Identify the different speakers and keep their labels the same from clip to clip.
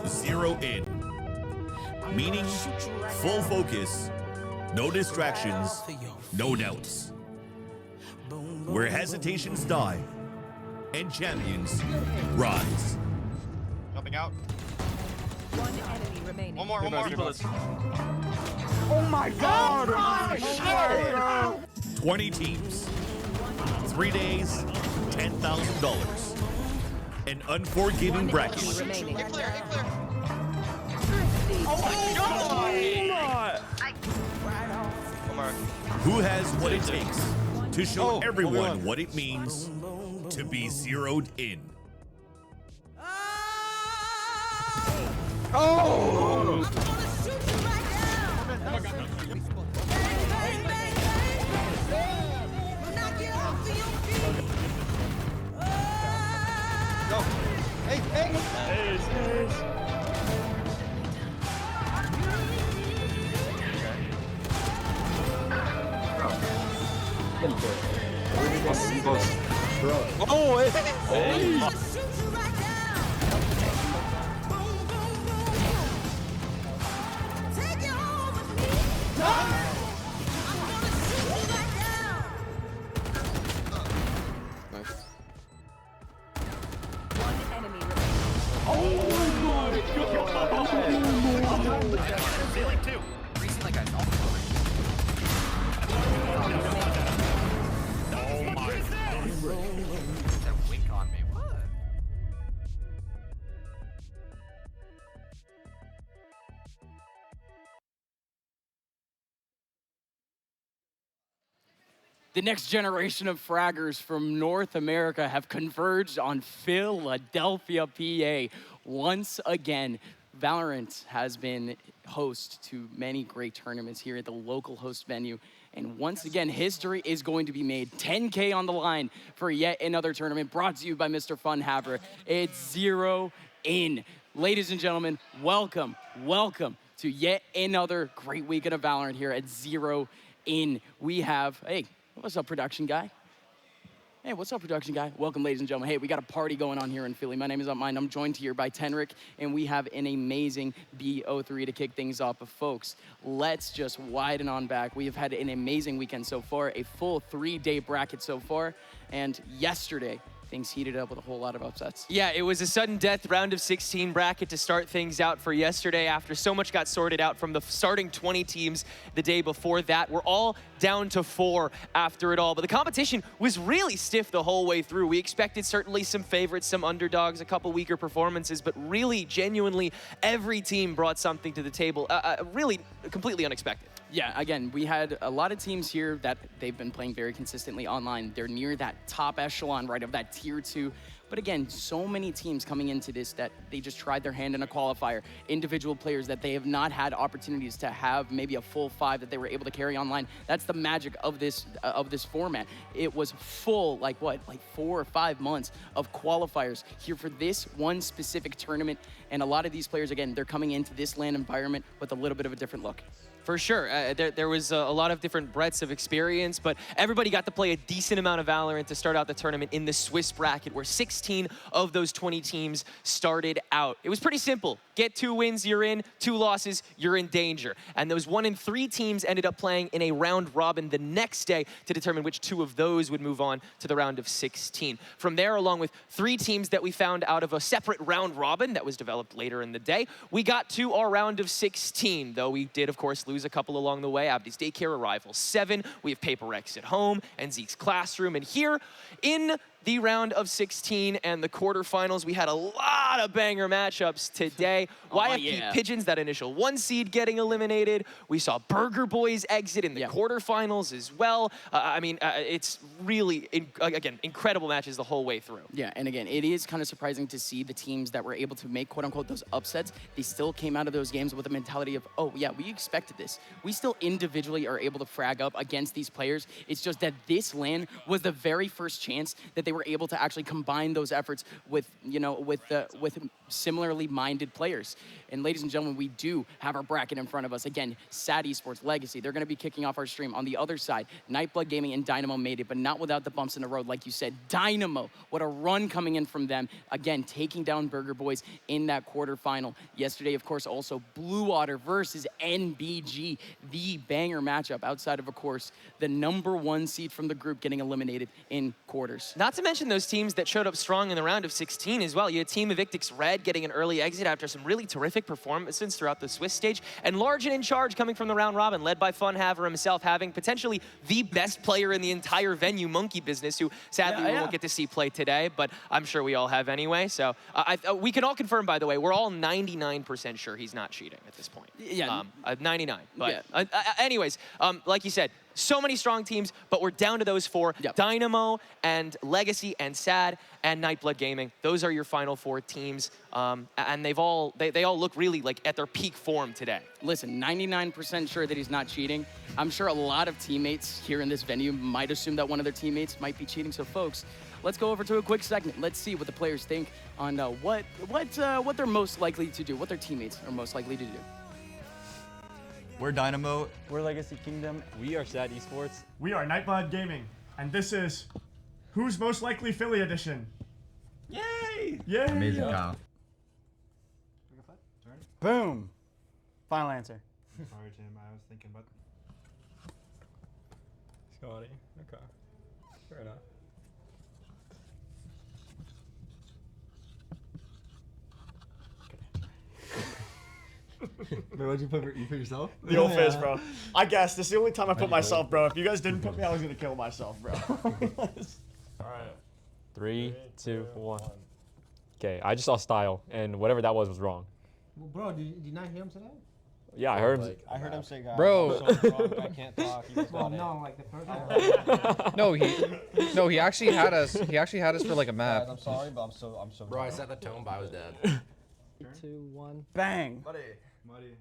Speaker 1: 0 in. Meaning full focus, no distractions, no doubts. Where hesitations die and champions rise.
Speaker 2: Jumping out.
Speaker 3: One enemy remaining.
Speaker 2: One more.
Speaker 4: Oh my god!
Speaker 2: Oh,
Speaker 1: 20 teams, 3 days, $10,000. An unforgiving bracket.
Speaker 3: Remaining.
Speaker 2: Hey, Claire.
Speaker 3: Oh
Speaker 2: Omar.
Speaker 1: Who has what it takes to show everyone what it means to be zeroed in.
Speaker 2: Go. Hey.
Speaker 3: One enemy remaining.
Speaker 5: The next generation of fraggers from North America have converged on Philadelphia, PA. Once again, Valorant has been host to many great tournaments here at the local host venue. And once again, history is going to be made. 10K on the line for yet another tournament brought to you by Mr. Funhaver. It's 0 in. Ladies and gentlemen, welcome to yet another great weekend of Valorant here at 0 in. We have, hey, what's up, production guy? Hey, what's up, production guy? Welcome, ladies and gentlemen. Hey, we got a party going on here in Philly. My name is Upmind. I'm joined here by Tenric, and we have an amazing BO3 to kick things off. But folks, let's just widen on back. We have had an amazing weekend so far, a full 3-day bracket so far, and yesterday, things heated up with a whole lot of upsets.
Speaker 6: Yeah, it was a sudden death round of 16 bracket to start things out for yesterday after so much got sorted out from the starting 20 teams the day before that. We're all down to 4 after it all, but the competition was really stiff the whole way through. We expected certainly some favorites, some underdogs, a couple weaker performances, but really, genuinely, every team brought something to the table. Really completely unexpected.
Speaker 5: Yeah, again, we had a lot of teams here that they've been playing very consistently online. They're near that top echelon, right, of that tier 2. But again, so many teams coming into this that they just tried their hand in a qualifier. Individual players that they have not had opportunities to have maybe a full 5 that they were able to carry online. That's the magic of this format. It was full, like 4 or 5 months of qualifiers here for this one specific tournament. And a lot of these players, again, they're coming into this LAN environment with a little bit of a different look.
Speaker 6: For sure. There was a lot of different breadths of experience, but everybody got to play a decent amount of Valorant to start out the tournament in the Swiss bracket, where 16 of those 20 teams started out. It was pretty simple. Get 2 wins, you're in. 2 losses, you're in danger. And those 1 and 3 teams ended up playing in a round robin the next day to determine which 2 of those would move on to the round of 16. From there, along with 3 teams that we found out of a separate round robin that was developed later in the day, we got to our round of 16, though we did, of course, lose a couple along the way. Abdi's Daycare, Arrival 7, we have Paper X at Home, and Zeke's Classroom. And here in the round of 16 and the quarterfinals, we had a lot of banger matchups today. YFP Pigeons, that initial 1 seed getting eliminated. We saw Burger Boys exit in the quarterfinals as well. It's really, again, incredible matches the whole way through.
Speaker 5: Yeah, and again, it is kind of surprising to see the teams that were able to make, quote unquote, those upsets. They still came out of those games with a mentality of, oh yeah, we expected this. this. We still individually are able to frag up against these players. It's just that this LAN was the very first chance that they were able to actually combine those efforts with, with similarly minded players. And ladies and gentlemen, we do have our bracket in front of us. Again, SAD Esports, Legacy, they're gonna be kicking off our stream. On the other side, Nightblood Gaming and Dynamo made it, but not without the bumps in the road. Like you said, Dynamo, what a run coming in from them. Again, taking down Burger Boys in that quarterfinal. Yesterday, of course, also Blue Water versus NBG, the banger matchup outside of course, the #1 seed from the group getting eliminated in quarters.
Speaker 6: Not to mention those teams that showed up strong in the round of 16 as well. You had Team Evictix Red getting an early exit after some really terrific performances throughout the Swiss stage, and Large and in charge coming from the round robin, led by Funhaver himself, having potentially the best player in the entire venue, Monkey Business, who sadly we won't get to see play today, but I'm sure we all have anyway. So we can all confirm, by the way, we're all 99% sure he's not cheating at this point.
Speaker 5: Yeah.
Speaker 6: 99. But
Speaker 5: Yeah.
Speaker 6: anyways, like you said, so many strong teams, but we're down to those 4.
Speaker 5: Yep.
Speaker 6: Dynamo and Legacy and SAD and Nightblood Gaming. Those are your final 4 teams. And they all look really like at their peak form today.
Speaker 5: Listen, 99% sure that he's not cheating. I'm sure a lot of teammates here in this venue might assume that one of their teammates might be cheating. So folks, let's go over to a quick segment. Let's see what the players think on what they're most likely to do, what their teammates are most likely to do.
Speaker 4: We're Dynamo.
Speaker 7: We're Legacy Kingdom.
Speaker 8: We are SAD Esports.
Speaker 9: We are Nightblood Gaming, and this is Who's Most Likely Philly Edition.
Speaker 4: Yay!
Speaker 9: Yay!
Speaker 4: Amazing, Kyle.
Speaker 7: Boom. Final answer.
Speaker 2: Sorry, Tim. I was thinking about.
Speaker 8: Scotty. Okay. Fair enough.
Speaker 4: Wait, what'd you put? You put yourself?
Speaker 9: The old face, bro. I guess this is the only time I put myself, bro. If you guys didn't put me, I was gonna kill myself, bro.
Speaker 8: Alright. 3, 2, 1. Okay, I just saw style, and whatever that was wrong.
Speaker 10: Well, bro, did you not hear him say that?
Speaker 8: Yeah, I heard him.
Speaker 10: I heard him say, "God,
Speaker 11: Bro.
Speaker 10: I'm so drunk, I can't talk." He just
Speaker 11: Well,
Speaker 10: got it.
Speaker 11: no,
Speaker 10: like the first.
Speaker 11: No, he actually had us. He actually had us for like a map.
Speaker 10: Guys, I'm sorry, but I'm so.
Speaker 12: Bro, I set the tone, but I was dead.
Speaker 7: 2, 1. Bang.
Speaker 2: Muddy.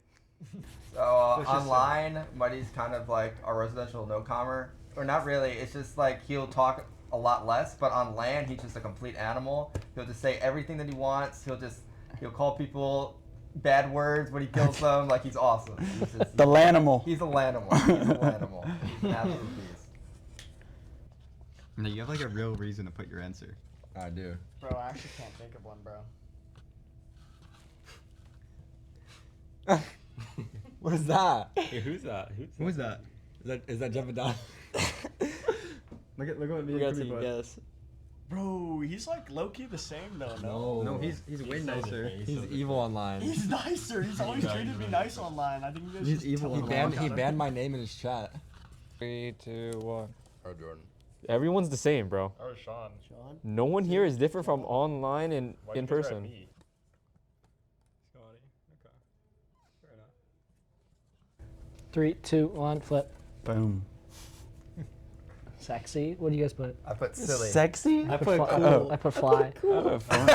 Speaker 13: So online, Muddy's kind of like a residential no-comer. Or not really, it's just like he'll talk a lot less, but on LAN, he's just a complete animal. He'll just say everything that he wants. He'll call people bad words when he kills them. Like, he's awesome.
Speaker 7: The Lanimal.
Speaker 13: He's a Lanimal. He's a Lanimal. Absolute beast.
Speaker 4: No, you have like a real reason to put your answer.
Speaker 12: I do.
Speaker 9: Bro, I actually can't think of one, bro.
Speaker 4: What is that?
Speaker 8: Hey, who's that?
Speaker 4: Who is that? Is that jumping down? look at me.
Speaker 7: We gotta take a guess.
Speaker 9: Bro, he's like low-key the same though, no?
Speaker 4: No, he's way nicer. He's evil online.
Speaker 9: He's nicer. He's always treated me nice online. I think you guys
Speaker 4: He's
Speaker 9: just
Speaker 4: evil
Speaker 9: tell
Speaker 4: online.
Speaker 9: him
Speaker 4: He
Speaker 9: about
Speaker 4: banned my name in his chat.
Speaker 11: 3, 2, 1.
Speaker 12: Oh, Jordan.
Speaker 8: Everyone's the same, bro.
Speaker 2: Oh, Sean.
Speaker 8: No one here is different from online and in person. Scotty. Okay. Fair enough.
Speaker 7: 3, 2, 1, flip.
Speaker 4: Boom.
Speaker 7: Sexy. What do you guys put?
Speaker 13: I put silly.
Speaker 7: Sexy?
Speaker 4: I put
Speaker 7: I
Speaker 4: cool.
Speaker 7: put fly.
Speaker 4: Oh, fun.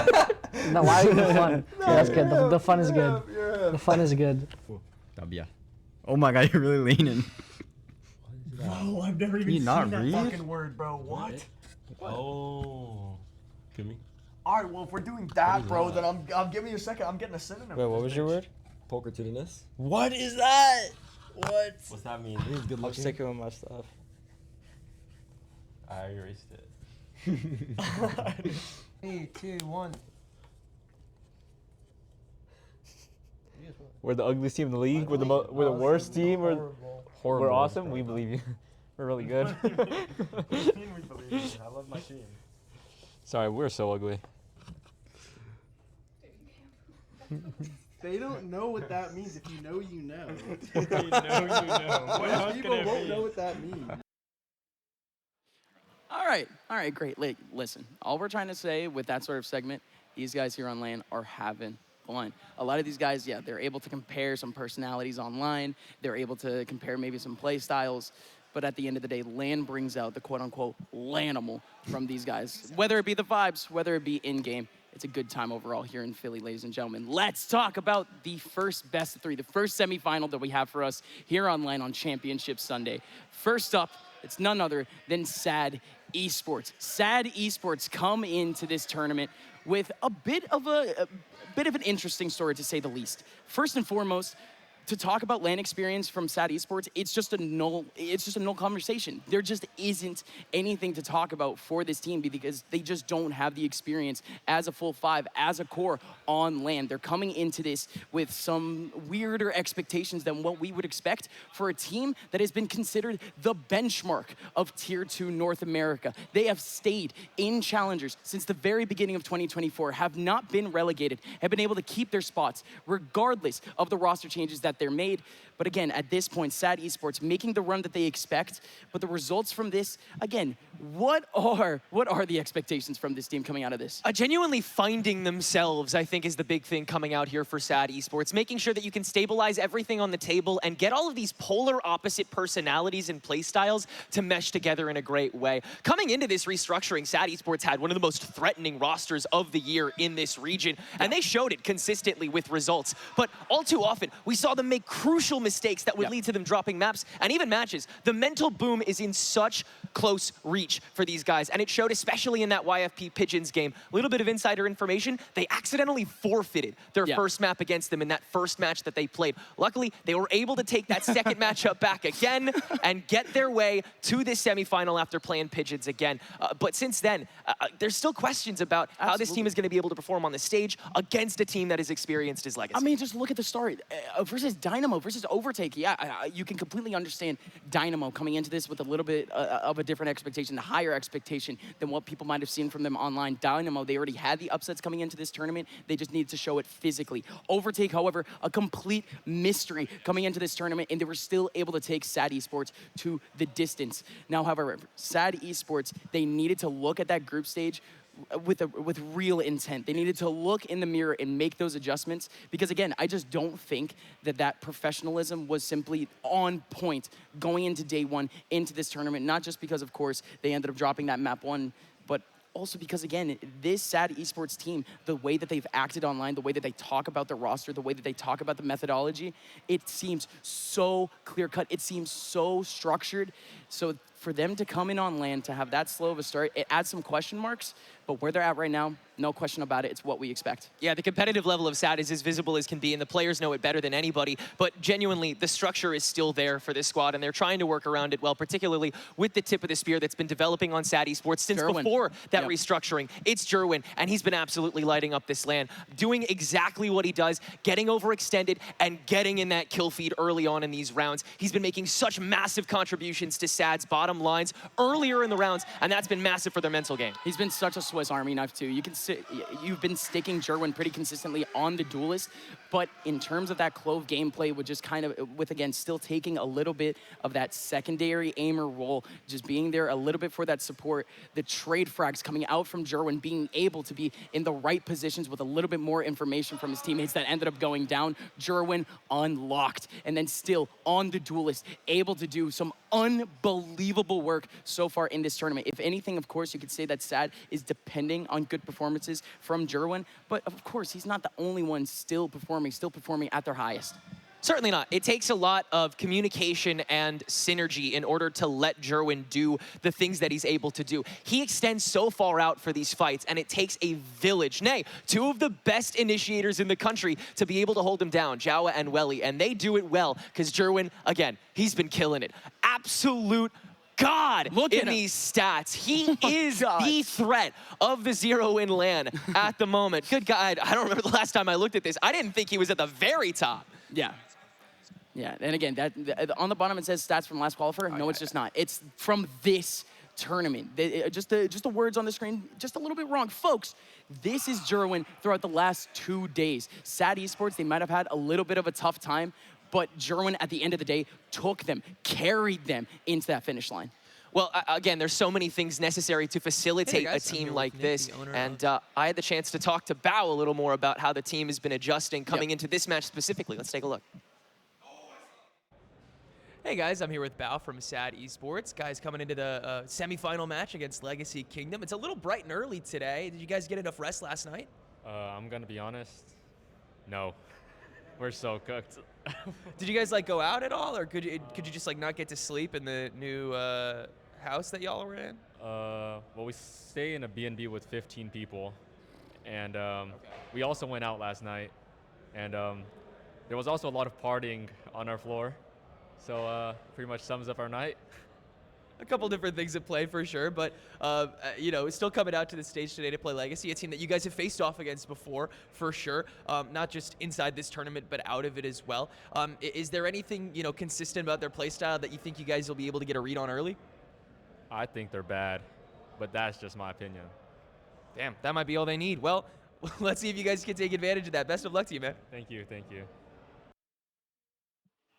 Speaker 7: No, why are you put fun? Yeah, that's good. The fun is good. The fun is good.
Speaker 4: W. Oh my god, you're really leaning.
Speaker 9: Bro, I've never even
Speaker 4: you
Speaker 9: seen
Speaker 4: not
Speaker 9: that
Speaker 4: read?
Speaker 9: fucking word, bro. What?
Speaker 8: Oh. Give me.
Speaker 9: Alright, well, if we're doing that, bro, then I'm giving you a second. I'm getting a synonym.
Speaker 11: Wait,
Speaker 9: for
Speaker 11: what
Speaker 9: this
Speaker 11: was your
Speaker 9: bitch.
Speaker 11: word?
Speaker 4: Poker tittiness.
Speaker 11: What is that? What?
Speaker 8: What's that mean?
Speaker 4: He's good
Speaker 11: I'm
Speaker 4: looking.
Speaker 11: sticking with my stuff.
Speaker 8: I erased it.
Speaker 10: 3, 2, 1.
Speaker 8: We're the ugliest team in the league. We're the worst team. We're awesome. We believe you. We're really good.
Speaker 9: What do you mean we believe you? I love my team.
Speaker 8: Sorry, we're so ugly.
Speaker 9: They don't know what that means. If you know, you know.
Speaker 8: You know.
Speaker 9: Most people won't know what that means.
Speaker 5: All right, great. Listen, all we're trying to say with that sort of segment, these guys here on LAN are having fun. A lot of these guys, yeah, they're able to compare some personalities online. They're able to compare maybe some play styles. But at the end of the day, LAN brings out the quote-unquote LANimal from these guys. Whether it be the vibes, whether it be in-game, it's a good time overall here in Philly, ladies and gentlemen. Let's talk about the first best of 3, the first semifinal that we have for us here on LAN on Championship Sunday. First up, it's none other than SAD Esports. SAD Esports come into this tournament with a bit of an interesting story, to say the least. First and foremost, to talk about LAN experience from SAD Esports, it's just a null conversation. There just isn't anything to talk about for this team because they just don't have the experience as a full 5, as a core on LAN. They're coming into this with some weirder expectations than what we would expect for a team that has been considered the benchmark of Tier 2 North America. They have stayed in challengers since the very beginning of 2024, have not been relegated, have been able to keep their spots regardless of the roster changes that they're made. But again, at this point, SAD Esports making the run that they expect, but the results from this, again, what are the expectations from this team coming out of this?
Speaker 6: Genuinely finding themselves, I think, is the big thing coming out here for SAD Esports, making sure that you can stabilize everything on the table and get all of these polar opposite personalities and play styles to mesh together in a great way. Coming into this restructuring, SAD Esports had one of the most threatening rosters of the year in this region, and they showed it consistently with results. But all too often, we saw them make crucial mistakes that would lead to them dropping maps and even matches. The mental boom is in such close reach for these guys, and it showed especially in that YFP Pigeons game. A little bit of insider information, they accidentally forfeited their first map against them in that first match that they played. Luckily, they were able to take that second matchup back again and get their way to this semifinal after playing Pigeons again. But since then, there's still questions about how this team is going to be able to perform on the stage against a team that has experienced his legacy.
Speaker 5: I mean, just look at the start. Versus Dynamo, versus Overtake. Yeah, you can completely understand Dynamo coming into this with a little bit of a different expectation, a higher expectation than what people might have seen from them online. Dynamo, they already had the upsets coming into this tournament. They just needed to show it physically. Overtake, however, a complete mystery coming into this tournament, and they were still able to take SAD Esports to the distance. Now, however, SAD Esports, they needed to look at that group stage with real intent. They needed to look in the mirror and make those adjustments because, again, I just don't think that professionalism was simply on point going into day one into this tournament, not just because, of course, they ended up dropping that map 1, but also because, again, this SAD Esports team, the way that they've acted online, the way that they talk about the roster, the way that they talk about the methodology, it seems so clear-cut. It seems so structured. So for them to come in on LAN, to have that slow of a start, it adds some question marks, but where they're at right now, no question about it, it's what we expect.
Speaker 6: Yeah, the competitive level of SAD is as visible as can be, and the players know it better than anybody, but genuinely, the structure is still there for this squad, and they're trying to work around it well, particularly with the tip of the spear that's been developing on SAD Esports since before that restructuring. It's Jerwin, and he's been absolutely lighting up this LAN, doing exactly what he does, getting overextended and getting in that kill feed early on in these rounds. He's been making such massive contributions to SAD's bottom lines earlier in the rounds, and that's been massive for their mental game.
Speaker 5: He's been such a Swiss Army knife too. You've been sticking Jerwin pretty consistently on the Duelist, but in terms of that Clove gameplay, again, still taking a little bit of that secondary aimer role, just being there a little bit for that support, the trade frags coming out from Jerwin, being able to be in the right positions with a little bit more information from his teammates that ended up going down. Jerwin unlocked, and then still on the Duelist, able to do some unbelievable work so far in this tournament. If anything, of course, you could say that SAD is depending on good performances from Jerwin, but of course, he's not the only one still performing at their highest.
Speaker 6: Certainly not. It takes a lot of communication and synergy in order to let Jerwin do the things that he's able to do. He extends so far out for these fights, and it takes a village, nay, two of the best initiators in the country to be able to hold him down, Jawa and Welly, and they do it well because Jerwin, again, he's been killing it. Absolute God in these stats. He is the threat of the 0-win LAN at the moment. Good God, I don't remember the last time I looked at this. I didn't think he was at the very top.
Speaker 5: Yeah. Yeah, and again, on the bottom it says stats from last qualifier. No, it's just not. It's from this tournament. Just the words on the screen, just a little bit wrong. Folks, this is Jerwin throughout the last 2 days. SAD Esports, they might have had a little bit of a tough time, but Jerwin, at the end of the day, took them, carried them into that finish line.
Speaker 6: Well, again, there's so many things necessary to facilitate a team like this, and I had the chance to talk to Bao a little more about how the team has been adjusting coming into this match specifically. Let's take a look. Hey guys, I'm here with Bao from Sad Esports. Guys, coming into the semifinal match against Legacy Kingdom. It's a little bright and early today. Did you guys get enough rest last night?
Speaker 8: I'm gonna be honest. No, we're so cooked.
Speaker 6: Did you guys like go out at all, or could you just like not get to sleep in the new house that y'all were in?
Speaker 8: Well, we stay in a B&B with 15 people, and we also went out last night, and there was also a lot of partying on our floor. So pretty much sums up our night.
Speaker 6: A couple different things at play for sure, but you know, it's still coming out to the stage today to play Legacy, a team that you guys have faced off against before, for sure. Not just inside this tournament, but out of it as well. Is there anything consistent about their play style that you think you guys will be able to get a read on early?
Speaker 8: I think they're bad, but that's just my opinion.
Speaker 6: Damn, that might be all they need. Well, let's see if you guys can take advantage of that. Best of luck to you, man.
Speaker 8: Thank you, thank you.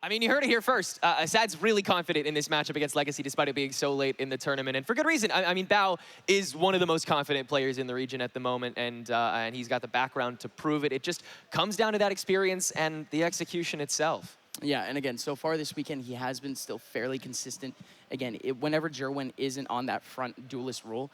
Speaker 6: I mean, you heard it here first. Sad's really confident in this matchup against Legacy, despite it being so late in the tournament, and for good reason. I mean, Bao is one of the most confident players in the region at the moment, and he's got the background to prove it. It just comes down to that experience and the execution itself.
Speaker 5: Yeah, and again, so far this weekend, he has been still fairly consistent. Again, whenever Jerwin isn't on that front duelist role,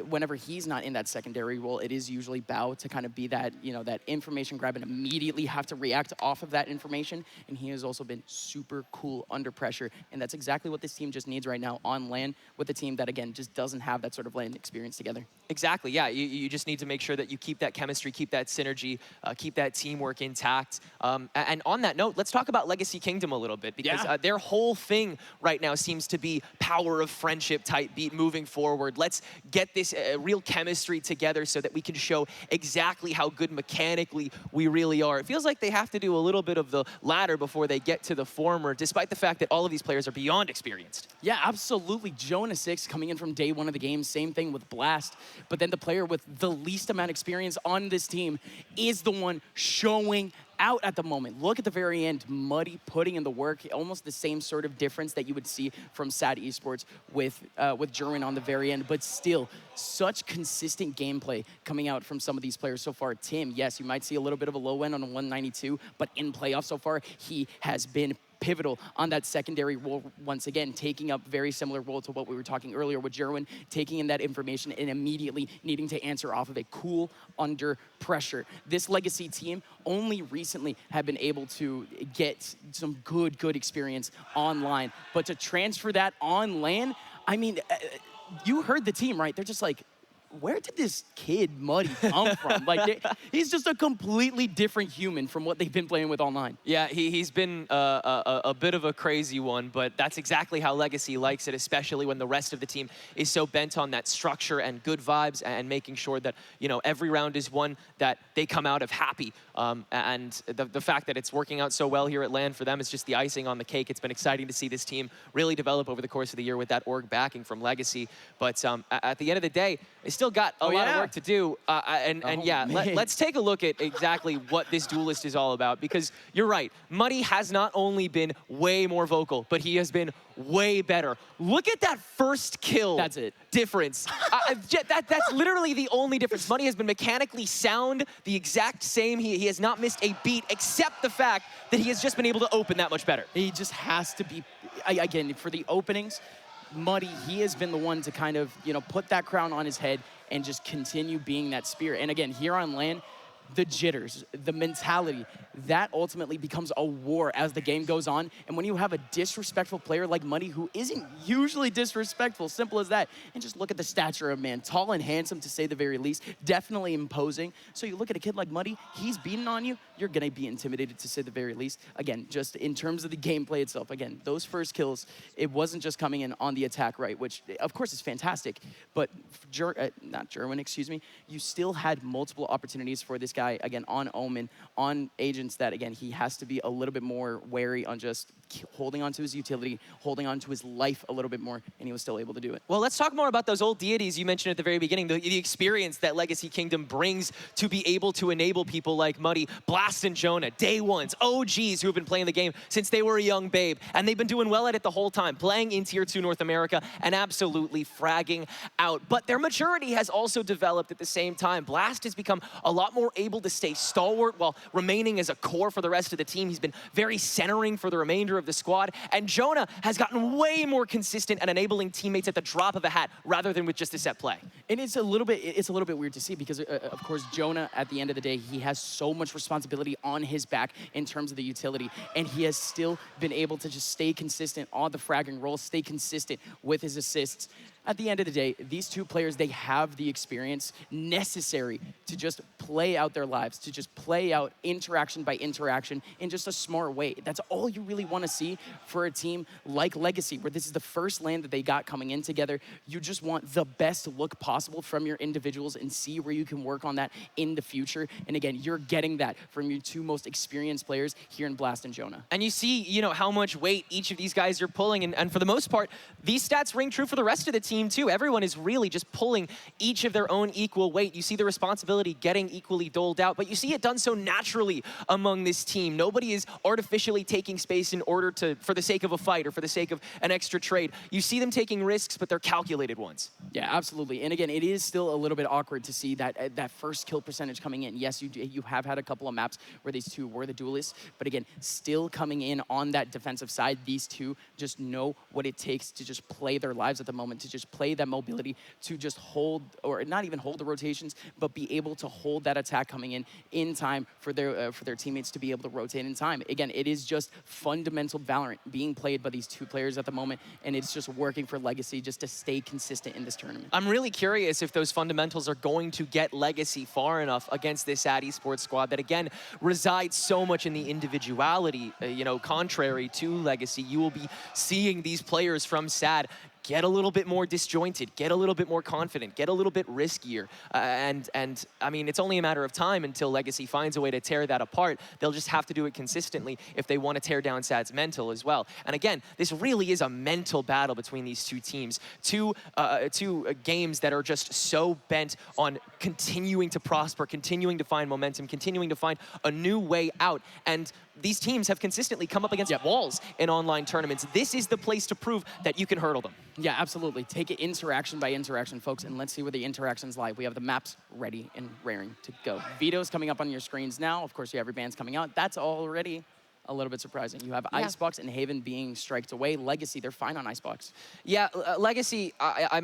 Speaker 5: whenever he's not in that secondary role, it is usually Bao to kind of be that, that information grab and immediately have to react off of that information. And he has also been super cool under pressure. And that's exactly what this team just needs right now on LAN with a team that, again, just doesn't have that sort of LAN experience together.
Speaker 6: Exactly, yeah. You just need to make sure that you keep that chemistry, keep that synergy, keep that teamwork intact. And on that note, let's talk about Legacy Kingdom a little bit, because their whole thing right now seems to be power of friendship type beat moving forward. Let's get this real chemistry together so that we can show exactly how good mechanically we really are. It feels like they have to do a little bit of the latter before they get to the former, despite the fact that all of these players are beyond experienced.
Speaker 5: Yeah, absolutely. Jonah 6 coming in from day one of the game, same thing with Blast. But then the player with the least amount of experience on this team is the one showing out at the moment. Look at the very end, Muddy putting in the work, almost the same sort of difference that you would see from Sad Esports with Jerwin on the very end, but still such consistent gameplay coming out from some of these players so far. Tim, yes, you might see a little bit of a low end on a 192, but in playoffs so far, he has been pivotal on that secondary role once again, taking up very similar role to what we were talking earlier with Jerwin, taking in that information and immediately needing to answer off of it, cool under pressure. This Legacy team only recently have been able to get some good experience online, but to transfer that on LAN, I mean, you heard the team, right? They're just like, where did this kid Muddy come from? Like, he's just a completely different human from what they've been playing with online.
Speaker 6: Yeah, he's been a bit of a crazy one, but that's exactly how Legacy likes it, especially when the rest of the team is so bent on that structure and good vibes and making sure that, every round is one that they come out of happy. And the fact that it's working out so well here at LAN for them is just the icing on the cake. It's been exciting to see this team really develop over the course of the year with that org backing from Legacy. But at the end of the day, they still got a lot of work to do. Let's take a look at exactly what this duelist is all about, because you're right. Muddy has not only been way more vocal, but he has been way better. Look at that first kill.
Speaker 5: That's it.
Speaker 6: Difference. That's literally the only difference. Muddy has been mechanically sound, the exact same. He has not missed a beat, except the fact that he has just been able to open that much better.
Speaker 5: He just has to be, again, for the openings, Muddy, he has been the one to kind of, put that crown on his head and just continue being that spirit. And again, here on LAN, the jitters, the mentality, that ultimately becomes a war as the game goes on. And when you have a disrespectful player like Muddy, who isn't usually disrespectful, simple as that, and just look at the stature of man, tall and handsome to say the very least, definitely imposing. So you look at a kid like Muddy, he's beating on you, you're gonna be intimidated to say the very least. Again, just in terms of the gameplay itself, again, those first kills, it wasn't just coming in on the attack right, which of course is fantastic, but not Jerwin, excuse me, you still had multiple opportunities for this guy, again, on Omen, on Agents, that, again, he has to be a little bit more wary on just holding on to his utility, holding on to his life a little bit more, and he was still able to do it.
Speaker 6: Well, let's talk more about those old deities you mentioned at the very beginning, the experience that Legacy Kingdom brings to be able to enable people like Muddy, Blast, and Jonah, day ones, OGs who have been playing the game since they were a young babe, and they've been doing well at it the whole time, playing in Tier 2 North America and absolutely fragging out. But their maturity has also developed at the same time. Blast has become a lot more able to stay stalwart while remaining as a core for the rest of the team. He's been very centering for the remainder leader of the squad, and Jonah has gotten way more consistent at enabling teammates at the drop of a hat rather than with just a set play.
Speaker 5: And it's a little bit weird to see because, of course, Jonah, at the end of the day, he has so much responsibility on his back in terms of the utility, and he has still been able to just stay consistent on the fragging role, stay consistent with his assists. At the end of the day, these two players, they have the experience necessary to just play out their lives, to just play out interaction by interaction in just a smart way. That's all you really want to see for a team like Legacy, where this is the first LAN that they got coming in together. You just want the best look possible from your individuals and see where you can work on that in the future. And again, you're getting that from your two most experienced players here in Blast and Jonah.
Speaker 6: And you see, how much weight each of these guys are pulling, and for the most part, these stats ring true for the rest of the team too. Everyone is really just pulling each of their own equal weight. You see the responsibility getting equally doled out, but you see it done so naturally among this team. Nobody is artificially taking space in order for the sake of a fight or for the sake of an extra trade. You see them taking risks, but they're calculated ones.
Speaker 5: Yeah, absolutely. And again, it is still a little bit awkward to see that first kill percentage coming in. Yes, you have had a couple of maps where these two were the duelists, but again, still coming in on that defensive side, these two just know what it takes to just play their lives at the moment, to just play that mobility, to just hold, or not even hold the rotations, but be able to hold that attack coming in time for their teammates to be able to rotate in time. Again, it is just fundamental Valorant being played by these two players at the moment, and it's just working for Legacy just to stay consistent in this tournament.
Speaker 6: I'm really curious if those fundamentals are going to get Legacy far enough against this SAD Esports squad that, again, resides so much in the individuality. Contrary to Legacy, you will be seeing these players from SAD get a little bit more disjointed, get a little bit more confident, get a little bit riskier. And I mean, it's only a matter of time until Legacy finds a way to tear that apart. They'll just have to do it consistently if they want to tear down SAD's mental as well. And again, this really is a mental battle between these two teams. Two games that are just so bent on continuing to prosper, continuing to find momentum, continuing to find a new way out. And these teams have consistently come up against walls in online tournaments. This is the place to prove that you can hurdle them.
Speaker 5: Yeah, absolutely. Take it interaction by interaction, folks, and let's see where the interactions lie. We have the maps ready and raring to go. Veto's coming up on your screens now. Of course, you have your bands coming out. That's already a little bit surprising. You have Icebox and Haven being striked away. Legacy, they're fine on Icebox.
Speaker 6: Yeah, Legacy, I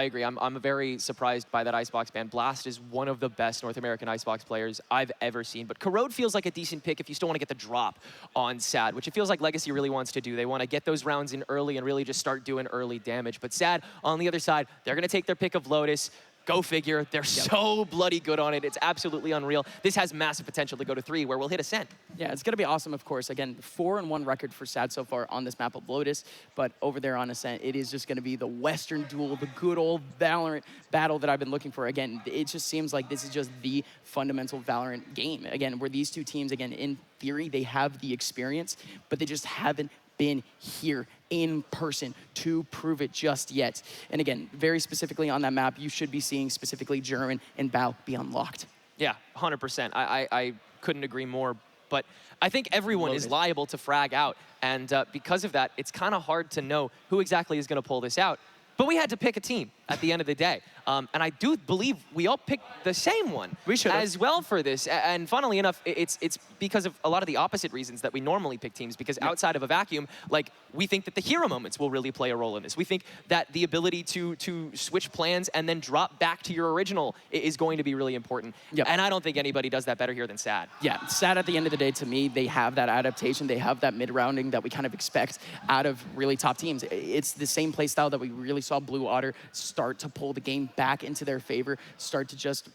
Speaker 6: agree. I'm very surprised by that Icebox ban. Blast is one of the best North American Icebox players I've ever seen, but Corrode feels like a decent pick if you still want to get the drop on SAD, which it feels like Legacy really wants to do. They want to get those rounds in early and really just start doing early damage. But SAD, on the other side, they're going to take their pick of Lotus. Go figure. They're so bloody good on it. It's absolutely unreal. This has massive potential to go to 3, where we'll hit Ascent.
Speaker 5: Yeah, it's going to be awesome, of course. Again, 4-1 record for SAD so far on this map of Lotus, but over there on Ascent, it is just going to be the Western duel, the good old Valorant battle that I've been looking for. Again, it just seems like this is just the fundamental Valorant game. Again, where these two teams, again, in theory, they have the experience, but they just haven't been here in person to prove it just yet. And again, very specifically on that map, you should be seeing specifically German and Bao be unlocked.
Speaker 6: Yeah, 100%. I couldn't agree more. But I think everyone is liable to frag out. And because of that, it's kind of hard to know who exactly is going to pull this out. But we had to pick a team at the end of the day. And I do believe we all picked the same one as well for this. And funnily enough, it's because of a lot of the opposite reasons that we normally pick teams, because outside of a vacuum, like, we think that the hero moments will really play a role in this. We think that the ability to switch plans and then drop back to your original is going to be really important. And I don't think anybody does that better here than SAD.
Speaker 5: Yeah, SAD at the end of the day, to me, they have that adaptation. They have that mid-rounding that we kind of expect out of really top teams. It's the same play style that we really saw Blue Otter start to pull the game back into their favor, start to just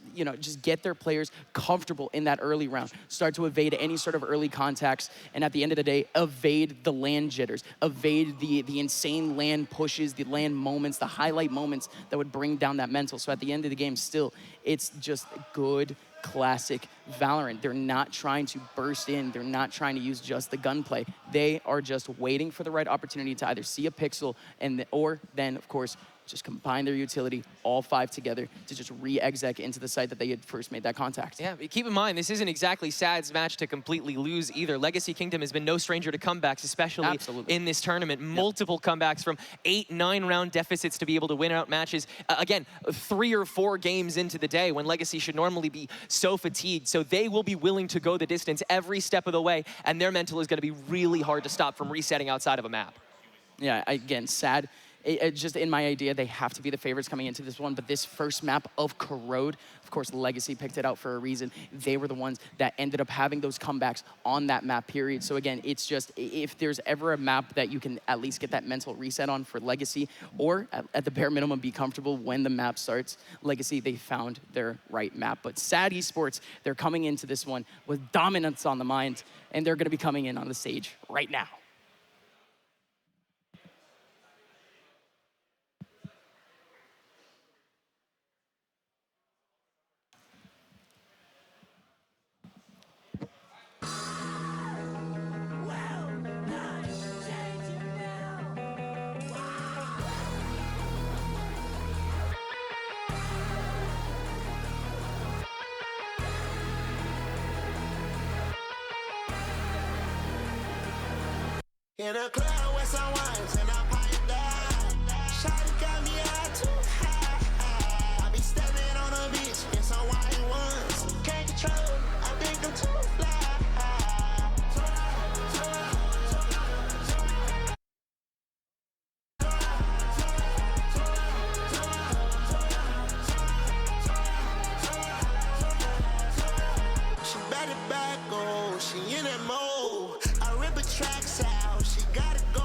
Speaker 5: get their players comfortable in that early round, start to evade any sort of early contacts, and at the end of the day, evade the LAN jitters, evade the insane LAN pushes, the LAN moments, the highlight moments that would bring down that mental. So at the end of the game, still, it's just good, classic Valorant. They're not trying to burst in. They're not trying to use just the gunplay. They are just waiting for the right opportunity to either see a pixel or then, of course, just combine their utility, all 5 together, to just re-exec into the site that they had first made that contact.
Speaker 6: Yeah, keep in mind, this isn't exactly SAD's match to completely lose either. Legacy Kingdom has been no stranger to comebacks, especially in this tournament. Multiple comebacks from 8, 9-round deficits to be able to win out matches. Again, 3 or 4 games into the day when Legacy should normally be so fatigued. So they will be willing to go the distance every step of the way, and their mental is going to be really hard to stop from resetting outside of a map.
Speaker 5: Yeah, again, SAD. Just in my idea, they have to be the favorites coming into this one, but this first map of Corrode, of course, Legacy picked it out for a reason. They were the ones that ended up having those comebacks on that map period. So again, it's just, if there's ever a map that you can at least get that mental reset on for Legacy, or at the bare minimum, be comfortable when the map starts, Legacy, they found their right map. But SAD Esports, they're coming into this one with dominance on the mind, and they're gonna be coming in on the stage right now.
Speaker 14: In a club with some wines and I pipe down. Shawty got me out too high. I be stepping on a beach in some white ones. Can't control, I think I'm too fly. She better back, oh, she in that mode. I rip her tracks out, she gotta go.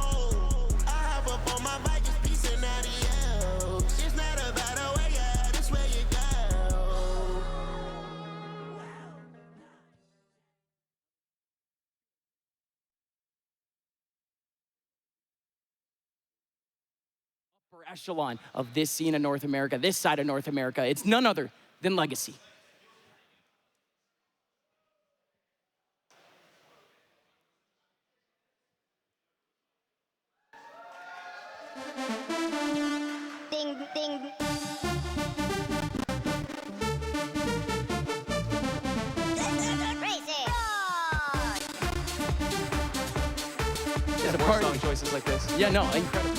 Speaker 14: I hop up on my bike, just piecing out the yellow. It's not a better way, yeah, this way you go.
Speaker 5: Upper echelon of this scene in North America, this side of North America, it's none other than Legacy.
Speaker 14: Ding, ding.
Speaker 5: Yeah, the
Speaker 6: More
Speaker 5: party.
Speaker 6: song choices like this.
Speaker 5: Yeah, no, incredible.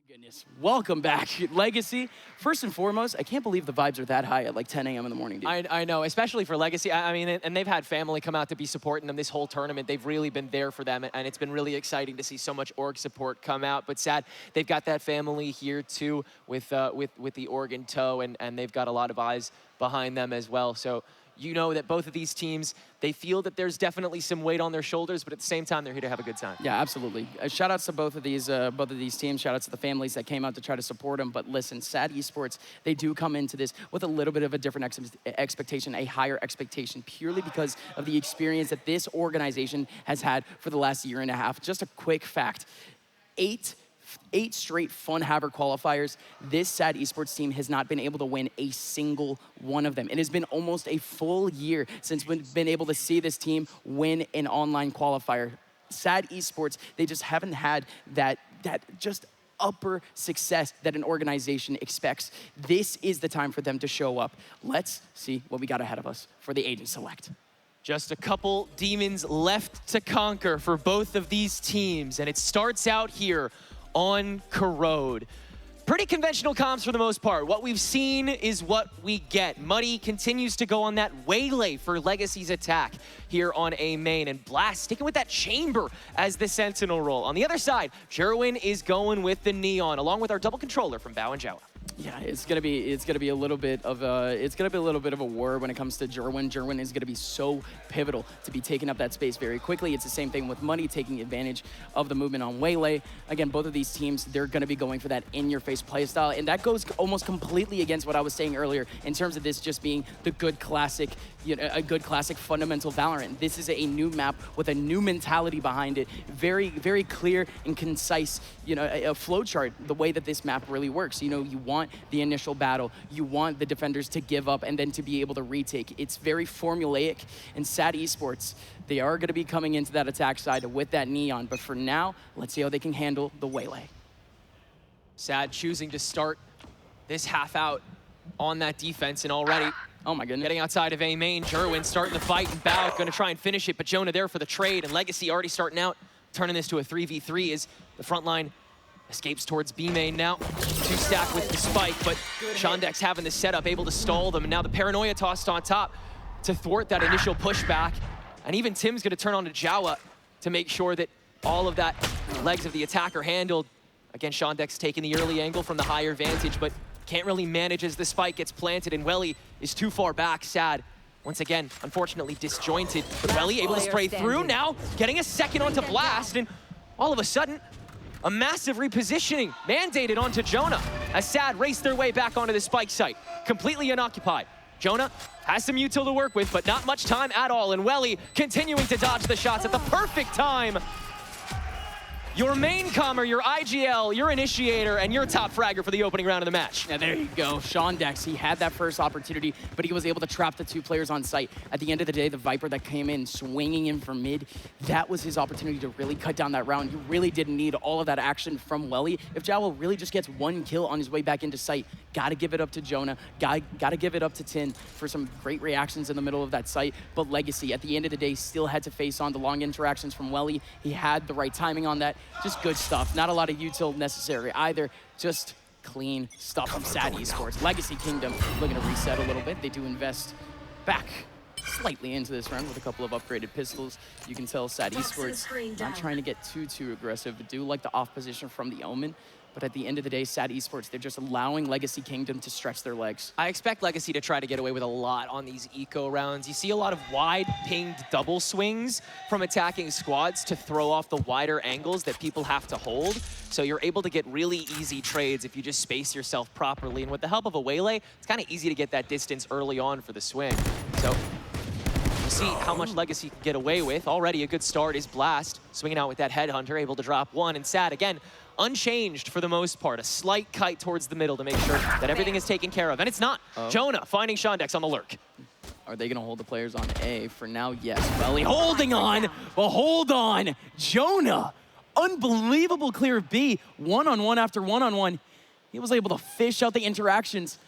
Speaker 5: Goodness. Welcome back, Legacy. First and foremost, I can't believe the vibes are that high at like 10 a.m. in the morning, dude.
Speaker 6: I know, especially for Legacy. I mean, and they've had family come out to be supporting them this whole tournament. They've really been there for them, and it's been really exciting to see so much org support come out. But SAD, they've got that family here too with the org in tow, and they've got a lot of eyes behind them as well. So you know that both of these teams, they feel that there's definitely some weight on their shoulders, but at the same time, they're here to have a good time.
Speaker 5: Yeah, absolutely. Shout outs to both of these teams. Shout outs to the families that came out to try to support them. But listen, SAD Esports, they do come into this with a little bit of a different expectation, a higher expectation, purely because of the experience that this organization has had for the last year and a half. Just a quick fact, 8 straight Fun Haver qualifiers. This SAD Esports team has not been able to win a single one of them. It has been almost a full year since we've been able to see this team win an online qualifier. SAD Esports, they just haven't had that just upper success that an organization expects. This is the time for them to show up. Let's see what we got ahead of us for the Agent Select.
Speaker 6: Just a couple demons left to conquer for both of these teams, and it starts out here on Corrode. Pretty conventional comms for the most part. What we've seen is what we get. Muddy continues to go on that waylay for Legacy's attack here on A main, and Blast sticking with that chamber as the sentinel role. On the other side, Jerwin is going with the Neon, along with our double controller from Bao and Jawa.
Speaker 5: Yeah, it's gonna be a little bit of a war when it comes to Jerwin. Jerwin is gonna be so pivotal to be taking up that space very quickly. It's the same thing with Money taking advantage of the movement on Waylay. Again, both of these teams, they're gonna be going for that in-your-face playstyle, and that goes almost completely against what I was saying earlier in terms of this just being the good classic, a good classic fundamental Valorant. This is a new map with a new mentality behind it. Very, very clear and concise, a flow chart, the way that this map really works. You want the initial battle, you want the defenders to give up and then to be able to retake. It's very formulaic, and SAD Esports, they are gonna be coming into that attack side with that Neon, but for now, let's see how they can handle the Waylay.
Speaker 6: SAD choosing to start this half out on that defense, and already,
Speaker 5: oh my goodness,
Speaker 6: getting outside of A main. Jerwin starting the fight, and Bao gonna try and finish it, but Jonah there for the trade, and Legacy already starting out, turning this to a 3v3 as the front line escapes towards B main now. 2-stack with the spike, but Shondex having the setup, able to stall them, and now the Paranoia tossed on top to thwart that initial pushback. And even Tim's gonna turn on to Jawa to make sure that all of that legs of the attack are handled. Again, Shondex taking the early angle from the higher vantage, but can't really manage as the spike gets planted, and Welly is too far back. SAD, once again, unfortunately disjointed, but Welly able to spray through now, getting a second onto Blast, and all of a sudden, a massive repositioning mandated onto Jonah as SAD raced their way back onto the spike site, completely unoccupied. Jonah has some util to work with, but not much time at all, and Welly continuing to dodge the shots at the perfect time. Your main comer, your IGL, your initiator, and your top fragger for the opening round of the match.
Speaker 5: Yeah, there you go. Shondex, he had that first opportunity, but he was able to trap the 2 players on site. At the end of the day, the Viper that came in, swinging in from mid, that was his opportunity to really cut down that round. He really didn't need all of that action from Welly. If Jawa really just gets 1 kill on his way back into site, gotta give it up to Jonah, gotta give it up to Tin for some great reactions in the middle of that site. But Legacy, at the end of the day, still had to face on the long interactions from Welly. He had the right timing on that. Just good stuff. Not a lot of util necessary either. Just clean stuff from SAD Esports. Legacy Kingdom looking to reset a little bit. They do invest back slightly into this round with a couple of upgraded pistols. You can tell SAD Esports not trying to get too aggressive, but do like the off position from the Omen. But at the end of the day, SAD Esports, they're just allowing Legacy Kingdom to stretch their legs.
Speaker 6: I expect Legacy to try to get away with a lot on these eco rounds. You see a lot of wide pinged double swings from attacking squads to throw off the wider angles that people have to hold. So you're able to get really easy trades if you just space yourself properly. And with the help of a Waylay, it's kind of easy to get that distance early on for the swing. So we'll see how much Legacy can get away with. Already a good start is Blast, swinging out with that Headhunter, able to drop 1. And SAD, again, unchanged for the most part. A slight kite towards the middle to make sure that everything is taken care of. And it's not. Jonah finding Shondex on the lurk.
Speaker 5: Are they going to hold the players on A? For now, yes. Welly holding on, but hold on. Jonah, unbelievable clear of B. One-on-one after one-on-one. He was able to fish out the interactions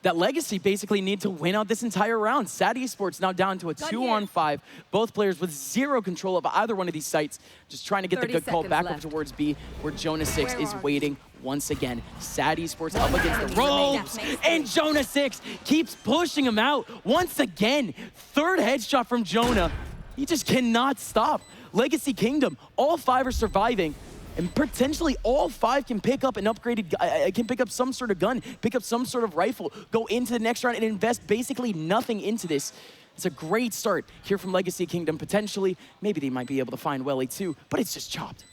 Speaker 5: that Legacy basically need to win out this entire round. SAD Esports now down to a 2-on-5. Both players with 0 control of either one of these sites. Just trying to get the good call back over towards B, where Jonah 6 is waiting once again. SAD Esports up against the ropes, and Jonah 6 keeps pushing him out once again. 3rd headshot from Jonah. He just cannot stop. Legacy Kingdom, all 5 are surviving. And potentially all 5 can pick up an upgraded, can pick up some sort of gun, pick up some sort of rifle, go into the next round and invest basically nothing into this. It's a great start here from Legacy Kingdom. Potentially, maybe they might be able to find Welly too, but it's just chopped.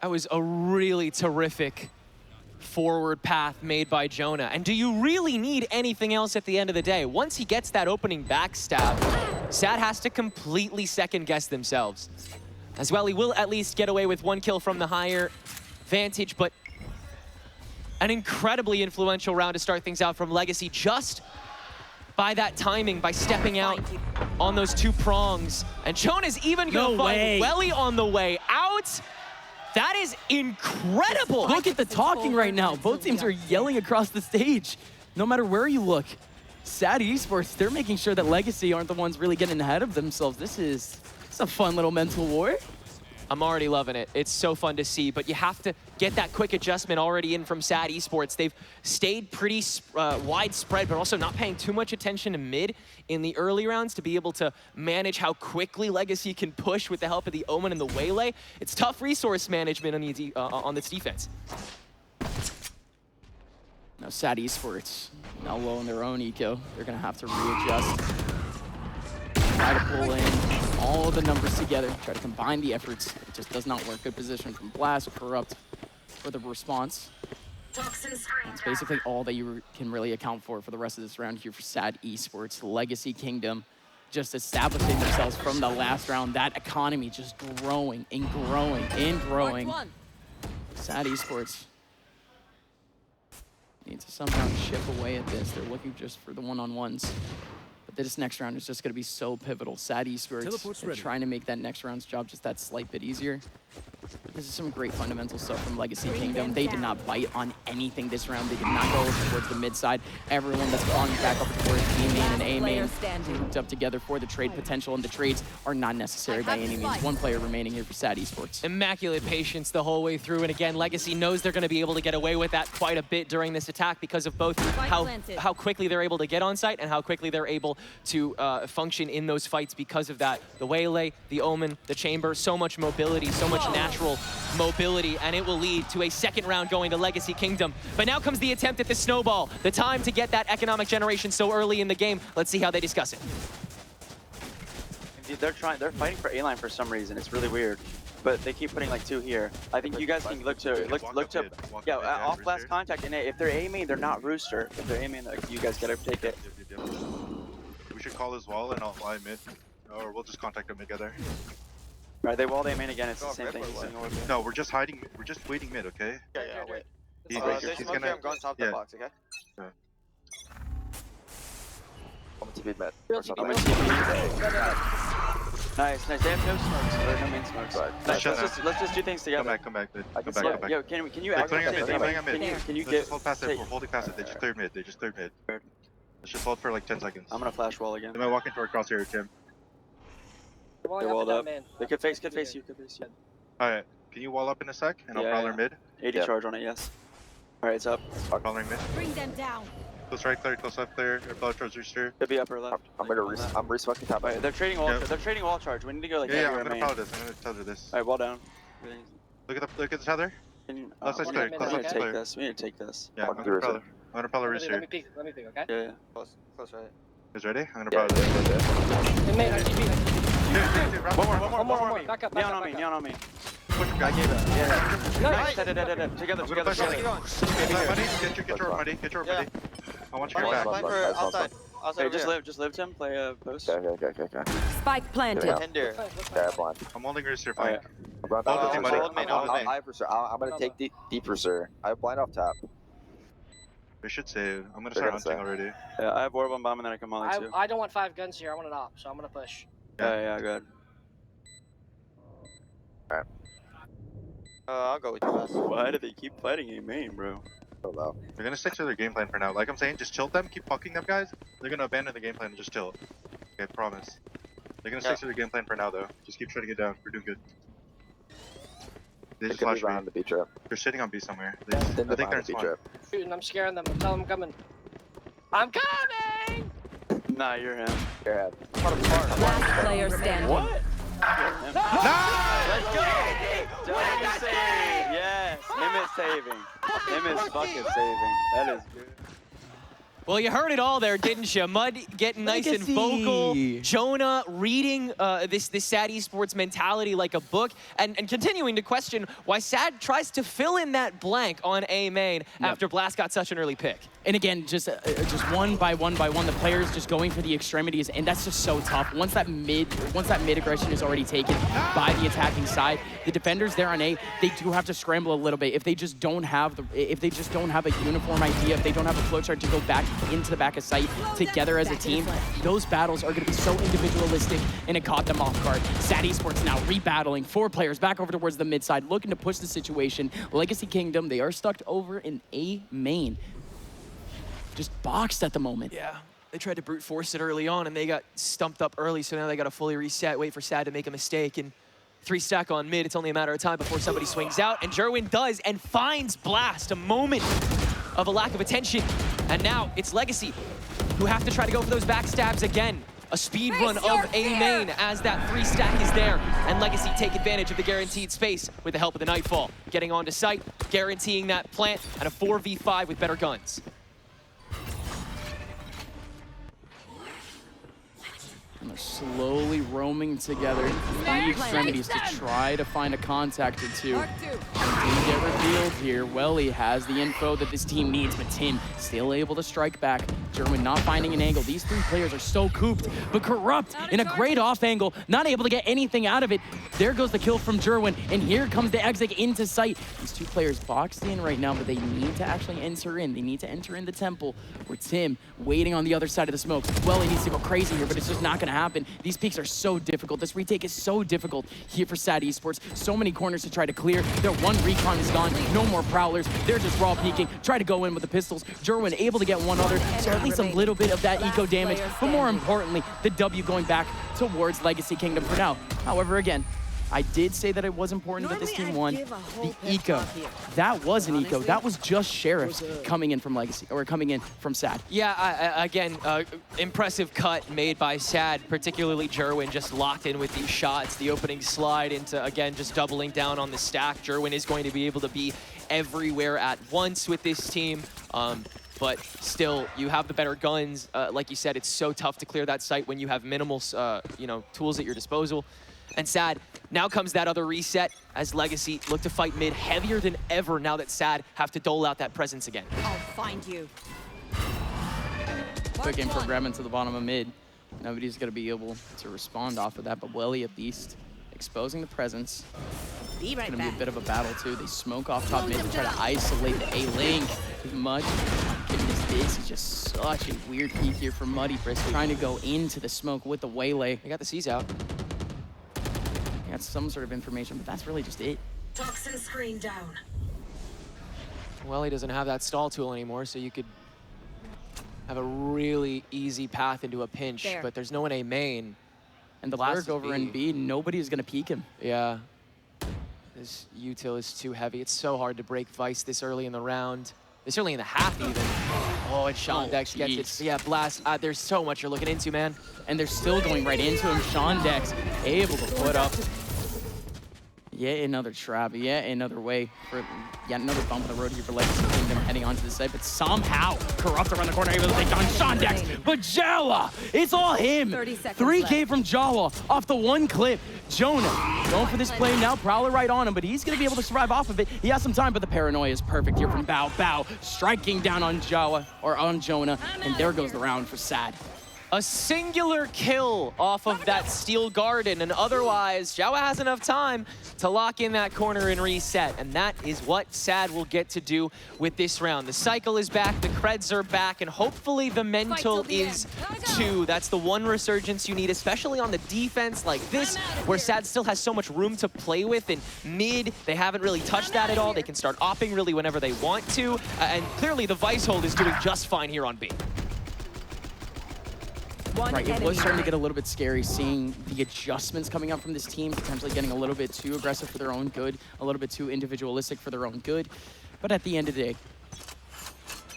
Speaker 6: That was a really terrific forward path made by Jonah. And do you really need anything else at the end of the day? Once he gets that opening backstab, SAD has to completely second guess themselves. As well, he will at least get away with 1 kill from the higher vantage, but an incredibly influential round to start things out from Legacy just by that timing, by stepping out on those 2 prongs. And Jonah's even gonna find Welly on the way out. That is incredible.
Speaker 5: Look at the talking right now. Both teams are yelling across the stage. No matter where you look. SAD Esports, they're making sure that Legacy aren't the ones really getting ahead of themselves. This is a fun little mental war.
Speaker 6: I'm already loving it. It's so fun to see, but you have to get that quick adjustment already in from SAD Esports. They've stayed pretty widespread, but also not paying too much attention to mid in the early rounds to be able to manage how quickly Legacy can push with the help of the Omen and the Waylay. It's tough resource management on this defense.
Speaker 5: Now Sad Esports, now low in their own eco. They're gonna have to readjust. Try to pull in all the numbers together, try to combine the efforts. It just does not work. Good position from Blast, Corrupt for the response. That's basically all that you can really account for the rest of this round here for Sad Esports. Legacy Kingdom just establishing themselves from the last round. That economy just growing and growing and growing. Sad Esports need to somehow chip away at this. They're looking just for the one-on-ones. But this next round is just going to be so pivotal. Sad Esports are trying to make that next round's job just that slight bit easier. But this is some great fundamental stuff from Legacy Kingdom. They did not bite on anything this round. They did not go towards the mid side. Everyone that's falling back up towards B main and A main grouped up together for the trade potential, and the trades are not necessary by any means. One player remaining here for Sad Esports.
Speaker 6: Immaculate patience the whole way through, and again, Legacy knows they're going to be able to get away with that quite a bit during this attack because of both how quickly they're able to get on site and how quickly they're able to function in those fights because of that. The Waylay, the Omen, the Chamber, so much mobility, so much natural mobility, and it will lead to a second round going to Legacy Kingdom. But now comes the attempt at the snowball, the time to get that economic generation so early in the game. Let's see how they discuss it.
Speaker 15: They're fighting for A-line for some reason. It's really weird, but they keep putting like 2 here. I think you guys can look to off last contact, and if they're A main, they're not Rooster. If they're A main, like, you guys gotta take it.
Speaker 2: We should call as well and I'll fly mid, or we'll just contact them together.
Speaker 15: Right, they walled A main again. It's the same thing.
Speaker 2: No, we're just hiding. We're just waiting mid, okay?
Speaker 15: Yeah, wait.
Speaker 2: He's
Speaker 15: gonna. I'm going top the box, okay?
Speaker 2: Yeah.
Speaker 15: I'm to mid. Nice. They have no smokes, or no main smokes. Nice. Let's just do things together.
Speaker 2: Come back, mid.
Speaker 15: Come back. Yo, can you
Speaker 2: They're clearing up mid.
Speaker 15: Can you
Speaker 2: Let's
Speaker 15: get?
Speaker 2: just hold past it. We're holding past it. They just cleared mid. Let's just hold for like 10 seconds.
Speaker 15: I'm gonna flash wall again.
Speaker 2: They might walk into our crosshair, Tim.
Speaker 15: They're walled up. They could face you.
Speaker 2: Alright, can you wall up in a sec? And I'll prowler mid.
Speaker 15: 80 charge on it, yes. Alright, it's up.
Speaker 2: Prowling mid.
Speaker 3: Bring them down.
Speaker 2: Close right clear, close left clear. Prowler towards Rooster.
Speaker 15: Could be upper left.
Speaker 12: I'm resmoking top.
Speaker 15: Right, they're trading wall charge. We need to go like
Speaker 2: I'm gonna prowler this. I'm gonna tether this.
Speaker 15: Alright, wall down.
Speaker 2: Look at the tether. Left side's clear. Close left's clear.
Speaker 15: We need to take this.
Speaker 2: Yeah, I'm gonna prowler Rooster.
Speaker 10: Let me peek, okay?
Speaker 15: Yeah. Close right.
Speaker 2: You guys ready? I'm gonna prowler this.
Speaker 15: One more.
Speaker 10: Back up.
Speaker 15: Neon on me.
Speaker 2: I gave it.
Speaker 15: Nice. Together.
Speaker 2: Get your money. I want you to get back.
Speaker 15: Outside. Hey, just live, Tim. Play a post.
Speaker 12: Okay.
Speaker 3: Spike planted.
Speaker 12: Yeah, blind.
Speaker 2: I'm holding Rooster, flank.
Speaker 12: I'm gonna take deep Rooster. I have blind off top.
Speaker 2: We should save. I'm gonna start hunting already.
Speaker 15: Yeah, I have orb on bomb and then I can molly too.
Speaker 10: I don't want 5 guns here. I want an op, so I'm gonna push.
Speaker 15: Yeah, good.
Speaker 12: Alright.
Speaker 15: I'll go with you guys. Why do they keep fighting A main, bro?
Speaker 2: They're gonna stick to their game plan for now. Like I'm saying, just chill them, keep fucking them guys. They're gonna abandon the game plan and just chill. Okay, promise. They're gonna stick to their game plan for now though. Just keep shutting it down. We're doing good. They just flash me.
Speaker 12: The B trap.
Speaker 2: They're sitting on B somewhere. I think they're in spawn.
Speaker 10: Shooting, I'm scaring them. I'm telling them I'm coming. I'm coming!
Speaker 15: Nah, you're him.
Speaker 12: You're
Speaker 3: Last player standing.
Speaker 15: What? Let's go! W save! Yes! Him is saving. Him is fucking saving. That is good.
Speaker 6: Well, you heard it all there, didn't you? Mud getting nice and vocal. Jonah reading this Sad Esports mentality like a book, and continuing to question why Sad tries to fill in that blank on A main after Blast got such an early pick.
Speaker 5: And again, just one by one, the players just going for the extremities, and that's just so tough. Once that mid aggression is already taken by the attacking side, the defenders there on A, they do have to scramble a little bit. If they just don't have a uniform idea, if they don't have a flowchart to go back into the back of sight together as a team, those battles are going to be so individualistic, and it caught them off guard. Sad Esports now rebattling 4 players back over towards the mid side, looking to push the situation. Legacy Kingdom, they are stuck over in A main. Just boxed at the moment.
Speaker 6: Yeah, they tried to brute force it early on, and they got stumped up early, so now they got to fully reset, wait for Sad to make a mistake, and 3 stack on mid. It's only a matter of time before somebody swings out, and Jerwin does, and finds Blast. A moment of a lack of attention, and now it's Legacy who have to try to go for those backstabs again. A speed run of A main as that 3 stack is there, and Legacy take advantage of the guaranteed space with the help of the Nightfall. Getting onto site, guaranteeing that plant, and a 4v5 with better guns.
Speaker 5: slowly roaming together in the extremities to try to find a contact or two. Didn't get revealed here. Welly has the info that this team needs, but Tim still able to strike back. Jerwin not finding an angle. These three players are so cooped, but Corrupt in a great off angle, not able to get anything out of it. There goes the kill from Jerwin, and here comes the exit into sight. These two players boxed in right now, but they need to actually enter in. They need to enter in the temple, where Tim waiting on the other side of the smoke. Welly needs to go crazy here, but it's just not gonna happen. These peaks are so difficult. This retake is so difficult here for SAD Esports. So many corners to try to clear. Their one recon is gone. No more prowlers. They're just raw peeking. Try to go in with the pistols. Jerwin able to get one other, so at least a little bit of that eco damage, but more importantly, the W going back towards Legacy Kingdom for now. However, again, I did say that it was important that this team won. The eco, that was an eco. That was just Sheriffs coming in from Legacy, or coming in from SAD.
Speaker 6: Yeah, again, impressive cut made by SAD, particularly Jerwin, just locked in with these shots. The opening slide into, again, just doubling down on the stack. Jerwin is going to be able to be everywhere at once with this team. But still, you have the better guns. Like you said, it's so tough to clear that site when you have minimal, tools at your disposal. And SAD, now comes that other reset as Legacy look to fight mid heavier than ever now that SAD have to dole out that presence again.
Speaker 3: I'll find you.
Speaker 5: Quick game for grabbing to the bottom of mid. Nobody's going to be able to respond off of that, but Welly at least exposing the presence.
Speaker 3: Be right
Speaker 5: It's going to be a
Speaker 3: back.
Speaker 5: bit of a battle too. They smoke off top mid to try to isolate the A-Link as much. Goodness, this is just such a weird peek here for Muddy Frisk, trying to go into the smoke with the waylay.
Speaker 6: They got the C's out.
Speaker 5: They got some sort of information, but that's really just it.
Speaker 3: Toxin screen down.
Speaker 6: Well, he doesn't have that stall tool anymore, so you could have a really easy path into a pinch,
Speaker 3: There.
Speaker 6: but there's no one A main.
Speaker 5: And the
Speaker 6: Blast
Speaker 5: lurk
Speaker 6: is
Speaker 5: over in B, nobody's going to peek him.
Speaker 6: Yeah. This util is too heavy. It's so hard to break Vice this early in the round. This early in the half, even. Oh, and Sean Dex gets it. Yeah, Blast. There's so much you're looking into, man.
Speaker 5: And they're still going right into him. Sean Dex able to put up yet another trap, yet another way for yet another bump in the road here for Legacy Kingdom heading onto the site. But somehow, Corrupt around the corner able to take down Sean Dex. But Jawa, it's all him. 3K from Jawa off the one clip. Jonah going for this play now. Prowler right on him, but he's going to be able to survive off of it. He has some time, but the paranoia is perfect here from Bao. Bao striking down on Jawa, or on Jonah, and there goes the round for SAD.
Speaker 6: A singular kill off of that Steel Garden, and otherwise, Jawa has enough time to lock in that corner and reset, and that is what SAD will get to do with this round. The cycle is back, the creds are back, and hopefully the mental is too. That's the one resurgence you need, especially on the defense like this, where SAD still has so much room to play with. In mid, they haven't really touched that at all. They can start opping really whenever they want to, and clearly the Vice hold is doing just fine here on B.
Speaker 5: Right, it was starting to get a little bit scary seeing the adjustments coming up from this team, potentially getting a little bit too aggressive for their own good, a little bit too individualistic for their own good. But at the end of the day,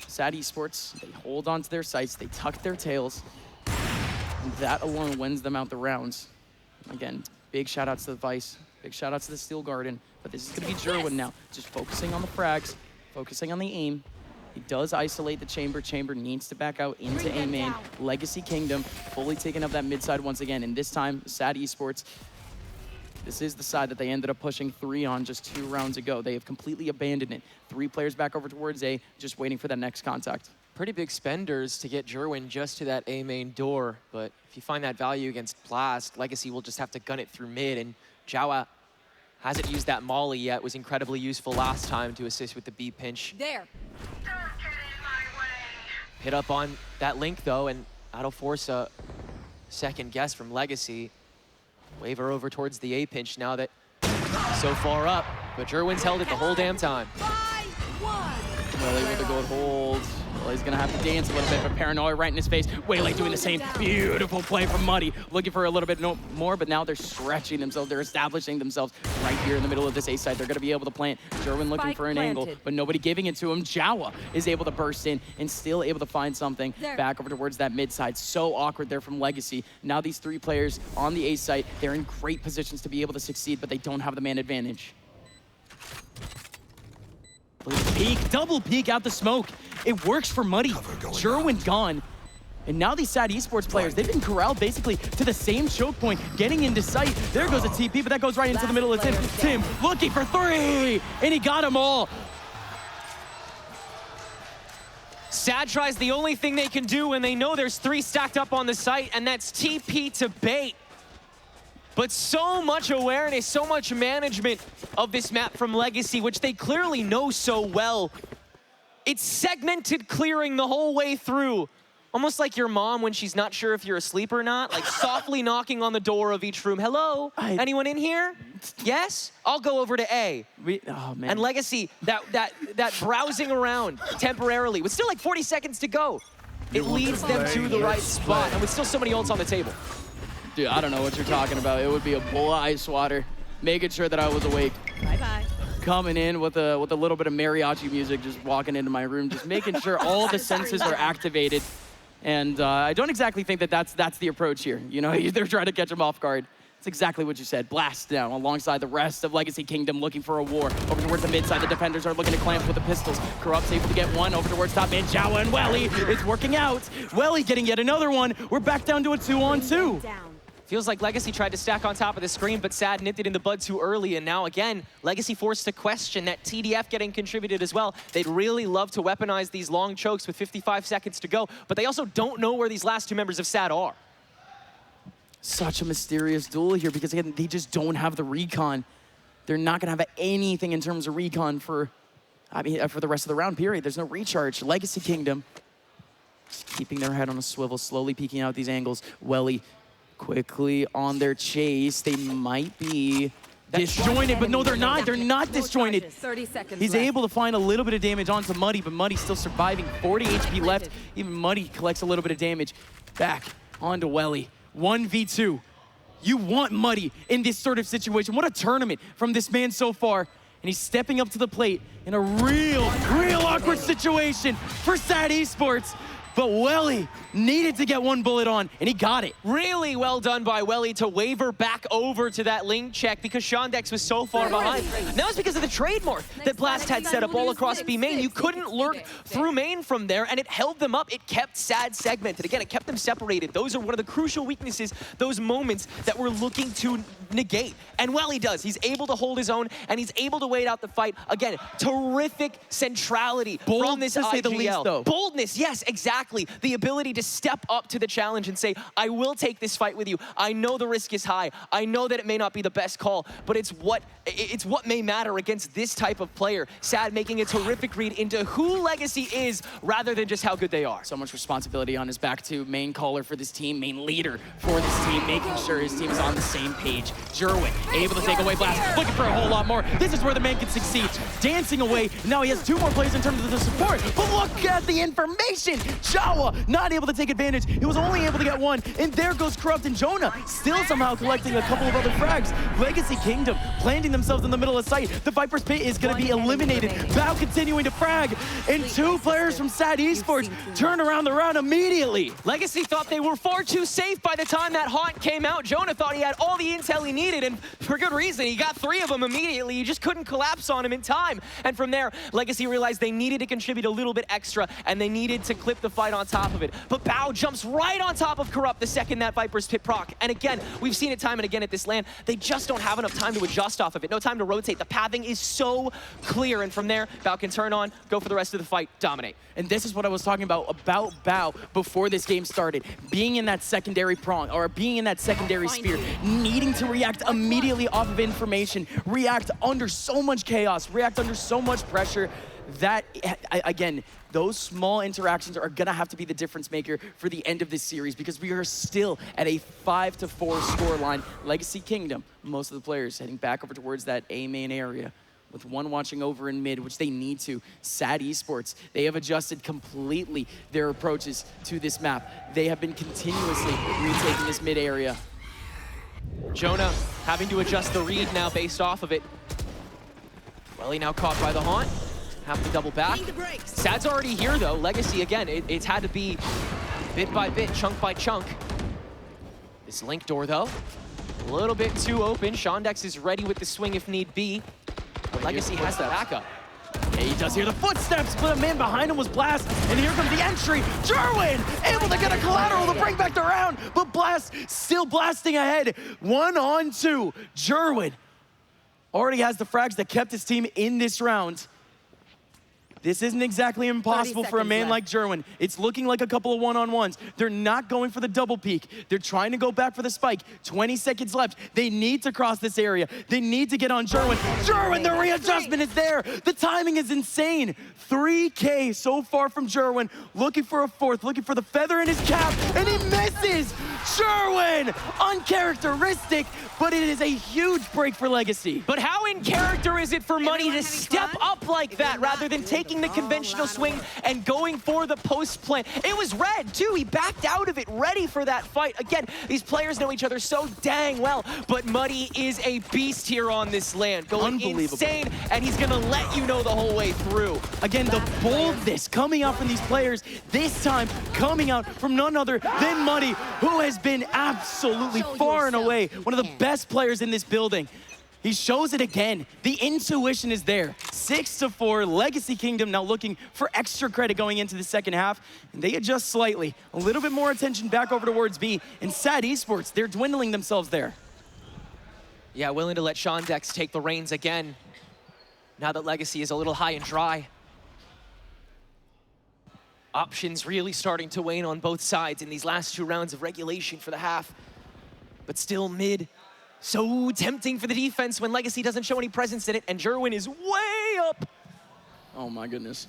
Speaker 5: SAD Esports, they hold on to their sights, they tuck their tails, and that alone wins them out the rounds. Again, big shout outs to the Vice, big shout outs to the Steel Garden, but this is gonna be Jerwin now, just focusing on the frags, focusing on the aim. He does isolate the chamber. Chamber needs to back out into A main. Legacy Kingdom fully taking up that mid side once again. And this time, SAD Esports, this is the side that they ended up pushing 3 on just 2 rounds ago. They have completely abandoned it. 3 players back over towards A, just waiting for that next contact.
Speaker 6: Pretty big spenders to get Jerwin just to that A main door, but if you find that value against Blast, Legacy will just have to gun it through mid, and Jawa hasn't used that molly yet, was incredibly useful last time to assist with the B pinch.
Speaker 3: There.
Speaker 6: Hit up on that link though, and that'll force a second guess from Legacy. Waver over towards the A pinch now that so far up, but Jerwin's held it the whole damn time.
Speaker 5: Well, able to go hold. Well, he's gonna have to dance a little bit, but Paranoia right in his face. Waylay doing the same. Beautiful play from Muddy. Looking for a little bit more, but now they're stretching themselves. They're establishing themselves right here in the middle of this A side. They're gonna be able to plant. Jerwin looking for an angle, but nobody giving it to him. Jawa is able to burst in and still able to find something back over towards that mid side. So awkward there from Legacy. Now these 3 players on the A side, they're in great positions to be able to succeed, but they don't have the man advantage. Peek, double peek out the smoke. It works for Muddy. Jerwin gone. And now these Sad Esports players, they've been corralled basically to the same choke point, getting into sight. There goes a TP, but that goes right into the middle of Tim. Tim looking for 3, and he got them all.
Speaker 6: Sad tries the only thing they can do when they know there's 3 stacked up on the site, and that's TP to bait. But so much awareness, so much management of this map from Legacy, which they clearly know so well. It's segmented clearing the whole way through. Almost like your mom when she's not sure if you're asleep or not, like softly knocking on the door of each room. Hello, anyone in here? Yes? I'll go over to A.
Speaker 5: Oh, man.
Speaker 6: And Legacy, that browsing around temporarily, with still like 40 seconds to go, it leads them to the right spot, and with still so many ults on the table.
Speaker 5: Dude, I don't know what you're talking about. It would be a bowl of ice water, making sure that I was awake.
Speaker 3: Bye-bye.
Speaker 5: Coming in with a little bit of mariachi music, just walking into my room, just making sure all the senses are activated. And I don't exactly think that that's the approach here. You know, they're trying to catch them off guard. It's exactly what you said. Blast down alongside the rest of Legacy Kingdom, looking for a war. Over towards the mid side, the defenders are looking to clamp with the pistols. Corrupt's able to get one over towards top mid. Jawa and Welly, it's working out. Welly getting yet another one. We're back down to a 2-on-2.
Speaker 6: Feels like Legacy tried to stack on top of the screen, but Sad nipped it in the bud too early, and now again, Legacy forced to question that TDF getting contributed as well. They'd really love to weaponize these long chokes with 55 seconds to go, but they also don't know where these last 2 members of Sad are.
Speaker 5: Such a mysterious duel here because, again, they just don't have the recon. They're not going to have anything in terms of recon for the rest of the round period. There's no recharge. Legacy Kingdom just keeping their head on a swivel, slowly peeking out these angles. Welly quickly on their chase. They might be disjointed, but no, they're not. They're not disjointed.
Speaker 3: 30 seconds
Speaker 5: He's
Speaker 3: left.
Speaker 5: able to find a little bit of damage onto Muddy, but Muddy's still surviving. 40 HP left. Even Muddy collects a little bit of damage. Back onto Welly. 1v2. You want Muddy in this sort of situation. What a tournament from this man so far. And he's stepping up to the plate in a real awkward situation for Sad Esports. But Welly needed to get 1 bullet on, and he got it.
Speaker 6: Really well done by Welly to waver back over to that link check because Shondex was so far behind. Now it's because of the trade morph that Blast had set up all across B main. You couldn't lurk through main from there, and it held them up. It kept Sad segmented. Again, it kept them separated. Those are one of the crucial weaknesses, those moments that we're looking to negate. And Welly does. He's able to hold his own, and he's able to wait out the fight. Again, terrific centrality from this
Speaker 5: to
Speaker 6: IGL.
Speaker 5: say the least, though.
Speaker 6: Boldness, yes, exactly. The ability to step up to the challenge and say, I will take this fight with you. I know the risk is high. I know that it may not be the best call, but it's what may matter against this type of player. Sad making a terrific read into who Legacy is rather than just how good they are.
Speaker 5: So much responsibility on his back too. Main caller for this team, main leader for this team, making sure his team is on the same page. Jerwin able to take away Blast, looking for a whole lot more. This is where the man can succeed. Dancing away. Now he has 2 more plays in terms of the support, but look at the information. Jawa not able to take advantage. He was only able to get 1, and there goes Corrupt and Jonah, still somehow collecting a couple of other frags. Legacy Kingdom planting themselves in the middle of sight. The Viper's Pit is going to be eliminated. Bao continuing to frag, and 2 players from Sad Esports turn around the round immediately.
Speaker 6: Legacy thought they were far too safe by the time that haunt came out. Jonah thought he had all the intel he needed, and for good reason. He got 3 of them immediately. You just couldn't collapse on him in time. And from there, Legacy realized they needed to contribute a little bit extra, and they needed to clip the fight on top of it. But Bao jumps right on top of Corrupt the second that Viper's Pit proc. And again, we've seen it time and again at this LAN. They just don't have enough time to adjust off of it. No time to rotate. The pathing is so clear. And from there, Bao can turn on, go for the rest of the fight, dominate.
Speaker 5: And this is what I was talking about Bao before this game started. Being in that secondary prong, or being in that secondary spear, needing to react immediately off of information, react under so much chaos, react under so much pressure. That, again, those small interactions are gonna have to be the difference maker for the end of this series because we are still at a 5-4 scoreline. Legacy Kingdom, most of the players heading back over towards that A main area with 1 watching over in mid, which they need to. Sad Esports, they have adjusted completely their approaches to this map. They have been continuously retaking this mid area.
Speaker 6: Jonah having to adjust the read now based off of it. Welly now caught by the haunt. Have to double back. Sad's already here though. Legacy, again, it's had to be bit by bit, chunk by chunk. This link door though, a little bit too open. Shondex is ready with the swing if need be. But Legacy has the backup.
Speaker 5: Okay, he does hear the footsteps, but a man behind him was Blast, and here comes the entry. Jerwin able to get a collateral to bring back the round, but Blast still blasting ahead. 1-on-2. Jerwin already has the frags that kept his team in this round. This isn't exactly impossible for a man like Jerwin. It's looking like a couple of one-on-ones. They're not going for the double peek. They're trying to go back for the spike. 20 seconds left. They need to cross this area. They need to get on Jerwin. Jerwin, the readjustment is there. The timing is insane. 3K so far from Jerwin. Looking for a fourth, looking for the feather in his cap, and he misses. Jerwin, uncharacteristic, but it is a huge break for Legacy.
Speaker 6: But how in character is it for Money to step up like that rather than taking the conventional swing and going for the post plant? It was red too. He backed out of it, ready for that fight. Again, these players know each other so dang well, but Muddy is a beast here on this LAN. Going insane, and he's gonna let you know the whole way through.
Speaker 5: Again, the boldness coming out from these players, this time coming out from none other than Muddy, who has been absolutely far and away one of the best players in this building. He shows it again. The intuition is there. 6-4, Legacy Kingdom now looking for extra credit going into the second half. And they adjust slightly. A little bit more attention back over towards B. And Sad Esports, they're dwindling themselves there.
Speaker 6: Yeah, willing to let Shondex take the reins again. Now that Legacy is a little high and dry. Options really starting to wane on both sides in these last 2 rounds of regulation for the half. But still mid. So tempting for the defense when Legacy doesn't show any presence in it, and Jerwin is way up.
Speaker 5: Oh my goodness.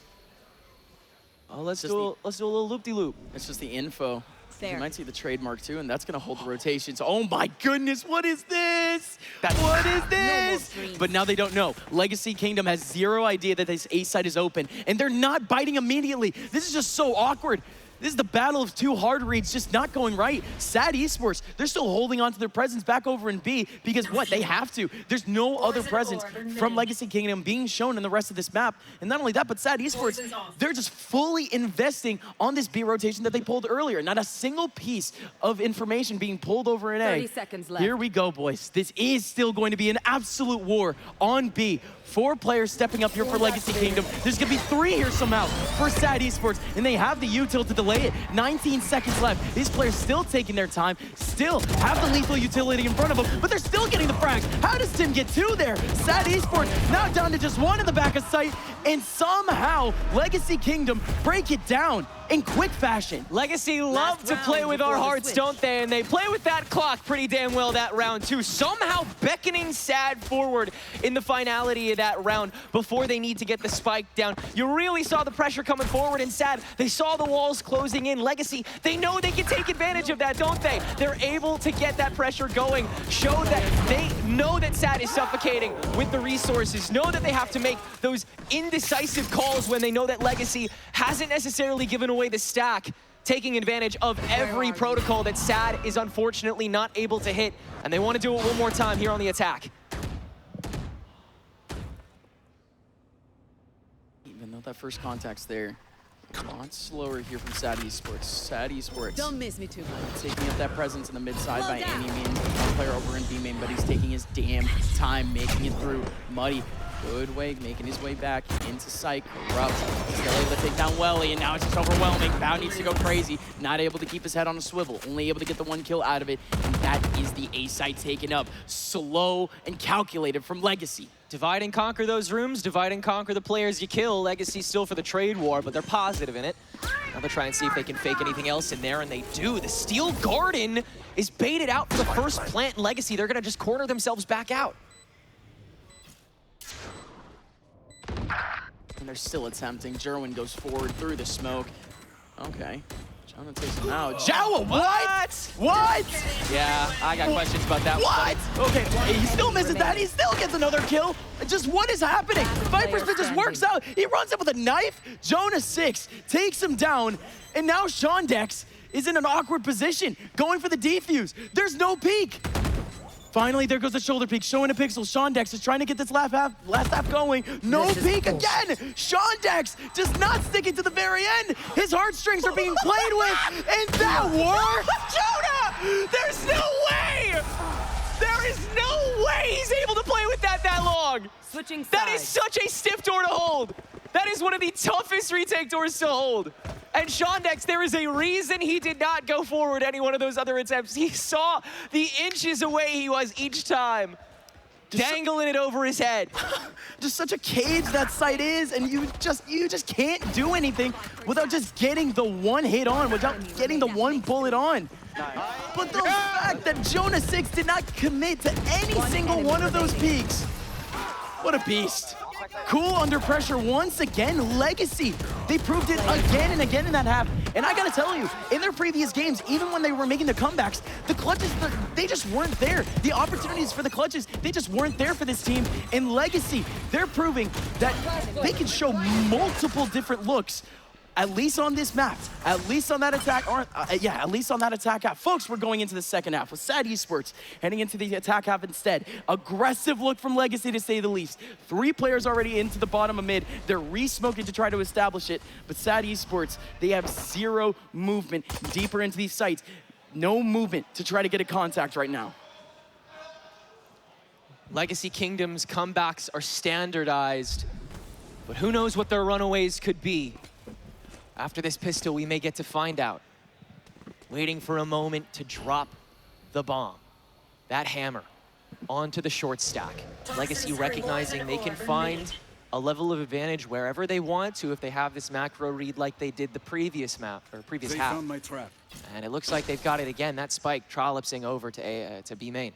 Speaker 6: Oh, let's do a little loop-de-loop.
Speaker 5: It's just the info.
Speaker 3: There.
Speaker 5: You might see the trademark too, and that's gonna hold the rotations. Oh my goodness, what is this? What is this? But now they don't know. Legacy Kingdom has zero idea that this A side is open, and they're not biting immediately. This is just so awkward. This is the battle of 2 hard reads just not going right. Sad Esports, they're still holding on to their presence back over in B because what? They have to. There's no other presence from Legacy Kingdom being shown in the rest of this map. And not only that, but Sad Esports, they're just fully investing on this B rotation that they pulled earlier. Not a single piece of information being pulled over in A.
Speaker 3: 30 seconds left.
Speaker 5: Here we go, boys. This is still going to be an absolute war on B. 4 players stepping up here for Legacy Kingdom. There's gonna be 3 here somehow for Sad Esports, and they have the util to delay it. 19 seconds left. These players still taking their time, still have the lethal utility in front of them, but they're still getting the frags. How does Tim get 2 there? Sad Esports now down to just 1 in the back of sight, and somehow Legacy Kingdom break it down in quick fashion.
Speaker 6: Legacy love to play with our hearts, don't they? And they play with that clock pretty damn well that round too. Somehow beckoning Sad forward in the finality of that round before they need to get the spike down. You really saw the pressure coming forward, and Sad, they saw the walls closing in. Legacy, they know they can take advantage of that, don't they? They're able to get that pressure going, show that they know that Sad is suffocating with the resources, know that they have to make those indecisive calls when they know that Legacy hasn't necessarily given away the stack, taking advantage of every protocol that Sad is unfortunately not able to hit, and they want to do it one more time here on the attack.
Speaker 5: Even though that first contact's there, a lot slower here from Sad Esports. Sad Esports.
Speaker 3: Don't miss me too much.
Speaker 5: Taking up that presence in the mid side by any means. One player over in B main, but he's taking his damn time making it through. Muddy, good way, making his way back into sight. Corrupt, still able to take down Welly, and now it's just overwhelming. Bao needs to go crazy. Not able to keep his head on a swivel. Only able to get the 1 kill out of it, and that is the A side taken up. Slow and calculated from Legacy.
Speaker 6: Divide and conquer those rooms, divide and conquer the players you kill. Legacy still for the trade war, but they're positive in it. Now they'll try and see if they can fake anything else in there, and they do. The Steel Garden is baited out for the first plant in Legacy. They're gonna just corner themselves back out.
Speaker 5: And they're still attempting. Jerwin goes forward through the smoke. Okay. Jawa takes him out. Jawa, what? What?
Speaker 6: Yeah, I got questions about that
Speaker 5: one. What? Okay, he still misses that. He still gets another kill. Just what is happening? Viper's Spin just works out. He runs up with a knife. Jonah 6 takes him down. And now Shondex is in an awkward position, going for the defuse. There's no peek. Finally, there goes the shoulder peek, showing a pixel. Shondex is trying to get this last half going. No peek again. Shondex just not sticking to the very end. His heartstrings are being played with, and that worked.
Speaker 6: Jonah, there's no way. There is no way he's able to play with that long.
Speaker 3: Switching sides.
Speaker 6: That is such a stiff door to hold. That is one of the toughest retake doors to hold. And Shondex, there is a reason he did not go forward any one of those other attempts. He saw the inches away he was each time, dangling it over his head.
Speaker 5: Just such a cage that site is, and you just can't do anything without just getting the one hit on, without getting the one bullet on. But the fact that Jonah 6 did not commit to any single one of those peaks. What a beast. Cool under pressure once again. Legacy, they proved it again and again in that half. And I gotta tell you, in their previous games, even when they were making the comebacks, the clutches, they just weren't there. The opportunities for the clutches, they just weren't there for this team. In Legacy, they're proving that they can show multiple different looks, at least on this map, at least on that attack, at least on that attack half. Folks, we're going into the second half with Sad Esports heading into the attack half instead. Aggressive look from Legacy, to say the least. 3 players already into the bottom of mid. They're re-smoking to try to establish it, but Sad Esports, they have 0 movement deeper into these sites. No movement to try to get a contact right now.
Speaker 6: Legacy Kingdom's comebacks are standardized, but who knows what their runaways could be. After this pistol, we may get to find out. Waiting for a moment to drop the bomb. That hammer onto the short stack. Legacy recognizing they can find a level of advantage wherever they want to if they have this macro read like they did the previous map, or previous half.
Speaker 16: Found my trap.
Speaker 6: And it looks like they've got it again. That spike trollopsing over to B main.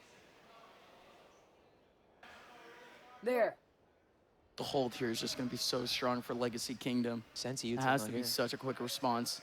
Speaker 3: There.
Speaker 5: The hold here is just going to be so strong for Legacy Kingdom.
Speaker 6: Sensi,
Speaker 5: it has to be such a quick response.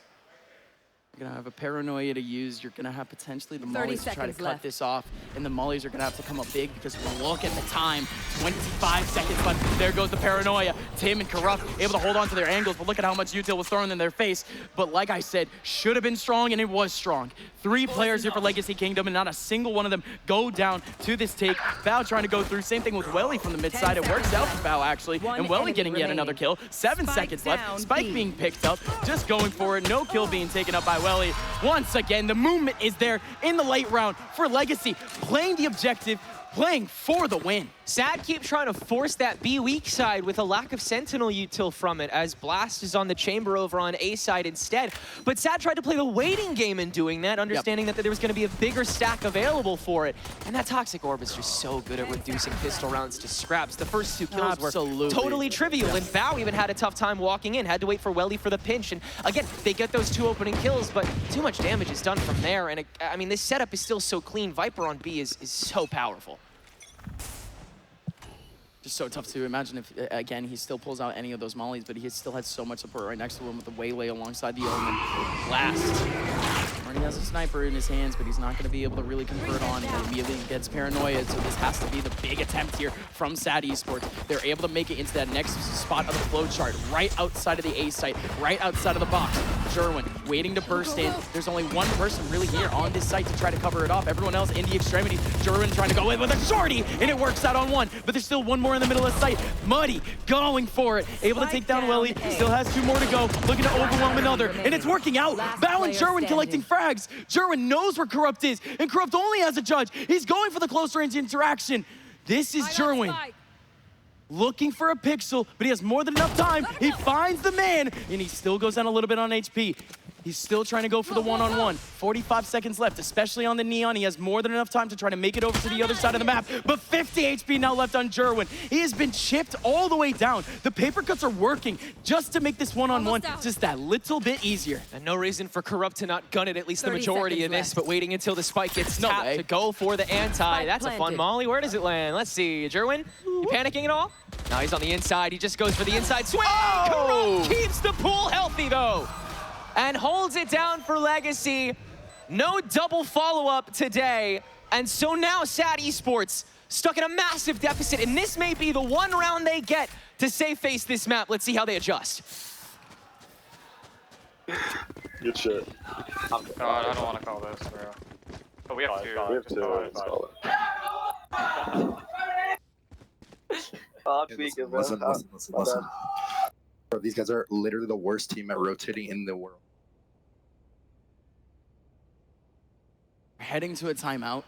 Speaker 5: You're going to have a paranoia to use. You're going to have potentially the mollies to try to cut this off. And the mollies are going to have to come up big because look at the time. 25 seconds left. There goes the paranoia. Tim and Corrupt able to hold on to their angles, but look at how much util was thrown in their face. But like I said, should have been strong, and it was strong. 3 players here for Legacy Kingdom, and not a single one of them go down to this take. Bao trying to go through. Same thing with Welly from the mid side. It works out for Bao, actually. And Welly getting yet another kill. 7 seconds left. Spike being picked up. Just going for it. No kill being taken up by Welly. Once again, the movement is there in the late round for Legacy, playing the objective, playing for the win.
Speaker 6: Sad keep trying to force that B weak side with a lack of Sentinel util from it, as Blast is on the chamber over on A side instead. But Sad tried to play the waiting game in doing that, understanding that there was going to be a bigger stack available for it. And that Toxic Orb is just so good at reducing pistol rounds to scraps. The first 2 kills were totally trivial, and Bao even had a tough time walking in, had to wait for Welly for the pinch. And again, they get those 2 opening kills, but too much damage is done from there. And I mean, this setup is still so clean. Viper on B is so powerful.
Speaker 5: Just so tough to imagine if, again, he still pulls out any of those mollies, but he still has so much support right next to him with the Waylay alongside the Omen. Blast. Already has a sniper in his hands, but he's not going to be able to really convert on. He immediately gets paranoia, so this has to be the big attempt here from Sad Esports. They're able to make it into that next spot of the flow chart, right outside of the A site, right outside of the box. Jerwin waiting to burst in. There's only one person really here on this site to try to cover it off. Everyone else in the extremities. Jerwin trying to go in with a shorty, and it works out on one, but there's still one more in the middle of the site. Muddy going for it, able to take down Welly. Still has 2 more to go, looking to overwhelm another, and it's working out. Bao and Jerwin collecting frags. Jerwin knows where Corrupt is, and Corrupt only has a judge. He's going for the close range interaction. This is Jerwin looking for a pixel, but he has more than enough time. He finds the man, and he still goes down a little bit on HP. He's still trying to go for the one-on-one. 45 seconds left, especially on the Neon. He has more than enough time to try to make it over to the other side of the map, but 50 HP now left on Jerwin. He has been chipped all the way down. The paper cuts are working just to make this one-on-one just that little bit easier.
Speaker 6: And no reason for Corrupt to not gun it at least the majority of this, but waiting until the spike gets tapped to go for the anti. That's a fun molly. Where does it land? Let's see. Jerwin, you panicking at all? Now he's on the inside. He just goes for the inside swing. Corrupt keeps the pool healthy, though, and holds it down for Legacy. No double follow-up today. And so now Sad Esports stuck in a massive deficit, and this may be the one round they get to save face this map. Let's see how they adjust.
Speaker 2: Good shit.
Speaker 10: I don't want to call this, bro. But we have 2.
Speaker 2: We have 2. Let's call
Speaker 12: it.
Speaker 17: Listen. Bro, these guys are literally the worst team at rotating in the world.
Speaker 5: Heading to a timeout.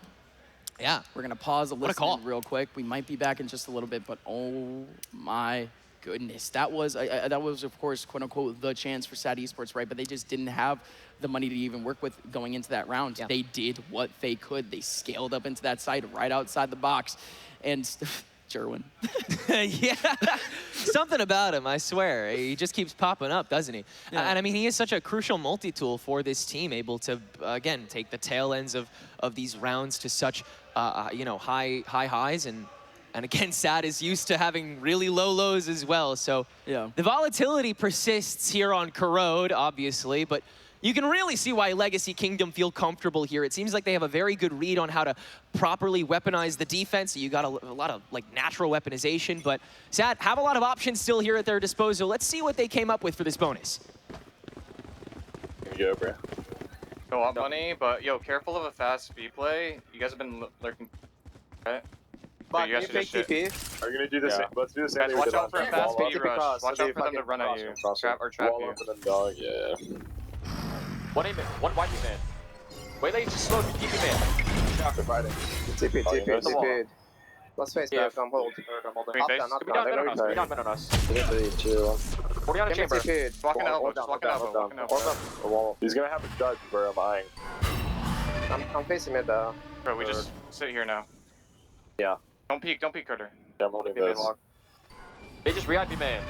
Speaker 6: Yeah.
Speaker 5: We're going to pause a
Speaker 6: What a call.
Speaker 5: real quick. We might be back in just a little bit, but oh my goodness. That was of course, quote unquote, the chance for SAD Esports, right? But they just didn't have the money to even work with going into that round. They did what they could. They scaled up into that site right outside the box. And Jerwin.
Speaker 6: Yeah, something about him, I swear. He just keeps popping up, doesn't he?
Speaker 5: Yeah.
Speaker 6: And I mean, he is such a crucial multi-tool for this team, able to, again, take the tail ends of these rounds to such, you know, high highs. And again, SAD is used to having really low lows as well. So
Speaker 5: yeah,
Speaker 6: the volatility persists here on Corrode, obviously, but you can really see why Legacy Kingdom feel comfortable here. It seems like they have a very good read on how to properly weaponize the defense. So you got a lot of like natural weaponization, but SAD have a lot of options still here at their disposal. Let's see what they came up with for this bonus.
Speaker 16: Here you go, bro.
Speaker 18: Go up money, but yo, careful of a fast B play. You guys have been lurking. Right?
Speaker 12: But
Speaker 18: you guys
Speaker 12: you
Speaker 18: should
Speaker 12: take
Speaker 18: just
Speaker 12: TP.
Speaker 16: Are you gonna do this?
Speaker 18: Yeah.
Speaker 16: Let's do the same
Speaker 18: Guys,
Speaker 16: thing we
Speaker 18: watch
Speaker 16: did
Speaker 18: out for a
Speaker 16: last
Speaker 18: fast
Speaker 16: time.
Speaker 18: B rush.
Speaker 12: cross,
Speaker 18: Watch
Speaker 12: so
Speaker 18: out
Speaker 12: they
Speaker 18: for them to
Speaker 12: fucking
Speaker 18: run at
Speaker 12: cross
Speaker 18: you.
Speaker 12: him, cross
Speaker 18: Trap
Speaker 12: him.
Speaker 18: or trap
Speaker 16: Wall
Speaker 18: you.
Speaker 16: up and then dog, yeah.
Speaker 19: One white man. Wait, they just slowed TP man.
Speaker 16: After fighting.
Speaker 12: TP. Let's face
Speaker 19: Yeah.
Speaker 12: that, come hold.
Speaker 18: Green face.
Speaker 19: Be down men on us. Be down men on us. 40 on a chamber.
Speaker 18: Walk an elbow. Just walk an elbow. Walk an elbow.
Speaker 16: He's gonna have a judge where I'm eyeing.
Speaker 12: I'm facing mid though.
Speaker 18: Bro, we just sit here now.
Speaker 16: Yeah.
Speaker 18: Don't peek, Carter.
Speaker 16: Yeah, I'm holding
Speaker 18: Be mid
Speaker 16: this.
Speaker 18: walk.
Speaker 19: They just re-IP man.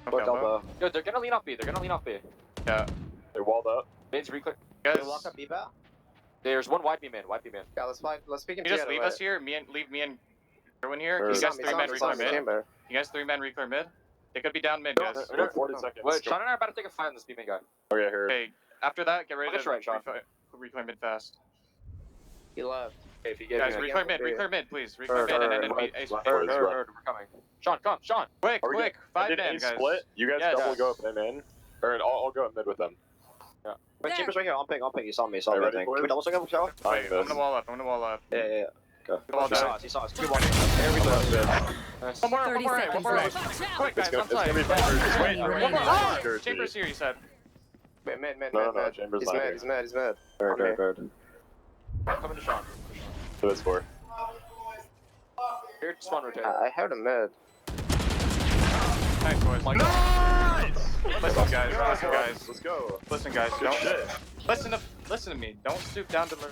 Speaker 18: Okay, elbow.
Speaker 19: Yo, they're gonna lean off B. They're gonna lean off B.
Speaker 18: Yeah.
Speaker 16: They're walled up.
Speaker 19: Mid's reclear.
Speaker 18: Guys,
Speaker 12: Walk up B-bow.
Speaker 19: There's one white B man. White B man.
Speaker 12: Yeah, let's speak him
Speaker 18: you just
Speaker 12: together.
Speaker 18: leave us here. Leave me and Erwin here. You
Speaker 16: He's
Speaker 18: guys
Speaker 12: on me,
Speaker 18: 3 men
Speaker 12: he's on
Speaker 18: reclear
Speaker 12: me,
Speaker 18: mid.
Speaker 12: chamber.
Speaker 18: You guys 3 men reclear mid. They could be down mid, guys.
Speaker 16: We got 40 seconds.
Speaker 19: Wait, Sean and I are about to take a fight on this B man guy.
Speaker 16: Okay, here.
Speaker 18: Okay, after that, get ready
Speaker 19: That's
Speaker 18: to
Speaker 19: right, Sean.
Speaker 18: reclear mid fast.
Speaker 12: He left.
Speaker 19: Okay, if you
Speaker 18: Guys,
Speaker 19: get
Speaker 18: reclear mid, please. Reclear mid and then be ace.
Speaker 19: Heard, we're coming. Sean, come, Sean.
Speaker 18: Quick,
Speaker 16: Are we
Speaker 18: quick.
Speaker 16: good?
Speaker 18: 5
Speaker 16: Did
Speaker 18: men,
Speaker 16: he
Speaker 18: guys.
Speaker 16: split? You guys
Speaker 18: Yes.
Speaker 16: double go up and in. Or I'll go up mid with them.
Speaker 19: Yeah.
Speaker 12: Wait, chamber's right here. I'm ping. You saw me.
Speaker 16: Alright, ready,
Speaker 12: Can
Speaker 16: boys?
Speaker 12: we double swing him, shall we?
Speaker 18: Wait, I'm gonna wall up.
Speaker 12: Yeah.
Speaker 18: Wall
Speaker 12: He saw
Speaker 18: down.
Speaker 12: us. He saw us.
Speaker 18: Good one. There we go.
Speaker 19: Nice.
Speaker 18: One more,
Speaker 3: 30
Speaker 18: one
Speaker 3: seconds
Speaker 18: more.
Speaker 3: left.
Speaker 18: Quick,
Speaker 16: It's
Speaker 18: guys,
Speaker 16: gonna
Speaker 18: outside.
Speaker 16: be better. Wait,
Speaker 3: One more.
Speaker 18: Ah! Chambers here, you said.
Speaker 12: Wait, mid.
Speaker 16: No, Chambers
Speaker 12: He's
Speaker 16: not
Speaker 12: mad.
Speaker 16: here.
Speaker 12: He's mad.
Speaker 16: Heard.
Speaker 19: Coming to Sean.
Speaker 16: So it's 4.
Speaker 19: Here, spawn rotate.
Speaker 12: I heard him mid.
Speaker 18: Nice, boys. Listen, guys.
Speaker 16: Let's go.
Speaker 18: Listen, guys.
Speaker 16: Good shit.
Speaker 18: Listen to me. Don't stoop down to learn.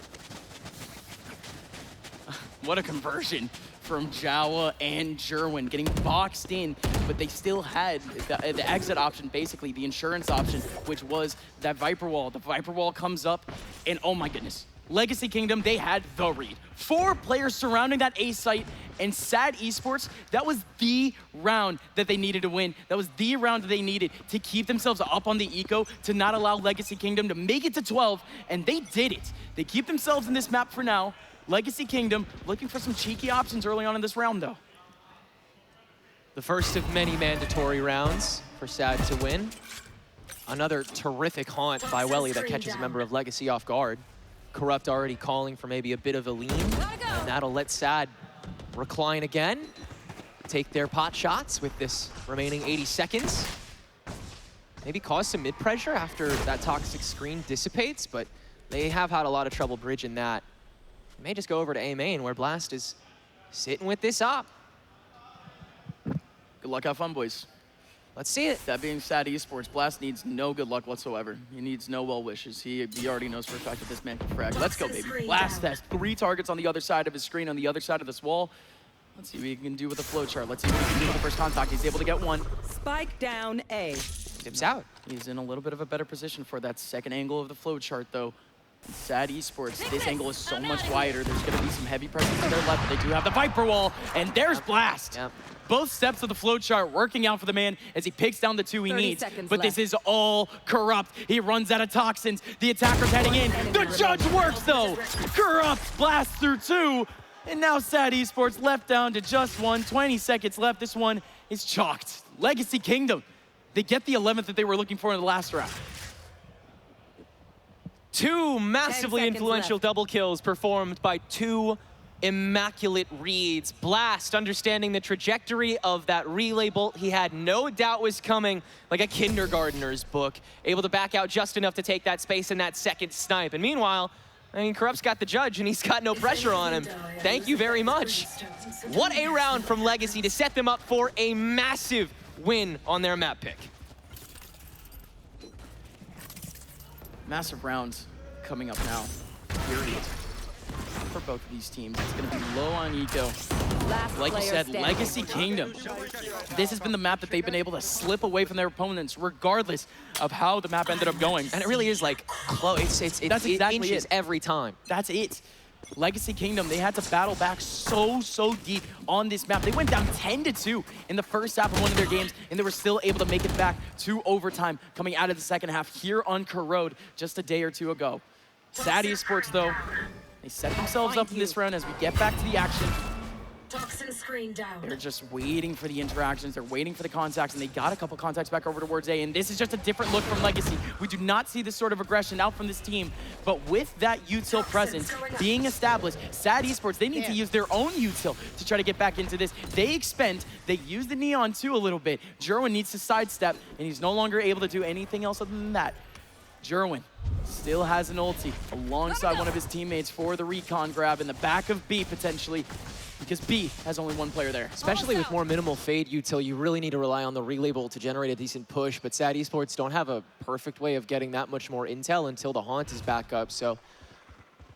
Speaker 5: What a conversion from Jawa and Jerwin, getting boxed in, but they still had the exit option, basically the insurance option, which was that Viper Wall. The Viper Wall comes up, and oh my goodness, Legacy Kingdom, they had the read. 4 players surrounding that A site, and SAD Esports, that was the round that they needed to win. That was the round that they needed to keep themselves up on the eco, to not allow Legacy Kingdom to make it to 12, and they did it. They keep themselves in this map for now. Legacy Kingdom looking for some cheeky options early on in this round, though.
Speaker 6: The first of many mandatory rounds for SAD to win. Another terrific haunt by Welly that catches a member of Legacy off guard. Corrupt already calling for maybe a bit of a lean, and that'll let SAD recline again, take their pot shots with this remaining 80 seconds. Maybe cause some mid-pressure after that toxic screen dissipates, but they have had a lot of trouble bridging that. May just go over to A main, where Blast is sitting with this op.
Speaker 5: Good luck, have fun, boys.
Speaker 6: Let's see it.
Speaker 5: That being SAD Esports, Blast needs no good luck whatsoever. He needs no well wishes. He already knows for a fact that this man can frag. Let's go, baby. Blast has 3 targets on the other side of his screen, on the other side of this wall. Let's see what he can do with the flowchart. Let's see what he can do with the first contact. He's able to get 1.
Speaker 3: Spike down A.
Speaker 6: Tips out.
Speaker 5: He's in a little bit of a better position for that second angle of the flowchart, though. SAD Esports, this angle is so much wider. There's going to be some heavy pressure to their left, but they do have the Viper Wall, and there's Blast.
Speaker 6: Yep.
Speaker 5: Both steps of the flowchart working out for the man as he picks down the 2 he needs. But this is all Corrupt. He runs out of toxins. The attacker's heading in. The judge works, though. Corrupt blasts through 2. And now SAD Esports left down to just 1. 20 seconds left. This one is chalked. Legacy Kingdom. They get the 11th that they were looking for in the last round.
Speaker 6: 2 massively
Speaker 3: 10 seconds
Speaker 6: influential
Speaker 3: left.
Speaker 6: double kills performed by 2 immaculate reads. Blast, understanding the trajectory of that relay bolt he had no doubt was coming, like a kindergartner's book, able to back out just enough to take that space in that second snipe. And meanwhile, I mean, Corrupt's got the judge, and he's got no pressure on him. Thank you very much. What a round from Legacy to set them up for a massive win on their map pick.
Speaker 5: Massive rounds coming up now, period. For both of these teams, it's going to be low on eco. Like you said, Legacy Kingdom. This has been the map that they've been able to slip away from their opponents, regardless of how the map ended up going.
Speaker 6: And it really is like close. It's
Speaker 5: That's exactly
Speaker 6: inches
Speaker 5: it.
Speaker 6: every time.
Speaker 5: That's it. Legacy Kingdom, they had to battle back so deep on this map. They went down 10-2 in the first half of one of their games, and they were still able to make it back to overtime coming out of the second half here on Corrode just a day or two ago. Sad Esports, though, they set themselves up in this round as we get back to the action.
Speaker 20: Toxin screen down.
Speaker 5: They're just waiting for the interactions. They're waiting for the contacts, and they got a couple contacts back over towards A, and this is just a different look from Legacy. We do not see this sort of aggression out from this team, but with that util presence being established, Sad Esports, they need to use their own util to try to get back into this. They use the Neon too a little bit. Jerwin needs to sidestep, and he's no longer able to do anything else other than that. Jerwin still has an ulti alongside one of his teammates for the recon grab in the back of B potentially, because B has only one player there.
Speaker 6: Especially with more minimal fade util, you really need to rely on the relabel to generate a decent push, but Sad Esports don't have a perfect way of getting that much more intel until the Haunt is back up, so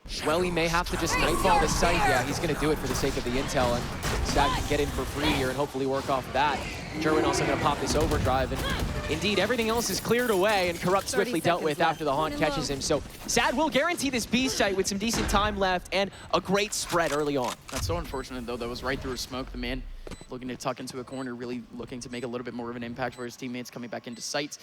Speaker 6: Schwelly may have to just nightfall this site. Yeah, he's going to do it for the sake of the intel, and Sad can get in for free here and hopefully work off that. Jerwin also going to pop this overdrive, and indeed, everything else is cleared away, and Corrupt swiftly dealt with after the Haunt catches him. So Sad will guarantee this B site with some decent time left and a great spread early on.
Speaker 5: That's so unfortunate, though. That was right through a smoke. The man looking to tuck into a corner, really looking to make a little bit more of an impact for his teammates coming back into sight.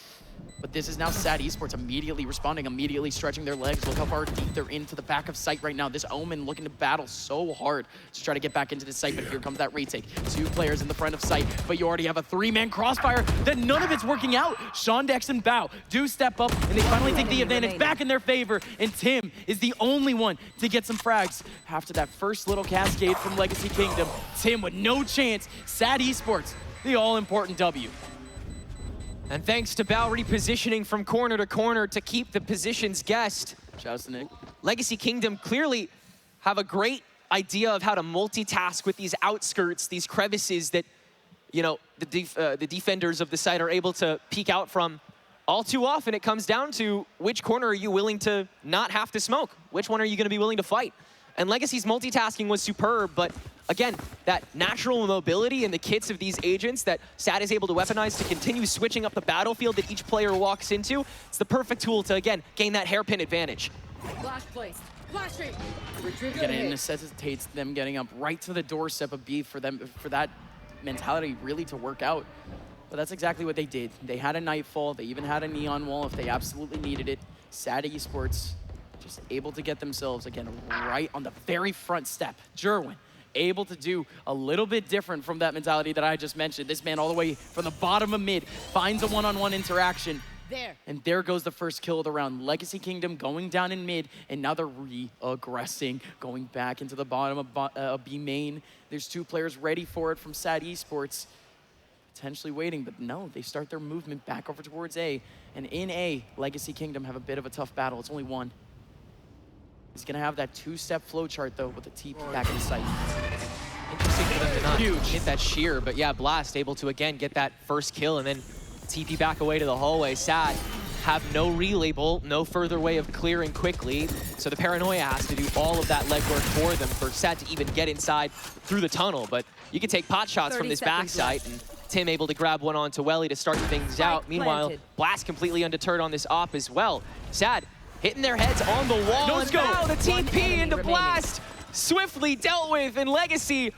Speaker 5: But this is now Sad Esports immediately responding, immediately stretching their legs. Look how far deep they're into the back of sight right now. This Omen looking to battle so hard to try to get back into the site, but here comes that retake. 2 players in the front of sight, but you already have a 3-man crossfire that none of it's working out. Sean Dex and Bao do step up, and they finally take the advantage back in their favor, and Tim is the only one to get some frags. After that first little cascade from Legacy Kingdom, Tim with no chance. Sad Esports, the all-important W.
Speaker 6: And thanks to Bao repositioning from corner to corner to keep the positions guessed.
Speaker 5: Shout out to Nick.
Speaker 6: Legacy Kingdom clearly have a great idea of how to multitask with these outskirts, these crevices that, you know, the defenders of the site are able to peek out from. All too often, it comes down to which corner are you willing to not have to smoke? Which one are you going to be willing to fight? And Legacy's multitasking was superb, but again, that natural mobility and the kits of these agents that Sad is able to weaponize to continue switching up the battlefield that each player walks into, it's the perfect tool to, again, gain that hairpin advantage.
Speaker 20: Flash placed. Flash rate.
Speaker 5: Again, it necessitates them getting up right to the doorstep of B for that mentality really to work out. But that's exactly what they did. They had a Nightfall, they even had a Neon Wall if they absolutely needed it. Sad Esports just able to get themselves, again, right on the very front step. Jerwin able to do a little bit different from that mentality that I just mentioned. This man all the way from the bottom of mid finds a one-on-one interaction. And there goes the first kill of the round. Legacy Kingdom going down in mid, and now they're re-aggressing, going back into the bottom of B main. There's 2 players ready for it from Sad Esports, potentially waiting, but no, they start their movement back over towards A. And in A, Legacy Kingdom have a bit of a tough battle. It's only 1. He's gonna have that 2-step flowchart though with the TP back in the sight.
Speaker 6: Interesting for them to not hit that shear, but yeah, Blast able to again get that first kill and then TP back away to the hallway. Sad have no relabel, no further way of clearing quickly, so the Paranoia has to do all of that legwork for them for Sad to even get inside through the tunnel. But you can take pot shots from this backside, and Tim able to grab one onto Welly to start things out. Meanwhile, Blast completely undeterred on this op as well. Sad hitting their heads on the wall, and now the TP into Blast swiftly dealt with, and Legacy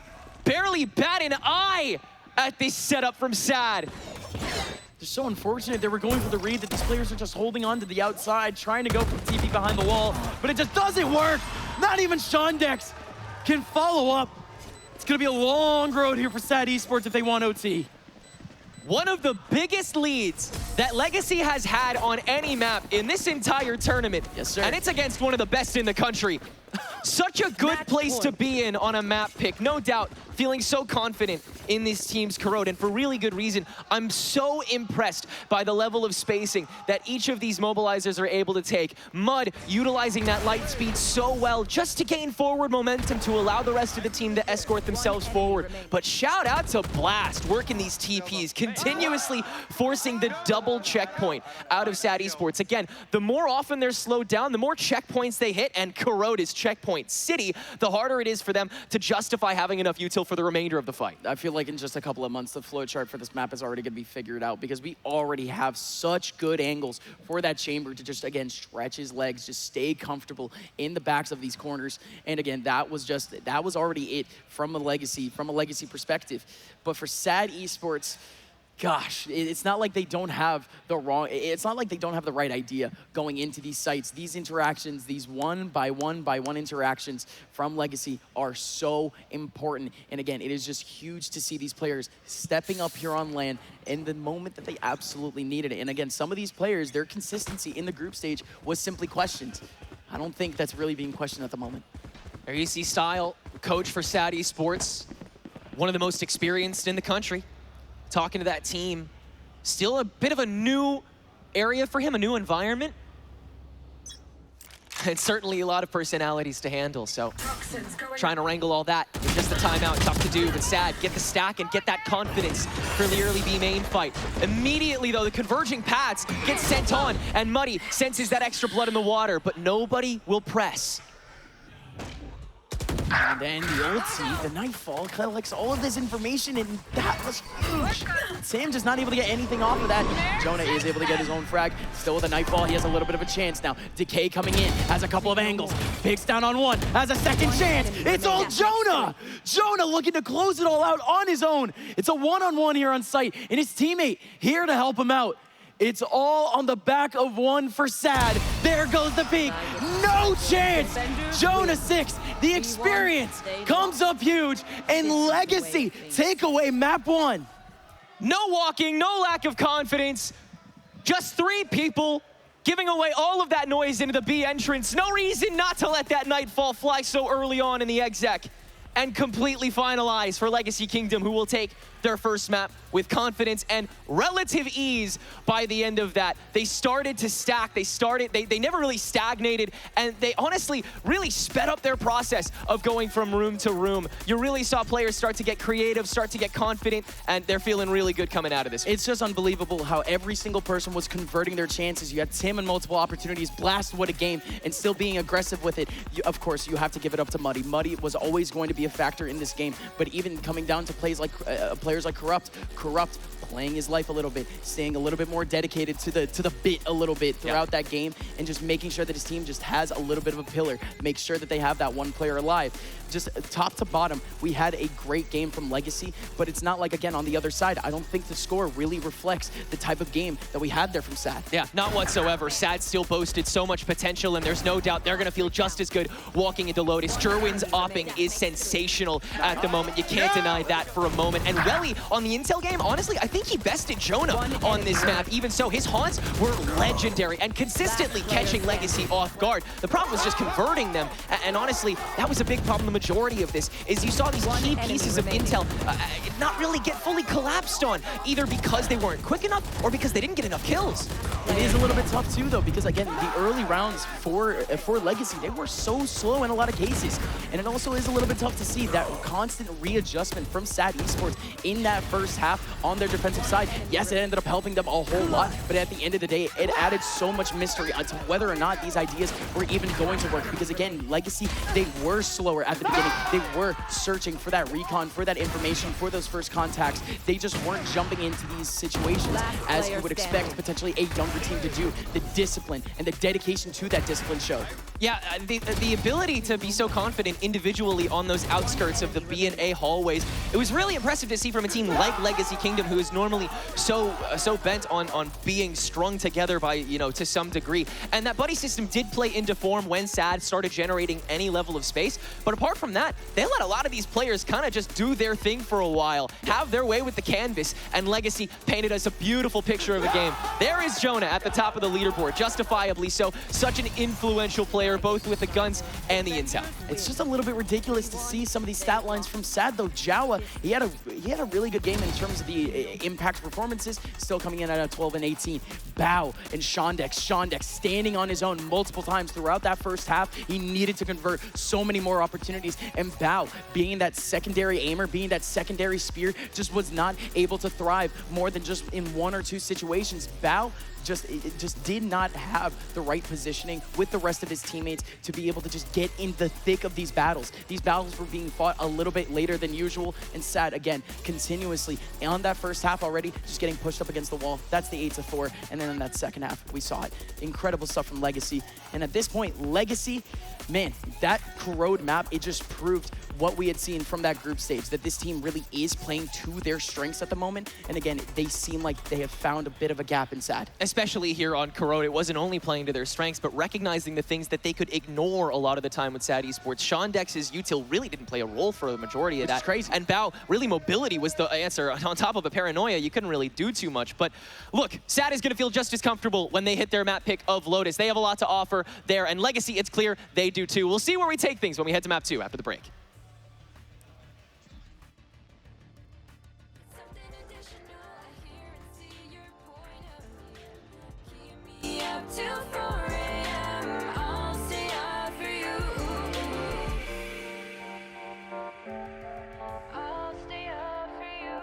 Speaker 6: barely bat an eye at this setup from Sad.
Speaker 5: They're so unfortunate. They were going for the read that these players are just holding on to the outside, trying to go for the TP behind the wall, but it just doesn't work. Not even Sean Dex can follow up. It's gonna be a long road here for Sad Esports if they want OT.
Speaker 6: One of the biggest leads that Legacy has had on any map in this entire tournament.
Speaker 5: Yes, sir.
Speaker 6: And it's against one of the best in the country. Such a good place to be in on a map pick, no doubt. Feeling so confident in this team's corrode, and for really good reason. I'm so impressed by the level of spacing that each of these mobilizers are able to take. Mud utilizing that light speed so well just to gain forward momentum to allow the rest of the team to escort themselves forward. But shout out to Blast working these TPs, continuously forcing the double checkpoint out of SAD Esports. Again, the more often they're slowed down, the more checkpoints they hit, and corrode is checkpoint city, the harder it is for them to justify having enough util for the remainder of the fight.
Speaker 5: I feel like in just a couple of months, the flowchart for this map is already going to be figured out because we already have such good angles for that chamber to just, again, stretch his legs, just stay comfortable in the backs of these corners. And again, that was already it from a legacy perspective. But for SAD Esports, gosh, it's not like they don't have the right idea going into these sites. These interactions, these one by one interactions from Legacy are so important. And again, it is just huge to see these players stepping up here on LAN in the moment that they absolutely needed it. And again, some of these players, their consistency in the group stage was simply questioned. I don't think that's really being questioned at the moment.
Speaker 6: There you see Style, coach for SAD Esports, one of the most experienced in the country. Talking to that team, still a bit of a new area for him, a new environment. And certainly a lot of personalities to handle, so trying to wrangle all that with just the timeout, tough to do, but SAD, get the stack and get that confidence for the early B main fight. Immediately though, the converging paths get sent on, and Muddy senses that extra blood in the water, but nobody will press.
Speaker 5: And then the ulti, the Nightfall, collects all of this information, and that was huge. Sam just not able to get anything off of that. Jonah is able to get his own frag. Still with a Nightfall, he has a little bit of a chance now. Decay coming in, has a couple of angles. Picks down on one, has a second chance. It's all Jonah! Jonah looking to close it all out on his own. It's a one-on-one here on site, and his teammate here to help him out. It's all on the back of one for SAD. There goes the peak. No chance. Jonah 6, the experience comes up huge, and Legacy take away map 1.
Speaker 6: No walking, no lack of confidence. Just 3 people giving away all of that noise into the B entrance. No reason not to let that Nightfall fly so early on in the exec. And completely finalized for Legacy Kingdom, who will take their first map with confidence and relative ease by the end of that. They started to stack, they never really stagnated, and they honestly really sped up their process of going from room to room. You really saw players start to get creative, start to get confident, and they're feeling really good coming out of this.
Speaker 5: It's just unbelievable how every single person was converting their chances. You had Tim in multiple opportunities, Blast, what a game, and still being aggressive with it. Of course, you have to give it up to Muddy. Muddy was always going to be a factor in this game, but even coming down to players like Corrupt playing his life a little bit, staying a little bit more dedicated to the bit a little bit throughout that game, and just making sure that his team just has a little bit of a pillar, make sure that they have that one player alive. Just top to bottom, we had a great game from Legacy, but it's not like, again, on the other side, I don't think the score really reflects the type of game that we had there from SAD.
Speaker 6: Yeah, not whatsoever. SAD still boasted so much potential, and there's no doubt they're going to feel just as good walking into Lotus. Jerwin's opping is sensational at the moment. You can't deny that for a moment. And Welly on the Intel game, honestly, I think he bested Jonah on this map. Even so, his haunts were legendary and consistently catching Legacy off guard. The problem was just converting them, and honestly, that was a big problem. The majority of this is you saw these key pieces of Intel not really get fully collapsed on, either because they weren't quick enough or because they didn't get enough kills.
Speaker 5: It is a little bit tough too, though, because again, the early rounds for Legacy, they were so slow in a lot of cases, and it also is a little bit tough to see that constant readjustment from SAD Esports in that first half on their defensive side. Yes, it ended up helping them a whole lot, but at the end of the day, it added so much mystery to whether or not these ideas were even going to work, because again, Legacy, they were slower at the beginning. They were searching for that recon, for that information, for those first contacts. They just weren't jumping into these situations as you would expect potentially a younger team to do. The discipline and the dedication to that discipline showed.
Speaker 6: Yeah, the ability to be so confident individually on those outskirts of the B and A hallways, it was really impressive to see from a team like Legacy Kingdom, who is normally so bent on being strung together by, to some degree. And that buddy system did play into form when SAD started generating any level of space. But apart from that, they let a lot of these players kind of just do their thing for a while, have their way with the canvas, and Legacy painted us a beautiful picture of a game. There is Jonah at the top of the leaderboard, justifiably so. Such an influential player player, both with the guns and the intel.
Speaker 5: It's just a little bit ridiculous to see some of these stat lines from Sad, though. Jawa, he had a really good game in terms of the impact performances, still coming in at a 12 and 18. Bao and Shondex standing on his own multiple times throughout that first half. He needed to convert so many more opportunities, and Bao, being that secondary aimer, being that secondary spear, just was not able to thrive more than just in 1 or 2 situations. Bao just did not have the right positioning with the rest of his teammates to be able to just get in the thick of these battles. These battles were being fought a little bit later than usual, and Sad, again, continuously on that first half already, just getting pushed up against the wall. That's the 8-4, and then in that second half, we saw it. Incredible stuff from Legacy, and at this point, Legacy, man, that corrode map, it just proved what we had seen from that group stage, that this team really is playing to their strengths at the moment, and again, they seem like they have found a bit of a gap in Sad.
Speaker 6: Especially here on Corrode, it wasn't only playing to their strengths, but recognizing the things that they could ignore a lot of the time with Sad Esports. Shondex's util really didn't play a role for the majority of that.
Speaker 5: Which is crazy.
Speaker 6: And Bao, really mobility was the answer. On top of a paranoia, you couldn't really do too much. But look, Sad is going to feel just as comfortable when they hit their map pick of Lotus. They have a lot to offer there, and Legacy, it's clear they do too. We'll see where we take things when we head to map 2 after the break.
Speaker 14: Till 4 a.m. I'll stay up for you. I'll stay up for you.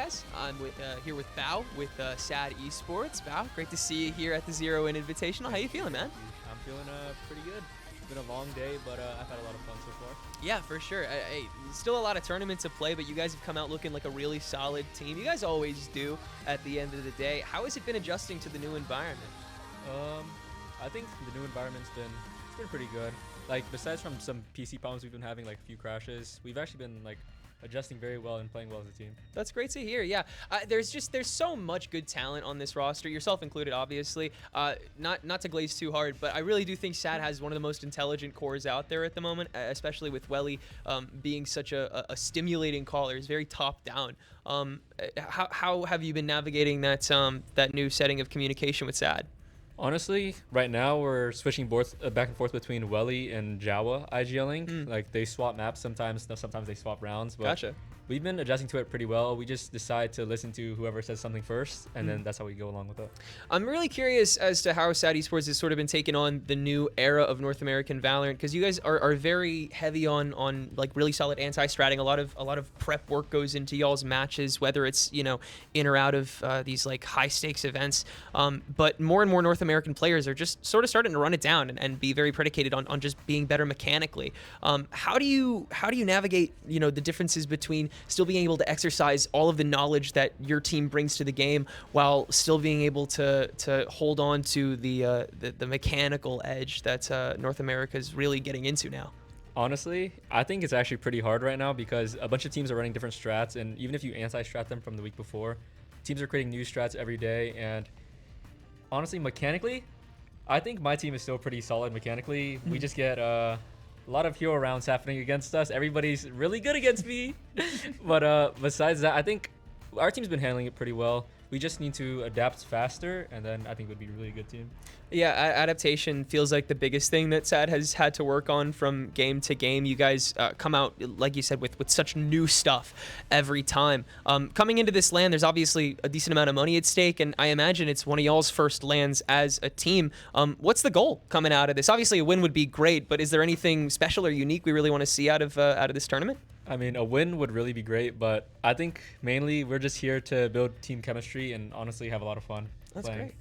Speaker 6: guys. I'm here with Bao with SAD Esports. Bao, great to see you here at the Zero In Invitational. How you feeling, man?
Speaker 8: I'm feeling pretty good. It's been a long day, but I've had a lot of fun so far.
Speaker 6: Yeah, for sure. Hey, still a lot of tournaments to play, but you guys have come out looking like a really solid team. You guys always do at the end of the day. How has it been adjusting to the new environment?
Speaker 8: I think the new environment's been pretty good. Like, besides from some PC problems we've been having, like a few crashes, we've actually been like adjusting very well and playing well as a team.
Speaker 6: That's great to hear. Yeah, there's so much good talent on this roster, yourself included, obviously. Not to glaze too hard, but I really do think SAD has one of the most intelligent cores out there at the moment, especially with Welly being such a stimulating caller. He's very top down. How have you been navigating that new setting of communication with SAD?
Speaker 8: Honestly, right now we're switching back and forth between Welly and Jawa IGLing. Like, they swap maps sometimes they swap rounds. But
Speaker 6: Gotcha.
Speaker 8: We've been adjusting to it pretty well. We just decide to listen to whoever says something first, and then that's how we go along with it. I'm
Speaker 6: really curious as to how SAD Esports has sort of been taking on the new era of North American Valorant, because you guys are very heavy on like really solid anti-stratting. A lot of prep work goes into y'all's matches, whether it's in or out of these like high stakes events. But more and more North American players are just sort of starting to run it down and be very predicated on just being better mechanically. How do you navigate the differences between still being able to exercise all of the knowledge that your team brings to the game while still being able to hold on to the mechanical edge that North America is really getting into now?
Speaker 8: Honestly, I think it's actually pretty hard right now because a bunch of teams are running different strats, and even if you anti-strat them from the week before, teams are creating new strats every day. And honestly, mechanically, I think my team is still pretty solid mechanically. We just get a lot of hero rounds happening against us. Everybody's really good against me. But besides that, I think our team's been handling it pretty well. We just need to adapt faster, and then I think it would be a really good team.
Speaker 6: Yeah, adaptation feels like the biggest thing that SAD has had to work on from game to game. You guys come out, like you said, with such new stuff every time. Coming into this LAN, there's obviously a decent amount of money at stake, and I imagine it's one of y'all's first LANs as a team. What's the goal coming out of this? Obviously, a win would be great, but is there anything special or unique we really want to see out of this tournament?
Speaker 8: I mean, a win would really be great, but I think mainly we're just here to build team chemistry and honestly have a lot of fun
Speaker 6: That's
Speaker 8: playing.
Speaker 6: Great.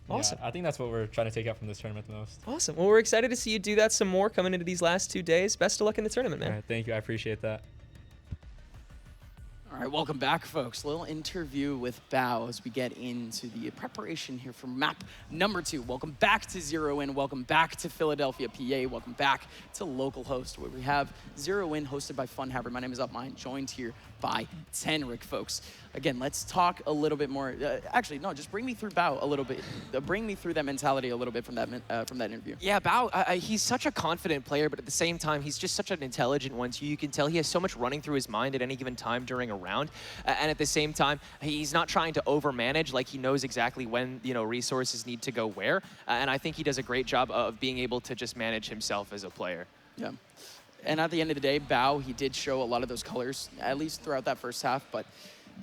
Speaker 6: Awesome.
Speaker 8: Yeah, I think that's what we're trying to take out from this tournament the most.
Speaker 6: Awesome. Well, we're excited to see you do that some more coming into these last 2 days. Best of luck in the tournament, man.
Speaker 8: All right, thank you. I appreciate that.
Speaker 5: All right, welcome back, folks. A little interview with Bao as we get into the preparation here for map number 2. Welcome back to Zero In. Welcome back to Philadelphia, PA. Welcome back to local host, where we have Zero In hosted by Funhaver. My name is Upmine, joined here by Tenric, folks. Again, let's talk a little bit more. Actually, no, just bring me through Bao a little bit. Bring me through that mentality a little bit from that interview.
Speaker 6: Yeah, Bao, he's such a confident player, but at the same time, he's just such an intelligent one. So you can tell he has so much running through his mind at any given time during a round. And at the same time, he's not trying to overmanage. Like, he knows exactly when resources need to go where. And I think he does a great job of being able to just manage himself as a player.
Speaker 5: Yeah. And at the end of the day, Bao, he did show a lot of those colors, at least throughout that first half. But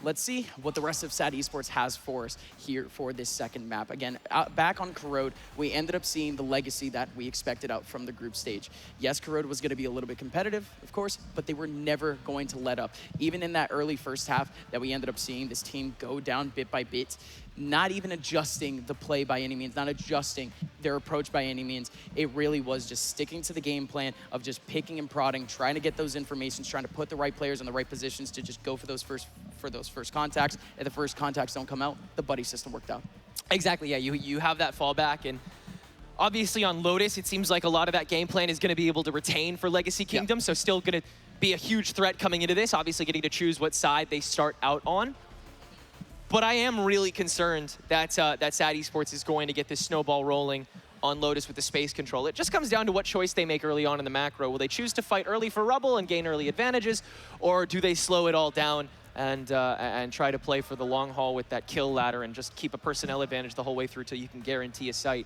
Speaker 5: let's see what the rest of SAD Esports has for us here for this second map. Again, back on Corrode, we ended up seeing the legacy that we expected out from the group stage. Yes, Corrode was going to be a little bit competitive, of course, but they were never going to let up. Even in that early first half that we ended up seeing this team go down bit by bit, not even adjusting the play by any means, not adjusting their approach by any means. It really was just sticking to the game plan of just picking and prodding, trying to get those informations, trying to put the right players in the right positions to just go for those first contacts. If the first contacts don't come out, the buddy system worked out.
Speaker 6: Exactly, yeah, you have that fallback, and obviously on Lotus, it seems like a lot of that game plan is going to be able to retain for Legacy Kingdom, so still going to be a huge threat coming into this, obviously getting to choose what side they start out on. But I am really concerned that SAD Esports is going to get this snowball rolling on Lotus with the space control. It just comes down to what choice they make early on in the macro. Will they choose to fight early for rubble and gain early advantages, or do they slow it all down and try to play for the long haul with that kill ladder and just keep a personnel advantage the whole way through till you can guarantee a site?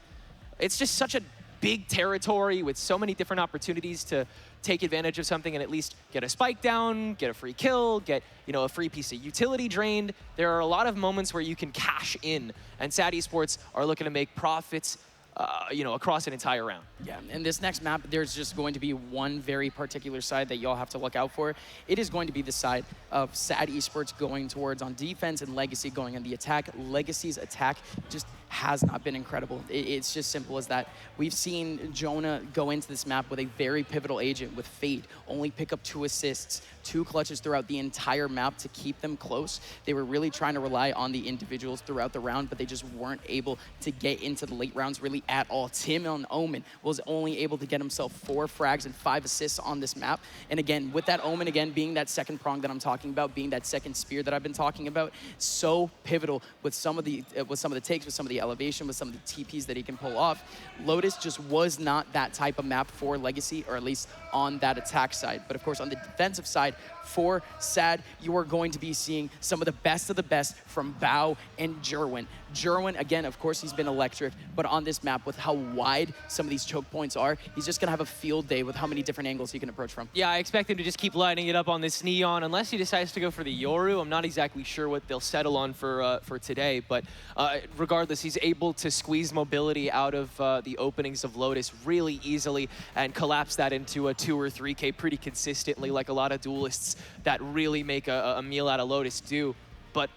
Speaker 6: It's just such a big territory with so many different opportunities to take advantage of something and at least get a spike down, get a free kill, get a free piece of utility drained. There are a lot of moments where you can cash in, and SAD Esports are looking to make profits across an entire round.
Speaker 5: Yeah, in this next map, there's just going to be one very particular side that y'all have to look out for. It is going to be the side of Sad Esports going towards on defense and Legacy going on the attack. Legacy's attack just has not been incredible. It's just simple as that. We've seen Jonah go into this map with a very pivotal agent with Fade, only pick up 2 assists, 2 clutches throughout the entire map to keep them close. They were really trying to rely on the individuals throughout the round, but they just weren't able to get into the late rounds really at all. Tim on Omen was only able to get himself 4 frags and 5 assists on this map. And again, with that Omen again being that second prong that I'm talking about, being that second spear that I've been talking about, so pivotal with some of the takes, with some of the elevation, with some of the TPs that he can pull off. Lotus just was not that type of map for Legacy, or at least on that attack side. But of course, on the defensive side, for Sad, you are going to be seeing some of the best from Bao and Jerwin. Jerwin, again, of course, he's been electric, but on this map, with how wide some of these choke points are, he's just going to have a field day with how many different angles he can approach from.
Speaker 6: Yeah, I expect him to just keep lighting it up on this Neon, unless he decides to go for the Yoru. I'm not exactly sure what they'll settle on for today, but regardless, he's able to squeeze mobility out of the openings of Lotus really easily and collapse that into a 2 or 3K pretty consistently, like a lot of duelists that really make a meal out of Lotus do. But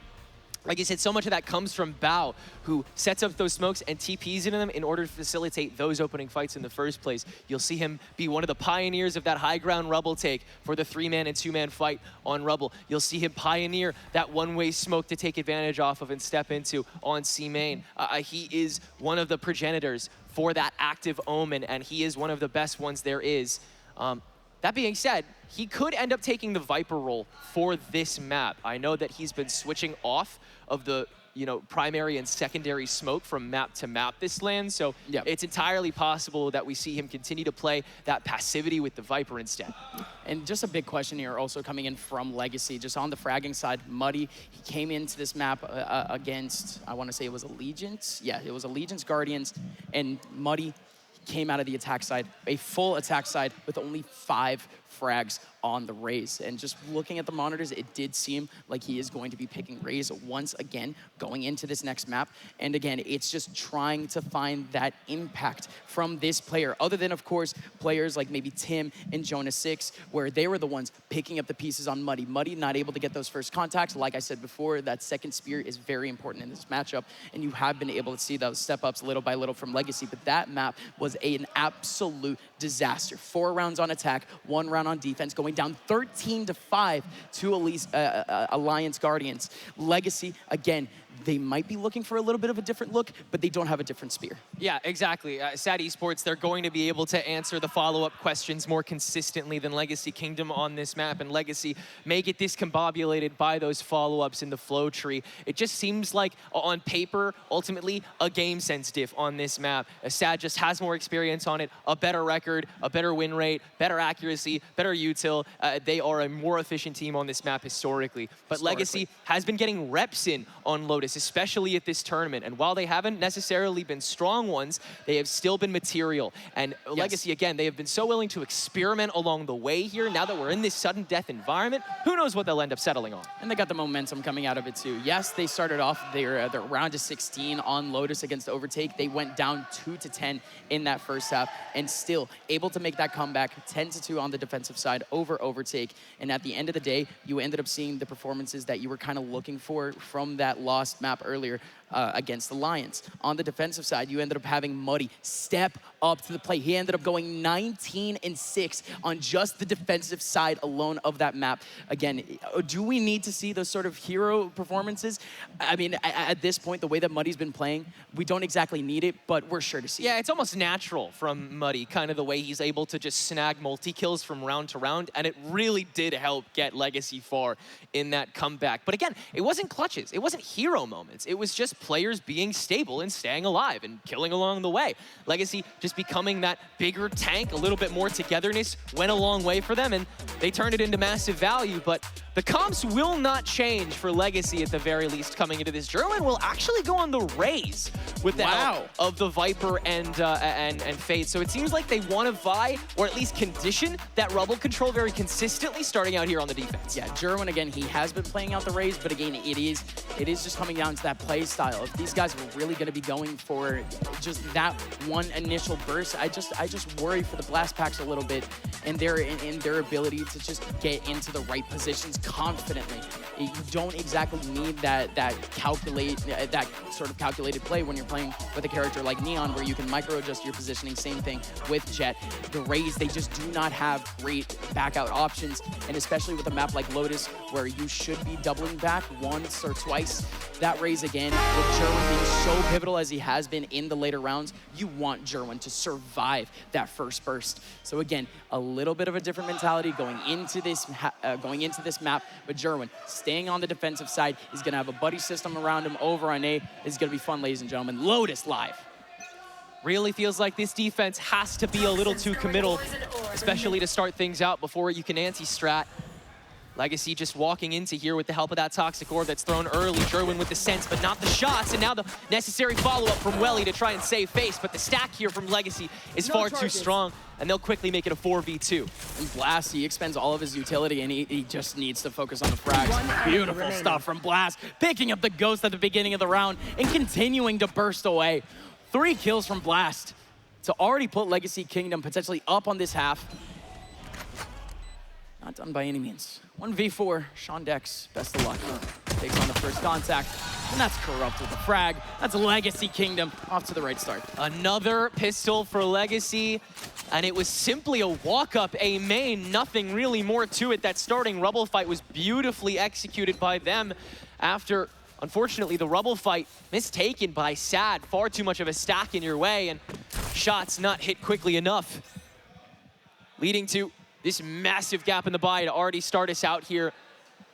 Speaker 6: like I said, so much of that comes from Bao, who sets up those smokes and TPs into them in order to facilitate those opening fights in the first place. You'll see him be one of the pioneers of that high ground Rubble take for the 3-man and 2-man fight on Rubble. You'll see him pioneer that one-way smoke to take advantage off of and step into on C main. He is one of the progenitors for that active Omen, and he is one of the best ones there is. That being said, he could end up taking the Viper role for this map. I know that he's been switching off of the primary and secondary smoke from map to map this LAN, so it's entirely possible that we see him continue to play that passivity with the Viper instead.
Speaker 5: And just a big question here also coming in from Legacy, just on the fragging side, Muddy, he came into this map against, I want to say it was Allegiance? Yeah, it was Allegiance Guardians, and Muddy came out of the attack side, a full attack side with only 5 frags on the Raze. And just looking at the monitors, it did seem like he is going to be picking Raze once again going into this next map. And again, it's just trying to find that impact from this player, other than, of course, players like maybe Tim and Jonah 6, where they were the ones picking up the pieces on Muddy. Muddy not able to get those first contacts. Like I said before, that second spear is very important in this matchup, and you have been able to see those step-ups little by little from Legacy, but that map was an absolute disaster. 4 rounds on attack, 1 round on defense, going down 13-5 to Alliance Guardians. Legacy, again, they might be looking for a little bit of a different look, but they don't have a different spear.
Speaker 6: Yeah, exactly. Sad Esports, they're going to be able to answer the follow-up questions more consistently than Legacy Kingdom on this map, and Legacy may get discombobulated by those follow-ups in the flow tree. It just seems like, on paper, ultimately, a game sense diff on this map. Sad just has more experience on it, a better record, a better win rate, better accuracy, better util. They are a more efficient team on this map historically. But Legacy has been getting reps in on Lotus, especially at this tournament. And while they haven't necessarily been strong ones, they have still been material. And Legacy, again, they have been so willing to experiment along the way here. Now that we're in this sudden death environment, who knows what they'll end up settling on.
Speaker 5: And they got the momentum coming out of it too. Yes, they started off their round of 16 on Lotus against Overtake. They went down 2-10 in that first half, and still able to make that comeback 10-2 on the defensive side over Overtake. And at the end of the day, you ended up seeing the performances that you were kind of looking for from that lost map earlier against the Lions. On the defensive side, you ended up having Muddy step up to the plate. He ended up going 19-6 on just the defensive side alone of that map. Again, do we need to see those sort of hero performances? I mean, at this point, the way that Muddy's been playing, we don't exactly need it, but we're sure to see it.
Speaker 6: It's almost natural from Muddy, kind of the way he's able to just snag multi-kills from round to round, and it really did help get Legacy far in that comeback. But again, it wasn't clutches. It wasn't hero moments. It was just players being stable and staying alive and killing along the way. Legacy just becoming that bigger tank, a little bit more togetherness went a long way for them, and they turned it into massive value, but the comps will not change for Legacy at the very least coming into this. Gerwin will actually go on the Raze with the help of the Viper and Fade. So it seems like they want to vie, or at least condition, that Rubble control very consistently starting out here on the defense.
Speaker 5: Yeah, Gerwin, again, he has been playing out the Raze, but again, it is just coming down to that play style. If these guys were really going to be going for just that one initial burst, I just worry for the Blast Packs a little bit and their ability to just get into the right positions confidently. You don't exactly need that sort of calculated play when you're playing with a character like Neon, where you can micro adjust your positioning. Same thing with Jet. The Raze, they just do not have great back out options, and especially with a map like Lotus, where you should be doubling back once or twice. That Raze again, with Gerwin being so pivotal as he has been in the later rounds, you want Gerwin to survive that first burst. So again, a little bit of a different mentality going into this map, but Gerwin staying on the defensive side. He's gonna have a buddy system around him over on A. It's gonna be fun, ladies and gentlemen. Lotus live.
Speaker 6: Really feels like this defense has to be a little too committal, especially to start things out before you can anti-strat. Legacy just walking into here with the help of that Toxic Orb that's thrown early. Gerwin with the sense, but not the shots. And now the necessary follow-up from Welly to try and save face. But the stack here from Legacy is far too strong, and they'll quickly make it a 4v2.
Speaker 5: And Blast, he expends all of his utility, and he just needs to focus on the frags. Beautiful stuff from Blast, picking up the Ghost at the beginning of the round and continuing to burst away. 3 kills from Blast to already put Legacy Kingdom potentially up on this half. Not done by any means. 1v4, Sean Dex, best of luck. Takes on the first contact, and that's Corrupt with the frag. That's Legacy Kingdom off to the right start.
Speaker 6: Another pistol for Legacy, and it was simply a walk-up A main, nothing really more to it. That starting Rubble fight was beautifully executed by them after, unfortunately, the Rubble fight mistaken by Sad. Far too much of a stack in your way, and shots not hit quickly enough, leading to this massive gap in the buy to already start us out here.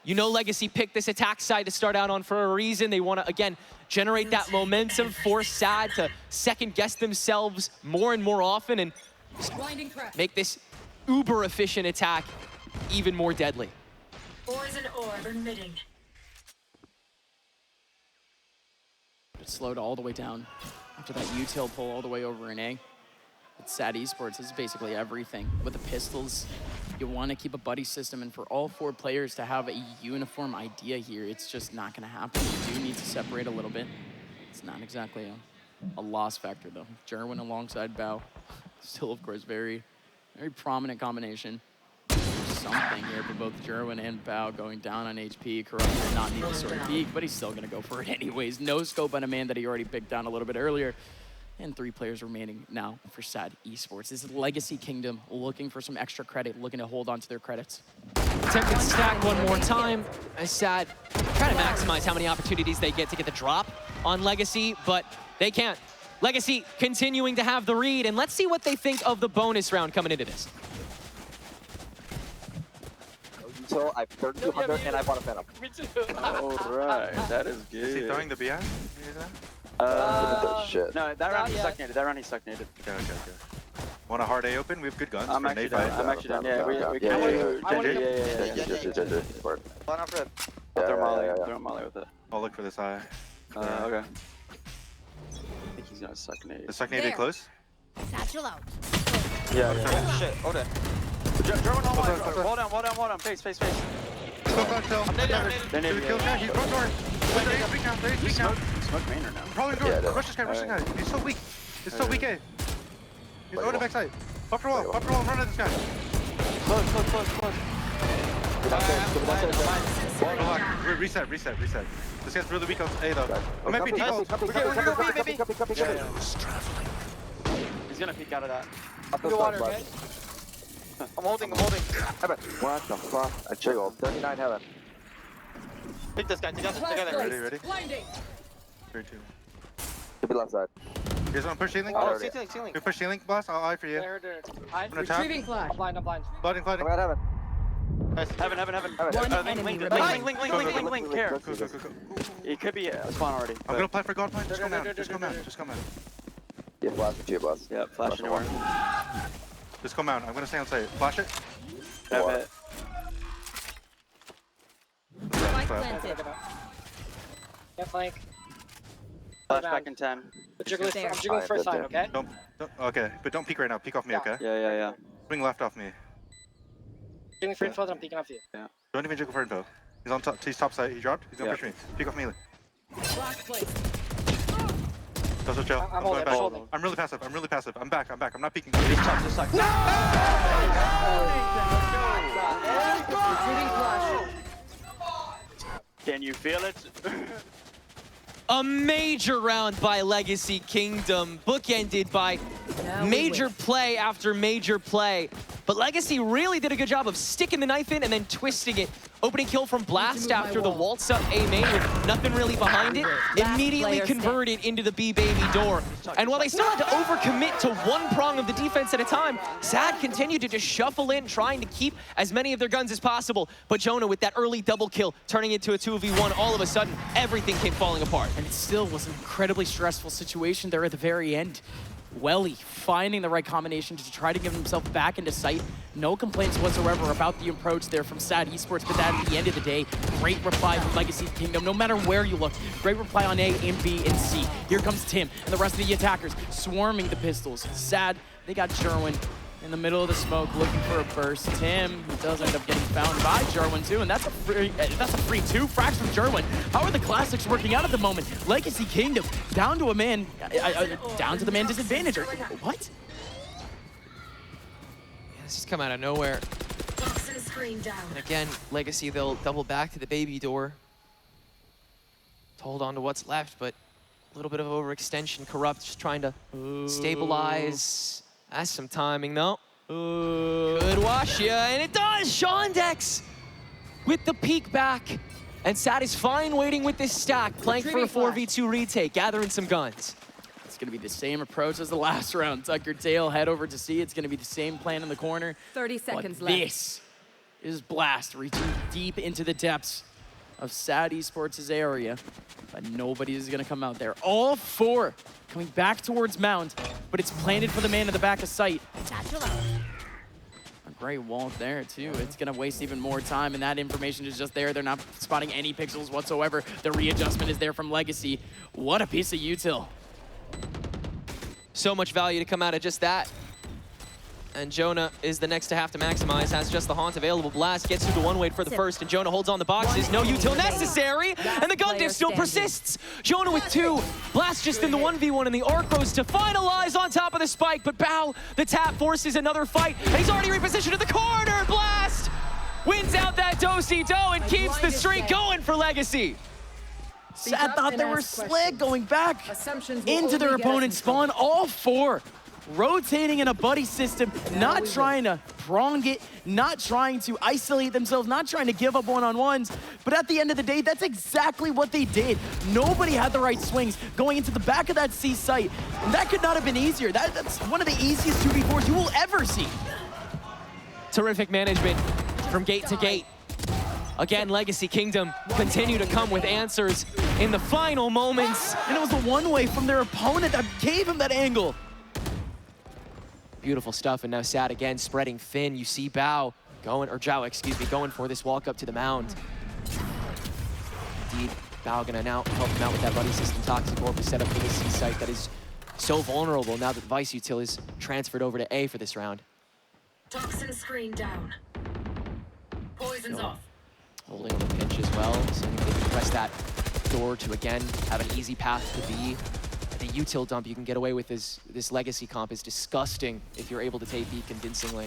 Speaker 6: You know Legacy picked this attack side to start out on for a reason. They want to, again, generate that momentum, force Sad to second-guess themselves more and more often, and make this uber-efficient attack even more deadly.
Speaker 20: Poison orb emitting.
Speaker 5: It slowed all the way down after that util pull all the way over in A. Sad Esports is basically everything. With the pistols, you want to keep a buddy system, and for all 4 players to have a uniform idea here, it's just not going to happen. You do need to separate a little bit. It's not exactly a loss factor, though. Gerwin alongside Bao. Still, of course, very, very prominent combination. Something here for both Gerwin and Bao going down on HP. Corrupt did not need to sort of peek, but he's still going to go for it anyways. No scope on a man that he already picked down a little bit earlier. And 3 players remaining now for Sad Esports. This is Legacy Kingdom looking for some extra credit, looking to hold on to their credits.
Speaker 6: Attempted stack one more time as Sad trying to maximize how many opportunities they get to get the drop on Legacy, but they can't. Legacy continuing to have the read, and let's see what they think of the bonus round coming into this.
Speaker 12: So I turned 200 and I bought a Phantom.
Speaker 10: Me too.
Speaker 15: Alright, that is good.
Speaker 2: Is he throwing the BI?
Speaker 12: Shit.
Speaker 15: No, that round he sucknated. That round he sucknated.
Speaker 2: Okay. Want a hard A open? We have good guns.
Speaker 15: I'm
Speaker 2: for
Speaker 15: actually
Speaker 2: an
Speaker 15: done.
Speaker 2: A5.
Speaker 15: I'm actually done. Yeah, we can.
Speaker 12: Yeah.
Speaker 15: Line up red. I'll throw Molly. I'll throw Molly with it.
Speaker 2: I'll look for this eye.
Speaker 15: Okay. I think he's gonna sucknate.
Speaker 2: The sucknated close?
Speaker 20: Satchel out.
Speaker 15: Yeah. Shit. Hold it. Gerwin, hold on. Face.
Speaker 2: Go back, Phil.
Speaker 15: Then
Speaker 2: Kill guy. He's front door. There he's weak now.
Speaker 15: Smoke main or no?
Speaker 2: Probably door. Rush this guy. He's so weak. He's so weak, eh? He's on the backside. Buffer wall, run at this guy.
Speaker 15: Close.
Speaker 2: Reset. This guy's really weak on A though. I might be default.
Speaker 15: We're gonna B, maybe. He's gonna peek out of that.
Speaker 12: Up the water, okay?
Speaker 15: I'm holding.
Speaker 12: Heaven. What the fuck? I jiggled. 39 Heaven.
Speaker 15: Pick this guy together.
Speaker 2: Ready?
Speaker 20: Blinding.
Speaker 2: 3, 2.
Speaker 12: To the left side.
Speaker 2: You guys want to push ceiling?
Speaker 15: Oh, ceiling.
Speaker 2: You push ceiling, Blast? I'll eye for you.
Speaker 10: I'm
Speaker 20: Retrieving flash.
Speaker 10: I'm blind.
Speaker 2: Flooding.
Speaker 12: I got Heaven.
Speaker 15: Nice. Heaven.
Speaker 20: One enemy remaining.
Speaker 15: Link. Here.
Speaker 2: Go.
Speaker 15: He could be spawn already.
Speaker 2: I'm gonna apply for God point. Just come out.
Speaker 12: Yeah, flash for you, boss.
Speaker 15: Yeah, flash anywhere.
Speaker 2: Just come out. I'm gonna stay on site. Flash it.
Speaker 15: Have it.
Speaker 10: Can't flank.
Speaker 15: Flashback in 10.
Speaker 10: I'm jiggling first time, okay?
Speaker 2: Okay, but don't peek right now. Peek off me, okay?
Speaker 15: Yeah.
Speaker 2: Swing left off me.
Speaker 10: Jiggling for info, then I'm peeking off you.
Speaker 15: Yeah.
Speaker 2: Don't even jiggle for info. He's on top. He's top side. He dropped. He's gonna push me. Peek off me. That's chill.
Speaker 10: I'm
Speaker 2: going back.
Speaker 10: holding.
Speaker 2: I'm really passive. I'm back. I'm not peeking.
Speaker 15: Just suck. Can you feel it?
Speaker 6: A major round by Legacy Kingdom, bookended by major play after major play. But Legacy really did a good job of sticking the knife in and then twisting it. Opening kill from Blast after the waltz up A main with nothing really behind it. Immediately converted into the B baby door. And while they still had to overcommit to one prong of the defense at a time, Sad continued to just shuffle in, trying to keep as many of their guns as possible. But Jonah, with that early double kill, turning it to a 2v1, all of a sudden, everything came falling apart.
Speaker 5: And it still was an incredibly stressful situation there at the very end. Welly finding the right combination to try to give himself back into sight. No complaints whatsoever about the approach there from Sad Esports, but that at the end of the day, great reply from Legacy Kingdom, no matter where you look. Great reply on A and B and C. Here comes Tim and the rest of the attackers swarming the pistols. Sad, they got Jerwin in the middle of the smoke looking for a burst. Tim, who does end up getting found by Jerwin too, and that's a free two frags from Jerwin. How are the classics working out at the moment? Legacy Kingdom down to a man, down to the man disadvantage. What?
Speaker 6: Yeah, this has come out of nowhere. And again, Legacy, they'll double back to the baby door to hold on to what's left, but a little bit of overextension. Corrupt just trying to stabilize. That's some timing, though. Could wash ya, and it does! Shondex with the peek back. And Sad is fine waiting with this stack, playing for a 4v2 retake, gathering some guns.
Speaker 5: It's gonna be the same approach as the last round. Tuck your tail, head over to C. It's gonna be the same plan in the corner.
Speaker 20: 30 seconds
Speaker 5: but
Speaker 20: left.
Speaker 5: This is Blast reaching deep into the depths of Sad Esports' area. But nobody is gonna come out there. All four coming back towards Mound, but it's planted for the man in the back of sight. A great wall there too. It's gonna waste even more time, and that information is just there. They're not spotting any pixels whatsoever. The readjustment is there from Legacy. What a piece of util.
Speaker 6: So much value to come out of just that. And Jonah is the next to have to maximize, has just the haunt available. Blast gets through the one wait for the first, and Jonah holds on the boxes. No util necessary, and the gun diff still persists. Jonah with two, Blast just in the 1v1, and the arc goes to finalize on top of the spike, but Bao, the tap, forces another fight, and he's already repositioned in the corner. Blast wins out that do-si-do and keeps the streak going for Legacy.
Speaker 5: Sad thought they were slick going back into their opponent's spawn. All four rotating in a buddy system, not trying to prong it, not trying to isolate themselves, not trying to give up one-on-ones. But at the end of the day, that's exactly what they did. Nobody had the right swings going into the back of that C site. And that could not have been easier. That's one of the easiest 2v4s you will ever see.
Speaker 6: Terrific management from gate to gate. Again, Legacy Kingdom continue to come with answers in the final moments.
Speaker 5: And it was a one-way from their opponent that gave him that angle.
Speaker 6: Beautiful stuff, and now Sad again spreading thin. You see Bao going, or Zhao, excuse me, going for this walk up to the mound. Indeed, Bao gonna now help him out with that buddy system. Toxic Orb is set up for the C site that is so vulnerable now that Vice Util is transferred over to A for this round.
Speaker 20: Toxin screen down. Poison's off.
Speaker 6: Holding on the pinch as well, so they can press that door to again have an easy path to B. The util dump you can get away with this Legacy comp is disgusting if you're able to take B convincingly.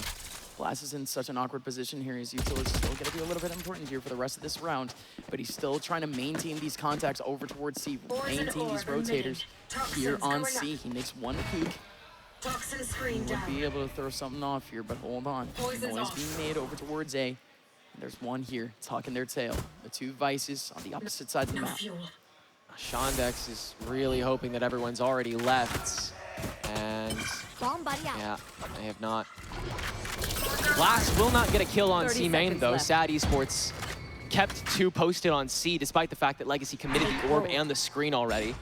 Speaker 5: Blast is in such an awkward position here. His util is still going to be a little bit important here for the rest of this round, but he's still trying to maintain these contacts over towards C, maintain these rotators here on C. He makes one peek. He would be able to throw something off here, but hold on. Noise being made over towards A. There's one here, tucking their tail. The two Vices on the opposite side of the map.
Speaker 6: Shondex is really hoping that everyone's already left, and yeah, they have not. Blast will not get a kill on C main though. Sad Esports kept two posted on C despite the fact that Legacy committed the orb and the screen already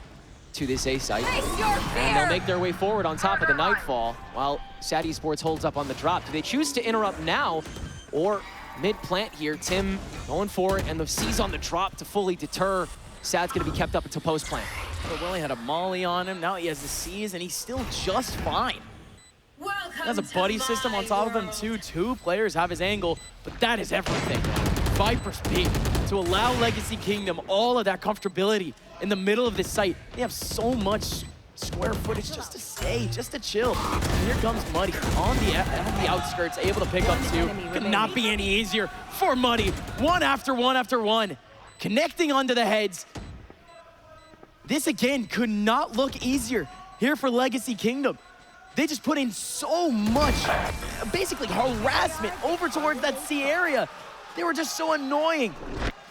Speaker 6: to this A site. And they'll make their way forward on top of the Nightfall while Sad Esports holds up on the drop. Do they choose to interrupt now, or mid-plant here. Tim going for it, and the C's on the drop to fully deter. Sad's gonna be kept up until post-plant.
Speaker 5: But Willie had a molly on him. Now he has the C's, and he's still just fine. He has a buddy system on top of him too. 2 players have his angle, but that is everything. Viper's peak to allow Legacy Kingdom all of that comfortability in the middle of this site. They have so much square footage just to stay, just to chill. And here comes Muddy on the outskirts, able to pick up 2. Could not be any easier for Muddy. One after one, connecting onto the heads. This again could not look easier here for Legacy Kingdom. They just put in so much, basically harassment over towards that C area. They were just so annoying.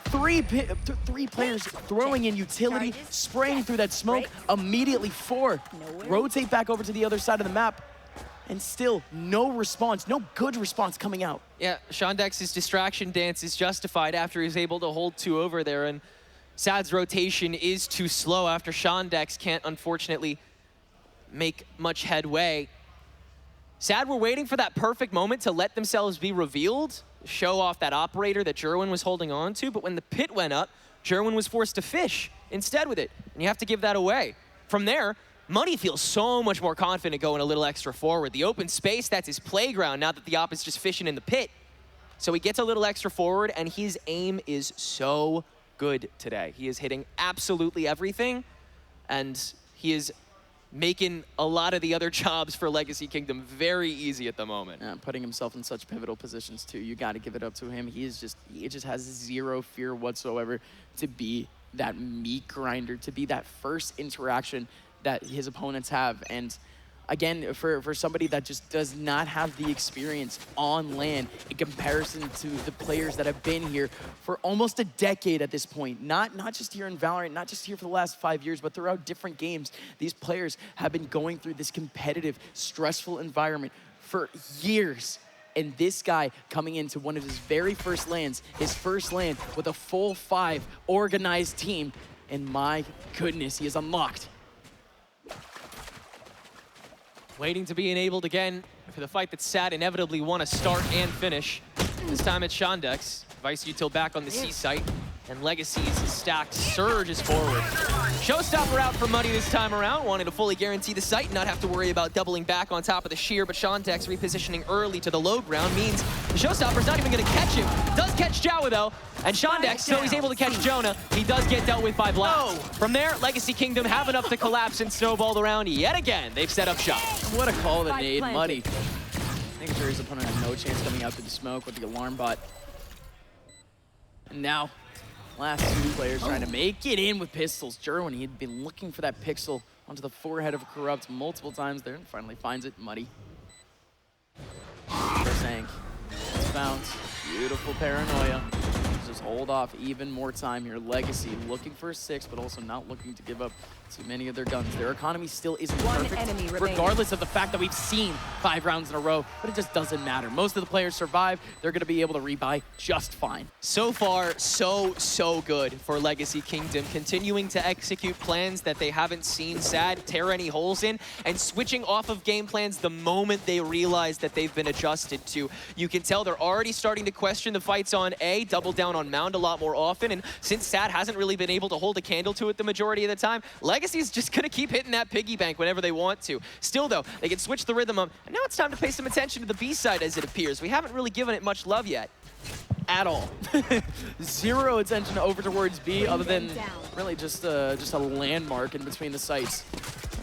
Speaker 5: Three players throwing in utility, spraying through that smoke, immediately 4. Rotate back over to the other side of the map, and still no response, no good response coming out.
Speaker 6: Yeah, Shondex's distraction dance is justified after he's able to hold 2 over there, and Sad's rotation is too slow after Shondex can't, unfortunately, make much headway. Sad were waiting for that perfect moment to let themselves be revealed, show off that operator that Jerwin was holding on to, but when the pit went up, Jerwin was forced to fish instead with it, and you have to give that away. From there, Money feels so much more confident going a little extra forward. The open space, that's his playground now that the op is just fishing in the pit. So he gets a little extra forward, and his aim is so good today. He is hitting absolutely everything, and he is making a lot of the other jobs for Legacy Kingdom very easy at the moment.
Speaker 5: Yeah, putting himself in such pivotal positions too. You got to give it up to him. He just has 0 fear whatsoever to be that meat grinder, to be that first interaction that his opponents have. And again, for somebody that just does not have the experience on LAN in comparison to the players that have been here for almost a decade at this point, not just here in Valorant, not just here for the last 5 years, but throughout different games, these players have been going through this competitive, stressful environment for years. And this guy coming into one of his very first LANs, his first LAN with a full 5 organized team, and my goodness, he is unlocked.
Speaker 6: Waiting to be enabled again for the fight that Sad inevitably want to start and finish. This time it's Shondex. Vice Util back on the C site, and Legacy's stacked surges forward. Showstopper out for Muddy this time around, wanting to fully guarantee the site and not have to worry about doubling back on top of the shear, but Shondex repositioning early to the low ground means the Showstopper's not even going to catch him. Does catch Jawa though, and Shondex, though he's able to catch Jonah, he does get dealt with by Blast. From there, Legacy Kingdom have enough to collapse and snowball around yet again. They've set up shop.
Speaker 5: What a call the nade, Muddy. Making sure his opponent had no chance coming out through the smoke with the alarm bot. And now, last 2 players trying to make it in with pistols. Jerwin, he'd been looking for that pixel onto the forehead of Corrupt multiple times there and finally finds it. Muddy. First Hank. It's found. Beautiful paranoia. Just hold off even more time here. Legacy looking for a 6, but also not looking to give up too many of their guns. Their economy still isn't perfect, regardless of the fact that we've seen 5 rounds in a row, but it just doesn't matter. Most of the players survive. They're going to be able to rebuy just fine.
Speaker 6: So far, so good for Legacy Kingdom, continuing to execute plans that they haven't seen Sad tear any holes in, and switching off of game plans the moment they realize that they've been adjusted to. You can tell they're already starting to question the fights on A, double down on Mound a lot more often, and since Sad hasn't really been able to hold a candle to it the majority of the time, Legacy's just gonna keep hitting that piggy bank whenever they want to. Still though, they can switch the rhythm up, and now it's time to pay some attention to the B side as it appears. We haven't really given it much love yet.
Speaker 5: At all. 0 attention over towards B, other than really just a landmark in between the sites.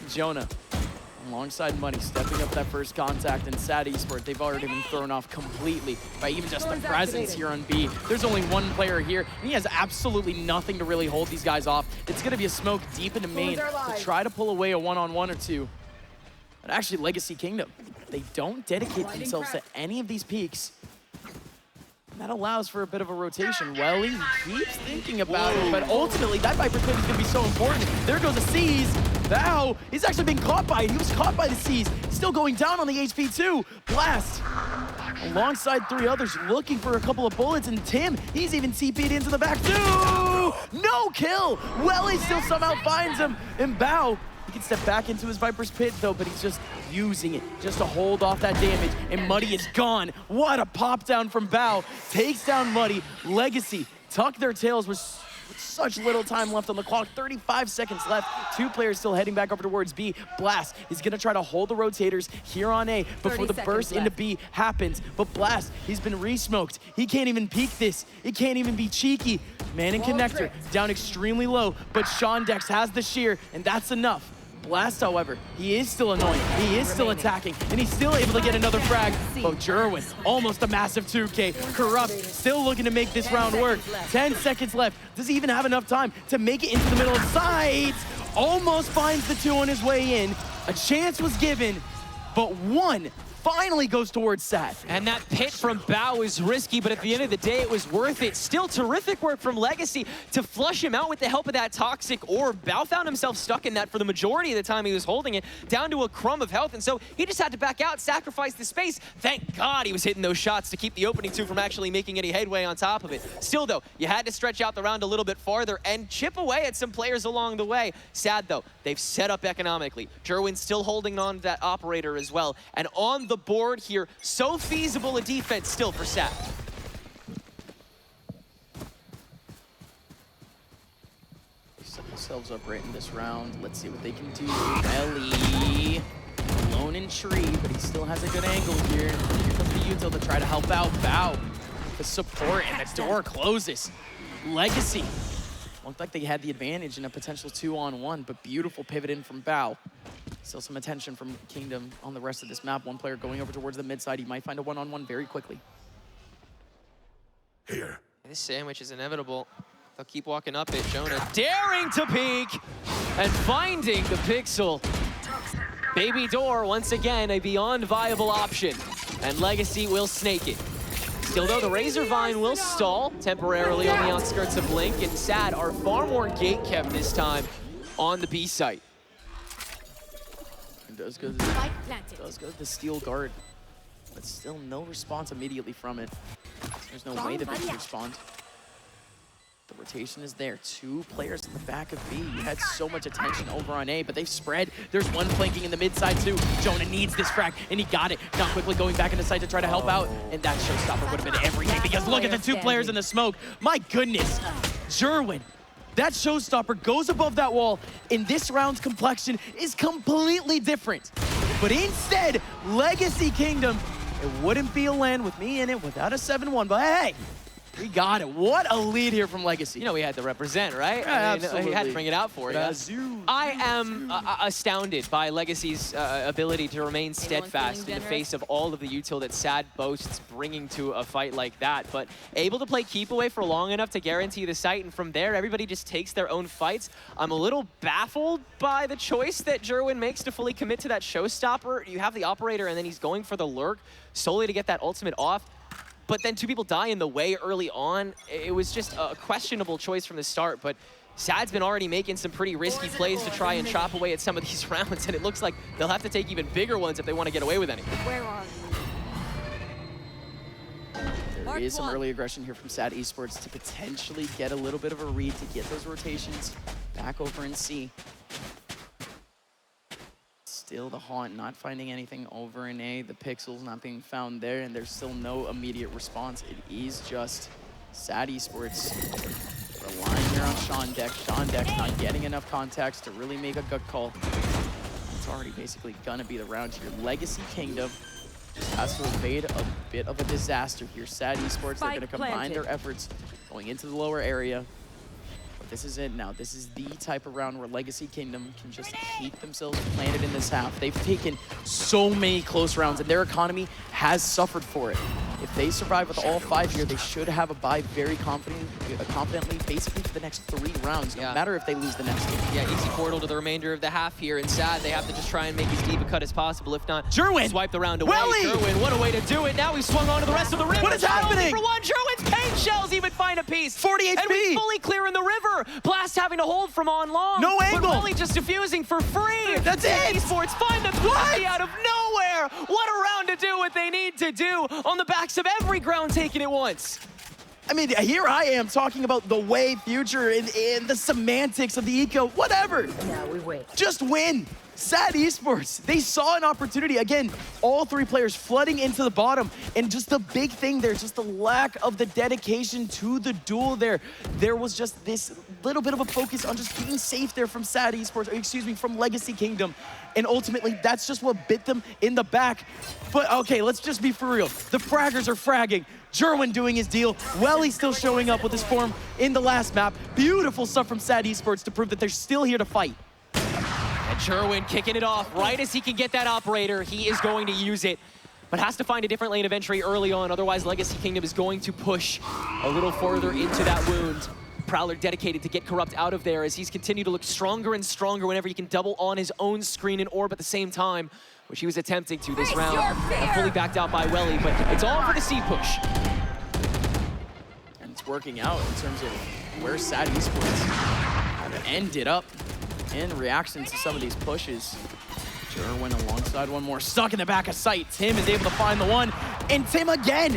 Speaker 5: Jonah, alongside Money, stepping up that first contact, and Sad Esports, they've already been thrown off completely by even just the presence here on B. There's only 1 player here, and he has absolutely nothing to really hold these guys off. It's going to be a smoke deep into main to try to pull away a one-on-one or 2. But actually, Legacy Kingdom, they don't dedicate themselves to any of these peaks. That allows for a bit of a rotation. Well, he keeps thinking about it, but ultimately that Viper clip is going to be so important. There goes the C's. Now, he's actually being caught by it. He was caught by the C's. Still going down on the HP too. Blast, alongside 3 others, looking for a couple of bullets, and Tim, he's even TP'd into the back too. No kill. Well, he still somehow finds him, and Bao, he can step back into his Viper's pit though, but he's just using it just to hold off that damage, and Muddy is gone. What a pop down from Bao. Takes down Muddy. Legacy tuck their tails with such little time left on the clock. 35 seconds left. 2 players still heading back over towards B. Blast is going to try to hold the rotators here on A before the burst into B happens. But Blast, he's been re-smoked. He can't even peek this. He can't even be cheeky. Man in connector, down extremely low, but Sean Dex has the shear, and that's enough. Blast, however, he is still annoying. He is still attacking, and he's still able to get another frag. Oh, Jerwin, almost a massive 2K. Corrupt, still looking to make this round work. 10 seconds left. Does he even have enough time to make it into the middle of sight? Almost finds the 2 on his way in. A chance was given, but 1 finally goes towards Sad.
Speaker 6: And that pit from Bao is risky, but at the end of the day, it was worth it. Still terrific work from Legacy to flush him out with the help of that toxic orb. Bao found himself stuck in that for the majority of the time he was holding it, down to a crumb of health, and so he just had to back out, sacrifice the space. Thank God he was hitting those shots to keep the opening 2 from actually making any headway on top of it. Still though, you had to stretch out the round a little bit farther and chip away at some players along the way. Sad though, they've set up economically. Jerwin's still holding on to that operator as well, and on the board here, so feasible a defense still for Sad.
Speaker 5: They set themselves up right in this round. Let's see what they can do. Ellie, alone in tree, but he still has a good angle here. Here comes the util to try to help out. Bao, the support, and the door closes. Legacy looked like they had the advantage in a potential 2-on-1, but beautiful pivot in from Bao. Still some attention from Kingdom on the rest of this map. 1 player going over towards the mid side. He might find a 1-on-1 very quickly.
Speaker 1: Here.
Speaker 6: This sandwich is inevitable. They'll keep walking up it. Jonah daring to peek and finding the pixel. Baby door, once again, a beyond viable option. And Legacy will snake it. Still though, the Razor Vine will stall temporarily on the outskirts of Blink, and Sad are far more gate kept this time on the B site.
Speaker 5: Does go to the steel guard, but still no response immediately from it. There's no way that they can respond. The rotation is there. 2 players in the back of B. You had so much attention over on A, but they've spread. There's 1 flanking in the mid side too. Jonah needs this frag, and he got it. Now quickly going back into side to try to help out, and that showstopper would have been everything, because look at the 2 players in the smoke. My goodness, Jerwin. That showstopper goes above that wall, and this round's complexion is completely different. But instead, Legacy Kingdom, it wouldn't be a LAN with me in it without a 7-1, but hey, we got it. What a lead here from Legacy.
Speaker 6: You know we had to represent, right?
Speaker 5: Yeah,
Speaker 6: I mean,
Speaker 5: absolutely.
Speaker 6: he had to bring it out for you. I am astounded by Legacy's ability to remain steadfast in the face of all of the util that Sad boasts bringing to a fight like that, but able to play keep away for long enough to guarantee the site, and from there, everybody just takes their own fights. I'm a little baffled by the choice that Jerwin makes to fully commit to that showstopper. You have the operator, and then he's going for the lurk solely to get that ultimate off. But then 2 people die in the way early on. It was just a questionable choice from the start, but Sad's been already making some pretty risky plays to try and chop away at some of these rounds, and it looks like they'll have to take even bigger ones if they want to get away with anything.
Speaker 20: Where are you?
Speaker 5: There is some early aggression here from Sad Esports to potentially get a little bit of a read to get those rotations back over in C. Still the Haunt not finding anything over in A, the pixels not being found there, and there's still no immediate response. It is just Sad Esports relying here on Sean Dex. Sean Dex not getting enough context to really make a gut call. It's already basically gonna be the round here. Legacy Kingdom just has to evade a bit of a disaster here. Sad Esports, they're gonna combine their efforts going into the lower area. This is it now. This is the type of round where Legacy Kingdom can just keep themselves planted in this half. They've taken so many close rounds, and their economy has suffered for it. If they survive with all 5 here, they should have a bye very confidently, basically for the next 3 rounds, no matter if they lose the next game.
Speaker 6: Yeah, easy portal to the remainder of the half here, and Sad, they have to just try and make as deep a cut as possible. If not,
Speaker 5: Jerwin!
Speaker 6: Swipe the round away.
Speaker 5: Welly!
Speaker 6: Jerwin, what a way to do it. Now he's swung on to the rest of the river.
Speaker 5: What is happening?
Speaker 6: For 1, Jerwin's pain shells even find a piece.
Speaker 5: 40 HP!
Speaker 6: And we fully clear in the river. Blast having to hold from on long.
Speaker 5: No angle.
Speaker 6: But Welly just diffusing for free.
Speaker 5: That's it!
Speaker 6: Esports find the 20 out of nowhere. What a round to do what they need to do on the backs of every ground taken at once.
Speaker 5: I mean, here I am talking about the way future and the semantics of the eco, whatever.
Speaker 20: Yeah, we wait.
Speaker 5: Just win. Sad Esports, they saw an opportunity. Again, all three players flooding into the bottom. And just the big thing there, just the lack of the dedication to the duel there. There was just this little bit of a focus on just being safe there from Sad Esports, or excuse me, from Legacy Kingdom. And ultimately, that's just what bit them in the back. But okay, let's just be for real. The fraggers are fragging. Jerwin doing his deal. Welly still showing up with his form in the last map. Beautiful stuff from Sad Esports to prove that they're still here to fight.
Speaker 6: And Jerwin kicking it off. Right as he can get that operator, he is going to use it, but has to find a different lane of entry early on. Otherwise, Legacy Kingdom is going to push a little further into that wound. Prowler dedicated to get Corrupt out of there as he's continued to look stronger and stronger whenever he can double on his own screen and orb at the same time, which he was attempting to this round. And fully backed out by Welly, but it's all for the C push.
Speaker 5: And it's working out in terms of where Sad Esports have ended up in reaction to some of these pushes. Jerwin alongside one more, stuck in the back of sight. Tim is able to find the one, and Tim again.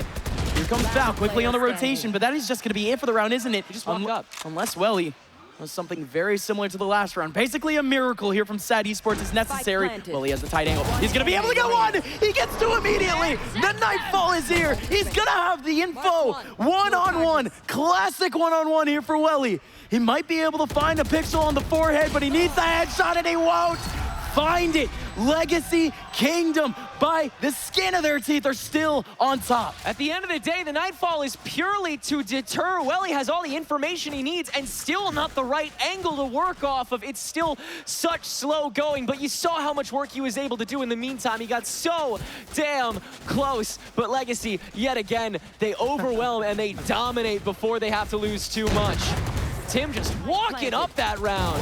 Speaker 5: Here comes Val quickly on the rotation, but that is just gonna be it for the round, isn't it?
Speaker 6: He just walked up.
Speaker 5: Unless Welly was something very similar to the last round. Basically a miracle here from Sad Esports is necessary. Welly has the tight angle. He's gonna be able to get one! He gets two immediately! The Nightfall is here! He's gonna have the info! One-on-one, classic one-on-one here for Welly. He might be able to find a pixel on the forehead, but he needs the headshot and he won't find it. Legacy Kingdom, by the skin of their teeth, are still on top.
Speaker 6: At the end of the day, the Nightfall is purely to deter. Welly has all the information he needs and still not the right angle to work off of. It's still such slow going, but you saw how much work he was able to do in the meantime. He got so damn close, but Legacy, yet again, they overwhelm and they dominate before they have to lose too much. Tim just walking up that round.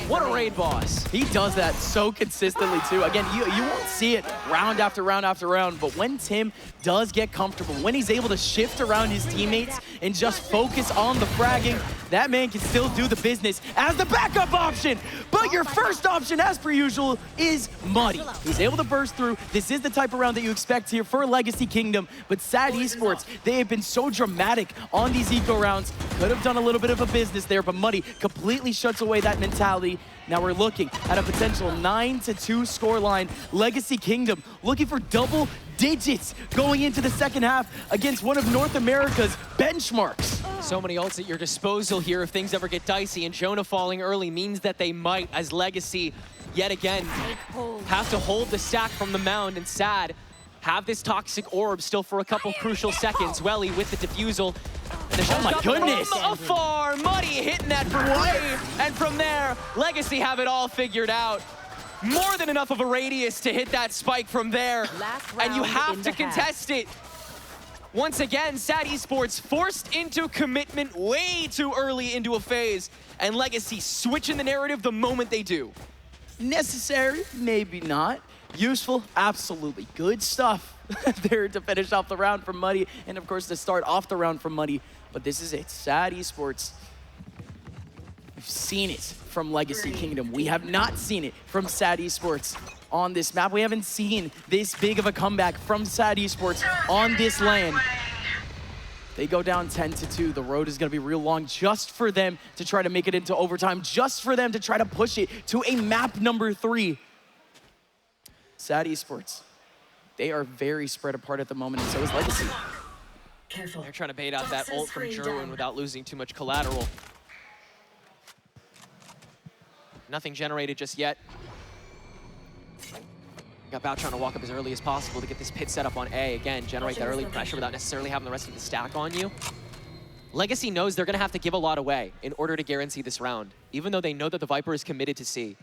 Speaker 6: What a raid boss.
Speaker 5: He does that so consistently too. Again, you won't see it round after round after round, but when Tim does get comfortable, when he's able to shift around his teammates and just focus on the fragging, that man can still do the business as the backup option. But your first option, as per usual, is Muddy. He's able to burst through. This is the type of round that you expect here for Legacy Kingdom, but Sad Esports, they have been so dramatic on these eco rounds. Could have done a little bit of a business there, but Muddy completely shuts away that mentality. Now we're looking at a potential 9-2 scoreline. Legacy Kingdom looking for double digits going into the second half against one of North America's benchmarks.
Speaker 6: So many ults at your disposal here if things ever get dicey, and Jonah falling early means that they might, as Legacy, yet again, have to hold the stack from the mound, and Sad have this toxic orb still for a couple crucial seconds. Welly with the defusal. And the
Speaker 5: oh my goodness!
Speaker 6: From afar, Muddy hitting that for way, and from there, Legacy have it all figured out. More than enough of a radius to hit that spike from there, and you have to contest it. Once again, Sad Esports forced into commitment way too early into a phase, and Legacy switching the narrative the moment they do.
Speaker 5: Necessary, maybe not. Useful, absolutely. Good stuff there to finish off the round from Muddy, and of course to start off the round from Muddy. But this is it, Sad Esports. We've seen it from Legacy Kingdom. We have not seen it from Sad Esports on this map. We haven't seen this big of a comeback from Sad Esports on this LAN. They go down 10-2. The road is gonna be real long just for them to try to make it into overtime, just for them to try to push it to a map number 3. Sad Esports, they are very spread apart at the moment, and so is Legacy.
Speaker 20: Careful.
Speaker 6: They're trying to bait out that ult from Jerwin without losing too much collateral. Nothing generated just yet. Got Bao trying to walk up as early as possible to get this pit set up on A. Again, generate that early pressure without necessarily having the rest of the stack on you. Legacy knows they're gonna have to give a lot away in order to guarantee this round, even though they know that the Viper is committed to C.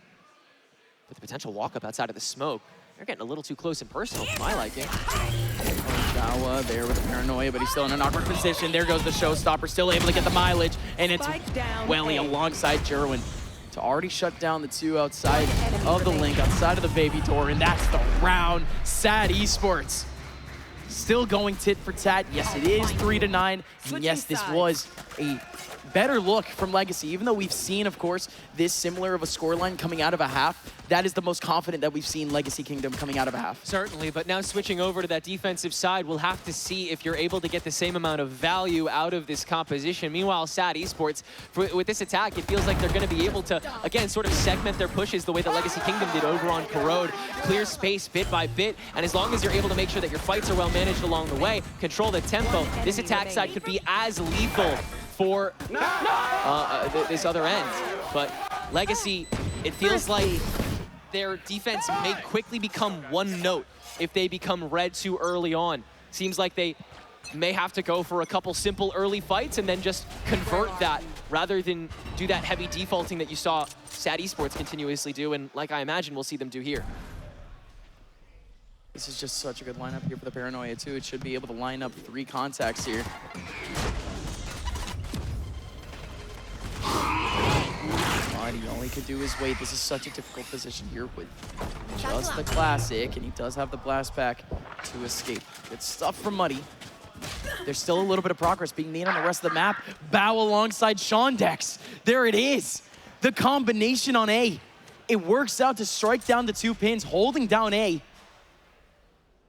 Speaker 6: With the potential walk up outside of the smoke, they're getting a little too close and personal for my liking.
Speaker 5: Jawa there with the paranoia, but he's still in an awkward position. There goes the showstopper, still able to get the mileage, and it's Welly alongside Jerwin to already shut down the two outside of the link, outside of the baby door, and that's the round. Sad Esports still going tit for tat. Yes, it is 3-9, and yes, this was a better look from Legacy. Even though we've seen, of course, this similar of a scoreline coming out of a half, that is the most confident that we've seen Legacy Kingdom coming out of a half.
Speaker 6: Certainly, but now switching over to that defensive side, we'll have to see if you're able to get the same amount of value out of this composition. Meanwhile, SAD Esports, with this attack, it feels like they're going to be able to, again, sort of segment their pushes the way that Legacy Kingdom did over on Corrode, clear space bit by bit, and as long as you're able to make sure that your fights are well managed along the way, control the tempo, this attack side could be as lethal for this other end. But Legacy, it feels like their defense may quickly become one note if they become red too early on. Seems like they may have to go for a couple simple early fights and then just convert that rather than do that heavy defaulting that you saw SAD Esports continuously do, and like I imagine we'll see them do here.
Speaker 5: This is just such a good lineup here for the Paranoia too. It should be able to line up 3 contacts here. All he could do is wait. This is such a difficult position here with just the classic, and he does have the blast pack to escape. Good stuff from Muddy. There's still a little bit of progress being made on the rest of the map. Bow alongside Shondex. There it is. The combination on A. It works out to strike down the 2 pins, holding down A.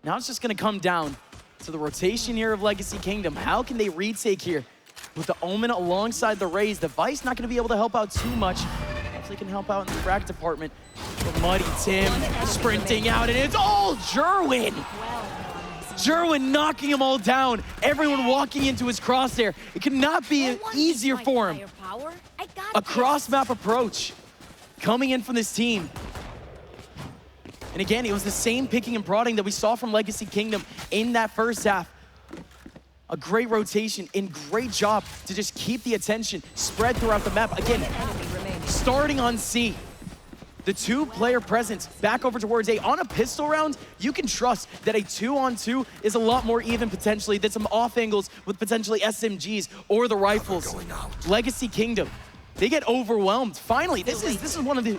Speaker 5: Now it's just gonna come down to the rotation here of Legacy Kingdom. How can they retake here? With the Omen alongside the Raze, the Vice not gonna be able to help out too much. Hopefully can help out in the frag department. But Muddy Tim sprinting out, and it's all Jerwin! Jerwin knocking them all down. Everyone walking into his crosshair. It could not be easier for him. A cross-map approach coming in from this team. And again, it was the same picking and prodding that we saw from Legacy Kingdom in that first half. A great rotation and great job to just keep the attention spread throughout the map. Again, starting on C. The 2-player presence back over towards A. On a pistol round, you can trust that a 2-on-2 is a lot more even potentially than some off angles with potentially SMGs or the rifles. Legacy Kingdom, they get overwhelmed. Finally, this is one of the,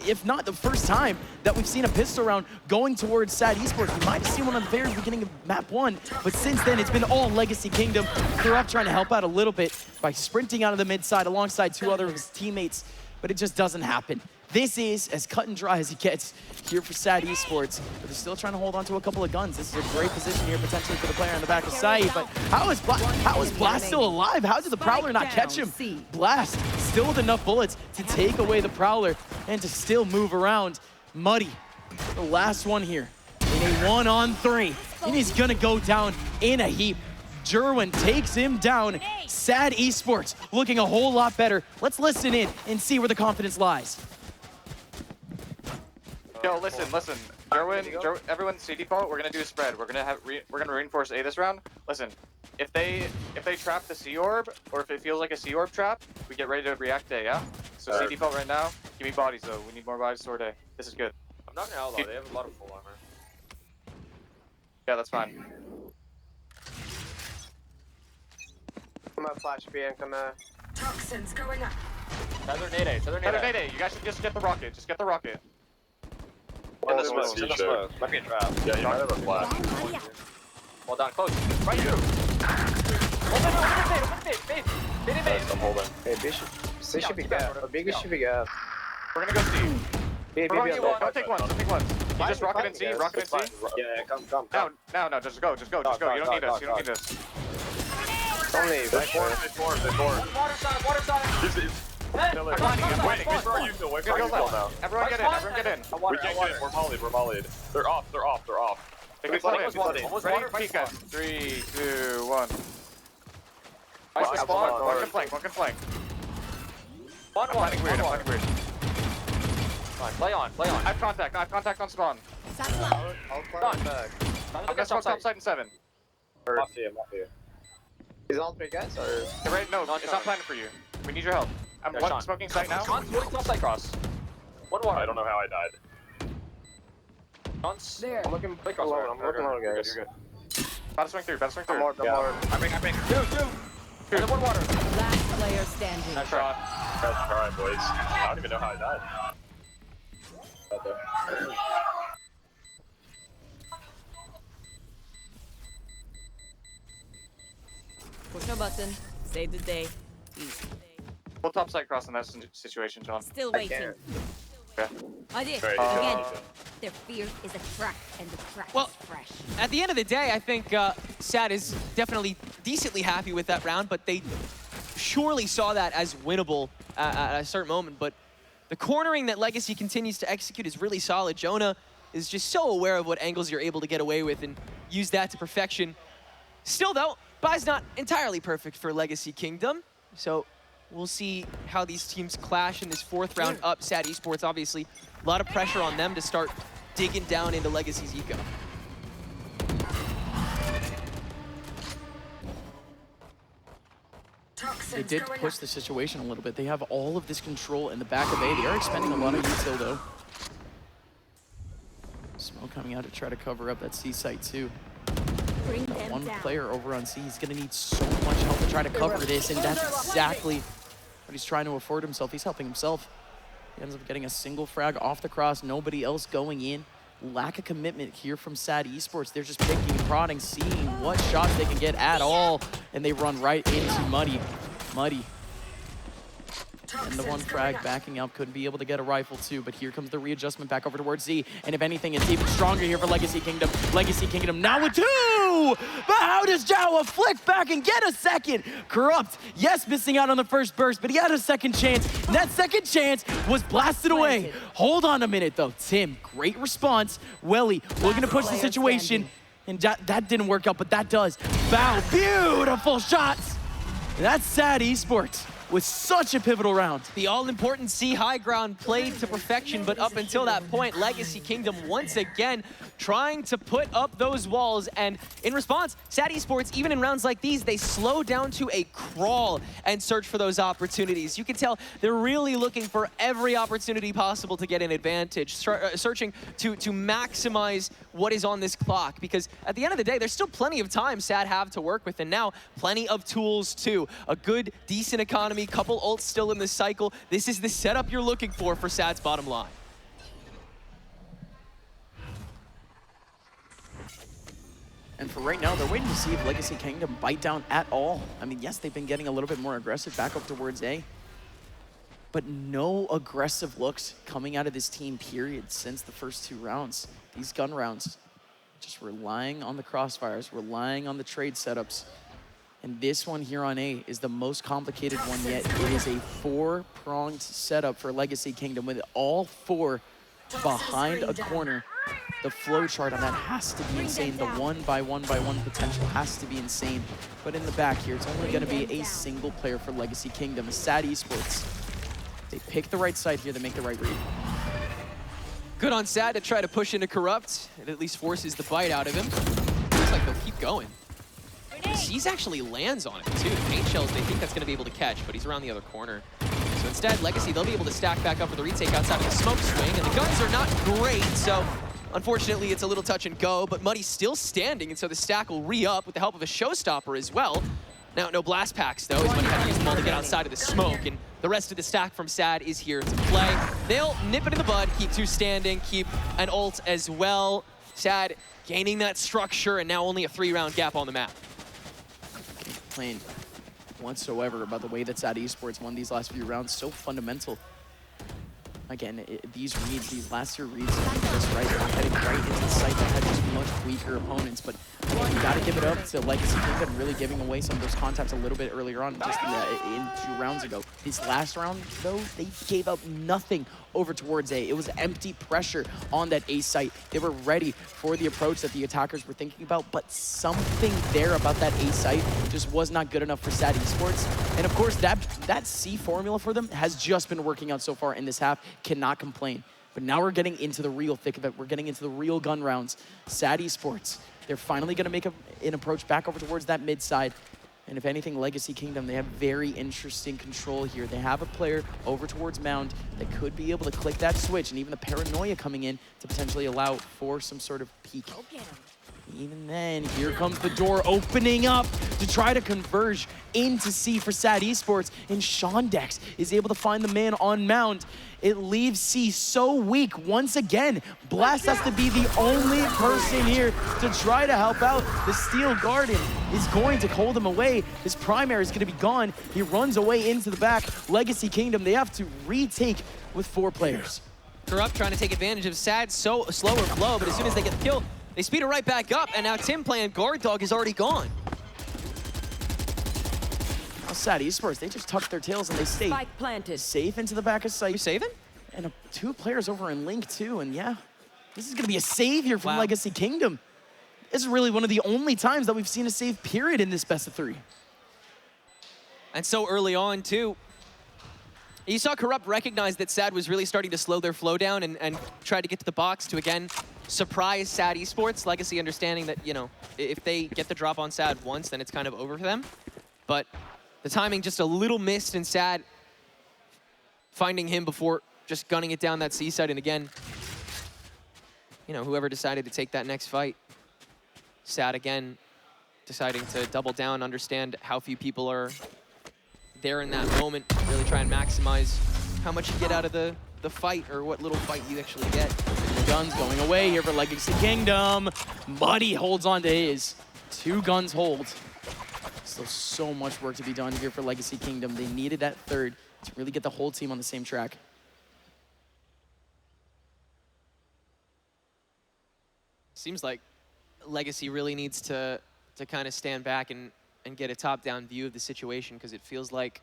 Speaker 5: if not the first time that we've seen a pistol round going towards SAD Esports. We might have seen one at the very beginning of map 1, but since then it's been all Legacy Kingdom. They're up trying to help out a little bit by sprinting out of the mid side alongside 2 other of his teammates, but it just doesn't happen. This is as cut and dry as it gets here for SAD Esports, but they're still trying to hold on to a couple of guns. This is a great position here potentially for the player on the back of sight, but how is Blast still alive? How did the Prowler not catch him? Blast still with enough bullets to take away the Prowler and to still move around. Muddy, the last one here in a 1-on-3, and he's gonna go down in a heap. Jerwin takes him down. SAD Esports looking a whole lot better. Let's listen in and see where the confidence lies.
Speaker 18: Yo, listen. Jerwin, everyone C default. We're gonna do a spread. We're gonna reinforce A this round. Listen, if they trap the C orb, or if it feels like a C orb trap, we get ready to react A. Yeah. So C default right now. Give me bodies though. We need more bodies toward A. This is good.
Speaker 19: I'm not gonna outlaw. They have a lot of full armor.
Speaker 18: Yeah, that's fine.
Speaker 10: Come on, flash B and come on.
Speaker 20: Toxins going up.
Speaker 19: Tether nade A.
Speaker 18: You guys should just get the rocket. Just get the rocket.
Speaker 19: In the smoke. Might be a trap.
Speaker 16: Yeah, you might have a flash.
Speaker 19: Hold on, close. Right here. Open nade.
Speaker 16: I'm holding.
Speaker 10: Hey, Bishop. C should be gap. Big should be gap.
Speaker 18: We're gonna go C.
Speaker 10: B,
Speaker 18: Don't take one. You just rocket in C. Rocket in C.
Speaker 16: Yeah, come.
Speaker 18: No. Just go. You don't need us. You don't need us.
Speaker 10: Only right
Speaker 16: Four.
Speaker 19: Water side.
Speaker 16: I'm waiting. Wait for you, Phil. Wait for you, Phil now.
Speaker 18: Everyone get in.
Speaker 16: We can't get in. We're mollied. They're off.
Speaker 18: Take this one in. Ready, Pika. 3, 2, 1. Nice spawn. One can flank.
Speaker 19: I'm
Speaker 18: finding weird.
Speaker 19: Fine, play on.
Speaker 18: I have contact on spawn. I'm gonna smoke top side in 7.
Speaker 16: Off here.
Speaker 10: Is all 3 guys or?
Speaker 18: No, it's not planning for you. We need your help. I'm smoking site now.
Speaker 19: Sean's holding top side cross. One water.
Speaker 16: I don't know how I died.
Speaker 19: Sean's
Speaker 20: There.
Speaker 10: I'm looking low, guys.
Speaker 18: You're good. Better swing through.
Speaker 10: I'm more.
Speaker 19: I bring. Two. And then one water.
Speaker 20: Last player standing.
Speaker 19: Nice shot.
Speaker 16: That's try, boys. I don't even know how I died.
Speaker 20: Push no button. Save the day.
Speaker 18: We'll top side cross in that situation, John.
Speaker 20: Still waiting.
Speaker 18: Okay.
Speaker 20: I did.
Speaker 18: Great.
Speaker 20: Again, their fear is a trap, and the trap is fresh.
Speaker 6: At the end of the day, I think Sad is definitely decently happy with that round, but they surely saw that as winnable at a certain moment. But the cornering that Legacy continues to execute is really solid. Jonah is just so aware of what angles you're able to get away with and use that to perfection. Still, though, buy's not entirely perfect for Legacy Kingdom, so we'll see how these teams clash in this 4th round up. Sad Esports, obviously, a lot of pressure on them to start digging down into Legacy's eco.
Speaker 5: They did push the situation a little bit. They have all of this control in the back of A. They are expending a lot of util, though. Smoke coming out to try to cover up that C site, too. That one player over on C, he's going to need so much help to try to cover this, and that's exactly what he's trying to afford himself. He's helping himself. He ends up getting a single frag off the cross, nobody else going in. Lack of commitment here from Sad Esports. They're just picking and prodding, seeing what shots they can get at all, and they run right into Muddy. And the one frag backing up, couldn't be able to get a rifle too, but here comes the readjustment back over towards Z, and if anything, it's even stronger here for Legacy Kingdom. Legacy Kingdom now with 2! But how does Jawa flick back and get a second? Corrupt, yes, missing out on the first burst, but he had a second chance, and that second chance was blasted away. Hold on a minute though, Tim, great response. Welly looking to push the situation, and that didn't work out, but that does. Bow, beautiful shots! That's Sad Esports with such a pivotal round.
Speaker 6: The all-important C high ground played to perfection, but up until that point, Legacy Kingdom once again trying to put up those walls, and in response, Sad Esports, even in rounds like these, they slow down to a crawl and search for those opportunities. You can tell they're really looking for every opportunity possible to get an advantage, searching to maximize what is on this clock, because at the end of the day, there's still plenty of time Sad have to work with, and now plenty of tools too. A good, decent economy, couple ults still in the cycle. This is the setup you're looking for Sad's bottom line.
Speaker 5: And for right now, they're waiting to see if Legacy Kingdom bite down at all. I mean, yes, they've been getting a little bit more aggressive back up towards A, but no aggressive looks coming out of this team, period, since the first 2 rounds. These gun rounds, just relying on the crossfires, relying on the trade setups. And this one here on A is the most complicated one yet. It is a 4-pronged setup for Legacy Kingdom with all 4 behind a corner. The flow chart on that has to be insane. The 1-by-1-by-1 potential has to be insane. But in the back here, it's only going to be a single player for Legacy Kingdom. Sad Esports. They pick the right side here. They make the right read.
Speaker 6: Good on Sad to try to push into Corrupt. It at least forces the bite out of him. Looks like they'll keep going. He's actually lands on it too. The paint shells, they think that's going to be able to catch, but he's around the other corner. So instead, Legacy, they'll be able to stack back up for the retake outside of the smoke swing, and the guns are not great, so unfortunately it's a little touch and go, but Muddy's still standing, and so the stack will re-up with the help of a showstopper as well. Now, no blast packs though, as Muddy had to use them all to get outside of the smoke, and the rest of the stack from Sad is here to play. They'll nip it in the bud, keep 2 standing, keep an ult as well. Sad gaining that structure, and now only a 3-round gap on the map.
Speaker 5: Complain whatsoever about the way that Sad Esports won these last few rounds. So fundamental. Again, these reads, these last 2 reads, just right, they're heading right into the site that had just much weaker opponents. But you got to give it up to Legacy Kingdom, really giving away some of those contacts a little bit earlier on, just in 2 rounds ago. This last round, though, they gave up nothing over towards A. It was empty pressure on that A site. They were ready for the approach that the attackers were thinking about, but something there about that A site just was not good enough for Sad Esports. And of course, that C formula for them has just been working out so far in this half. Cannot complain. But now we're getting into the real thick of it. We're getting into the real gun rounds. Sad Esports, they're finally going to make an approach back over towards that mid side. And if anything, Legacy Kingdom, they have very interesting control here. They have a player over towards Mound that could be able to click that switch, and even the paranoia coming in to potentially allow for some sort of peek. Even then, here comes the door opening up to try to converge into C for Sad Esports, and Sean Dex is able to find the man on Mound. It leaves C so weak once again. Blast has to be the only person here to try to help out. The Steel Garden is going to hold him away. His primary is going to be gone. He runs away into the back. Legacy Kingdom, they have to retake with 4 players.
Speaker 6: Corrupt trying to take advantage of Sad's slower flow, but as soon as they get the kill, they speed it right back up, and now Tim playing guard dog is already gone.
Speaker 5: Now Sad Esports, they just tuck their tails and they stay safe into the back of sight.
Speaker 6: You saving?
Speaker 5: And 2 players over in Link too, and yeah, this is gonna be a save here from Legacy Kingdom. This is really one of the only times that we've seen a save period in this best of 3.
Speaker 6: And so early on too. You saw Corrupt recognize that Sad was really starting to slow their flow down and try to get to the box to, again, surprise Sad Esports. Legacy understanding that, you know, if they get the drop on Sad once, then it's kind of over for them. But the timing just a little missed, and Sad finding him before just gunning it down that C side. And again, you know, whoever decided to take that next fight, Sad again deciding to double down, understand how few people are there in that moment, really try and maximize how much you get out of the fight, or what little fight you actually get.
Speaker 5: The guns going away here for Legacy Kingdom. Buddy holds on to his. 2 guns hold. Still so much work to be done here for Legacy Kingdom. They needed that 3rd to really get the whole team on the same track.
Speaker 6: Seems like Legacy really needs to kind of stand back and get a top-down view of the situation, because it feels like...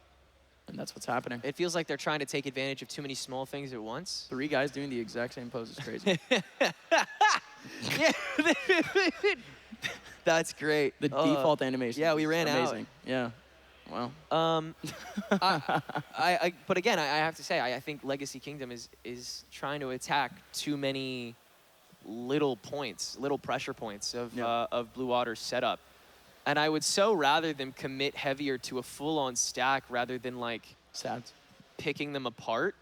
Speaker 5: And that's what's happening.
Speaker 6: It feels like they're trying to take advantage of too many small things at once.
Speaker 5: 3 guys doing the exact same pose is crazy.
Speaker 6: That's great.
Speaker 5: The default animation.
Speaker 6: Yeah, we ran out.
Speaker 5: Amazing. Yeah. Wow.
Speaker 6: But again, I have to say, I think Legacy Kingdom is trying to attack too many little points, little pressure points of Blue Water's setup. And I would so rather them commit heavier to a full-on stack rather than like picking them apart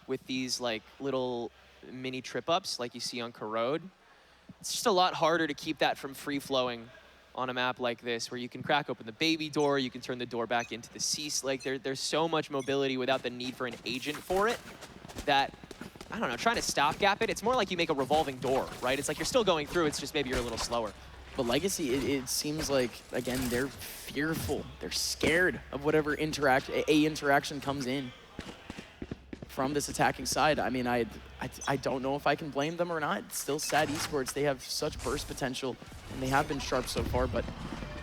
Speaker 6: with these like little mini trip-ups like you see on Corrode. It's just a lot harder to keep that from free-flowing on a map like this, where you can crack open the baby door, you can turn the door back into the cease. Like there's so much mobility without the need for an agent for it that, I don't know, trying to stopgap it, it's more like you make a revolving door, right? It's like you're still going through, it's just maybe you're a little slower.
Speaker 5: But Legacy, it seems like, again, they're fearful. They're scared of whatever interaction comes in from this attacking side. I mean, I don't know if I can blame them or not. It's still Sad Esports. They have such burst potential, and they have been sharp so far, but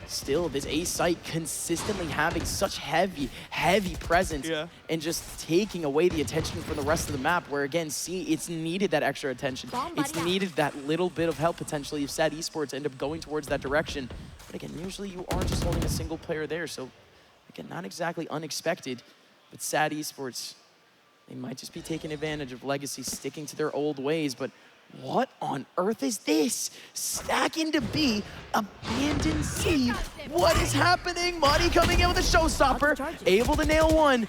Speaker 5: still, this A site consistently having such heavy presence and just taking away the attention from the rest of the map, where again, see, it's needed that extra attention. It's needed that little bit of help potentially if Sad Esports end up going towards that direction. But again, usually you are just holding a single player there, so again, not exactly unexpected, but Sad Esports, they might just be taking advantage of Legacy sticking to their old ways, but what on earth is this? Stack into B, abandon C. What is happening? Muddy coming in with a showstopper, able to nail 1.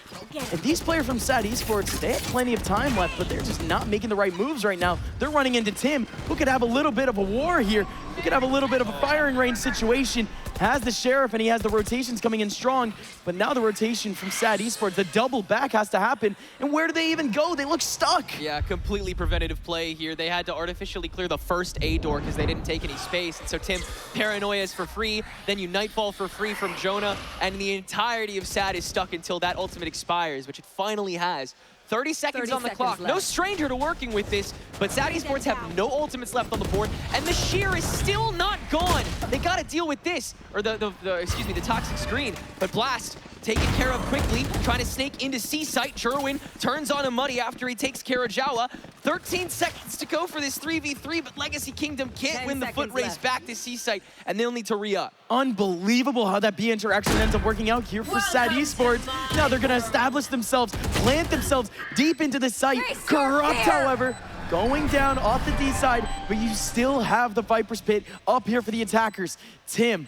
Speaker 5: And these players from Sad Esports, they have plenty of time left, but they're just not making the right moves right now. They're running into Tim, who could have a little bit of a war here. Who could have a little bit of a firing range situation. Has the Sheriff, and he has the rotations coming in strong, but now the rotation from Sad Esports, the double back has to happen, and where do they even go? They look stuck.
Speaker 6: Yeah, completely preventative play here. They had to artificially clear the first A door because they didn't take any space, and so Tim paranoias for free, then you Nightfall for free from Jonah, and the entirety of Sad is stuck until that ultimate expires, which it finally has. 30 seconds on the clock. Left. No stranger to working with this, but Sad Esports have no ultimates left on the board, and the shear is still not gone. They got to deal with this, or the toxic screen. But Blast taken care of quickly, trying to snake into C-Site. Jerwin turns on a Muddy after he takes care of Jawa. 13 seconds to go for this 3v3, but Legacy Kingdom can't win the foot race back to C-Site, and they'll need to re-up.
Speaker 5: Unbelievable how that B interaction ends up working out here for Sad Esports. Now they're gonna establish themselves, plant themselves deep into the site. Corrupt, however, going down off the D side, but you still have the Viper's Pit up here for the attackers. Tim,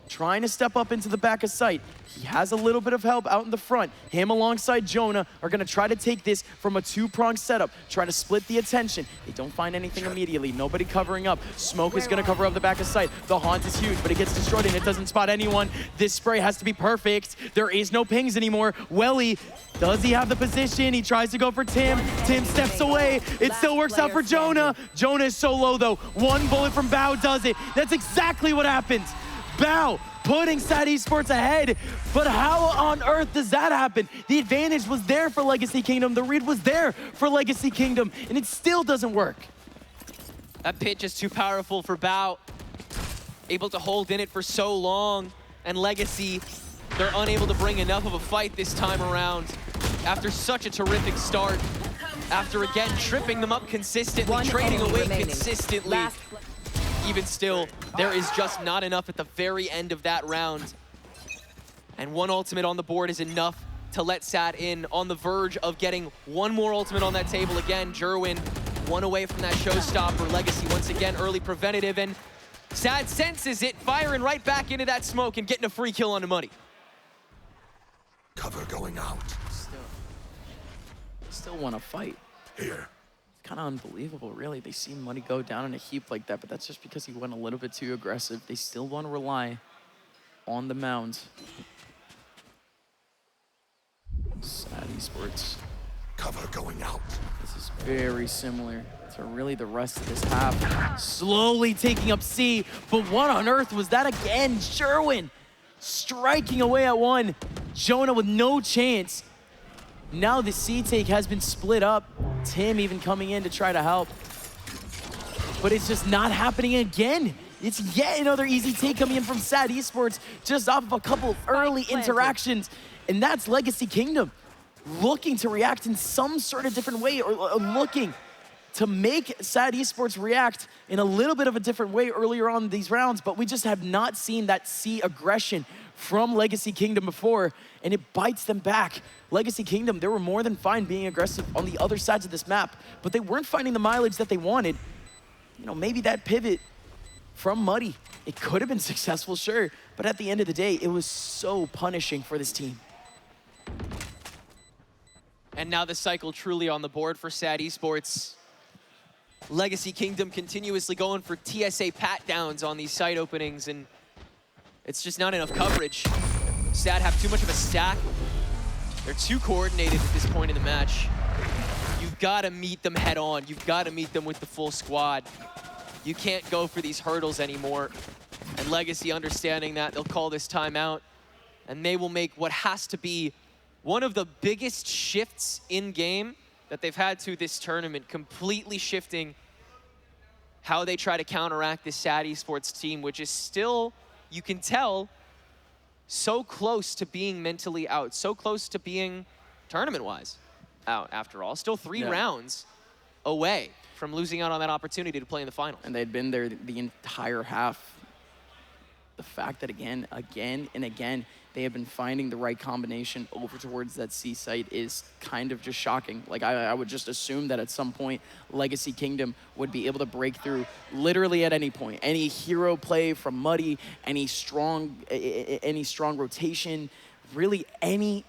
Speaker 5: trying to step up into the back of sight. He has a little bit of help out in the front. Him alongside Jonah are gonna try to take this from a two-pronged setup, try to split the attention. They don't find anything immediately, nobody covering up. Smoke is gonna cover up the back of sight. The haunt is huge, but it gets destroyed and it doesn't spot anyone. This spray has to be perfect. There is no pings anymore. Welly, does he have the position? He tries to go for Tim. Tim steps away. It still works out for Jonah. Jonah is so low though. One bullet from Bao does it. That's exactly what happens. Bao putting SAD Esports ahead, but how on earth does that happen? The advantage was there for Legacy Kingdom, the read was there for Legacy Kingdom, and it still doesn't work.
Speaker 6: That pitch is too powerful for Bao. Able to hold in it for so long, and Legacy, they're unable to bring enough of a fight this time around. After such a terrific start, after again tripping them up consistently, trading away consistently. Even still, there is just not enough at the very end of that round. And one ultimate on the board is enough to let SAD in, on the verge of getting one more ultimate on that table. Again, Jerwin, one away from that showstopper. Legacy once again, early preventative, and SAD senses it, firing right back into that smoke and getting a free kill on the money.
Speaker 14: Cover going out.
Speaker 5: Still want to fight.
Speaker 14: Here.
Speaker 5: Kind of unbelievable, really. They see Money go down in a heap like that, but that's just because he went a little bit too aggressive. They still want to rely on the mound. SAD Esports.
Speaker 14: Cover going out.
Speaker 5: This is very similar to really the rest of this half. Slowly taking up C, but what on earth was that again? Sherwin striking away at one. Jonah with no chance. Now the C take has been split up. Tim even coming in to try to help. But it's just not happening again. It's yet another easy take coming in from SAD Esports just off of a couple early interactions. And that's Legacy Kingdom looking to react in some sort of different way, or looking to make SAD Esports react in a little bit of a different way earlier on in these rounds, but we just have not seen that C aggression from Legacy Kingdom before, and it bites them back. Legacy Kingdom, they were more than fine being aggressive on the other sides of this map, but they weren't finding the mileage that they wanted. You know, maybe that pivot from Muddy, it could have been successful, sure, but at the end of the day, it was so punishing for this team.
Speaker 6: And now the cycle truly on the board for SAD Esports. Legacy Kingdom continuously going for TSA pat downs on these site openings, and it's just not enough coverage. SAD have too much of a stack. They're too coordinated at this point in the match. You've got to meet them head on. You've got to meet them with the full squad. You can't go for these hurdles anymore. And Legacy, understanding that, they'll call this timeout, and they will make what has to be one of the biggest shifts in game that they've had to this tournament, completely shifting how they try to counteract this SAD Esports team, which is still, you can tell, so close to being mentally out, so close to being tournament-wise out, after all. Still three rounds away from losing out on that opportunity to play in the final.
Speaker 5: And they'd been there the entire half. The fact that again and again, they have been finding the right combination over towards that C site is kind of just shocking. Like I would just assume that at some point, Legacy Kingdom would be able to break through literally at any point. Any hero play from Muddy, any strong rotation, really anything.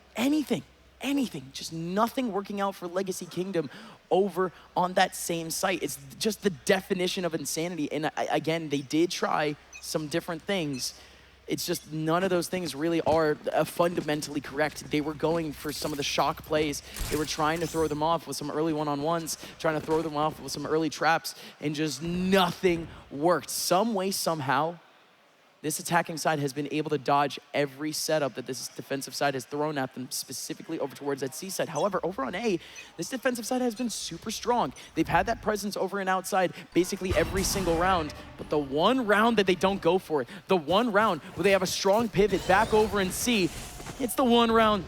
Speaker 5: Just nothing working out for Legacy Kingdom over on that same site. It's just the definition of insanity. And again, they did try some different things. It's just none of those things really are fundamentally correct. They were going for some of the shock plays. They were trying to throw them off with some early one-on-ones, trying to throw them off with some early traps, and just nothing worked. Some way, somehow, this attacking side has been able to dodge every setup that this defensive side has thrown at them, specifically over towards that C side. However, over on A, this defensive side has been super strong. They've had that presence over and outside basically every single round, but the one round that they don't go for it, the one round where they have a strong pivot back over in C, it's the one round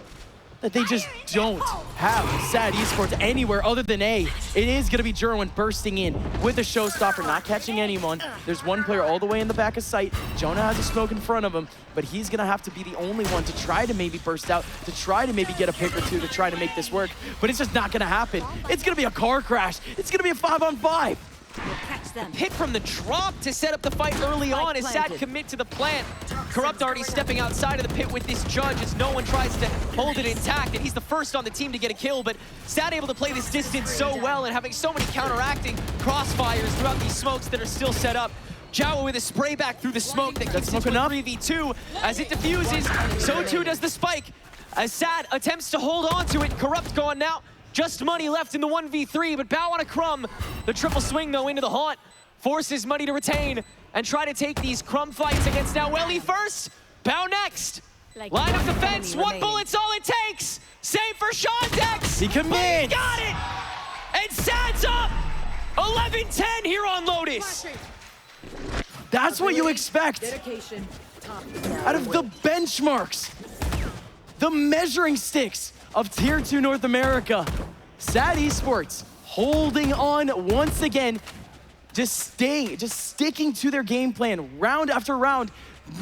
Speaker 5: that they just don't have SAD Esports anywhere other than A. It is going to be Jerwin bursting in with a showstopper, not catching anyone. There's one player all the way in the back of sight. Jonah has a smoke in front of him, but he's going to have to be the only one to try to maybe burst out, to try to maybe get a pick or two to try to make this work. But it's just not going to happen. It's going to be a car crash. It's going to be a 5-on-5.
Speaker 20: Catch them.
Speaker 6: Hit from the drop to set up the fight early on as Sad commit to the plant. Corrupt already stepping outside of the pit with this Judge as no one tries to hold it intact, and he's the first on the team to get a kill, but Sad able to play this distance so well and having so many counteracting crossfires throughout these smokes that are still set up. Jawa with a spray back through the smoke that keeps it to a 3v2 as it diffuses. So too does the spike as Sad attempts to hold on to it. Corrupt gone now. Just Money left in the 1v3, but Bao on a crumb. The triple swing, though, into the haunt. Forces Money to retain and try to take these crumb fights against now Welly first, Bao next. Line of defense, one bullet's all it takes. Save for Shondex.
Speaker 5: He commits.
Speaker 6: Got it. And Sad's up. 11-10 here on Lotus.
Speaker 5: That's what you expect out of the benchmarks, the measuring sticks of Tier 2 North America. Sad Esports holding on once again, just sticking to their game plan round after round.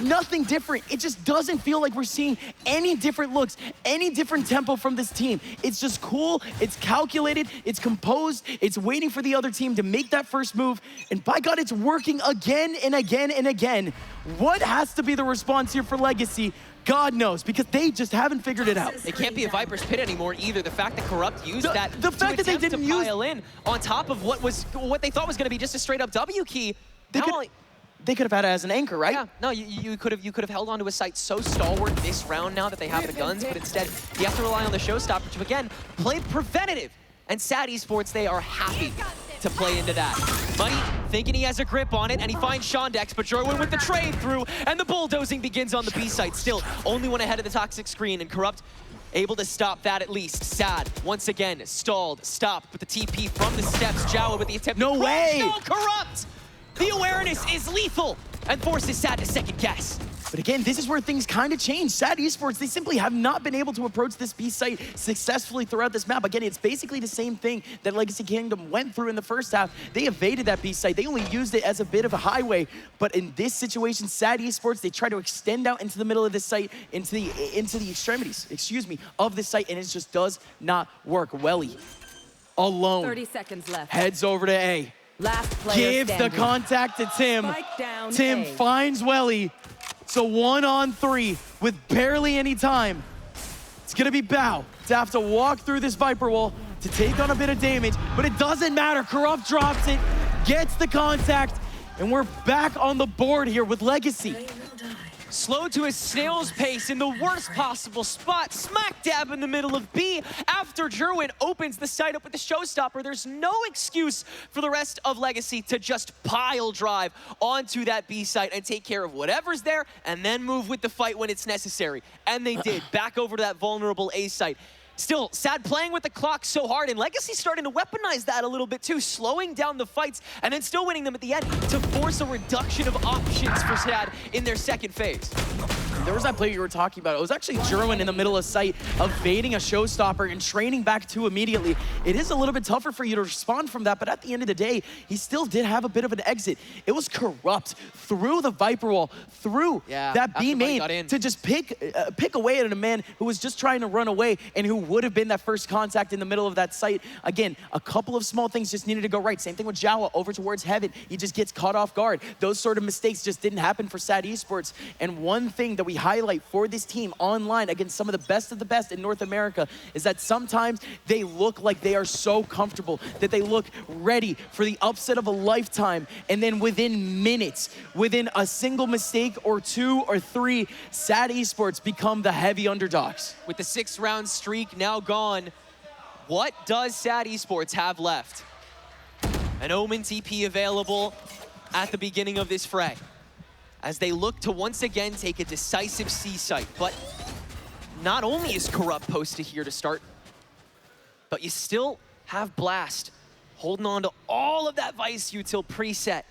Speaker 5: Nothing different. It just doesn't feel like we're seeing any different looks, any different tempo from this team. It's just cool, it's calculated, it's composed, it's waiting for the other team to make that first move, and by God, it's working again and again and again. What has to be the response here for Legacy? God knows, because they just haven't figured it out.
Speaker 6: It can't be a Viper's Pit anymore either. The fact that Corrupt used that
Speaker 5: the fact that they didn't
Speaker 6: to pile in on top of what they thought was going to be just a straight up W key.
Speaker 5: They could have had it as an anchor, right?
Speaker 6: Yeah, no, you could have held onto a site so stalwart this round now that they have the guns, but instead you have to rely on the showstopper to again play preventative. And Sad Esports, they are happy to play into that. Money thinking he has a grip on it, and he finds Shondex, but Jorwin with the trade through, and the bulldozing begins on the B site. Still, only one ahead of the toxic screen, and Corrupt able to stop that at least. Sad, once again, stalled, stopped with the TP from the steps. Jawa with the attempt.
Speaker 5: No way!
Speaker 6: No, Corrupt! The awareness is lethal and forces Sad to second guess.
Speaker 5: But again, this is where things kind of change. Sad Esports, they simply have not been able to approach this B site successfully throughout this map. Again, it's basically the same thing that Legacy Kingdom went through in the first half. They evaded that B site. They only used it as a bit of a highway. But in this situation, Sad Esports, they try to extend out into the middle of this site, into the extremities, of this site, and it just does not work. Welly, alone.
Speaker 20: 30 seconds left.
Speaker 5: Heads over to A.
Speaker 20: Last player
Speaker 5: Gives
Speaker 20: standing.
Speaker 5: the contact to Tim.
Speaker 20: Spike down
Speaker 5: Tim
Speaker 20: A.
Speaker 5: finds Welly. So 1-on-3 with barely any time. It's gonna be Bao to have to walk through this Viper wall to take on a bit of damage, but it doesn't matter. Corrupt drops it, gets the contact, and we're back on the board here with Legacy.
Speaker 6: Slowed to a snail's pace in the worst possible spot, smack dab in the middle of B. After Jerwin opens the site up with the showstopper, there's no excuse for the rest of Legacy to just pile drive onto that B site and take care of whatever's there and then move with the fight when it's necessary. And they did, back over to that vulnerable A site. Still, Sad playing with the clock so hard, and Legacy starting to weaponize that a little bit too, slowing down the fights and then still winning them at the end to force a reduction of options for Sad in their second phase.
Speaker 5: There was that play you were talking about. It was actually Jerwin in the middle of sight, evading a showstopper and training back to immediately. It is a little bit tougher for you to respond from that, but at the end of the day, he still did have a bit of an exit. It was Corrupt through the Viper wall, through that B main to just pick away at a man who was just trying to run away and who would have been that first contact in the middle of that site. Again, a couple of small things just needed to go right. Same thing with Jawa over towards Heaven. He just gets caught off guard. Those sort of mistakes just didn't happen for Sad Esports. And one thing that we highlight for this team online against some of the best in North America is that sometimes they look like they are so comfortable, that they look ready for the upset of a lifetime, and then within minutes, within a single mistake or two or three, Sad Esports become the heavy underdogs.
Speaker 6: With the 6-round streak now gone, what does Sad Esports have left? An Omen TP available at the beginning of this fray, as they look to once again take a decisive C site. But not only is Corrupt posted here to start, but you still have Blast holding on to all of that Vice Util preset.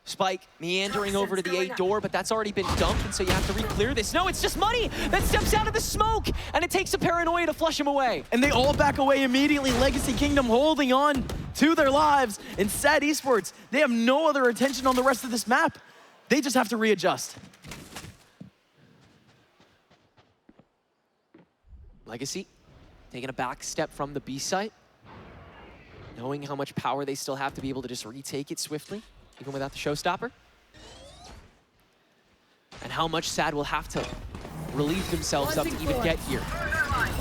Speaker 6: Spike meandering over to the A door, but that's already been dumped, and so you have to re-clear this. No, it's just Money that steps out of the smoke, and it takes a paranoia to flush him away.
Speaker 5: And they all back away immediately. Legacy Kingdom holding on to their lives, and Sad Esports, they have no other attention on the rest of this map. They just have to readjust.
Speaker 6: Legacy taking a back step from the B site. knowing how much power they still have to be able to just retake it swiftly, even without the showstopper. And how much Sad will have to relieve themselves up to even get here.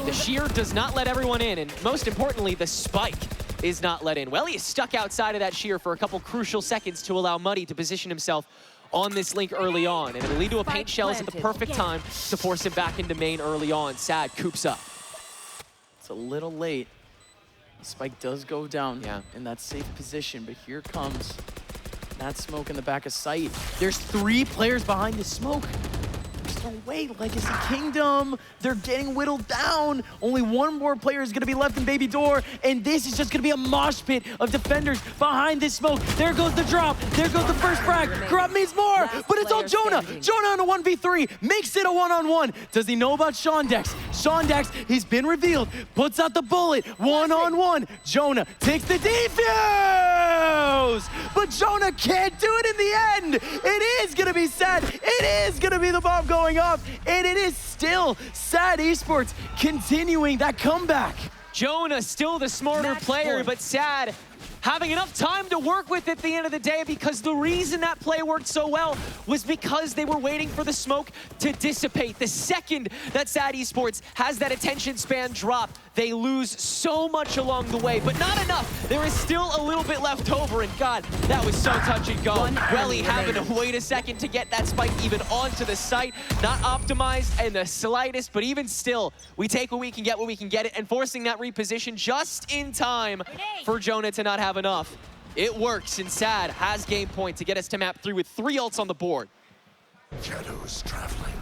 Speaker 6: The shear does not let everyone in, and most importantly, the spike is not let in. Welly is stuck outside of that shear for a couple crucial seconds to allow Muddy to position himself on this link early on, and it'll lead to a paint shells at the perfect time to force him back into main early on. Sad coops up.
Speaker 5: It's a little late. Spike does go down in that safe position, but here comes that smoke in the back of sight. There's 3 players behind the smoke. There's no way, Legacy Kingdom. They're getting whittled down. Only 1 more player is gonna be left in Baby Door, and this is just gonna be a mosh pit of defenders behind this smoke. There goes the drop. There goes the first frag. Corrupt means more, but it's all Jonah. Jonah on a 1v3, makes it a 1-on-1. Does he know about Shondex? Shondex, he's been revealed, puts out the bullet, 1-on-1. Jonah takes the defuse, but Jonah can't do it in the end. It is gonna be Sad. It is gonna be the bomb going off, and it is still Sad Esports continuing that comeback.
Speaker 6: Jonah still the smarter player, but Sad having enough time to work with at the end of the day, because the reason that play worked so well was because they were waiting for the smoke to dissipate. The second that Sad Esports has that attention span drop, they lose so much along the way, but not enough. There is still a little bit left over, and God, that was so touch and go. Welly having to wait a second to get that spike even onto the site. Not optimized in the slightest, but even still, we take what we can get it, and forcing that reposition just in time for Jonah to not have enough. It works, and Sad has game point to get us to map 3 with 3 ults on the board.
Speaker 14: Shadows traveling.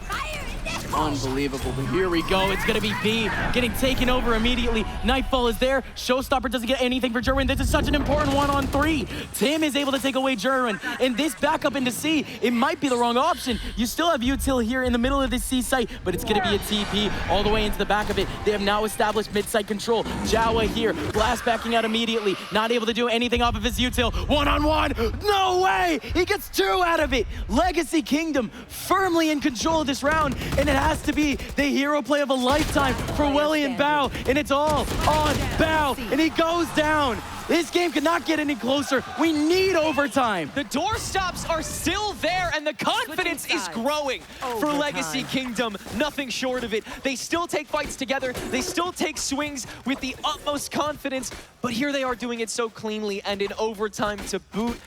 Speaker 5: Unbelievable, but here we go. It's gonna be B getting taken over immediately. Nightfall is there. Showstopper doesn't get anything for Jerwin. This is such an important 1-on-3. Tim is able to take away Jerwin, and this backup into C, it might be the wrong option. You still have Util here in the middle of this C site, but it's gonna be a TP all the way into the back of it. They have now established mid-site control. Jawa here, Blast backing out immediately, not able to do anything off of his Util. 1-on-1, no way! He gets 2 out of it. Legacy Kingdom firmly in control of this round, and it has to be the hero play of a lifetime for Welly and Bao, and it's all on Bao, and he goes down. This game could not get any closer. We need overtime.
Speaker 6: The doorstops are still there, and the confidence is growing for Legacy Kingdom. Nothing short of it. They still take fights together. They still take swings with the utmost confidence, but here they are doing it so cleanly and in overtime to boot.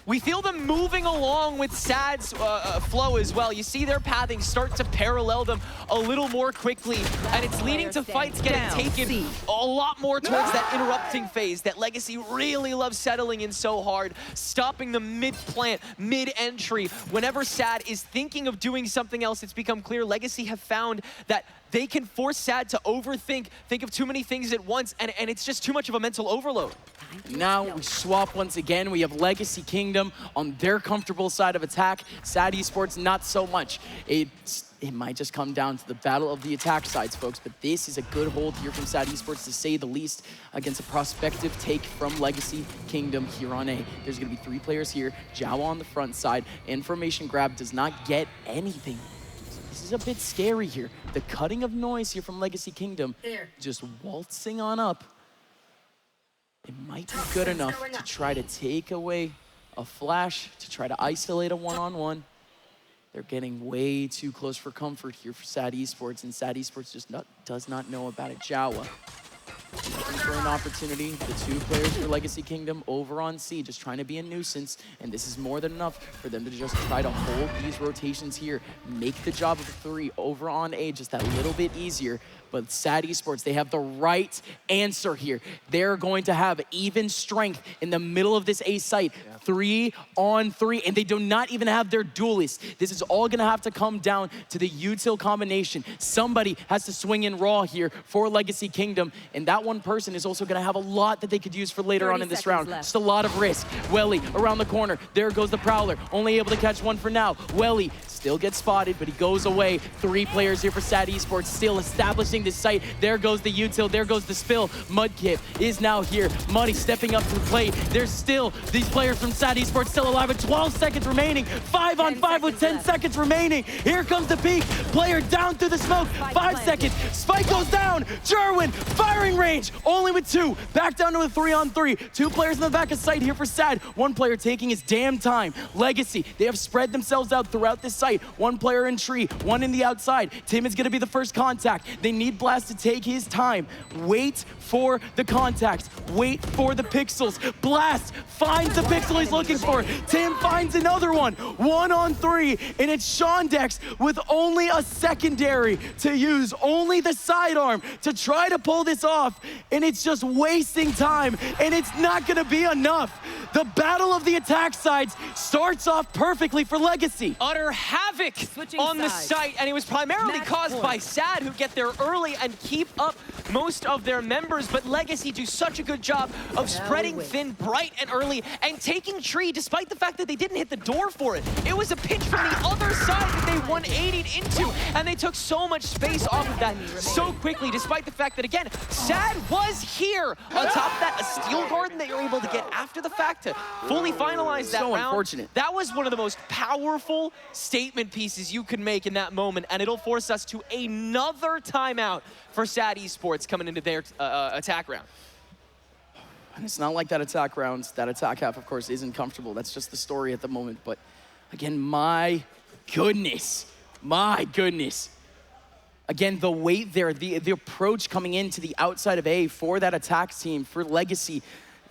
Speaker 6: We feel them moving along with Sad's flow as well. You see their pathing start to parallel them a little more quickly, and it's leading to fights getting taken a lot more towards that interrupting phase that Legacy really loves settling in so hard, stopping them mid-plant, mid-entry. Whenever Sad is thinking of doing something else, it's become clear Legacy have found that they can force Sad to overthink, think of too many things at once, and it's just too much of a mental overload.
Speaker 5: Now we swap once again. We have Legacy Kingdom on their comfortable side of attack. Sad Esports, not so much. It might just come down to the battle of the attack sides, folks, but this is a good hold here from Sad Esports, to say the least, against a prospective take from Legacy Kingdom here on A. There's going to be 3 players here. Jawa on the front side. Information grab does not get anything. This is a bit scary here. The cutting of noise here from Legacy Kingdom, just waltzing on up. It might be good enough to try to take away a flash, to try to isolate a 1-on-1. They're getting way too close for comfort here for Sad Esports, and Sad Esports just does not know about it. Jawa looking for an opportunity. The 2 players for Legacy Kingdom over on C, just trying to be a nuisance, and this is more than enough for them to just try to hold these rotations here, make the job of the 3 over on A just that little bit easier. But Sad Esports, they have the right answer here. They're going to have even strength in the middle of this A site. 3-on-3, and they do not even have their duelists. This is all gonna have to come down to the util combination. Somebody has to swing in raw here for Legacy Kingdom, and that one person is also gonna have a lot that they could use for later on in this round. Just a lot of risk. Welly around the corner. There goes the Prowler. Only able to catch 1 for now. Welly still gets spotted, but he goes away. 3 players here for Sad Esports, still establishing defending this site. There goes the util, there goes the spill. Mudkip is now here. Muddy stepping up to the plate. There's still these players from Sad Esports still alive with 12 seconds remaining. 5 on 5 with 10 seconds remaining. Here comes the peak. Player down through the smoke. 5 seconds. Spike goes down. Jerwin, firing range, only with 2. Back down to a 3-on-3. 2 players in the back of site here for Sad. 1 player taking his damn time. Legacy, they have spread themselves out throughout this site. 1 player in tree, 1 in the outside. Tim is gonna be the first contact. They need Blast to take his time. Wait for the contacts. Wait for the pixels. Blast finds the pixel he's looking for. Tim finds another one. 1-on-3, and it's Shondex with only a secondary to use, only the sidearm to try to pull this off, and it's just wasting time, and it's not gonna be enough. The battle of the attack sides starts off perfectly for Legacy.
Speaker 6: Utter havoc on the site, and it was primarily caused by Sad, who get there early and keep up most of their members, but Legacy do such a good job of spreading thin bright and early and taking tree despite the fact that they didn't hit the door for it. It was a pinch from the other side that they 180'd into, and they took so much space off of that so quickly, despite the fact that, again, Sad was here. On top of that, a steel garden that you're able to get after the fact to fully finalize that round.
Speaker 5: Unfortunate.
Speaker 6: That was one of the most powerful statement pieces you could make in that moment, and it'll force us to another timeout for Sad Esports coming into their attack round.
Speaker 5: And it's not like that attack half, of course, isn't comfortable. That's just the story at the moment. But again, my goodness. Again, the weight there, the approach coming into the outside of A for that attack team, for Legacy.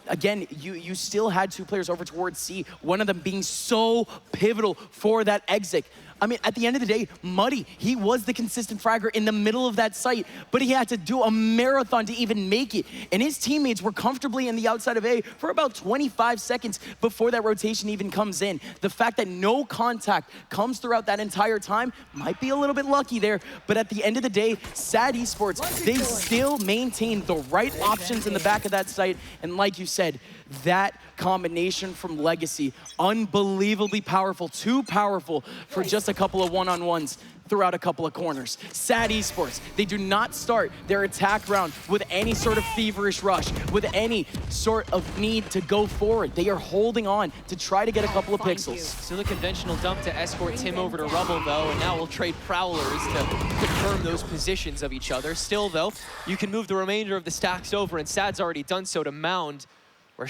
Speaker 5: Again, you still had 2 players over towards C, one of them being so pivotal for that exit. I mean, at the end of the day, Muddy, he was the consistent fragger in the middle of that site, but he had to do a marathon to even make it. And his teammates were comfortably in the outside of A for about 25 seconds before that rotation even comes in. The fact that no contact comes throughout that entire time might be a little bit lucky there, but at the end of the day, Sad Esports, they still maintain the right options in the back of that site. And like you said, that combination from Legacy, unbelievably powerful, too powerful for just a couple of one-on-ones throughout a couple of corners. Sad Esports, they do not start their attack round with any sort of feverish rush, with any sort of need to go forward. They are holding on to try to get a couple of pixels.
Speaker 6: Still a conventional dump to escort Tim over to Rubble, though, and now we'll trade Prowlers to confirm those positions of each other. Still, though, you can move the remainder of the stacks over, and Sad's already done so to Mound, where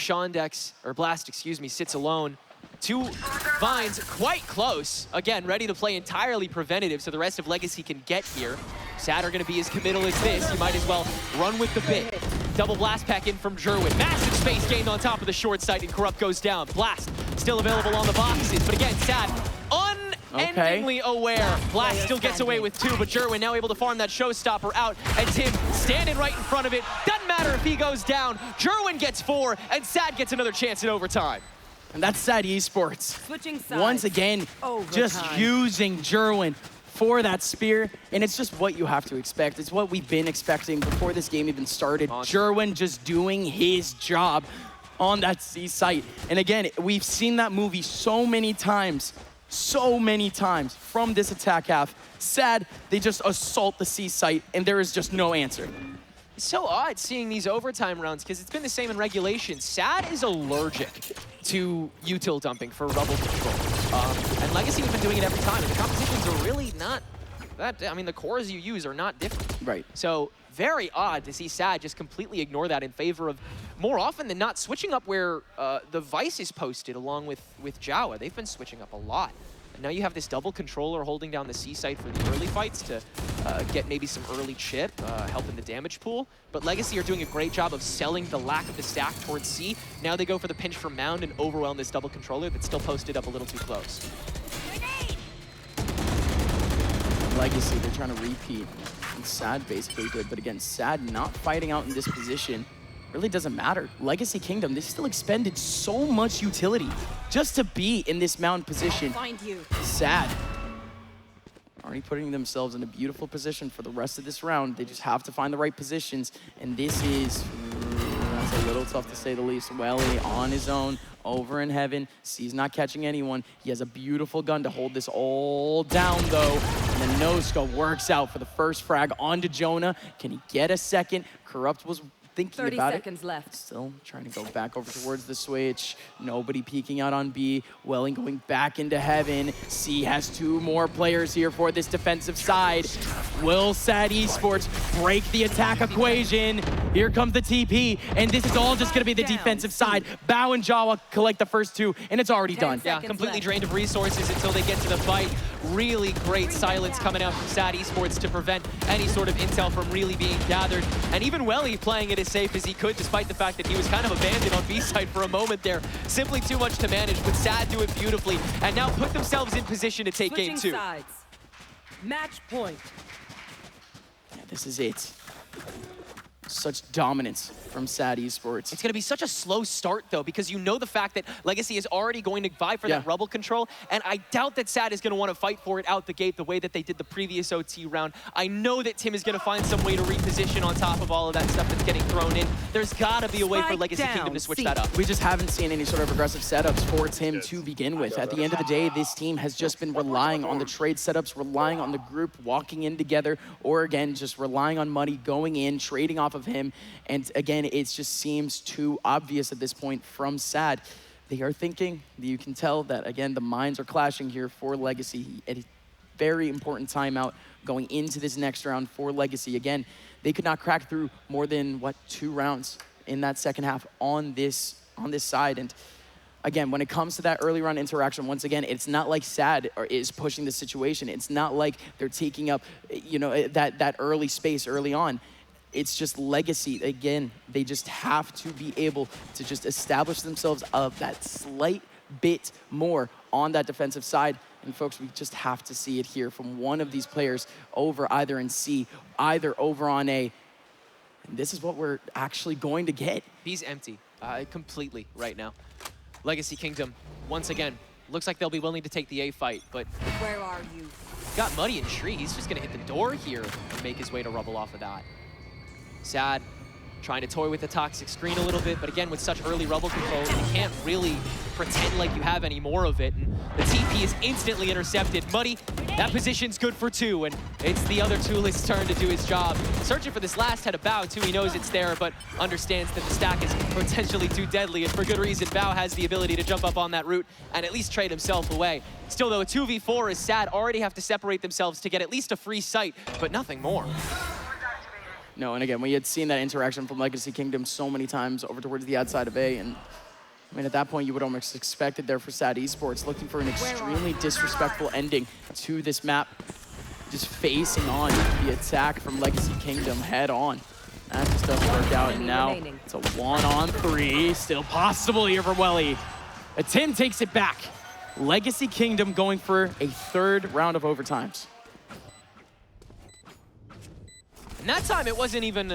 Speaker 6: Blast, sits alone. 2 Vines quite close. Again, ready to play entirely preventative so the rest of Legacy can get here. Sad are gonna be as committal as this. You might as well run with the bit. Double blast pack in from Jerwin. Massive space gained on top of the short side, and Corrupt goes down. Blast still available on the boxes, but again, Sad unendingly aware. Blast still gets away with 2, but Jerwin now able to farm that showstopper out, and Tim standing right in front of it. Doesn't matter if he goes down. Jerwin gets 4, and Sad gets another chance in overtime.
Speaker 5: And that's Sad Esports.
Speaker 20: Switching sides.
Speaker 5: Once again, just using Jerwin for that spear, and it's just what you have to expect. It's what we've been expecting before this game even started. Jerwin just doing his job on that C site. And again, we've seen that movie so many times from this attack half. Sad, they just assault the C site, and there is just no answer.
Speaker 6: It's so odd seeing these overtime rounds because it's been the same in regulation. Sad is allergic to util dumping for Rubble control. And Legacy has been doing it every time. And the compositions are really not that, I mean, the cores you use are not different.
Speaker 5: Right.
Speaker 6: So very odd to see Sad just completely ignore that in favor of, more often than not, switching up where the Vice is posted along with Jawa. They've been switching up a lot. And now you have this double controller holding down the C site for the early fights to get maybe some early chip, helping the damage pool. But Legacy are doing a great job of selling the lack of the stack towards C. Now they go for the pinch for Mound and overwhelm this double controller that's still posted up a little too close.
Speaker 5: Legacy, they're trying to repeat. And Sad basically did, but again, Sad not fighting out in this position really doesn't matter. Legacy Kingdom, they still expended so much utility just to be in this mound position. Sad. Already putting themselves in a beautiful position for the rest of this round. They just have to find the right positions, and this is It's a little tough to say the least. Welly on his own, over in heaven. C's not catching anyone. He has a beautiful gun to hold this all down, though. And the no-scope works out for the first frag onto Jonah. Can he get a second? Corrupt was thinking
Speaker 3: 30
Speaker 5: about
Speaker 3: seconds left.
Speaker 5: Still trying to go back over towards the switch. Nobody peeking out on B. Welling going back into heaven. C has 2 more players here for this defensive side. Will SAD Esports break the attack equation? Here comes the TP, and this is all just gonna be the defensive side. Bao and Jawa collect the first 2, and it's already done.
Speaker 6: Yeah, completely drained of resources until they get to the fight. Really great silence coming out from SAD Esports to prevent any sort of intel from really being gathered. And even Welly playing it as safe as he could, despite the fact that he was kind of abandoned on B side for a moment there. Simply too much to manage, but SAD do it beautifully and now put themselves in position to take game 2.
Speaker 3: Sides. Match point.
Speaker 5: Yeah, this is it. Such dominance from SAD Esports.
Speaker 6: It's going to be such a slow start, though, because you know the fact that Legacy is already going to vie for that rubble control, and I doubt that SAD is going to want to fight for it out the gate the way that they did the previous OT round. I know that Tim is going to find some way to reposition on top of all of that stuff that's getting thrown in. There's got to be a way for Legacy Kingdom to switch that up.
Speaker 5: We just haven't seen any sort of aggressive setups for Tim to begin with. At the end of the day, this team has just been relying on the trade setups, relying on the group walking in together, or again, just relying on money going in, trading off of him. And again, it just seems too obvious at this point from SAD. They are thinking, you can tell that, again, the minds are clashing here for Legacy. At a very important timeout going into this next round for Legacy. Again, they could not crack through more than, 2 rounds in that second half on this side. And again, when it comes to that early round interaction, once again, it's not like SAD is pushing the situation. It's not like they're taking up, that early space early on. It's just Legacy. Again, they just have to be able to just establish themselves of that slight bit more on that defensive side. And folks, we just have to see it here from one of these players over either in C, either over on A. And this is what we're actually going to get.
Speaker 6: B's empty completely right now. Legacy Kingdom, once again, looks like they'll be willing to take the A fight, but
Speaker 3: where are you?
Speaker 6: Got Muddy and Tree. He's just gonna hit the door here and make his way to rubble off of that. SAD trying to toy with the toxic screen a little bit, but again, with such early rubble control, you can't really pretend like you have any more of it. And the TP is instantly intercepted. Muddy, that position's good for 2, and it's the other Toolist's turn to do his job. Searching for this last head of Bao, too. He knows it's there, but understands that the stack is potentially too deadly, and for good reason. Bao has the ability to jump up on that route and at least trade himself away. Still, though, a 2v4 is SAD already have to separate themselves to get at least a free sight, but nothing more.
Speaker 5: No, and again, we had seen that interaction from Legacy Kingdom so many times over towards the outside of A, and I mean, at that point, you would almost expect it there for SAD Esports, looking for an extremely disrespectful ending to this map, just facing on the attack from Legacy Kingdom head on. That just doesn't work out, and now it's a 1-on-3, still possible here for Welly. Tim takes it back. Legacy Kingdom going for a 3rd round of overtimes.
Speaker 6: And that time, it wasn't even,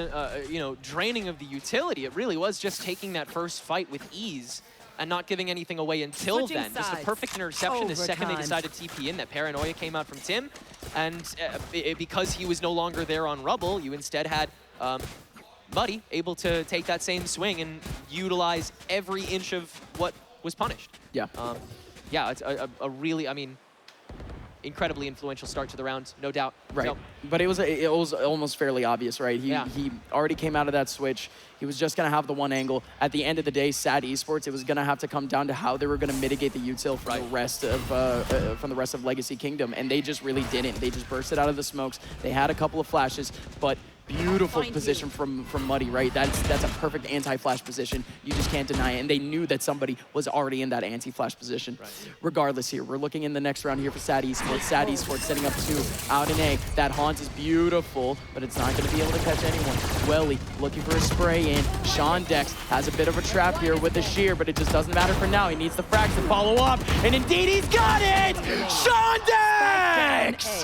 Speaker 6: draining of the utility. It really was just taking that first fight with ease and not giving anything away until then. Just a perfect interception the second they decided to TP in. That paranoia came out from Tim. And because he was no longer there on rubble, you instead had Muddy able to take that same swing and utilize every inch of what was punished.
Speaker 5: Yeah.
Speaker 6: Yeah, it's a really, incredibly influential start to the round, no doubt.
Speaker 5: Right,
Speaker 6: So,
Speaker 5: but it was almost fairly obvious, right? He already came out of that switch. He was just gonna have the one angle. At the end of the day, SAD Esports, it was gonna have to come down to how they were gonna mitigate the util from the rest of Legacy Kingdom, and they just really didn't. They just bursted out of the smokes. They had a couple of flashes, but beautiful position from Muddy, right? That's a perfect anti-flash position. You just can't deny it. And they knew that somebody was already in that anti-flash position. Right. Regardless here, we're looking in the next round here for SAD Esports. SAD Esports setting up 2 out in A. That haunt is beautiful, but it's not going to be able to catch anyone. Welly looking for a spray in. Sean Dex has a bit of a trap here with the shear, but it just doesn't matter for now. He needs the frags to follow up, and indeed he's got it! Sean Dex!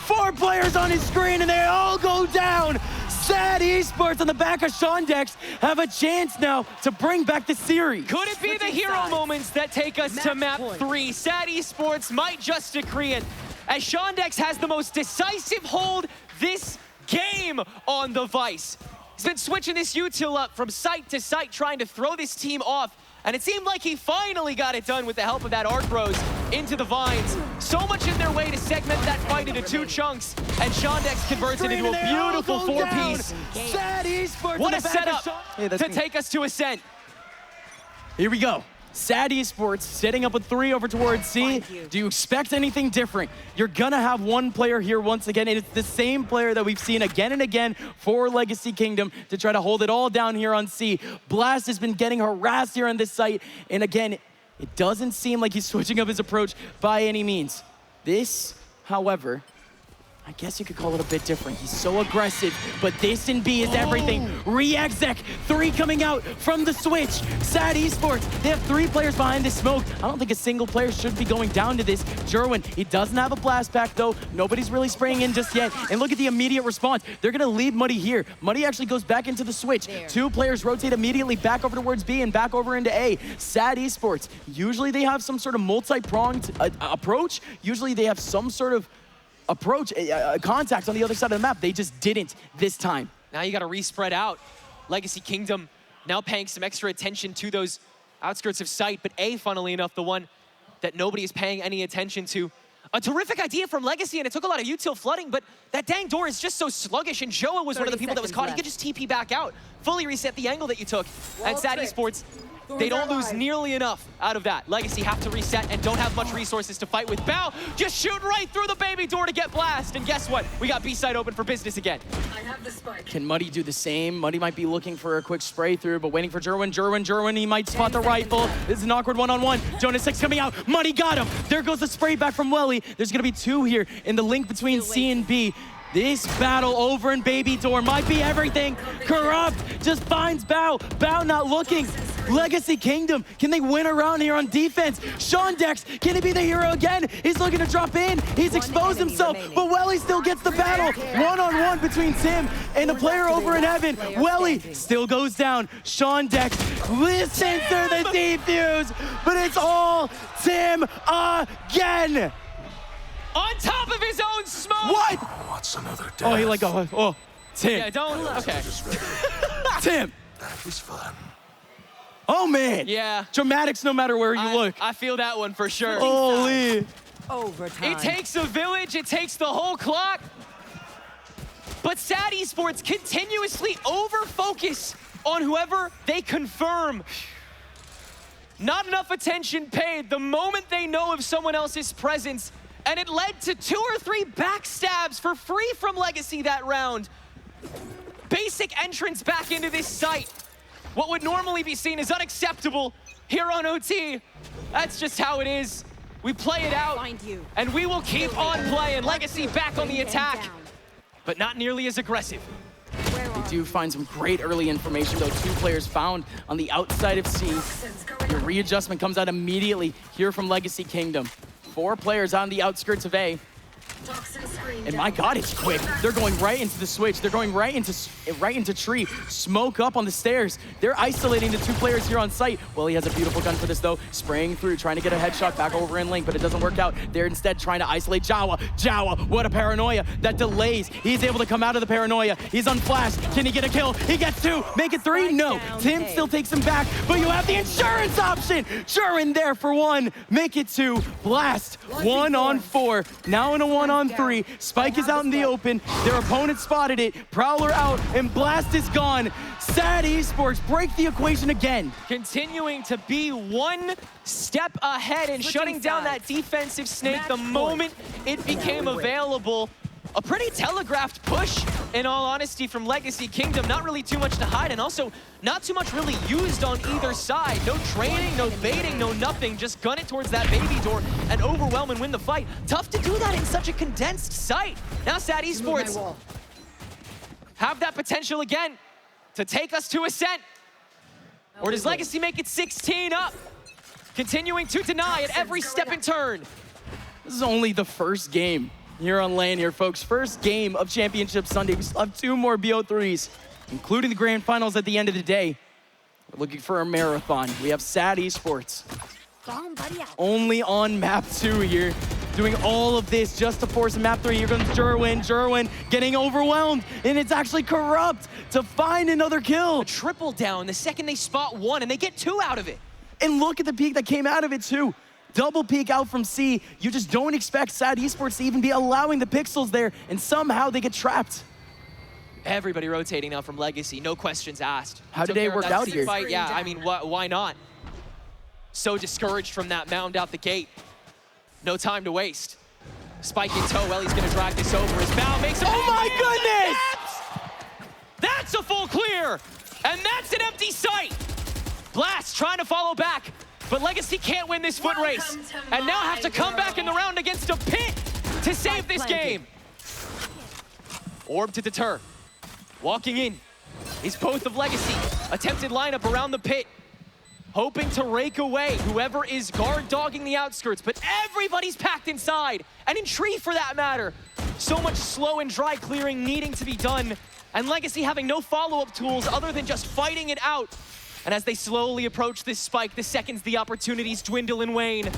Speaker 5: 4 players on his screen, and they all go down. SAD Esports on the back of Sean Dex have a chance now to bring back the series.
Speaker 6: Could it be the hero moments that take us to map 3? SAD Esports might just decree it, as Sean Dex has the most decisive hold this game on the Vice. He's been switching this util up from site to site, trying to throw this team off. And it seemed like he finally got it done with the help of that Arc Rose into the Vines. So much in their way to segment that fight into 2 chunks. And Shondex converts it into a beautiful 4-piece.
Speaker 5: Sad Esports.
Speaker 6: What a setup to take us to Ascent.
Speaker 5: Here we go. Sad Esports setting up a 3 over towards C. Do you expect anything different? You're gonna have one player here once again, and it's the same player that we've seen again and again for Legacy Kingdom to try to hold it all down here on C. Blast has been getting harassed here on this site, and again, it doesn't seem like he's switching up his approach by any means. This, however, I guess you could call it a bit different. He's so aggressive, but this in B is everything. Re-exec, 3 coming out from the switch. Sad Esports, they have 3 players behind this smoke. I don't think a single player should be going down to this. Jerwin, he doesn't have a blast pack though. Nobody's really spraying in just yet. And look at the immediate response. They're gonna leave Muddy here. Muddy actually goes back into the switch. There. 2 players rotate immediately back over towards B and back over into A. Sad Esports, usually they have some sort of multi-pronged approach. Usually they have some sort of approach, contact on the other side of the map. They just didn't this time.
Speaker 6: Now you got to re-spread out. Legacy Kingdom now paying some extra attention to those outskirts of sight, but A, funnily enough, the one that nobody is paying any attention to. A terrific idea from Legacy, and it took a lot of util flooding, but that dang door is just so sluggish, and Joa was one of the people that was caught. He could just TP back out, fully reset the angle that you took. And Sad Esports, they don't lose nearly enough out of that. Legacy have to reset and don't have much resources to fight with. Bao just shooting right through the baby door to get blast. And guess what? We got B side open for business again.
Speaker 5: I have the spike. Can Muddy do the same? Muddy might be looking for a quick spray through, but waiting for Jerwin. Jerwin, he might spot the rifle. This is an awkward one-on-one. Jonas 6 coming out. Muddy got him. There goes the spray back from Welly. There's gonna be 2 here in the link between C and B. This battle over in Baby Door might be everything. Corrupt just finds Bao. Bao not looking. Legacy Kingdom, can they win around here on defense? Shondex, can he be the hero again? He's looking to drop in. He's exposed himself, but Welly still gets the battle. One-on-one between Tim and the player over in Heaven. Welly still goes down. Shondex listens to the defuse, but it's all Tim again.
Speaker 6: On top of his own smoke!
Speaker 5: What?
Speaker 1: What's another death?
Speaker 5: Oh, he let go. Oh, Tim.
Speaker 6: Yeah, don't. Okay.
Speaker 5: Tim.
Speaker 1: That was fun.
Speaker 5: Oh, man.
Speaker 6: Yeah.
Speaker 5: Dramatics no matter where you look.
Speaker 6: I feel that one for sure.
Speaker 5: Holy.
Speaker 3: Overtime.
Speaker 6: It takes a village. It takes the whole clock. But Sad Esports continuously over-focus on whoever they confirm. Not enough attention paid the moment they know of someone else's presence. And it led to 2 or 3 backstabs for free from Legacy that round. Basic entrance back into this site. What would normally be seen as unacceptable here on OT. That's just how it is. We play it out, and we will keep on playing. Legacy back on the attack, but not nearly as aggressive.
Speaker 5: They do find some great early information, though. 2 players found on the outside of C. Your readjustment comes out immediately here from Legacy Kingdom. 4 players on the outskirts of A. And my God, it's quick. They're going right into the switch. They're going right into tree. Smoke up on the stairs. They're isolating the 2 players here on site. Well, he has a beautiful gun for this, though. Spraying through, trying to get a headshot back over in link, but it doesn't work out. They're instead trying to isolate Jawa. Jawa, what a paranoia. That delays. He's able to come out of the paranoia. He's on flash. Can he get a kill? He gets 2. Make it 3? No. Tim still takes him back, but you have the insurance option. Shurin there for 1. Make it 2. Blast. 1 on 4. Now in a 1 on 3. Spike is out in the open. Their opponent spotted it. Prowler out, and Blast is gone. Sad Esports break the equation again.
Speaker 6: Continuing to be 1 step ahead and shutting down that defensive snake the moment it became available. A pretty telegraphed push, in all honesty, from Legacy Kingdom. Not really too much to hide, and also not too much really used on either side. No training, no baiting, no nothing. Just gun it towards that baby door and overwhelm and win the fight. Tough to do that in such a condensed site. Now Sad Esports have that potential again to take us to Ascent. Or does Legacy make it 16 up? Continuing to deny at every step and turn.
Speaker 5: This is only the first game here on LAN here, folks. First game of Championship Sunday. We still have 2 more BO3s, including the grand finals at the end of the day. We're looking for a marathon. We have Sad Esports only on map 2 here. doing all of this just to force a map 3. Here comes Jerwin. Jerwin getting overwhelmed, and it's actually Corrupt to find another kill.
Speaker 6: A triple down the second they spot 1, and they get 2 out of it.
Speaker 5: And look at the peek that came out of it too. Double peek out from C. You just don't expect Sad Esports to even be allowing the pixels there, and somehow they get trapped.
Speaker 6: Everybody rotating now from Legacy, no questions asked.
Speaker 5: How did they work out here?
Speaker 6: Fight, yeah, I mean, why not? So discouraged from that mound out the gate. No time to waste. Spike in tow, Ellie's gonna drag this over. His bow makes a
Speaker 5: Oh my goodness!
Speaker 6: That's a full clear, and that's an empty sight. Blast trying to follow back, but Legacy can't win this foot race, and now have to come back in the round against a pit to save this game. Orb to deter. Walking in is both of Legacy. Attempted lineup around the pit, hoping to rake away whoever is guard dogging the outskirts, but everybody's packed inside, and in tree for that matter. So much slow and dry clearing needing to be done, and Legacy having no follow-up tools other than just fighting it out. And as they slowly approach this spike, the seconds the opportunities dwindle and wane.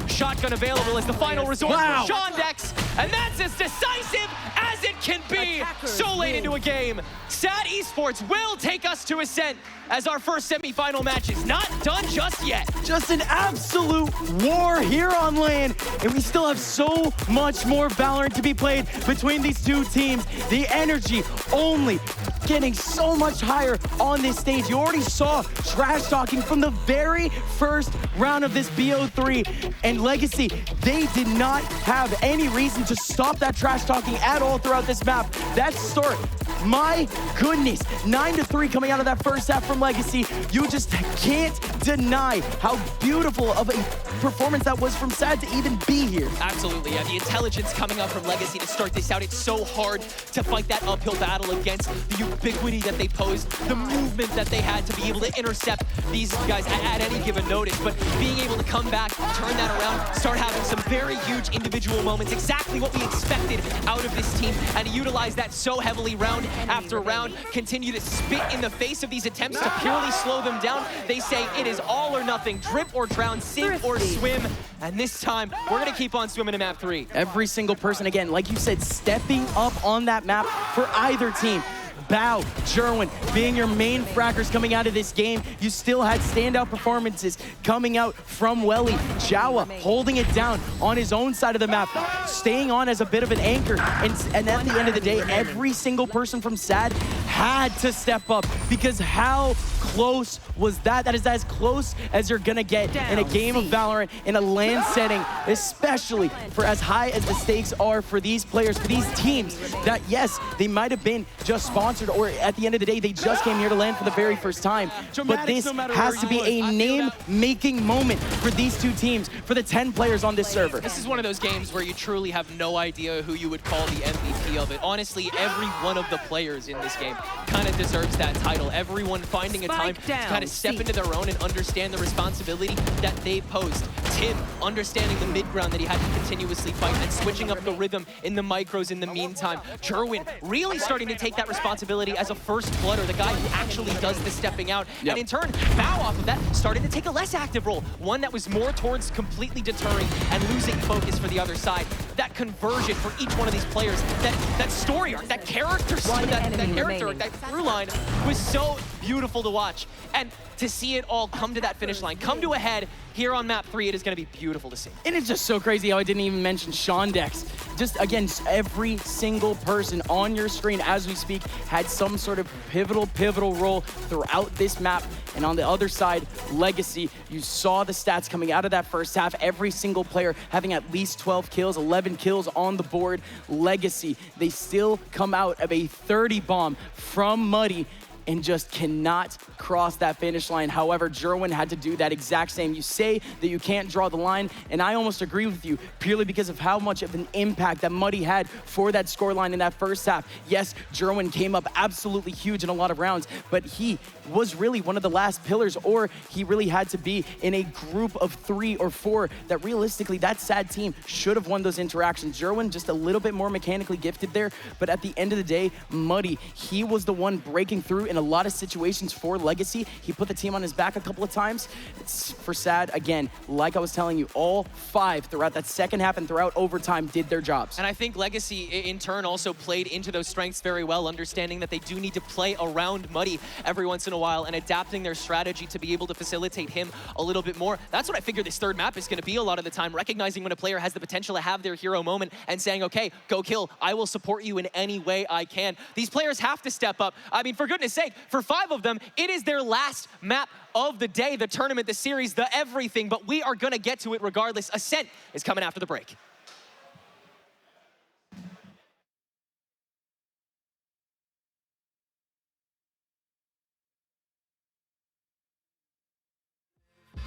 Speaker 6: Shotgun available as the final resort for Shondex, and that's as decisive as it can be. So late into a game, Sad Esports will take us to Ascent as our first semifinal match is not done just yet.
Speaker 5: Just an absolute war here on LAN, and we still have so much more Valorant to be played between these two teams. The energy only getting so much higher on this stage. You already saw trash talking from the very first round of this BO3, and Legacy, they did not have any reason to stop that trash talking at all throughout this map. That start, my goodness, 9-3 coming out of that first half from Legacy. You just can't deny how beautiful of a performance that was from Sad to even be here.
Speaker 6: Absolutely, yeah, the intelligence coming up from Legacy to start this out. It's so hard to fight that uphill battle against the ubiquity that they posed, the movement that they had to be able to intercept these guys at any given notice, but being able to come back, turn that around, start having some very huge individual moments, exactly what we expected out of this team, and to utilize that so heavily round after round, continue to spit in the face of these attempts to purely slow them down. They say it is all or nothing, drip or drown, sink or swim, and this time, we're gonna keep on swimming in map 3.
Speaker 5: Every single person, again, like you said, stepping up on that map for either team. Bao, Jerwin, being your main fraggers coming out of this game. You still had standout performances coming out from Welly. Jawa holding it down on his own side of the map, staying on as a bit of an anchor. And at the end of the day, every single person from Sad had to step up, because how close was that? That is as close as you're gonna get in a game of Valorant in a LAN setting, especially for as high as the stakes are for these players, for these teams that, yes, they might have been just sponsored, or at the end of the day, they just came here to LAN for the very first time. But this has to be a name-making moment for these two teams, for the 10 players on this server.
Speaker 6: This is one of those games where you truly have no idea who you would call the MVP of it. Honestly, every one of the players in this game kind of deserves that title. Everyone finding a time to kind of step into their own and understand the responsibility that they posed. Tim understanding the mid-ground that he had to continuously fight and switching up the rhythm in the micros in the meantime. Jerwin really starting to take that responsibility as a first blooder, the guy who actually does the stepping out. And in turn, Bao off of that started to take a less active role, one that was more towards completely deterring and losing focus for the other side. That conversion for each one of these players, that story arc, that character arc, that through line was so beautiful to watch. And to see it all come to that finish line, come to a head here on map 3, it is going to be beautiful to see.
Speaker 5: And it's just so crazy how I didn't even mention Shondex. Just, again, every single person on your screen as we speak had some sort of pivotal role throughout this map. And on the other side, Legacy, you saw the stats coming out of that first half. Every single player having at least 12 kills, 11 kills on the board. Legacy, they still come out of a 30 bomb from Muddy and just cannot cross that finish line. However, Jerwin had to do that exact same. You say that you can't draw the line, and I almost agree with you, purely because of how much of an impact that Muddy had for that scoreline in that first half. Yes, Jerwin came up absolutely huge in a lot of rounds, but he was really one of the last pillars, or he really had to be in a group of 3 or 4 that realistically that Sad team should have won those interactions. Jerwin just a little bit more mechanically gifted there, but at the end of the day, Muddy, he was the one breaking through in a lot of situations for Legacy. He put the team on his back a couple of times. It's for Sad, again, like I was telling you, all 5 throughout that second half and throughout overtime did their jobs.
Speaker 6: And I think Legacy, in turn, also played into those strengths very well, understanding that they do need to play around Muddy every once in a while and adapting their strategy to be able to facilitate him a little bit more. That's what I figure this third map is going to be a lot of the time, recognizing when a player has the potential to have their hero moment and saying, okay, go kill, I will support you in any way I can. These players have to step up. I mean, for goodness sake, for 5 of them, it is their last map of the day, the tournament, the series, the everything, but we are going to get to it regardless. Ascent is coming after the break.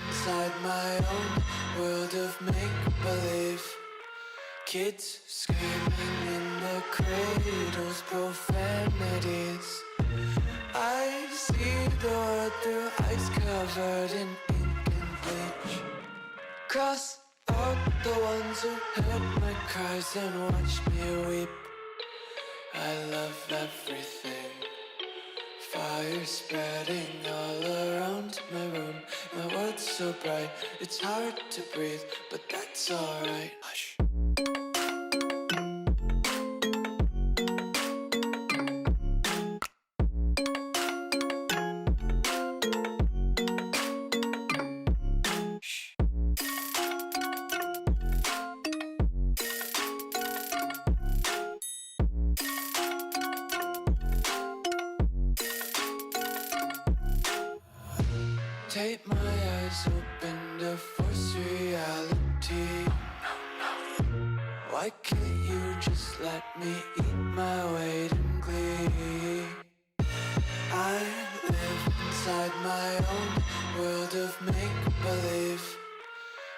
Speaker 21: Inside my own world of make-believe, kids screaming in the cradles, profanities. I see the world through ice covered in ink and bleach. Cross out the ones who heard my cries and watched me weep. I love everything. Fire spreading all around my room. My world's so bright, it's hard to breathe, but that's alright. Hush. Take my eyes open to force reality. Why can't you just let me eat my weight in glee? I live inside my own world of make-believe.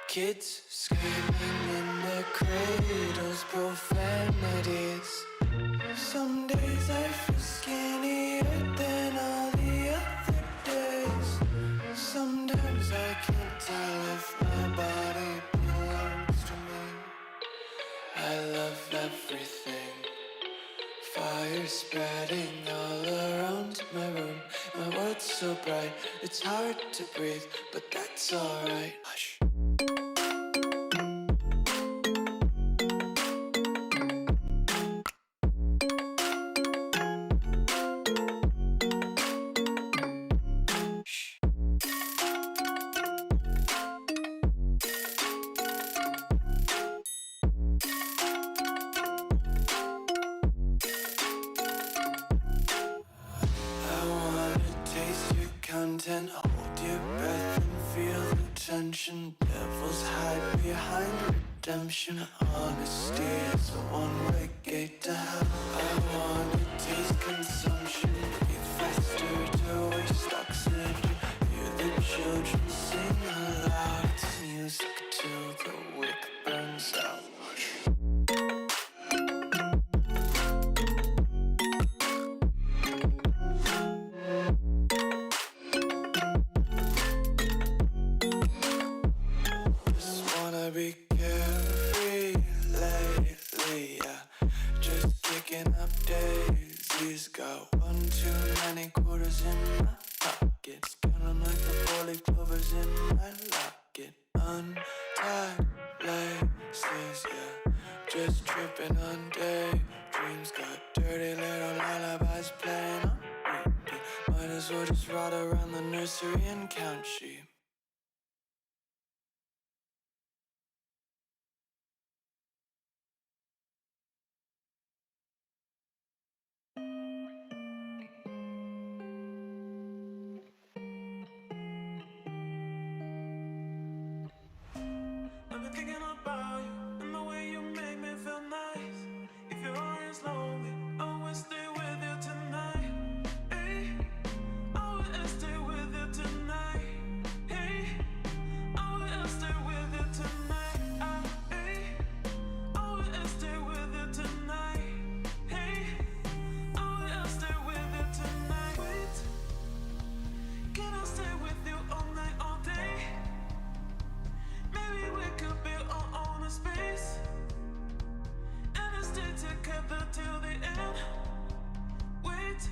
Speaker 21: Kids screaming in their cradles, profanities. Some days I feel skinnier than all the other days. Sometimes I can't tell if my body belongs to me. I love everything. Fire spreading all around my room. My world's so bright, it's hard to breathe, but that's alright. Hush. Content, hold your breath and feel the tension. Devils hide behind redemption. Honesty is a one-way gate to hell. I wanna taste consumption. Breathe faster to waste oxygen. Hear the children sing aloud. It's music till the wick burns out. Be carefree lately, yeah. Just kicking up daisies. Got one too many quarters in my pockets. Count 'em like the 4-leaf clovers in my locket. Untied laces, yeah. Just tripping on daydreams. Got dirty little lullabies playing on repeat. Might as well just ride around the nursery and count sheep. I've been thinking about you and the way you make me feel nice. If you're always lonely, I will stay with you tonight. Hey, I will stay with you tonight. Hey, I will stay with you tonight. Hey, I will stay with you tonight. Hey, I will stay with you tonight. Wait, can I stay with you all night, all day? Maybe we could build our own space and stay together till the end. Wait,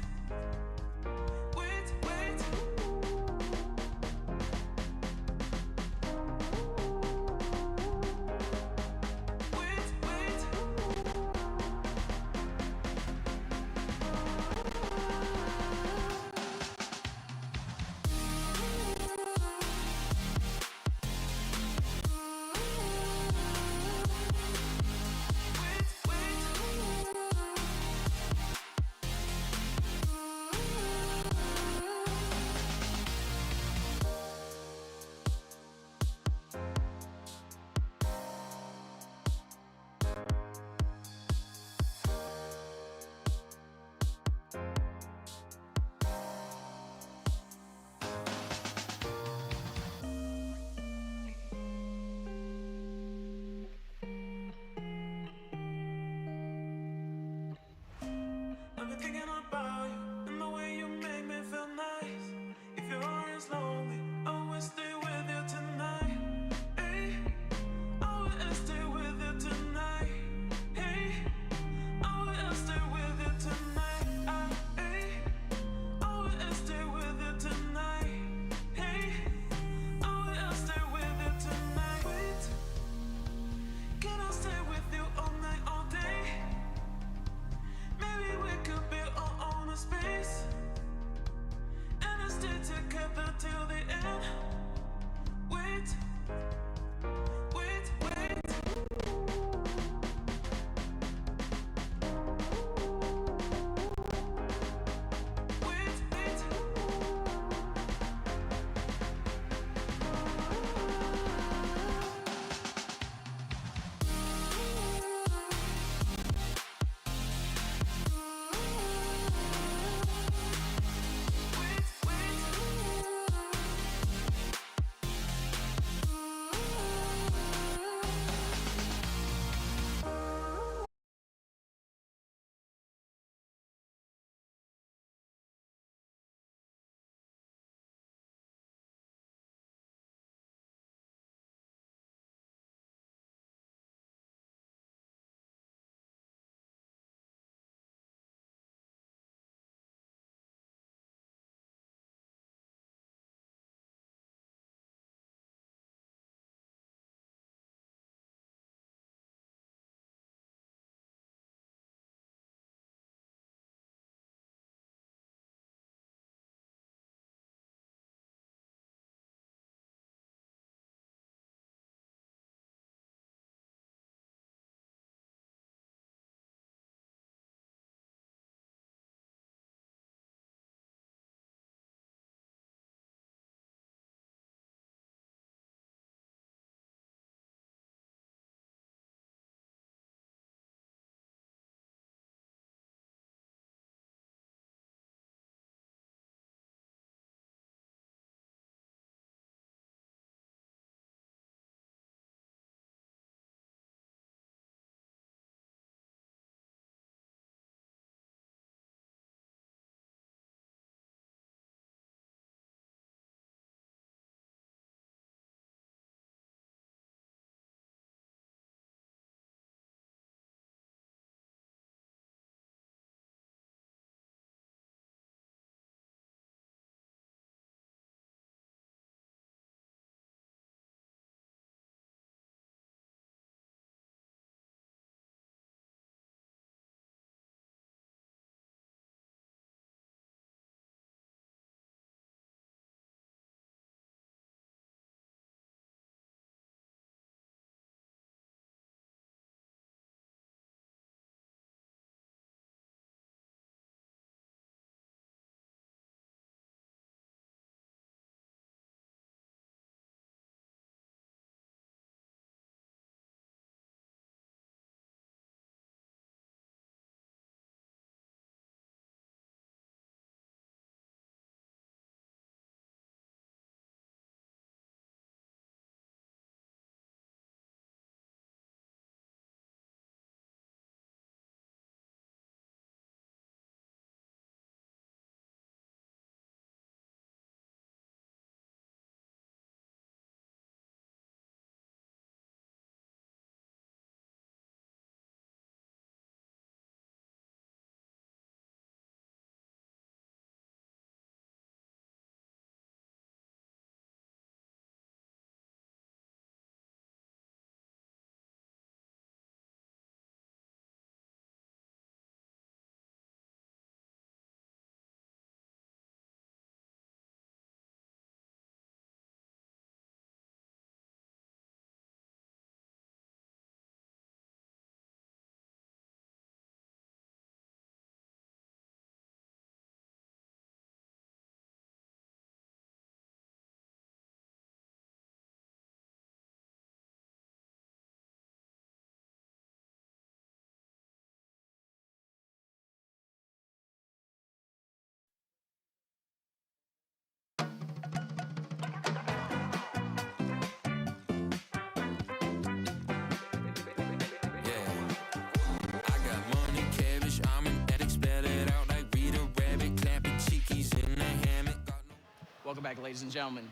Speaker 5: Welcome back, ladies and gentlemen.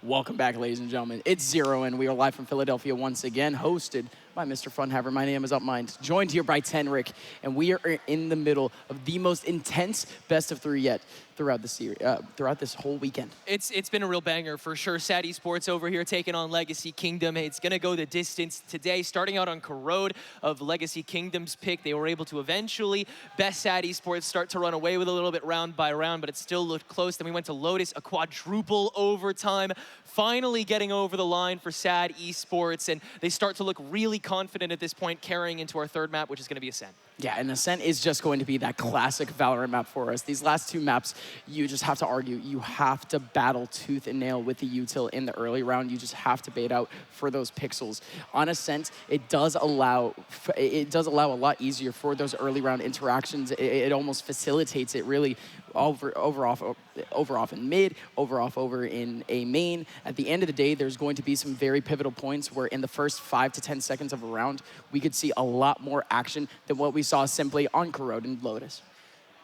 Speaker 5: Welcome back, ladies and gentlemen. It's Zero, and we are live from Philadelphia once again, hosted by Mr. Funhaver. My name is Upmind, joined here by Tenric, and we are in the middle of the most intense best of three yet throughout the series, throughout this whole weekend.
Speaker 6: It's been a real banger for sure. Sad Esports over here taking on Legacy Kingdom. It's gonna go the distance today. Starting out on Corrode of Legacy Kingdom's pick, they were able to eventually best Sad Esports start to run away with a little bit round by round, but it still looked close. Then we went to Lotus, a quadruple overtime, finally getting over the line for Sad Esports, and they start to look really confident at this point, carrying into our third map, which is gonna be Ascent.
Speaker 5: Yeah, and Ascent is just going to be that classic Valorant map for us. These last two maps, you just have to argue. You have to battle tooth and nail with the util in the early round. You just have to bait out for those pixels. On Ascent, it does allow a lot easier for those early round interactions. It almost facilitates it really over off in mid, over in a main. At the end of the day, there's going to be some very pivotal points where in the first 5 to 10 seconds of a round, we could see a lot more action than what we saw simply on Corrode and Lotus.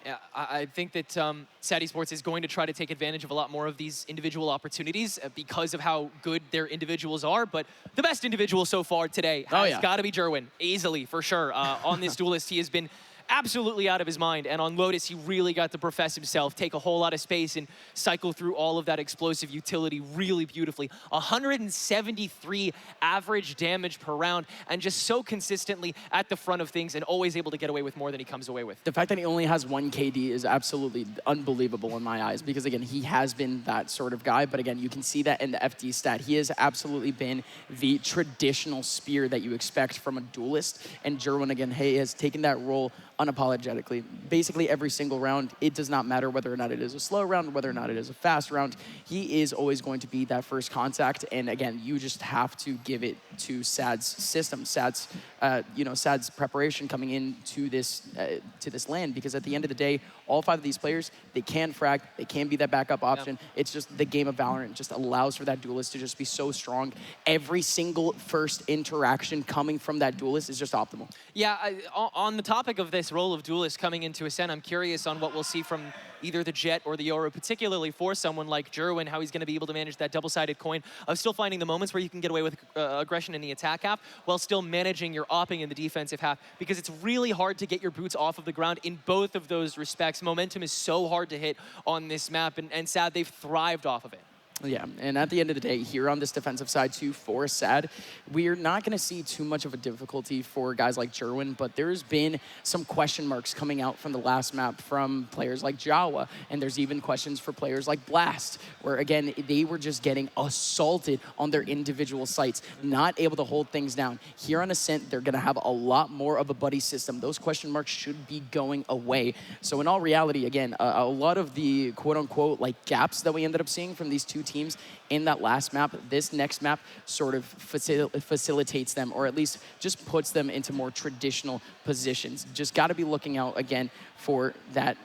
Speaker 6: Yeah, I think that Sad Esports is going to try to take advantage of a lot more of these individual opportunities because of how good their individuals are, but the best individual so far today has got to be Jerwin, easily, for sure. On this duelist, he has been absolutely out of his mind, and on Lotus, he really got to profess himself, take a whole lot of space, and cycle through all of that explosive utility really beautifully. 173 average damage per round, and just so consistently at the front of things and always able to get away with more than he comes away with.
Speaker 5: The fact that he only has 1 KD is absolutely unbelievable in my eyes, because again, he has been that sort of guy, but again, you can see that in the FD stat. He has absolutely been the traditional spear that you expect from a duelist, and Jerwin, again, he has taken that role unapologetically. Basically every single round, it does not matter whether or not it is a slow round, whether or not it is a fast round, he is always going to be that first contact, and again, you just have to give it to Sad's system, Sad's preparation coming into this LAN, because at the end of the day, all 5 of these players, they can frag, they can be that backup option. It's just the game of Valorant just allows for that duelist to just be so strong. Every single first interaction coming from that duelist is just optimal.
Speaker 6: Yeah, on the topic of this role of duelist coming into Ascent, I'm curious on what we'll see from either the Jet or the Yoru, particularly for someone like Jerwin, how he's going to be able to manage that double-sided coin of still finding the moments where you can get away with aggression in the attack half while still managing your opping in the defensive half, because it's really hard to get your boots off of the ground in both of those respects. Momentum is so hard to hit on this map, and Sad, they've thrived off of it.
Speaker 5: Yeah, and at the end of the day, here on this defensive side too, for Sad, we're not going to see too much of a difficulty for guys like Jerwin, but there's been some question marks coming out from the last map from players like Jawa, and there's even questions for players like Blast, where again, they were just getting assaulted on their individual sites, not able to hold things down. Here on Ascent, they're going to have a lot more of a buddy system. Those question marks should be going away. So in all reality, again, a lot of the quote-unquote like gaps that we ended up seeing from these two teams in that last map, this next map sort of facilitates them, or at least just puts them into more traditional positions. Just got to be looking out again for that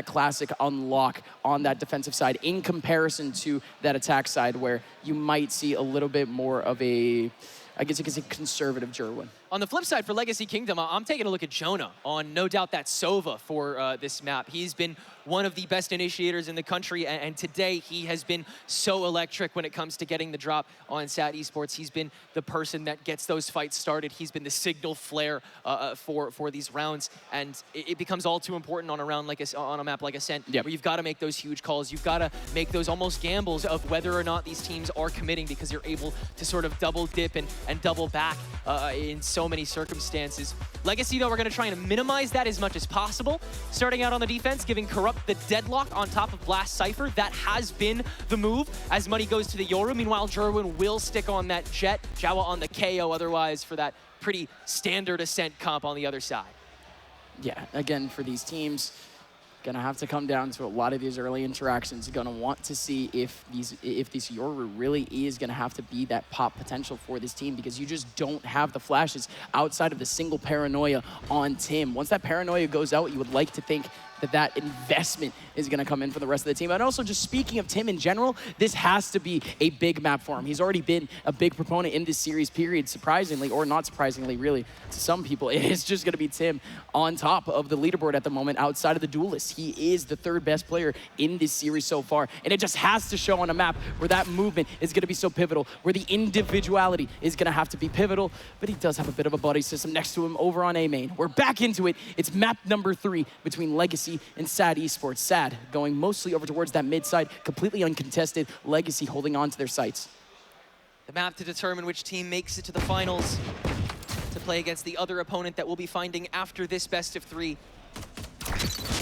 Speaker 5: classic unlock on that defensive side in comparison to that attack side, where you might see a little bit more of a, I guess you could say, conservative Jerwin.
Speaker 6: On the flip side, for Legacy Kingdom, I'm taking a look at Jonah on no doubt that Sova for this map. He's been one of the best initiators in the country, and today he has been so electric when it comes to getting the drop on Sad Esports. He's been the person that gets those fights started. He's been the signal flare for these rounds, and it becomes all too important on a round like on a map like Ascent, where you've got to make those huge calls. You've got to make those almost gambles of whether or not these teams are committing, because you're able to sort of double dip and double back in so many circumstances. Legacy, though, we're going to try and minimize that as much as possible. Starting out on the defense, giving Corrupt the deadlock on top of Blast Cypher. That has been the move as money goes to the Yoru. Meanwhile, Jerwin will stick on that Jet, Jawa on the KO otherwise for that pretty standard Ascent comp on the other side.
Speaker 5: Yeah, again, for these teams, gonna have to come down to a lot of these early interactions. Gonna want to see if this Yoru really is gonna have to be that pop potential for this team, because you just don't have the flashes outside of the single paranoia on Tim. Once that paranoia goes out, you would like to think that investment is going to come in for the rest of the team. And also, just speaking of Tim in general, this has to be a big map for him. He's already been a big proponent in this series period, surprisingly, or not surprisingly, really, to some people. It's just going to be Tim on top of the leaderboard at the moment outside of the duelist. he is the third best player in this series so far. And it just has to show on a map where that movement is going to be so pivotal, where the individuality is going to have to be pivotal. But he does have a bit of a buddy system next to him over on A main. We're back into it. It's map number 3 between Legacy and Sad Esports. Sad going mostly over towards that mid side, completely uncontested. Legacy holding on to their sights.
Speaker 6: The map to determine which team makes it to the finals to play against the other opponent that we'll be finding after this best of 3.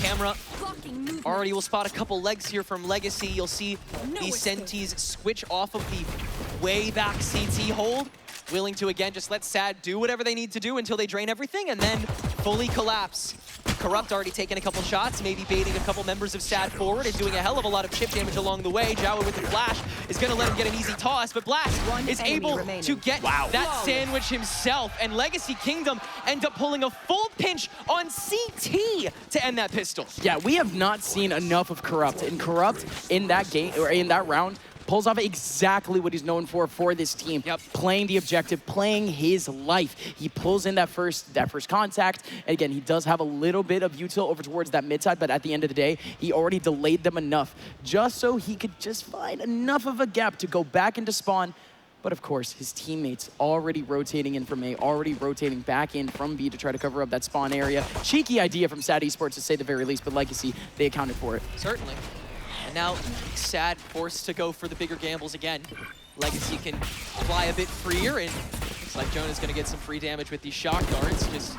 Speaker 6: Camera already will spot a couple legs here from Legacy. You'll see the Sentis switch off of the way back CT hold, willing to again just let Sad do whatever they need to do until they drain everything and then fully collapse. Corrupt already taking a couple shots, maybe baiting a couple members of Sad forward and doing a hell of a lot of chip damage along the way. Jawa with the flash is going to let him get an easy toss, but Blast is able to get that sandwich himself, and Legacy Kingdom end up pulling a full pinch on CT to end that pistol.
Speaker 5: Yeah, we have not seen enough of Corrupt, and Corrupt in that game, or in that round, pulls off exactly what he's known for this team. Playing the objective, playing his life. He pulls in that first contact. And again, he does have a little bit of util over towards that mid side, but at the end of the day, he already delayed them enough just so he could just find enough of a gap to go back into spawn. But of course, his teammates already rotating in from A, already rotating back in from B to try to cover up that spawn area. Cheeky idea from Sad Esports to say the very least, but Legacy, they accounted for it.
Speaker 6: Certainly. And now Sad forced to go for the bigger gambles again. Legacy can fly a bit freer, and looks like Jonah's gonna get some free damage with these shock darts. Just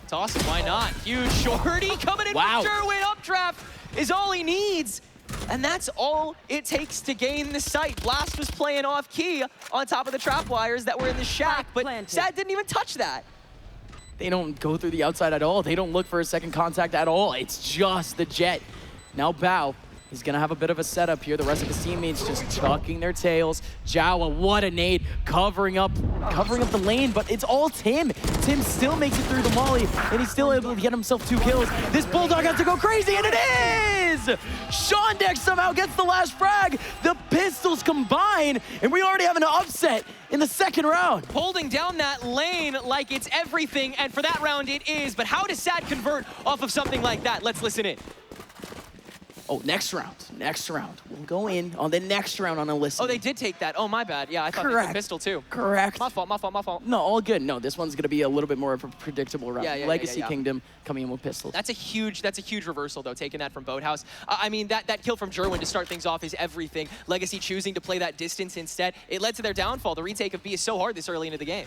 Speaker 6: toss him, why not? Huge shorty coming in from Derwin. Updraft is all he needs. And that's all it takes to gain the site. Blast was playing off key on top of the trap wires that were in the shack, but Sad didn't even touch that.
Speaker 5: They don't go through the outside at all. They don't look for a second contact at all. It's just the jet. Now Bao. He's gonna have a bit of a setup here. The rest of his teammates just tucking their tails. Jawa, what a nade, covering up the lane, but it's all Tim. Tim still makes it through the molly, and he's still able to get himself 2 kills. This Bulldog has to go crazy, and it is! Shondex somehow gets the last frag. The pistols combine, and we already have an upset in the second round.
Speaker 6: Holding down that lane like it's everything, and for that round it is, but how does Sad convert off of something like that? Let's listen in.
Speaker 5: Oh, next round. We'll go in on the next round on a listen.
Speaker 6: Oh, they did take that. Oh, my bad. Yeah, I thought they took pistol too.
Speaker 5: Correct.
Speaker 6: My fault.
Speaker 5: No, all good. No, this one's gonna be a little bit more of a predictable round. Legacy Kingdom coming in with pistols.
Speaker 6: That's a huge reversal though, taking that from Boathouse. I mean, that kill from Jerwin to start things off is everything. Legacy choosing to play that distance instead. It led to their downfall. The retake of B is so hard this early into the game.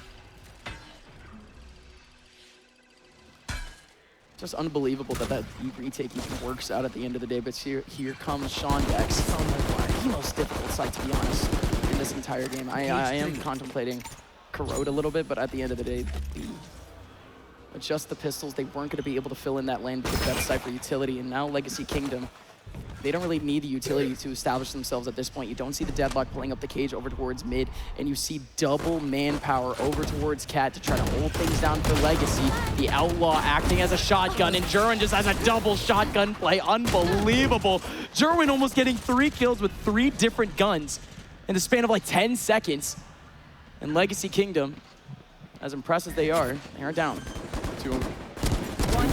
Speaker 5: Just unbelievable that retake even works out at the end of the day, but here comes Shondex. Oh, the most difficult site, to be honest, in this entire game. I am contemplating Corrode a little bit, but at the end of the day, just the pistols, they weren't going to be able to fill in that lane because that site for utility, and now Legacy Kingdom, they don't really need the utility to establish themselves at this point. You don't see the Deadlock pulling up the cage over towards mid, and you see double manpower over towards Cat to try to hold things down for Legacy. The Outlaw acting as a shotgun, and Jerwin just has a double shotgun play. Unbelievable. Jerwin almost getting 3 kills with 3 different guns in the span of like 10 seconds. And Legacy Kingdom, as impressed as they are down. 2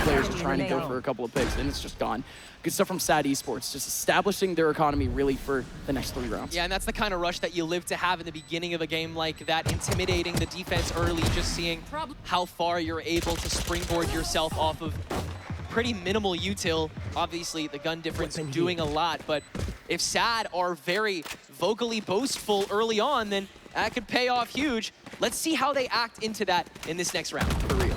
Speaker 5: players trying to go for a couple of picks, and it's just gone. Good stuff from Sad Esports, just establishing their economy really for the next 3 rounds.
Speaker 6: Yeah, and that's the kind of rush that you live to have in the beginning of a game like that, intimidating the defense early, just seeing how far you're able to springboard yourself off of pretty minimal util. Obviously, the gun difference doing a lot, but if Sad are very vocally boastful early on, then that could pay off huge. Let's see how they act into that in this next round, for real.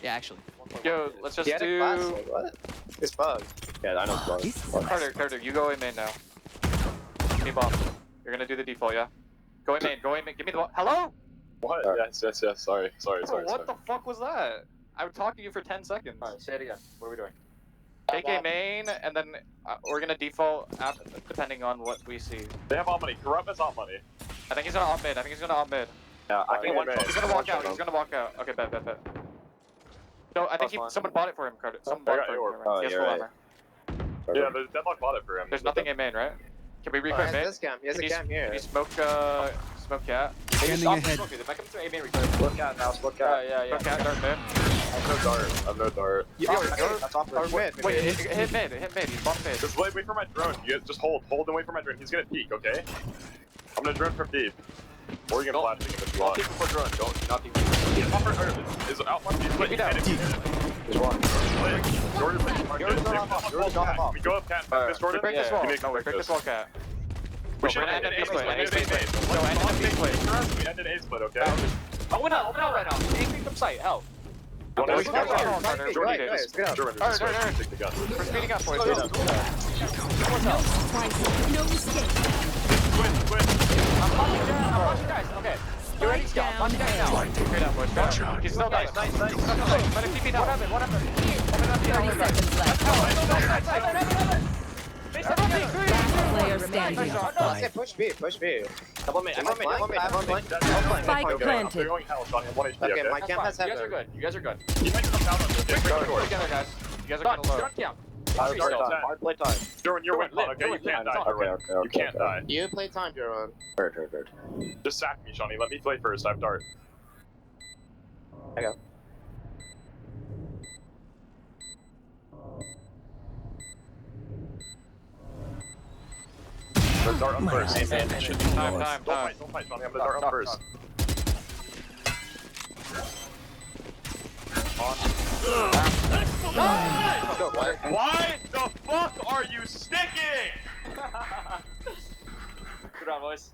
Speaker 6: Yeah, actually.
Speaker 18: Yo, let's just do...
Speaker 12: What? It's bugged. Yeah, I know it's bugged.
Speaker 18: Carter, you go in main now. Give me bomb. You're gonna do the default, yeah? Go in main. Give me the bomb. Hello?
Speaker 19: What? Yes. Sorry.
Speaker 18: What the fuck was that? I was talking to you for 10 seconds.
Speaker 19: Alright, say it again. What are we doing?
Speaker 18: Take a main, and then we're gonna default depending on what we see.
Speaker 19: They have all money. Corrupt is all money.
Speaker 18: I think he's gonna op mid.
Speaker 19: Yeah, I can
Speaker 18: He's gonna walk out. Okay, bet. No, I think someone bought it for him, Carter. Someone bought it for him.
Speaker 12: Oh,
Speaker 18: Yes,
Speaker 12: you're right.
Speaker 19: Yeah, there's Deadlock bought it for him.
Speaker 18: There's nothing in main, right? Can we request main?
Speaker 12: He has a cam here.
Speaker 18: Can you smoke cat?
Speaker 4: Standing ahead.
Speaker 18: They might come to A main request.
Speaker 12: Look out now, look out.
Speaker 18: Yeah. Smoke cat, dark mid.
Speaker 16: have no dart. I have no dart.
Speaker 18: That's off the mid. Wait, hit mid. He's bump mid.
Speaker 16: Just wait for my drone. Just hold and wait for my drone. He's gonna peek, okay? I'm gonna drone from deep. Or you can flash him if you want.
Speaker 19: Don't peek before drone. Don't not peek.
Speaker 16: Is out one. He's waiting.
Speaker 12: There's one.
Speaker 16: Jordan, we go up cat. Miss Jordan?
Speaker 18: Break this wall.
Speaker 16: No,
Speaker 18: Break this wall, cat.
Speaker 16: We should end an A split.
Speaker 18: No, end an A split.
Speaker 16: We end an A split, okay?
Speaker 19: Open out right now. Anything from sight. Help.
Speaker 16: Jordan,
Speaker 18: Take the gun. We're speeding up, boys.
Speaker 20: No mistake.
Speaker 16: Quit.
Speaker 19: I'm watching guys. Okay. You ready, Scott? Watch guys now.
Speaker 18: Straight up, boys. He's still nice. Nice. Let him keep it down. What happened?
Speaker 20: 30 seconds left. Player standing.
Speaker 10: Push B.
Speaker 19: Double mid.
Speaker 20: Spike planted.
Speaker 16: They're going hell, Sean. 1 HP, okay?
Speaker 18: my camp has
Speaker 19: You guys are good.
Speaker 16: You might jump down on this.
Speaker 18: Together, guys. You guys are kind of low.
Speaker 19: Start camp.
Speaker 12: Hard play time.
Speaker 16: Jordan, you're winning, okay? You can't die. You can't die.
Speaker 10: You play time, Jerome.
Speaker 12: Heard.
Speaker 16: Just sack me, Shawnee. Let me play first. I have dart.
Speaker 10: I go.
Speaker 16: The dart up first.
Speaker 18: Time.
Speaker 16: Don't fight, Shawnee. I'm the dart up first. Why the fuck are you sticking?
Speaker 19: Good round, boys.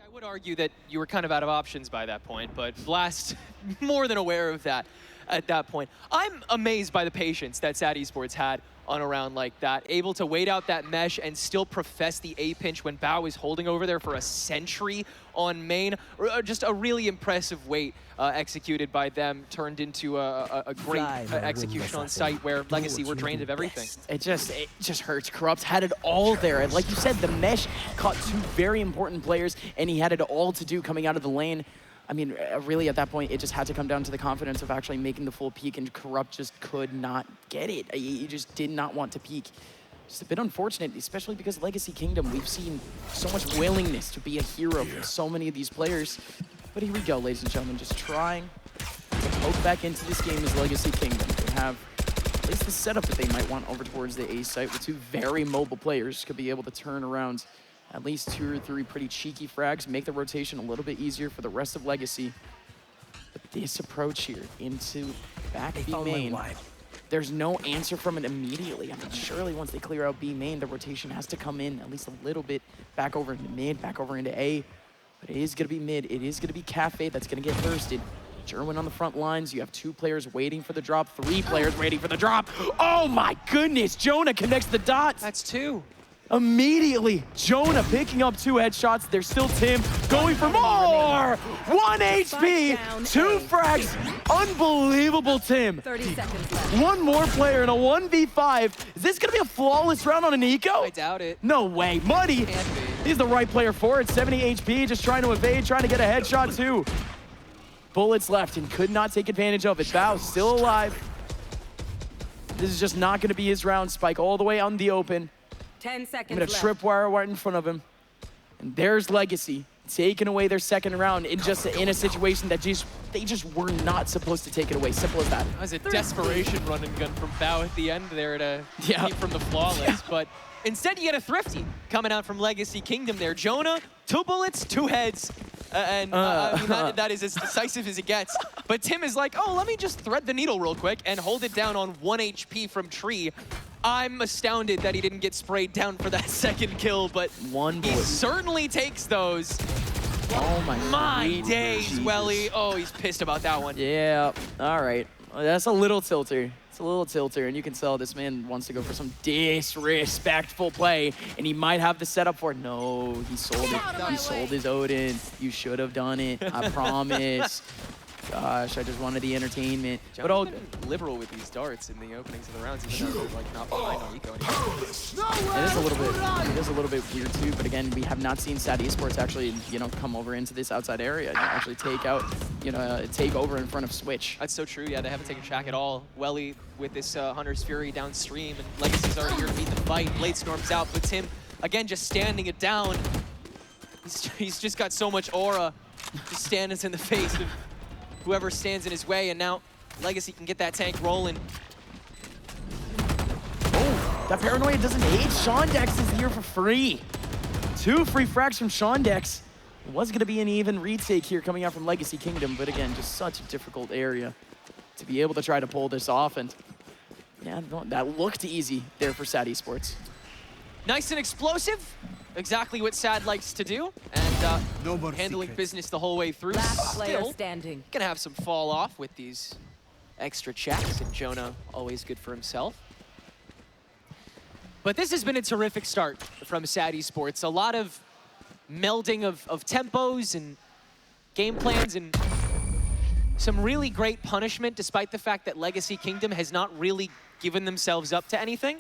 Speaker 6: I would argue that you were kind of out of options by that point, but Blast more than aware of that at that point. I'm amazed by the patience that SAD Esports had on a round like that, able to wait out that mesh and still profess the A pinch when Bao is holding over there for a century on main. Just a really impressive wait executed by them, turned into a great execution on site where Legacy were drained of everything.
Speaker 5: It just hurts. Corrupt had it all there. And like you said, the mesh caught two very important players, and he had it all to do coming out of the lane. I mean, really, at that point, it just had to come down to the confidence of actually making the full peak, and Corrupt just could not get it. He just did not want to peak. Just a bit unfortunate, especially because Legacy Kingdom, we've seen so much willingness to be a hero for so many of these players. But here we go, ladies and gentlemen, just trying to poke back into this game as Legacy Kingdom. They have at least the setup that they might want over towards the A site, with two very mobile players could be able to turn around at least 2 or 3 pretty cheeky frags, make the rotation a little bit easier for the rest of Legacy. But this approach here into back B main, there's no answer from it immediately. I mean, surely once they clear out B main, the rotation has to come in at least a little bit back over into mid, back over into A. But it is going to be mid. It is going to be Cafe that's going to get thirsted. Jerwin on the front lines. You have 2 players waiting for the drop, 3 players waiting for the drop. Oh my goodness, Jonah connects the dots.
Speaker 6: That's 2.
Speaker 5: Immediately, Jonah picking up 2 headshots. There's still Tim going for more! 1 HP, 2 frags. Unbelievable, Tim.
Speaker 20: 30 seconds left.
Speaker 5: 1 more player in a 1v5. Is this gonna be a flawless round on an eco?
Speaker 6: I doubt it.
Speaker 5: No way. Muddy, he's the right player for it. 70 HP, just trying to evade, trying to get a headshot too. Bullets left and could not take advantage of it. Bao still alive. This is just not gonna be his round. Spike all the way on the open.
Speaker 20: 10 seconds
Speaker 5: I'm gonna
Speaker 20: left.
Speaker 5: tripwire right in front of him. And there's Legacy, taking away their second round in a situation that they just were not supposed to take it away. Simple as that.
Speaker 6: That was a desperation run and gun from Bao at the end there to keep from the flawless. But instead, you get a thrifty coming out from Legacy Kingdom there. Jonah, 2 bullets, 2 heads. I mean, that is as decisive as it gets. But Tim is like, oh, let me just thread the needle real quick and hold it down on 1 HP from Tree. I'm astounded that he didn't get sprayed down for that second kill, but he certainly takes those.
Speaker 5: Oh my
Speaker 6: days, Welly. Oh, he's pissed about that one.
Speaker 5: Yeah, all right. Well, that's a little tilter. It's a little tilter, and you can tell this man wants to go for some disrespectful play, and he might have the setup for it. No, he sold it. He sold his Odin. You should have done it. I promise. Gosh, I just wanted the entertainment.
Speaker 6: But oh, liberal with these darts in the openings of the rounds, even though they're like not behind on eco anymore.
Speaker 5: It is a little bit weird too. But again, we have not seen SAD Esports actually, come over into this outside area and actually take out, take over in front of Switch.
Speaker 6: That's so true. Yeah, they haven't taken Shack at all. Welly with this Hunter's Fury downstream, and Legacy's already here to meet the fight. Blade Storm's out, but Tim again just standing it down. He's just got so much aura, just standing in the face of whoever stands in his way, and now Legacy can get that tank rolling.
Speaker 5: Oh, that paranoia doesn't hit. Shondex is here for free. 2 free frags from Shondex. It was going to be an even retake here coming out from Legacy Kingdom, but again, just such a difficult area to be able to try to pull this off. And yeah, that looked easy there for Sad Esports.
Speaker 6: Nice and explosive. Exactly what Sad likes to do. And handling business the whole way through.
Speaker 3: Last player
Speaker 6: Still
Speaker 3: standing.
Speaker 6: gonna have some fall off with these extra checks, and Jonah always good for himself. But this has been a terrific start from Sad Esports. A lot of melding of tempos and game plans, and some really great punishment, despite the fact that Legacy Kingdom has not really given themselves up to anything.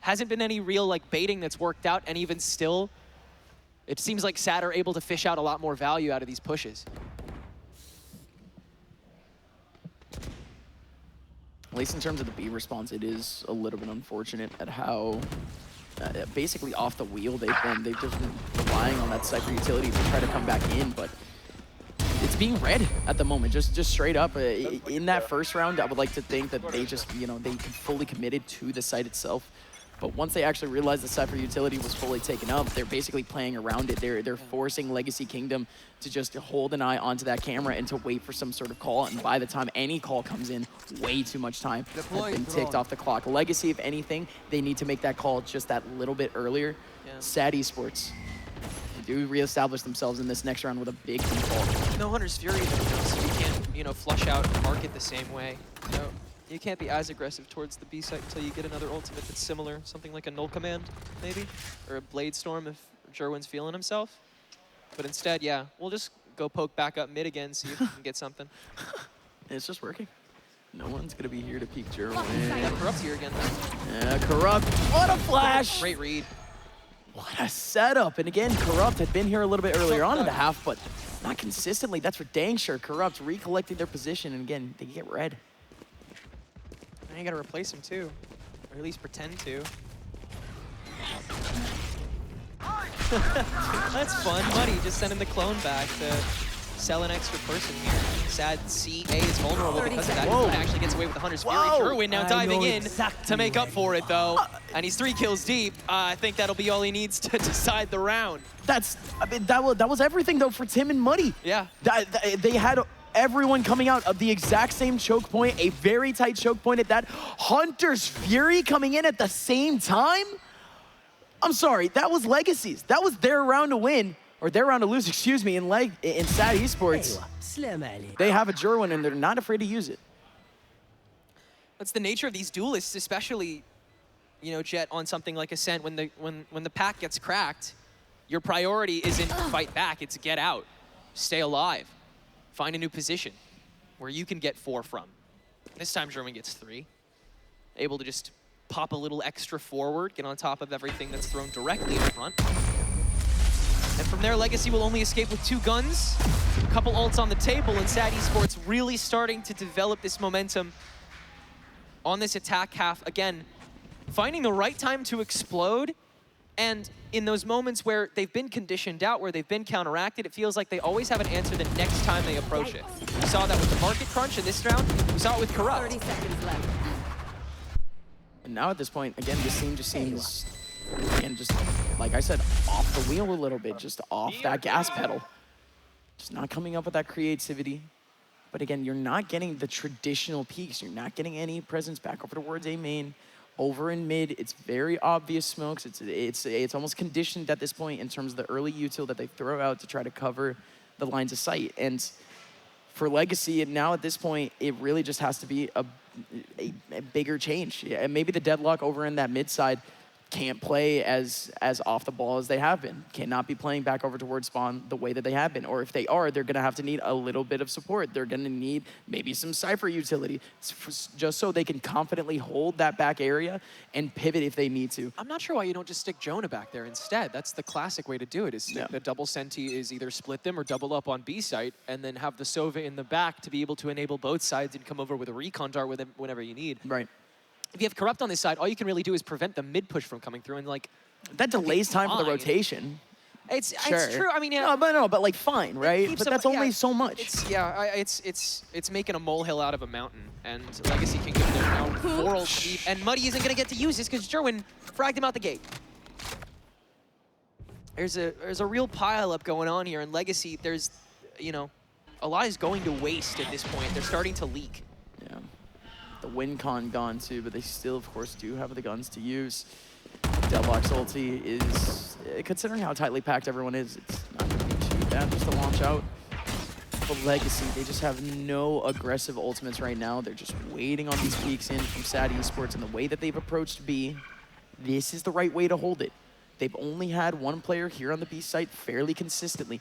Speaker 6: Hasn't been any real like baiting that's worked out, and even still, it seems like Sad are able to fish out a lot more value out of these pushes.
Speaker 5: At least in terms of the B response, it is a little bit unfortunate at how basically off the wheel they've been. They've just been relying on that Cypher utility to try to come back in, but it's being read at the moment, just straight up. In that first round, I would like to think that they just, you know, they fully committed to the site itself. But once they actually realized the Cypher utility was fully taken up, they're basically playing around it. They're forcing Legacy Kingdom to just hold an eye onto that camera and to wait for some sort of call. And by the time any call comes in, way too much time has been ticked off the clock. Legacy, if anything, they need to make that call just that little bit earlier.
Speaker 6: Yeah.
Speaker 5: Sad Esports, they do reestablish themselves in this next round with a big call.
Speaker 6: No Hunter's Fury, so you can't, you know, flush out and market the same way. No. You can't be as aggressive towards the B site until you get another ultimate that's similar. Something like a Null Command, maybe? Or a Blade Storm if Jerwin's feeling himself. But instead, yeah, we'll just go poke back up mid again, see if we can get something.
Speaker 5: It's just working. No one's going to be here to peek Jerwin.
Speaker 6: Yeah, Corrupt's here again, though.
Speaker 5: Yeah, Corrupt. What a flash!
Speaker 6: Great read.
Speaker 5: What a setup. And again, Corrupt had been here a little bit earlier on in the half, but not consistently. That's for dang sure. Corrupt recollecting their position, and again, they get red.
Speaker 6: Now you gotta replace him too, or at least pretend to. That's fun. Muddy just sending the clone back to sell an extra person here. Sad CA is vulnerable because of that. He actually gets away with the Hunter's Fury. Jerwin now diving in to make up for it though, and he's 3 kills deep. I think that'll be all he needs to decide the round.
Speaker 5: I mean, that was everything though for Tim and Muddy.
Speaker 6: Yeah.
Speaker 5: They had everyone coming out of the exact same choke point, a very tight choke point at that. Hunter's Fury coming in at the same time? I'm sorry, that was Legacy's. That was their round to win, or their round to lose, excuse me, in Sad Esports. They have a Jerwin and they're not afraid to use it.
Speaker 6: That's the nature of these duelists, especially, you know, Jet, on something like Ascent. When the pack gets cracked, your priority isn't fight back, it's get out, stay alive. Find a new position where you can get 4 from. This time Jerwin gets 3. Able to just pop a little extra forward, get on top of everything that's thrown directly in front. And from there, Legacy will only escape with 2 guns, a couple ults on the table, and Sad Esports really starting to develop this momentum on this attack half. Again, finding the right time to explode, and in those moments where they've been conditioned out, where they've been counteracted, it feels like they always have an answer the next time they approach it. We saw that with the Market Crunch in this round. We saw it with Corrupt.
Speaker 3: 30 seconds left.
Speaker 5: And now at this point, again, this team just seems, again, just like I said, off the wheel a little bit, just off that gas pedal. Just not coming up with that creativity. But again, you're not getting the traditional peaks. You're not getting any presence back over towards A main. Over in mid, it's very obvious smokes. It's almost conditioned at this point in terms of the early util that they throw out to try to cover the lines of sight. And for Legacy, now at this point, it really just has to be a bigger change. Yeah, maybe the deadlock over in that mid side can't play as off the ball as they have been. Cannot be playing back over towards spawn the way that they have been. Or if they are, they're gonna have to need a little bit of support. They're gonna need maybe some Cypher utility just so they can confidently hold that back area and pivot if they need to.
Speaker 6: I'm not sure why you don't just stick Jonah back there instead. That's the classic way to do it, is stick the double Senti, is either split them or double up on B site and then have the Sova in the back to be able to enable both sides and come over with a recon dart with them whenever you need.
Speaker 5: Right.
Speaker 6: If you have Corrupt on this side, all you can really do is prevent the mid push from coming through, and like
Speaker 5: that delays time for the rotation.
Speaker 6: It's
Speaker 5: Sure.
Speaker 6: true. I mean, yeah.
Speaker 5: No, but like fine, right?
Speaker 6: keeps
Speaker 5: But
Speaker 6: them-
Speaker 5: that's only
Speaker 6: yeah,
Speaker 5: so much.
Speaker 6: It's making a molehill out of a mountain, and Legacy Kingdom they're now 4 ult deep, and Muddy isn't gonna get to use this because Jerwin fragged him out the gate. There's a real pile up going on here, and Legacy, there's, you know, a lot is going to waste at this point. They're starting to leak.
Speaker 5: Yeah. The win con gone too, but they still, of course, do have the guns to use. Deadlock's ulti is, considering how tightly packed everyone is, it's not going to be too bad just to launch out. But Legacy, they just have no aggressive ultimates right now. They're just waiting on these peeks in from Sad Esports, and the way that they've approached B, this is the right way to hold it. They've only had one player here on the B site fairly consistently.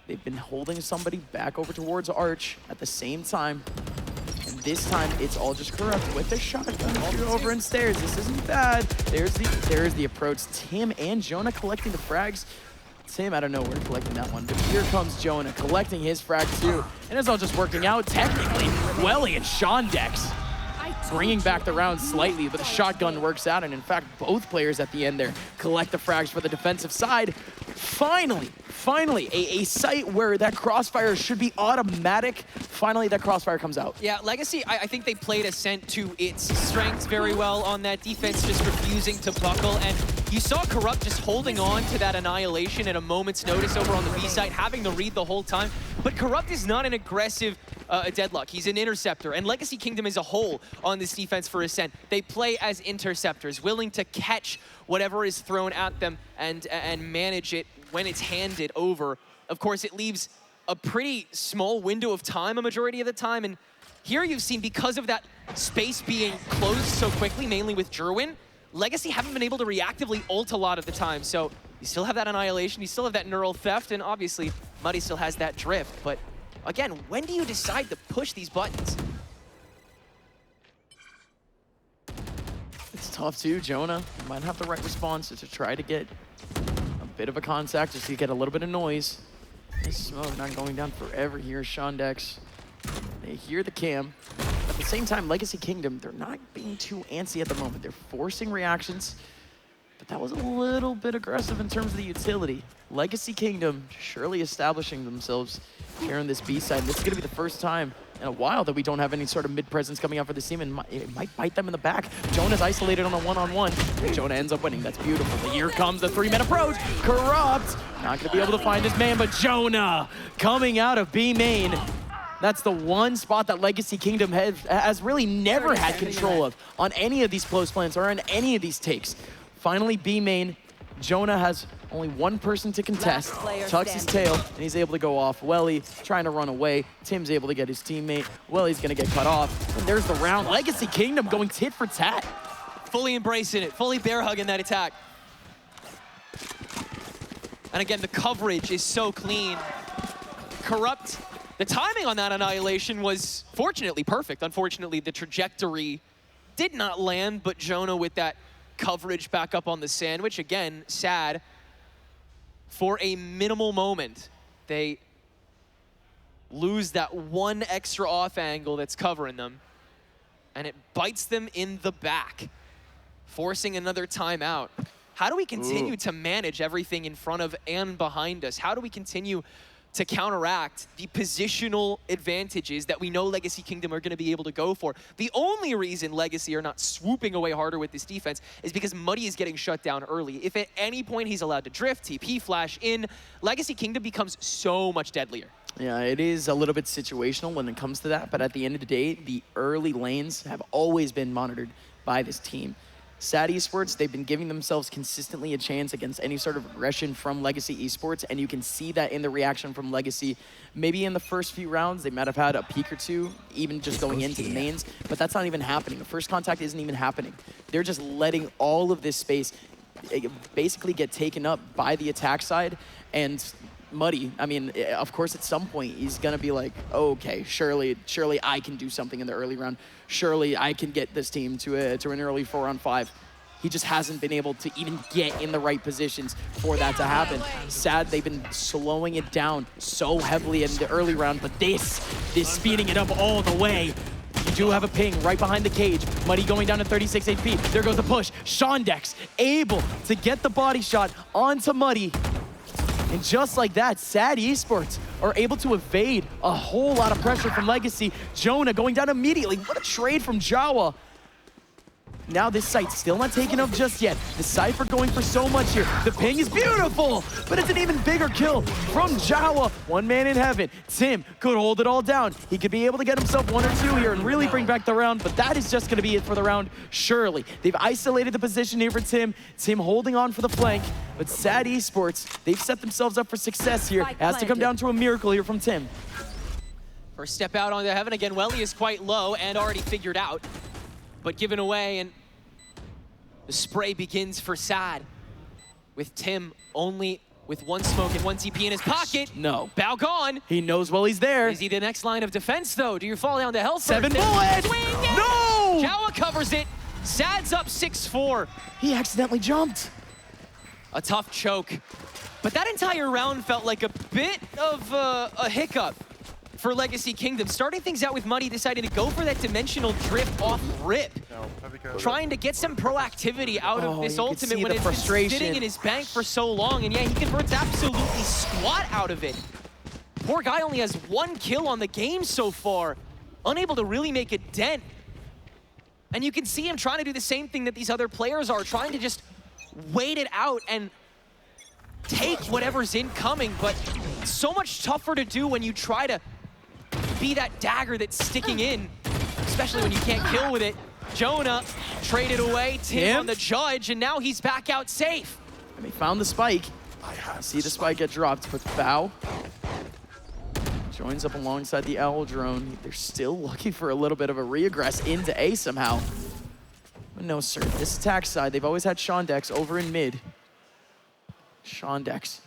Speaker 5: They've been holding somebody back over towards Arch at the same time. And this time, it's all just Corrupt with the shotgun over in stairs. This isn't bad. There's the approach. Tim and Jonah collecting the frags. Tim out of nowhere collecting that one. But here comes Jonah collecting his frag too. And it's all just working out. Technically, Welly and Shondex bringing back the round slightly, but the shotgun works out. And in fact, both players at the end there collect the frags for the defensive side. Finally, a site where that crossfire should be automatic. Finally, that crossfire comes out.
Speaker 6: Yeah, Legacy, I think they played Ascent to its strengths very well on that defense, just refusing to buckle. And you saw Corrupt just holding on to that annihilation at a moment's notice over on the B site, having the read the whole time. But Corrupt is not an aggressive Deadlock. He's an interceptor. And Legacy Kingdom as a whole on this defense for Ascent, they play as interceptors, willing to catch whatever is thrown at them and manage it when it's handed over. Of course, it leaves a pretty small window of time a majority of the time. And here you've seen, because of that space being closed so quickly, mainly with Jerwin, Legacy haven't been able to reactively ult a lot of the time. So you still have that annihilation, you still have that neural theft, and obviously Muddy still has that drift. But again, when do you decide to push these buttons?
Speaker 5: It's tough too. Jonah might have the right response to try to get a bit of a contact, just to get a little bit of noise. This smoke not going down forever here. Shondex, they hear the cam. At the same time, Legacy Kingdom, they're not being too antsy at the moment. They're forcing reactions, but that was a little bit aggressive in terms of the utility. Legacy Kingdom surely establishing themselves here on this B side. This is going to be the first time in a while that we don't have any sort of mid-presence coming out for this team, and it might bite them in the back. Jonah's isolated on a one-on-one. Jonah ends up winning. That's beautiful. But here comes the 3-man approach. Corrupt, not going to be able to find his man, but Jonah coming out of B main. That's the one spot that Legacy Kingdom has really never had control of on any of these close plans or on any of these takes. Finally, B main, Jonah has only one person to contest, tucks his tail, and he's able to go off. Welly trying to run away. Tim's able to get his teammate. Welly's gonna get cut off. And there's the round. Legacy Kingdom going tit for tat.
Speaker 6: Fully embracing it, fully bear hugging that attack. And again, the coverage is so clean. Corrupt, the timing on that annihilation was fortunately perfect. Unfortunately, the trajectory did not land, but Jonah with that coverage back up on the sandwich. Again, sad. For a minimal moment, they lose that one extra off angle that's covering them, and it bites them in the back, forcing another timeout. How do we continue to manage everything in front of and behind us? How do we continue to counteract the positional advantages that we know Legacy Kingdom are going to be able to go for? The only reason Legacy are not swooping away harder with this defense is because Muddy is getting shut down early. If at any point he's allowed to drift, TP, flash in, Legacy Kingdom becomes so much deadlier.
Speaker 5: Yeah, it is a little bit situational when it comes to that, but at the end of the day, the early lanes have always been monitored by this team. Sad Esports, they've been giving themselves consistently a chance against any sort of aggression from Legacy Esports, and you can see that in the reaction from Legacy. Maybe in the first few rounds, they might have had a peek or two, even just going into the mains, but that's not even happening. The first contact isn't even happening. They're just letting all of this space basically get taken up by the attack side, and Muddy, I mean, of course, at some point, he's going to be like, oh, okay, surely I can do something in the early round. Surely I can get this team to an early 4-on-5. He just hasn't been able to even get in the right positions for that to happen. Sad, they've been slowing it down so heavily in the early round, but this speeding it up all the way. You do have a ping right behind the cage. Muddy going down to 36 HP. There goes the push. Shondex able to get the body shot onto Muddy. And just like that, Sad Esports are able to evade a whole lot of pressure from Legacy. Jonah going down immediately. What a trade from Jawa. Now this site's still not taken up just yet. The Cypher going for so much here. The ping is beautiful, but it's an even bigger kill from Jawa. One man in heaven. Tim could hold it all down. He could be able to get himself 1 or 2 here and really bring back the round, but that is just gonna be it for the round, surely. They've isolated the position here for Tim. Tim holding on for the flank, but Sad Esports, they've set themselves up for success here. It has to come down to a miracle here from Tim.
Speaker 6: First step out onto heaven again. Welly is quite low and already figured out, but given away, and the spray begins for Sad, with Tim only with 1 smoke and 1 TP in his pocket.
Speaker 5: No.
Speaker 6: Bow gone.
Speaker 5: He knows Welly's there.
Speaker 6: Is he the next line of defense, though? Do you fall down to health?
Speaker 5: 7
Speaker 6: first?
Speaker 5: bullets! No!
Speaker 6: Jawa covers it. Sad's up 6-4.
Speaker 5: He accidentally jumped.
Speaker 6: A tough choke. But that entire round felt like a bit of a hiccup for Legacy Kingdom. Starting things out with Muddy deciding to go for that dimensional drift off rip. Trying to get some proactivity out of this ultimate when it's been sitting in his bank for so long. And yeah, he converts absolutely squat out of it. Poor guy only has 1 kill on the game so far. Unable to really make a dent. And you can see him trying to do the same thing that these other players are, trying to just wait it out and take whatever's incoming. But it's so much tougher to do when you try to be that dagger that's sticking in, especially when you can't kill with it. Jonah traded away, Tim on the judge, and now he's back out safe.
Speaker 5: And they found the spike. See the spike get dropped, but Bao joins up alongside the Owl drone. They're still looking for a little bit of a regress into A somehow. But no, sir, this attack side, they've always had Shondex over in mid. Shondex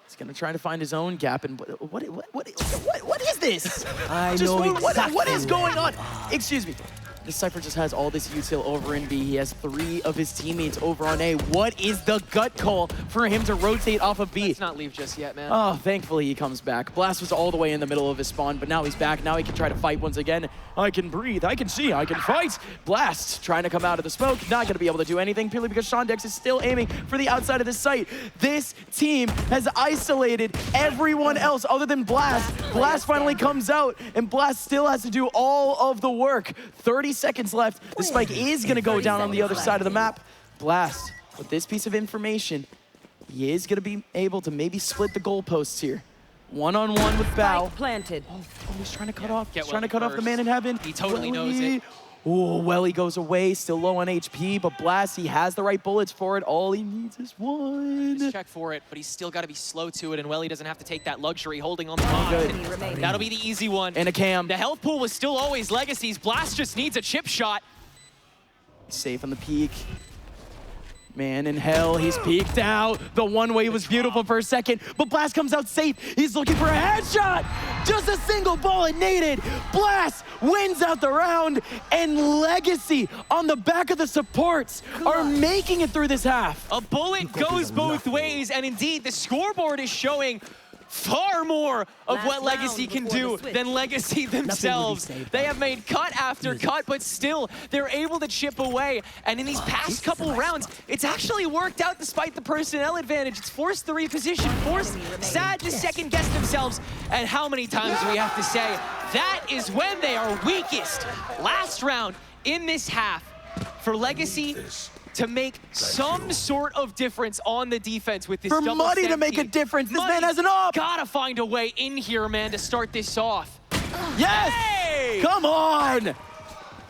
Speaker 5: is gonna try to find his own gap, and what is this?
Speaker 7: I know exactly.
Speaker 5: What is going on? Excuse me. This Cypher just has all this util over in B. He has 3 of his teammates over on A. What is the gut call for him to rotate off of B?
Speaker 6: Let's not leave just yet, man.
Speaker 5: Oh, thankfully he comes back. Blast was all the way in the middle of his spawn, but now he's back. Now he can try to fight once again. I can breathe, I can see, I can fight. Blast trying to come out of the smoke. Not gonna be able to do anything purely because Shondex is still aiming for the outside of the site. This team has isolated everyone else other than Blast. Blast finally comes out, and Blast still has to do all of the work. 30 seconds left. The spike is gonna go down on the other side of the map. Blast, with this piece of information, he is gonna be able to maybe split the goalposts here. 1-on-1 with Bao.
Speaker 3: Planted.
Speaker 5: Oh, he's trying to cut off.
Speaker 6: Get
Speaker 5: He's trying to
Speaker 6: Welly
Speaker 5: cut off the man in heaven.
Speaker 6: He totally knows it.
Speaker 5: Oh, Welly goes away, still low on HP, but Blast, he has the right bullets for it. All he needs is 1.
Speaker 6: Just check for it, but he's still got to be slow to it, and Welly doesn't have to take that luxury holding on the line. That'll be the easy one.
Speaker 5: And a cam.
Speaker 6: The health pool was still always Legacy's. Blast just needs a chip shot.
Speaker 5: Safe on the peak. Man in hell, he's peeked out. The one way was beautiful for a second, but Blast comes out safe. He's looking for a headshot. Just a single bullet needed. Blast wins out the round, and Legacy on the back of the supports are making it through this half.
Speaker 6: A bullet goes both ways, and indeed, the scoreboard is showing far more of what Legacy can do than Legacy themselves. They have made cut after cut, but still, they're able to chip away. And in these past couple rounds, it's actually worked out despite the personnel advantage. It's forced the reposition, forced Sad to second-guess themselves. And how many times do we have to say, that is when they are weakest. Last round in this half for Legacy to make some sort of difference on the defense with this
Speaker 5: For
Speaker 6: double
Speaker 5: Muddy to
Speaker 6: Sem
Speaker 5: make a
Speaker 6: team.
Speaker 5: difference. This
Speaker 6: Muddy
Speaker 5: man has an op.
Speaker 6: Gotta find a way in here, man, to start this off.
Speaker 5: Yes!
Speaker 6: Hey!
Speaker 5: Come on!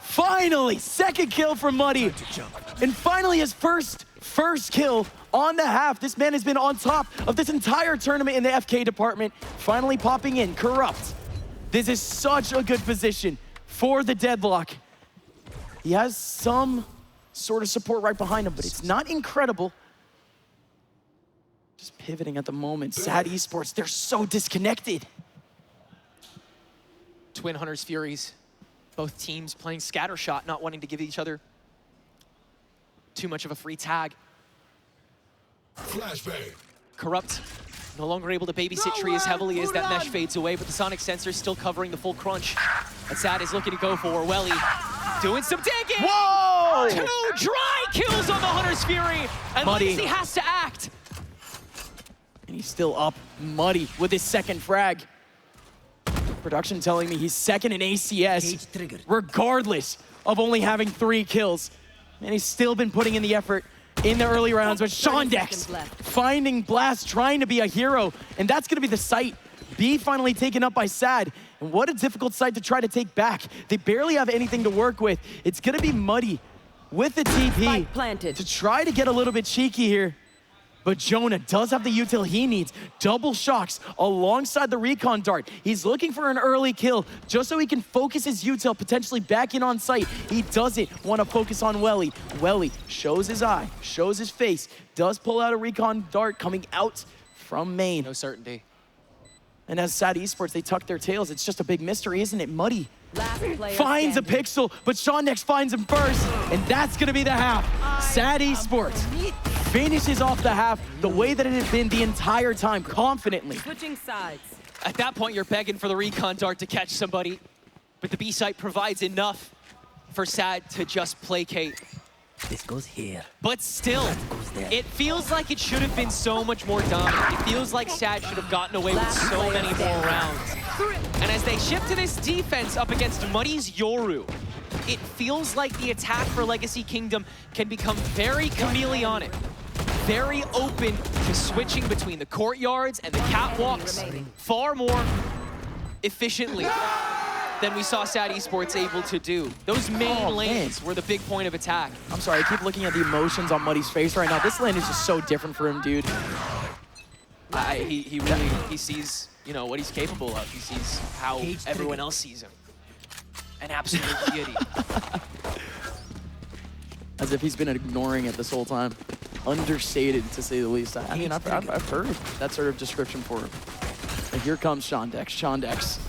Speaker 5: Finally, second kill from Muddy. And finally his first kill on the half. This man has been on top of this entire tournament in the FK department. Finally popping in, Corrupt. This is such a good position for the deadlock. He has some sort of support right behind him, but it's not incredible. Just pivoting at the moment. Sad Esports, they're so disconnected.
Speaker 6: Twin Hunters Furies, both teams playing scattershot, not wanting to give each other too much of a free tag.
Speaker 14: Flashbang.
Speaker 6: Corrupt, no longer able to babysit Tree as heavily as that mesh fades away, but the sonic sensor still covering the full crunch. That Sad is looking to go for Welly. Doing some digging!
Speaker 5: Whoa!
Speaker 6: 2 dry kills on the Hunter's Fury! And
Speaker 5: Muddy.
Speaker 6: Legacy has to act!
Speaker 5: And He's still up. Muddy with his second frag. Production telling me he's second in ACS, regardless of only having 3 kills. And he's still been putting in the effort in the early rounds, but Shondex finding Blast, trying to be a hero, and that's gonna be the site. B finally taken up by Sad, and what a difficult site to try to take back. They barely have anything to work with. It's gonna be Muddy with the TP to try to get a little bit cheeky here. But Jonah does have the util he needs. Double shocks alongside the recon dart. He's looking for an early kill just so he can focus his util potentially back in on site. He doesn't want to focus on Welly. Welly shows his eye, shows his face, does pull out a recon dart coming out from main.
Speaker 6: No certainty.
Speaker 5: And as Sad Esports, they tuck their tails. It's just a big mystery, isn't it? Muddy finds a pixel, but Shondex finds him first, and that's gonna be the half. Sad Esports finishes off the half the way that it had been the entire time, confidently.
Speaker 3: Switching sides.
Speaker 6: At that point, you're begging for the recon dart to catch somebody, but the B site provides enough for Sad to just placate.
Speaker 13: This goes here.
Speaker 6: But still, it feels like it should have been so much more dominant. It feels like Sad should have gotten away with so many more rounds. And as they shift to this defense up against Muddy's Yoru, it feels like the attack for Legacy Kingdom can become very chameleonic, very open to switching between the courtyards and the catwalks far more efficiently than we saw Sad Esports able to do. Those main lanes were the big point of attack.
Speaker 5: I'm sorry, I keep looking at the emotions on Muddy's face right now. This lane is just so different for him, dude.
Speaker 6: He really sees, you know, what he's capable of. He sees how everyone else sees him. An absolute deity.
Speaker 5: As if he's been ignoring it this whole time. Understated, to say the least. I mean, I've heard that sort of description for him. And here comes Shondex. Shondex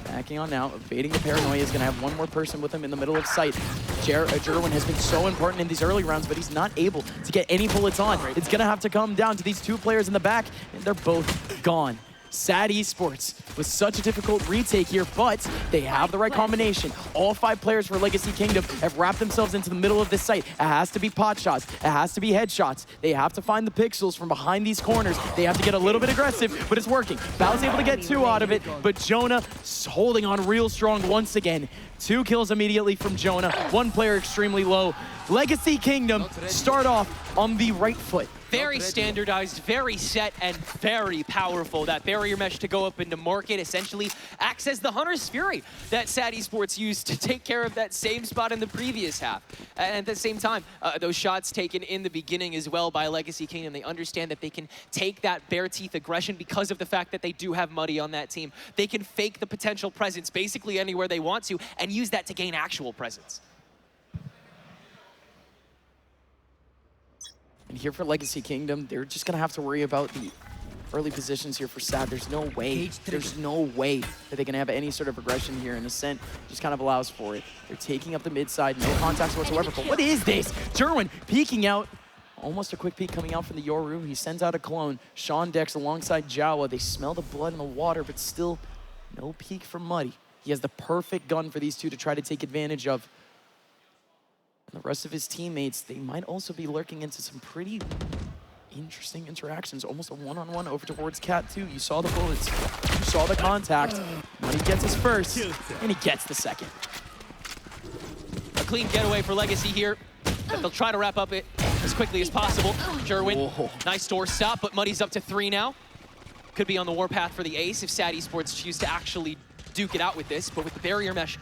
Speaker 5: backing on now, evading the paranoia. Is going to have one more person with him in the middle of sight. Jerwin has been so important in these early rounds, but he's not able to get any bullets on. It's going to have to come down to these 2 players in the back, and they're both gone. Sad Esports with such a difficult retake here, but they have the right combination. All 5 players for Legacy Kingdom have wrapped themselves into the middle of this site. It has to be pot shots. It has to be headshots. They have to find the pixels from behind these corners. They have to get a little bit aggressive, but it's working. Bao's able to get 2 out of it, but Jonah holding on real strong once again. 2 kills immediately from Jonah. 1 player extremely low. Legacy Kingdom start off on the right foot.
Speaker 6: Very standardized, very set, and very powerful. That barrier mesh to go up into market essentially acts as the Hunter's Fury that Sad Esports used to take care of that same spot in the previous half. And at the same time, those shots taken in the beginning as well by Legacy Kingdom, they understand that they can take that bare teeth aggression because of the fact that they do have Muddy on that team. They can fake the potential presence basically anywhere they want to and use that to gain actual presence.
Speaker 5: And here for Legacy Kingdom, they're just gonna have to worry about the early positions here for Sad. There's no way that they can have any sort of aggression here, and Ascent just kind of allows for it. They're taking up the mid side, no contacts whatsoever. But what is this? Jerwin peeking out. Almost a quick peek coming out from the Yoru. He sends out a clone. Shondex alongside Jawa. They smell the blood in the water, but still no peek from Muddy. He has the perfect gun for these 2 to try to take advantage of. And the rest of his teammates, they might also be lurking into some pretty interesting interactions. Almost a one-on-one over towards Cat 2. You saw the bullets. You saw the contact. Muddy gets his first, and he gets the second.
Speaker 6: A clean getaway for Legacy here. That they'll try to wrap up it as quickly as possible. Jerwin, nice door stop, but Muddy's up to 3 now. Could be on the warpath for the ace if Sad Esports choose to actually duke it out with this, but with the barrier mesh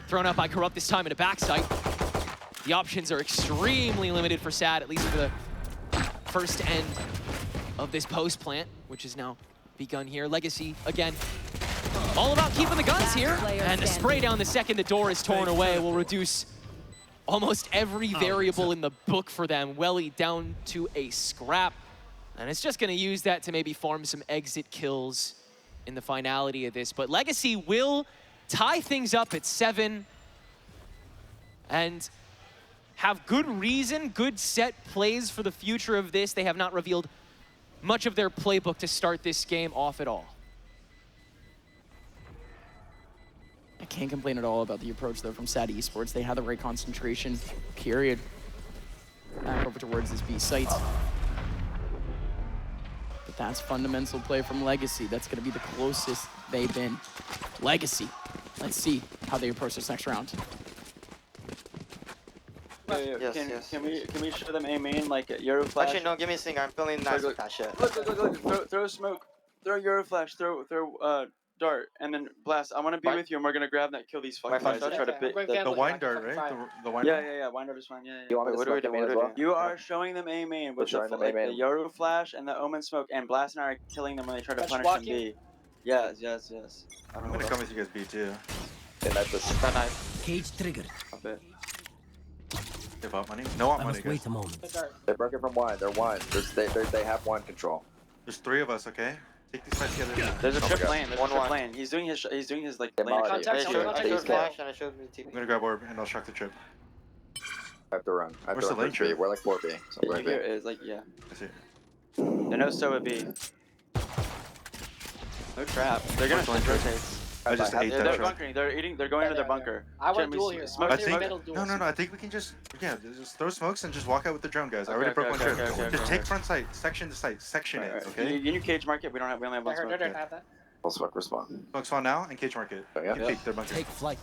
Speaker 6: thrown out by Corrupt this time in a backside, the options are extremely limited for Sad, at least for the first end of this post plant, which is now begun here. Legacy, again, all about keeping the guns here. And the spray down the second the door is torn away will reduce almost every variable in the book for them. Welly down to a scrap. And it's just gonna use that to maybe farm some exit kills in the finality of this. But Legacy will tie things up at 7 and have good reason, good set plays for the future of this. They have not revealed much of their playbook to start this game off at all.
Speaker 5: I can't complain at all about the approach, though, from Sad Esports. They had the right concentration, period. Back over towards this B site. But That's fundamental play from Legacy. That's going to be the closest they've been. Legacy. Let's see how they approach this next round.
Speaker 15: Yes, can we show them A main like Euro flash?
Speaker 10: Actually, no, give me a thing. I'm feeling nice with that shit.
Speaker 15: Look. Throw smoke. Throw Euro flash. Throw dart, and then blast. I want to be with you, and we're gonna grab that, kill these fucking guys. Try to bit
Speaker 2: the wine dart, right? The wine dart?
Speaker 15: Yeah. Wine dart is fine. Yeah.
Speaker 12: You want me to smoke the main as well?
Speaker 15: You are showing them A main with the Yoru flash and the Omen smoke, and Blast and I are killing them when they try to punish them B. Yes.
Speaker 2: I'm gonna come with you guys B too.
Speaker 12: Okay, nice.
Speaker 13: Cage triggered.
Speaker 15: A bit.
Speaker 2: Give up money? No want money,
Speaker 13: Wait a moment.
Speaker 12: They're broken from wine. They're wine. They have wine control.
Speaker 2: There's 3 of us, okay? Take these fights together.
Speaker 15: There's a trip lane. There's a trip lane. He's doing his like lane.
Speaker 10: I showed flash and I showed TP.
Speaker 2: I'm gonna grab orb and I'll shock the trip.
Speaker 12: I have to run.
Speaker 2: Where's the lane trip?
Speaker 12: We're like 4B. So we're
Speaker 15: Here is like
Speaker 2: I see.
Speaker 15: They're no Stoa B. No trap. They're gonna rotate.
Speaker 2: I just hate that
Speaker 15: They're
Speaker 2: trap.
Speaker 15: bunkering. They're going into their bunker.
Speaker 10: I want duel here.
Speaker 2: I think no. I think we can just throw smokes and just walk out with the drone, guys. I already broke one trip. Just take front sight, section to sight, section it. Okay.
Speaker 15: You need cage market. We only have one smoke.
Speaker 10: have that.
Speaker 12: Full smoke respawn.
Speaker 2: Smoke spawn now and cage market.
Speaker 12: Yeah.
Speaker 2: You peek their bunker.
Speaker 13: Take flight.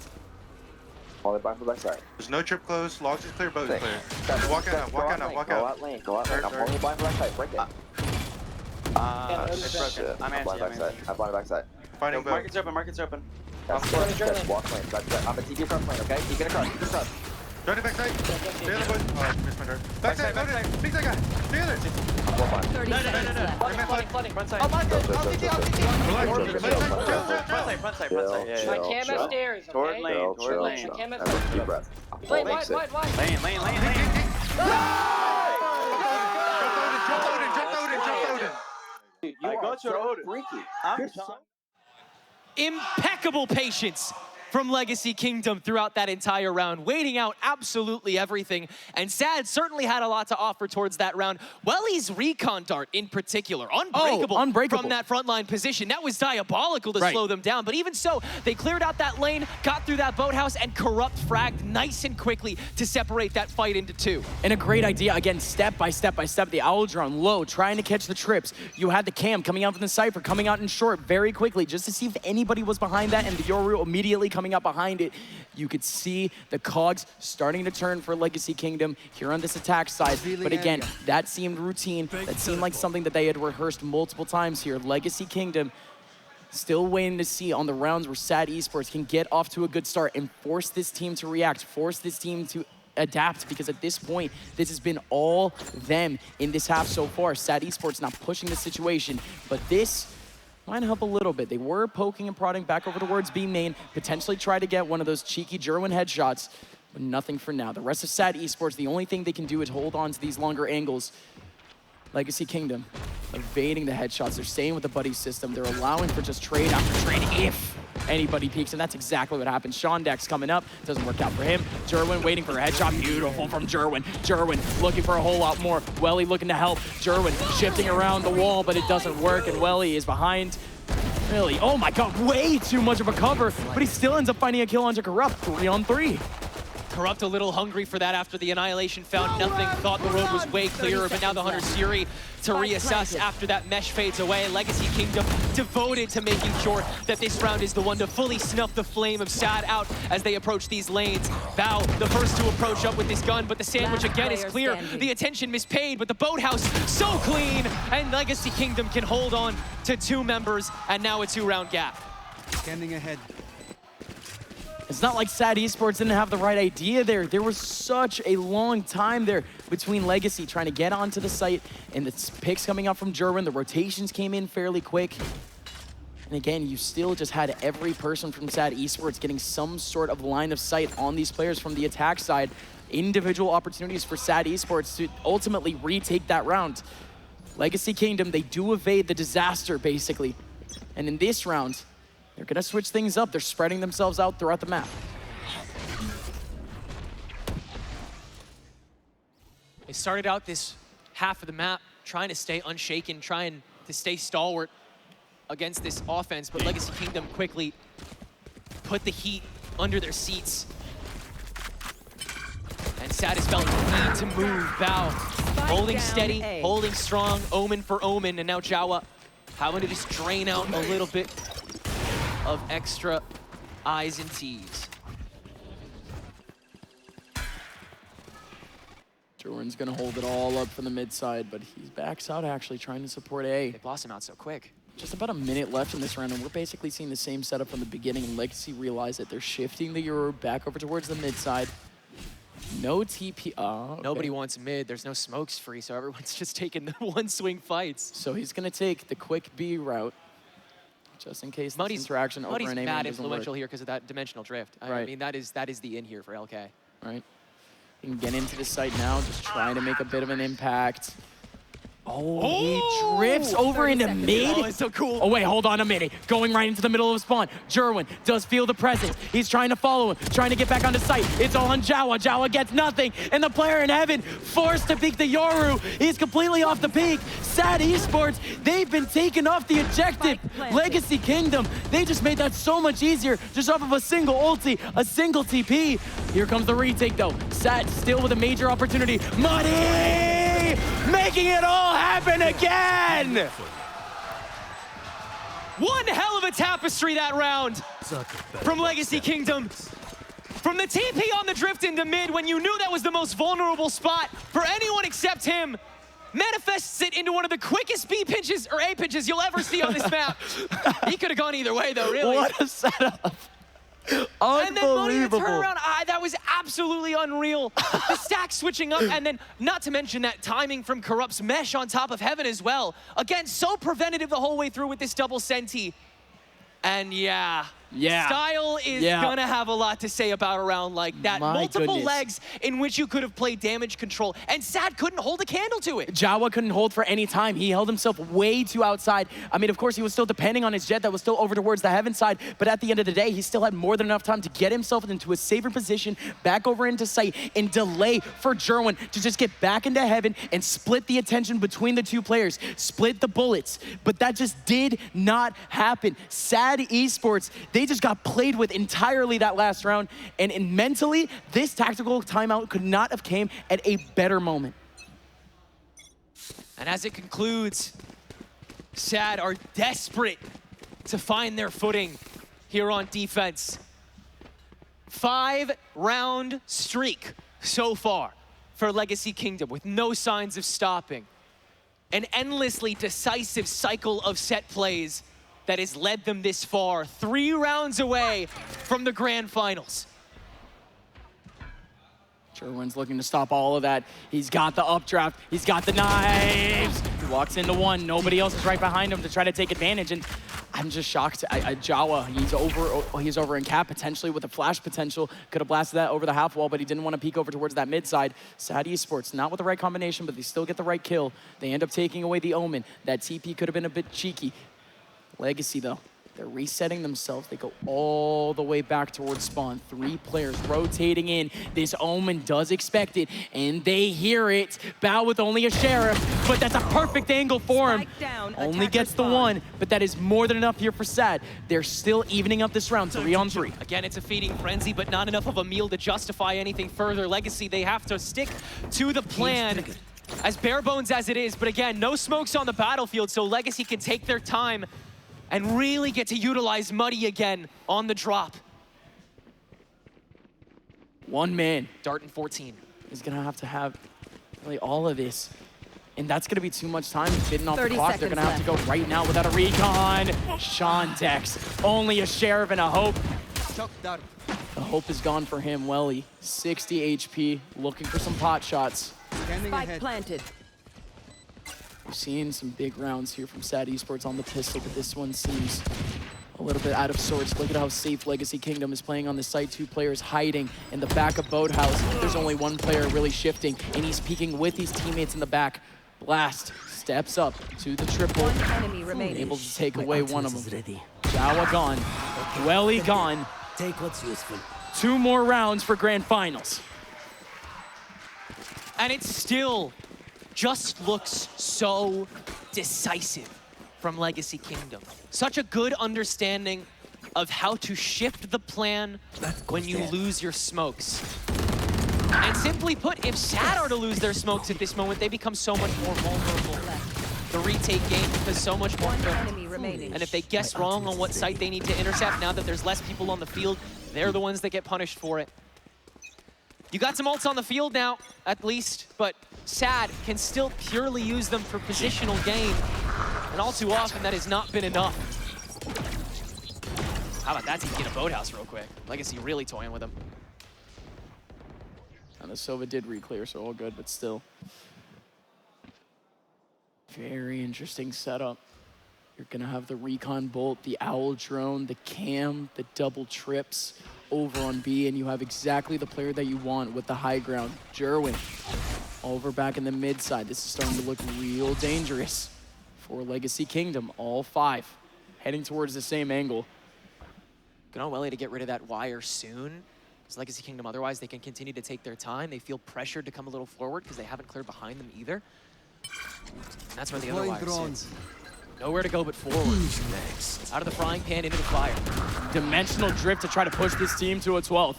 Speaker 12: All the back to back side.
Speaker 2: There's no trip close. Logs is clear. Boat is clear. Just walk out. Walk out.
Speaker 12: Go out lane. I'm only blind back side. Break it.
Speaker 15: It's broken. I'm
Speaker 12: blind back side. I'm blind back side.
Speaker 2: Fighting boat.
Speaker 15: Market's open.
Speaker 12: Guys, walk lane. I'm a TP front lane, okay? Keep it across.
Speaker 2: Johnny backside. The other boy. Oh, I missed my dart. Backside. Pick that guy. Together.
Speaker 20: 30 seconds left.
Speaker 10: Flooding. Front side.
Speaker 15: Oh my god. Front side.
Speaker 10: My cam upstairs, okay?
Speaker 15: Toward lane.
Speaker 12: Deep breath.
Speaker 10: Wide.
Speaker 15: Jump freaky.
Speaker 6: Impeccable patience from Legacy Kingdom throughout that entire round, waiting out absolutely everything. And Sad certainly had a lot to offer towards that round. Welly's recon dart in particular, unbreakable from that frontline position. That was diabolical to slow them down. But even so, they cleared out that lane, got through that boathouse, and Corrupt fragged nice and quickly to separate that fight into 2.
Speaker 5: And a great idea, again, step by step, the owl drone low, trying to catch the trips. You had the cam coming out from the Cypher, coming out in short very quickly, just to see if anybody was behind that, and the Yoru immediately coming up behind it. You could see the cogs starting to turn for Legacy Kingdom here on this attack side. But again, that seemed routine. That seemed like something that they had rehearsed multiple times here. Legacy Kingdom still waiting to see on the rounds where Sad Esports can get off to a good start and force this team to react, force this team to adapt, because at this point, this has been all them in this half so far. Sad Esports not pushing the situation, but this might help a little bit. They were poking and prodding back over towards B main, potentially try to get one of those cheeky Jerwin headshots, but nothing for now. The rest of Sad Esports, the only thing they can do is hold on to these longer angles. Legacy Kingdom evading the headshots. They're staying with the buddy system. They're allowing for just trade after trade if anybody peeks, and that's exactly what happened. Sean Dex coming up, doesn't work out for him. Jerwin waiting for a headshot, beautiful from Jerwin. Jerwin looking for a whole lot more. Welly looking to help. Jerwin shifting around the wall, but it doesn't work, and Welly is behind. Really, oh my god, way too much of a cover, but he still ends up finding a kill onto Corrupt, 3-on-3.
Speaker 6: Corrupt a little hungry for that after the Annihilation found nothing, thought the road was way clearer, but now the Hunter Siri to reassess after that mesh fades away. Legacy Kingdom devoted to making sure that this round is the one to fully snuff the flame of Sad out as they approach these lanes. Bao, the first to approach up with this gun, but the sandwich again is clear. The attention mispaid, but the boathouse so clean, and Legacy Kingdom can hold on to 2 members, and now a 2-round gap.
Speaker 13: Scanning ahead.
Speaker 5: It's not like Sad Esports didn't have the right idea there. There was such a long time there between Legacy trying to get onto the site and the picks coming up from Jerwin. The rotations came in fairly quick. And again, you still just had every person from Sad Esports getting some sort of line of sight on these players from the attack side. Individual opportunities for Sad Esports to ultimately retake that round. Legacy Kingdom, they do evade the disaster, basically. And in this round, they're gonna switch things up. They're spreading themselves out throughout the map.
Speaker 6: They started out this half of the map trying to stay unshaken, trying to stay stalwart against this offense, but Legacy Kingdom quickly put the heat under their seats. And Sad is felt the need to move Bao. holding
Speaker 3: down
Speaker 6: steady,
Speaker 3: A.
Speaker 6: holding strong, Omen for Omen, and now Jawa having to just drain out a little bit of extra I's and T's.
Speaker 5: Jordan's gonna hold it all up from the mid side, but he backs out actually trying to support A.
Speaker 6: They blossom out so quick.
Speaker 5: Just about a minute left in this round, and we're basically seeing the same setup from the beginning. And Legacy realized that they're shifting the Euro back over towards the mid side. No TP. Okay.
Speaker 6: Nobody wants mid. There's no smokes free, so everyone's just taking the one swing fights.
Speaker 5: So he's gonna take the quick B route, just in case this interaction over an A
Speaker 6: mad influential here because of that dimensional drift. I mean, that is the in here for LK.
Speaker 5: Right. He can get into the site now, just trying to make a bit of an impact. Oh, he drifts over into mid.
Speaker 6: Oh, it's so cool.
Speaker 5: Oh, wait, hold on a minute. Going right into the middle of spawn. Jerwin does feel the presence. He's trying to follow him, trying to get back onto site. It's all on Jawa. Jawa gets nothing. And the player in heaven forced to peek the Yoru. He's completely off the peak. Sad Esports, they've been taken off the objective. Legacy Kingdom, they just made that so much easier just off of a single ulti, a single TP. Here comes the retake though. Sad still with a major opportunity. Muddy! Making it all happen again!
Speaker 6: One hell of a tapestry that round from Legacy Kingdom. From the TP on the drift into mid when you knew that was the most vulnerable spot for anyone except him, manifests it into one of the quickest B pinches or A pinches you'll ever see on this map. He could have gone either way though, really.
Speaker 5: What a setup.
Speaker 6: And then Money to turn around, that was absolutely unreal. The stack switching up, and then not to mention that timing from Corrupt's mesh on top of Heaven as well. Again, so preventative the whole way through with this double senti. And yeah. Style is gonna have a lot to say about a round like that. Multiple legs in which you could have played damage control, and Sad couldn't hold a candle to it.
Speaker 5: Jawa couldn't hold for any time. He held himself way too outside. I mean, of course, he was still depending on his jet that was still over towards the Heaven side, but at the end of the day, he still had more than enough time to get himself into a safer position, back over into sight, and delay for Jerwin to just get back into Heaven and split the attention between the two players, split the bullets. But that just did not happen. Sad Esports, they just got played with entirely that last round, and mentally, this tactical timeout could not have came at a better moment.
Speaker 6: And as it concludes, Sad are desperate to find their footing here on defense. 5-round streak so far for Legacy Kingdom with no signs of stopping. An endlessly decisive cycle of set plays that has led them this far, 3 rounds away from the grand finals.
Speaker 5: Jerwin's looking to stop all of that. He's got the updraft. He's got the knives. He walks into one. Nobody else is right behind him to try to take advantage. And I'm just shocked. Jawa, he's over in cap potentially with a flash potential. Could have blasted that over the half wall, but he didn't want to peek over towards that mid side. Sad Esports, not with the right combination, but they still get the right kill. They end up taking away the Omen. That TP could have been a bit cheeky. Legacy, though, they're resetting themselves. They go all the way back towards spawn. 3 players rotating in. This Omen does expect it, and they hear it. Bow with only a Sheriff, but that's a perfect angle for him. Only gets the one, but that is more than enough here for Sad. They're still evening up this round, 3-on-3.
Speaker 6: Again, it's a feeding frenzy, but not enough of a meal to justify anything further. Legacy, they have to stick to the plan. As bare bones as it is, but again, no smokes on the battlefield, so Legacy can take their time and really get to utilize Muddy again on the drop.
Speaker 5: One man.
Speaker 6: Dart in 14.
Speaker 5: He's gonna have really all of this. And that's gonna be too much time fitting off the clock. They're gonna have to go right now without a recon. Sean Dex, only a Sheriff and a Hope. The Hope is gone for him. Welly, 60 HP, looking for some pot shots.
Speaker 3: Spike planted.
Speaker 5: We've seen some big rounds here from Sad Esports on the pistol, but this one seems a little bit out of sorts. Look at how safe Legacy Kingdom is playing on the site. 2 players hiding in the back of Boathouse. There's only 1 player really shifting, and he's peeking with his teammates in the back. Blast steps up to the triple.
Speaker 3: 1 enemy remaining.
Speaker 5: Able to take away one of them. Jawa gone. Welly gone.
Speaker 13: Take what's useful.
Speaker 5: 2 more rounds for grand finals.
Speaker 6: And it still just looks so decisive from Legacy Kingdom. Such a good understanding of how to shift the plan when you lose your smokes. And simply put, if SAD are to lose their smokes at this moment, they become so much more vulnerable to retake game because so much more
Speaker 3: enemy remaining.
Speaker 6: And if they guess wrong on what site they need to intercept, now that there's less people on the field, they're the ones that get punished for it. You got some ults on the field now, at least, but SAD can still purely use them for positional gain. And all too often, that has not been enough. How about that team get a boathouse real quick? Legacy really toying with him.
Speaker 5: And the Sova did re-clear, so all good, but still. Very interesting setup. You're gonna have the recon bolt, the owl drone, the cam, the double trips over on B, and you have exactly the player that you want with the high ground. Jerwin over back in the mid side. This is starting to look real dangerous for Legacy Kingdom. All 5 heading towards the same angle.
Speaker 6: Good on Welly to get rid of that wire soon. Because Legacy Kingdom, otherwise they can continue to take their time. They feel pressured to come a little forward because they haven't cleared behind them either. And that's where the other wire sits. Nowhere to go but forward. Next? Out of the frying pan into the fire.
Speaker 5: Dimensional drift to try to push this team to a 12th.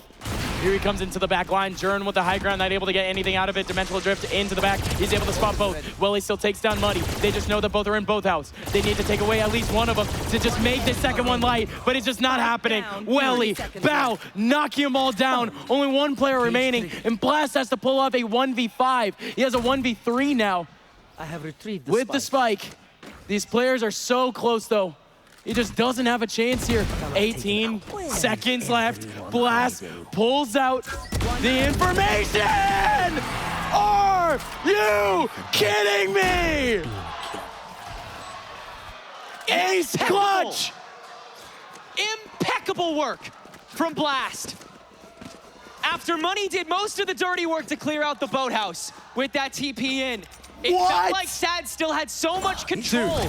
Speaker 5: Here he comes into the back line. Jern with the high ground, not able to get anything out of it. Dimensional drift into the back. He's able to spot both. Welly still takes down Muddy. They just know that both are in both house. They need to take away at least one of them to just make the second one light, but it's just not happening. Welly, Bow, knocking them all down. Only one player remaining, and Blast has to pull off a 1v5. He has a 1v3 now.
Speaker 7: I have retrieved
Speaker 5: with the spike. These players are so close, though. He just doesn't have a chance here. 18 seconds left. Blast pulls out the information! Are you kidding me? Ace clutch!
Speaker 6: Impeccable work from Blast. After Money did most of the dirty work to clear out the boathouse with that TP in, it felt like SAD still had so much control.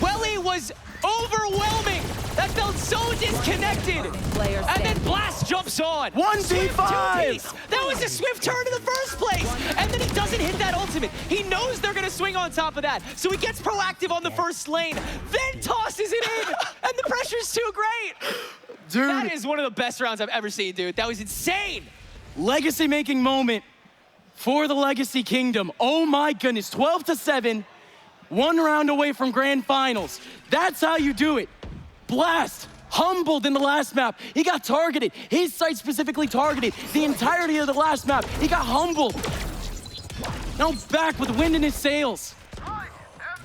Speaker 6: Welly was overwhelming. That felt so disconnected. And then Blast jumps on.
Speaker 5: 1v5!
Speaker 6: That was a swift turn in the first place. And then he doesn't hit that ultimate. He knows they're going to swing on top of that. So he gets proactive on the first lane, then tosses it in. And the pressure's too great.
Speaker 5: Dude.
Speaker 6: That is one of the best rounds I've ever seen, dude. That was insane.
Speaker 5: Legacy making moment for the Legacy Kingdom. Oh my goodness, 12-7, 1 round away from grand finals. That's how you do it. Blast, humbled in the last map. He got targeted. His site specifically targeted. The entirety of the last map, he got humbled. Now back with wind in his sails.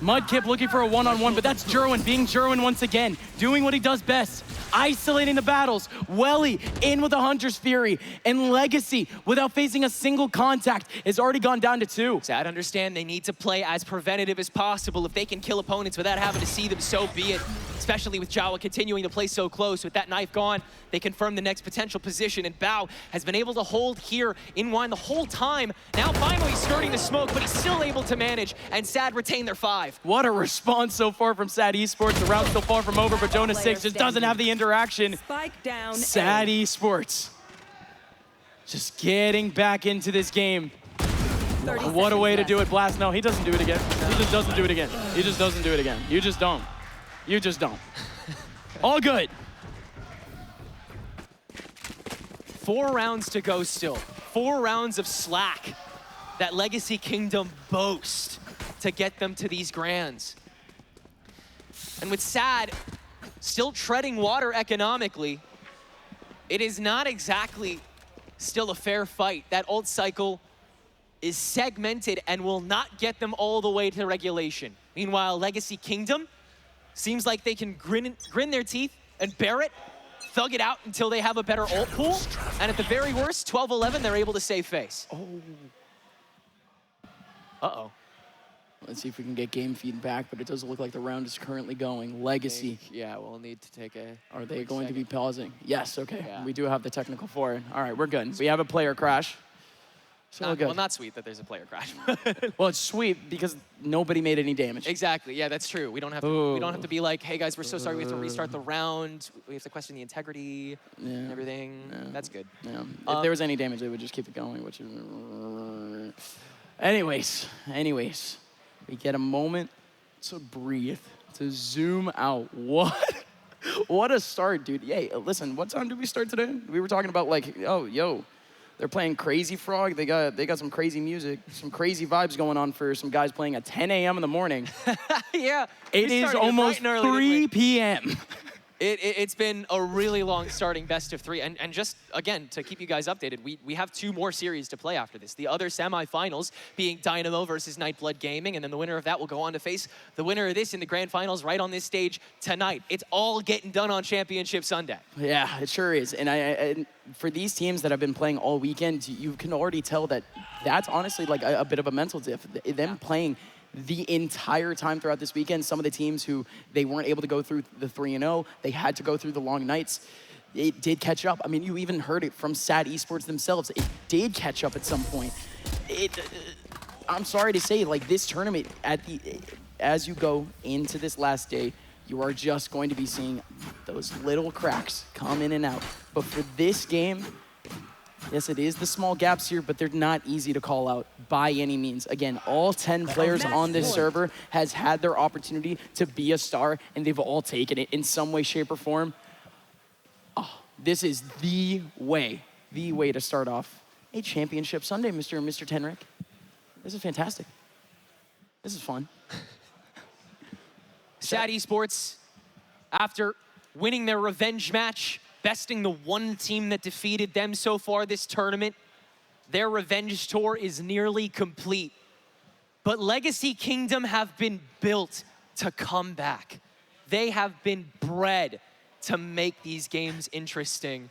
Speaker 5: Mudkip looking for a one-on-one, but that's Jerwin being Jerwin once again, doing what he does best. Isolating the battles. Welly in with a Hunter's Fury, and Legacy, without facing a single contact, has already gone down to 2.
Speaker 6: SAD understand they need to play as preventative as possible. If they can kill opponents without having to see them, so be it. Especially with Jawa continuing to play so close. With that knife gone, they confirm the next potential position, and Bao has been able to hold here in wine the whole time. Now finally skirting the smoke, but he's still able to manage, and SAD retain their 5.
Speaker 5: What a response so far from SAD Esports. The round's still far from over, but Jonah 6 just doesn't have the interaction.
Speaker 3: Spike down.
Speaker 5: SAD Esports just getting back into this game. What a way to do it. Blast, no, he doesn't do it again. He just doesn't do it again. He just doesn't do it again. You just don't. You just don't. All good.
Speaker 6: 4 rounds to go still. 4 rounds of slack that Legacy Kingdom boast to get them to these grands. And with SAD still treading water economically, it is not exactly still a fair fight. That ult cycle is segmented and will not get them all the way to regulation. Meanwhile, Legacy Kingdom seems like they can grin their teeth and bear it, thug it out until they have a better ult pool, and at the very worst, 12-11, they're able to save face.
Speaker 5: Oh.
Speaker 6: Uh-oh.
Speaker 5: Let's see if we can get game feedback, but it doesn't look like the round is currently going. Legacy.
Speaker 6: Yeah, we'll need to take a...
Speaker 5: Are they going to be pausing? Yes, okay.
Speaker 6: Yeah.
Speaker 5: We do have the technical for it. All right, we're good. We have a player crash. So we're good.
Speaker 6: Well, not sweet that there's a player crash.
Speaker 5: Well, it's sweet because nobody made any damage.
Speaker 6: Exactly. Yeah, that's true. We don't have to. We don't have to be like, hey guys, we're so sorry. We have to restart the round. We have to question the integrity and everything. Yeah. That's good.
Speaker 5: Yeah. If there was any damage, they would just keep it going. Which is... Anyways, we get a moment to breathe, to zoom out. What a start, dude. Hey, listen, what time did we start today? We were talking about like, oh, yo. They're playing Crazy Frog. They got some crazy music, some crazy vibes going on for some guys playing at 10 a.m. in the morning.
Speaker 6: Yeah.
Speaker 5: It is almost 3 p.m.
Speaker 6: It's been a really long starting best of 3. And just, again, to keep you guys updated, we have 2 more series to play after this. The other semifinals being Dynamo versus Nightblood Gaming, and then the winner of that will go on to face the winner of this in the grand finals right on this stage tonight. It's all getting done on Championship Sunday.
Speaker 5: Yeah, it sure is. And for these teams that have been playing all weekend, you can already tell that that's honestly like a bit of a mental diff. Them playing the entire time throughout this weekend. Some of the teams who they weren't able to go through the 3-0, they had to go through the long nights. It did catch up. I mean, you even heard it from SAD Esports themselves. It did catch up at some point. I'm sorry to say, like this tournament, as you go into this last day, you are just going to be seeing those little cracks come in and out. But for this game, yes, it is the small gaps here, but they're not easy to call out by any means. Again, all 10 players on this server has had their opportunity to be a star, and they've all taken it in some way, shape, or form. Oh, this is the way to start off a championship Sunday, Mr. Tenrick. This is fantastic. This is fun.
Speaker 6: SAD Esports, after winning their revenge match, besting the one team that defeated them so far this tournament, their revenge tour is nearly complete. But Legacy Kingdom have been built to come back. They have been bred to make these games interesting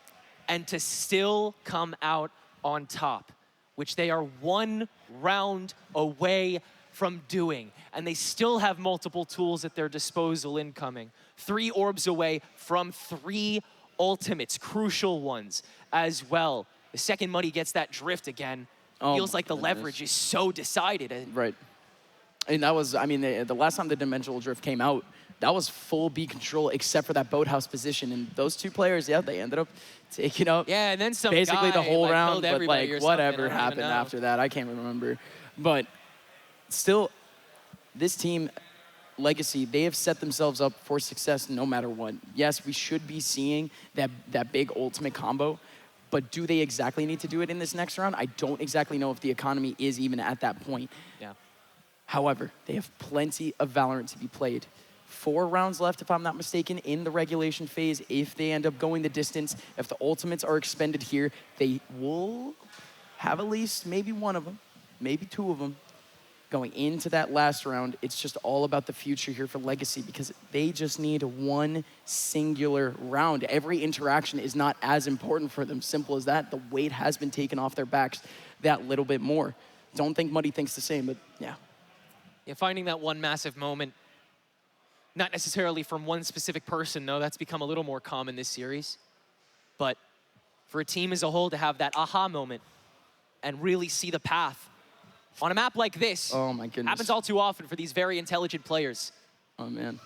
Speaker 6: and to still come out on top, which they are 1 round away from doing. And they still have multiple tools at their disposal incoming. 3 orbs away from 3 ultimates, crucial ones as well. The second Muddy gets that drift again, feels like the leverage is so decided.
Speaker 5: Right. And that was, I mean, the last time the dimensional drift came out, that was full B control except for that boathouse position. And those 2 players, yeah, they ended up taking up
Speaker 6: and then some
Speaker 5: basically the whole round, but like whatever happened
Speaker 6: know.
Speaker 5: after that, I can't remember. But still, this team, Legacy, they have set themselves up for success no matter what. Yes, we should be seeing that big ultimate combo, but do they exactly need to do it in this next round? I don't exactly know if the economy is even at that point.
Speaker 6: Yeah.
Speaker 5: However, they have plenty of Valorant to be played. 4 rounds left, if I'm not mistaken, in the regulation phase. If they end up going the distance, if the ultimates are expended here, they will have at least maybe 1 of them, maybe 2 of them, going into that last round. It's just all about the future here for Legacy because they just need 1 singular round. Every interaction is not as important for them. Simple as that. The weight has been taken off their backs that little bit more. Don't think Muddy thinks the same, but yeah.
Speaker 6: Yeah, finding that one massive moment, not necessarily from one specific person, though. That's become a little more common this series. But for a team as a whole to have that aha moment and really see the path on a map like this,
Speaker 5: oh my goodness,
Speaker 6: happens all too often for these very intelligent players.
Speaker 5: Oh man.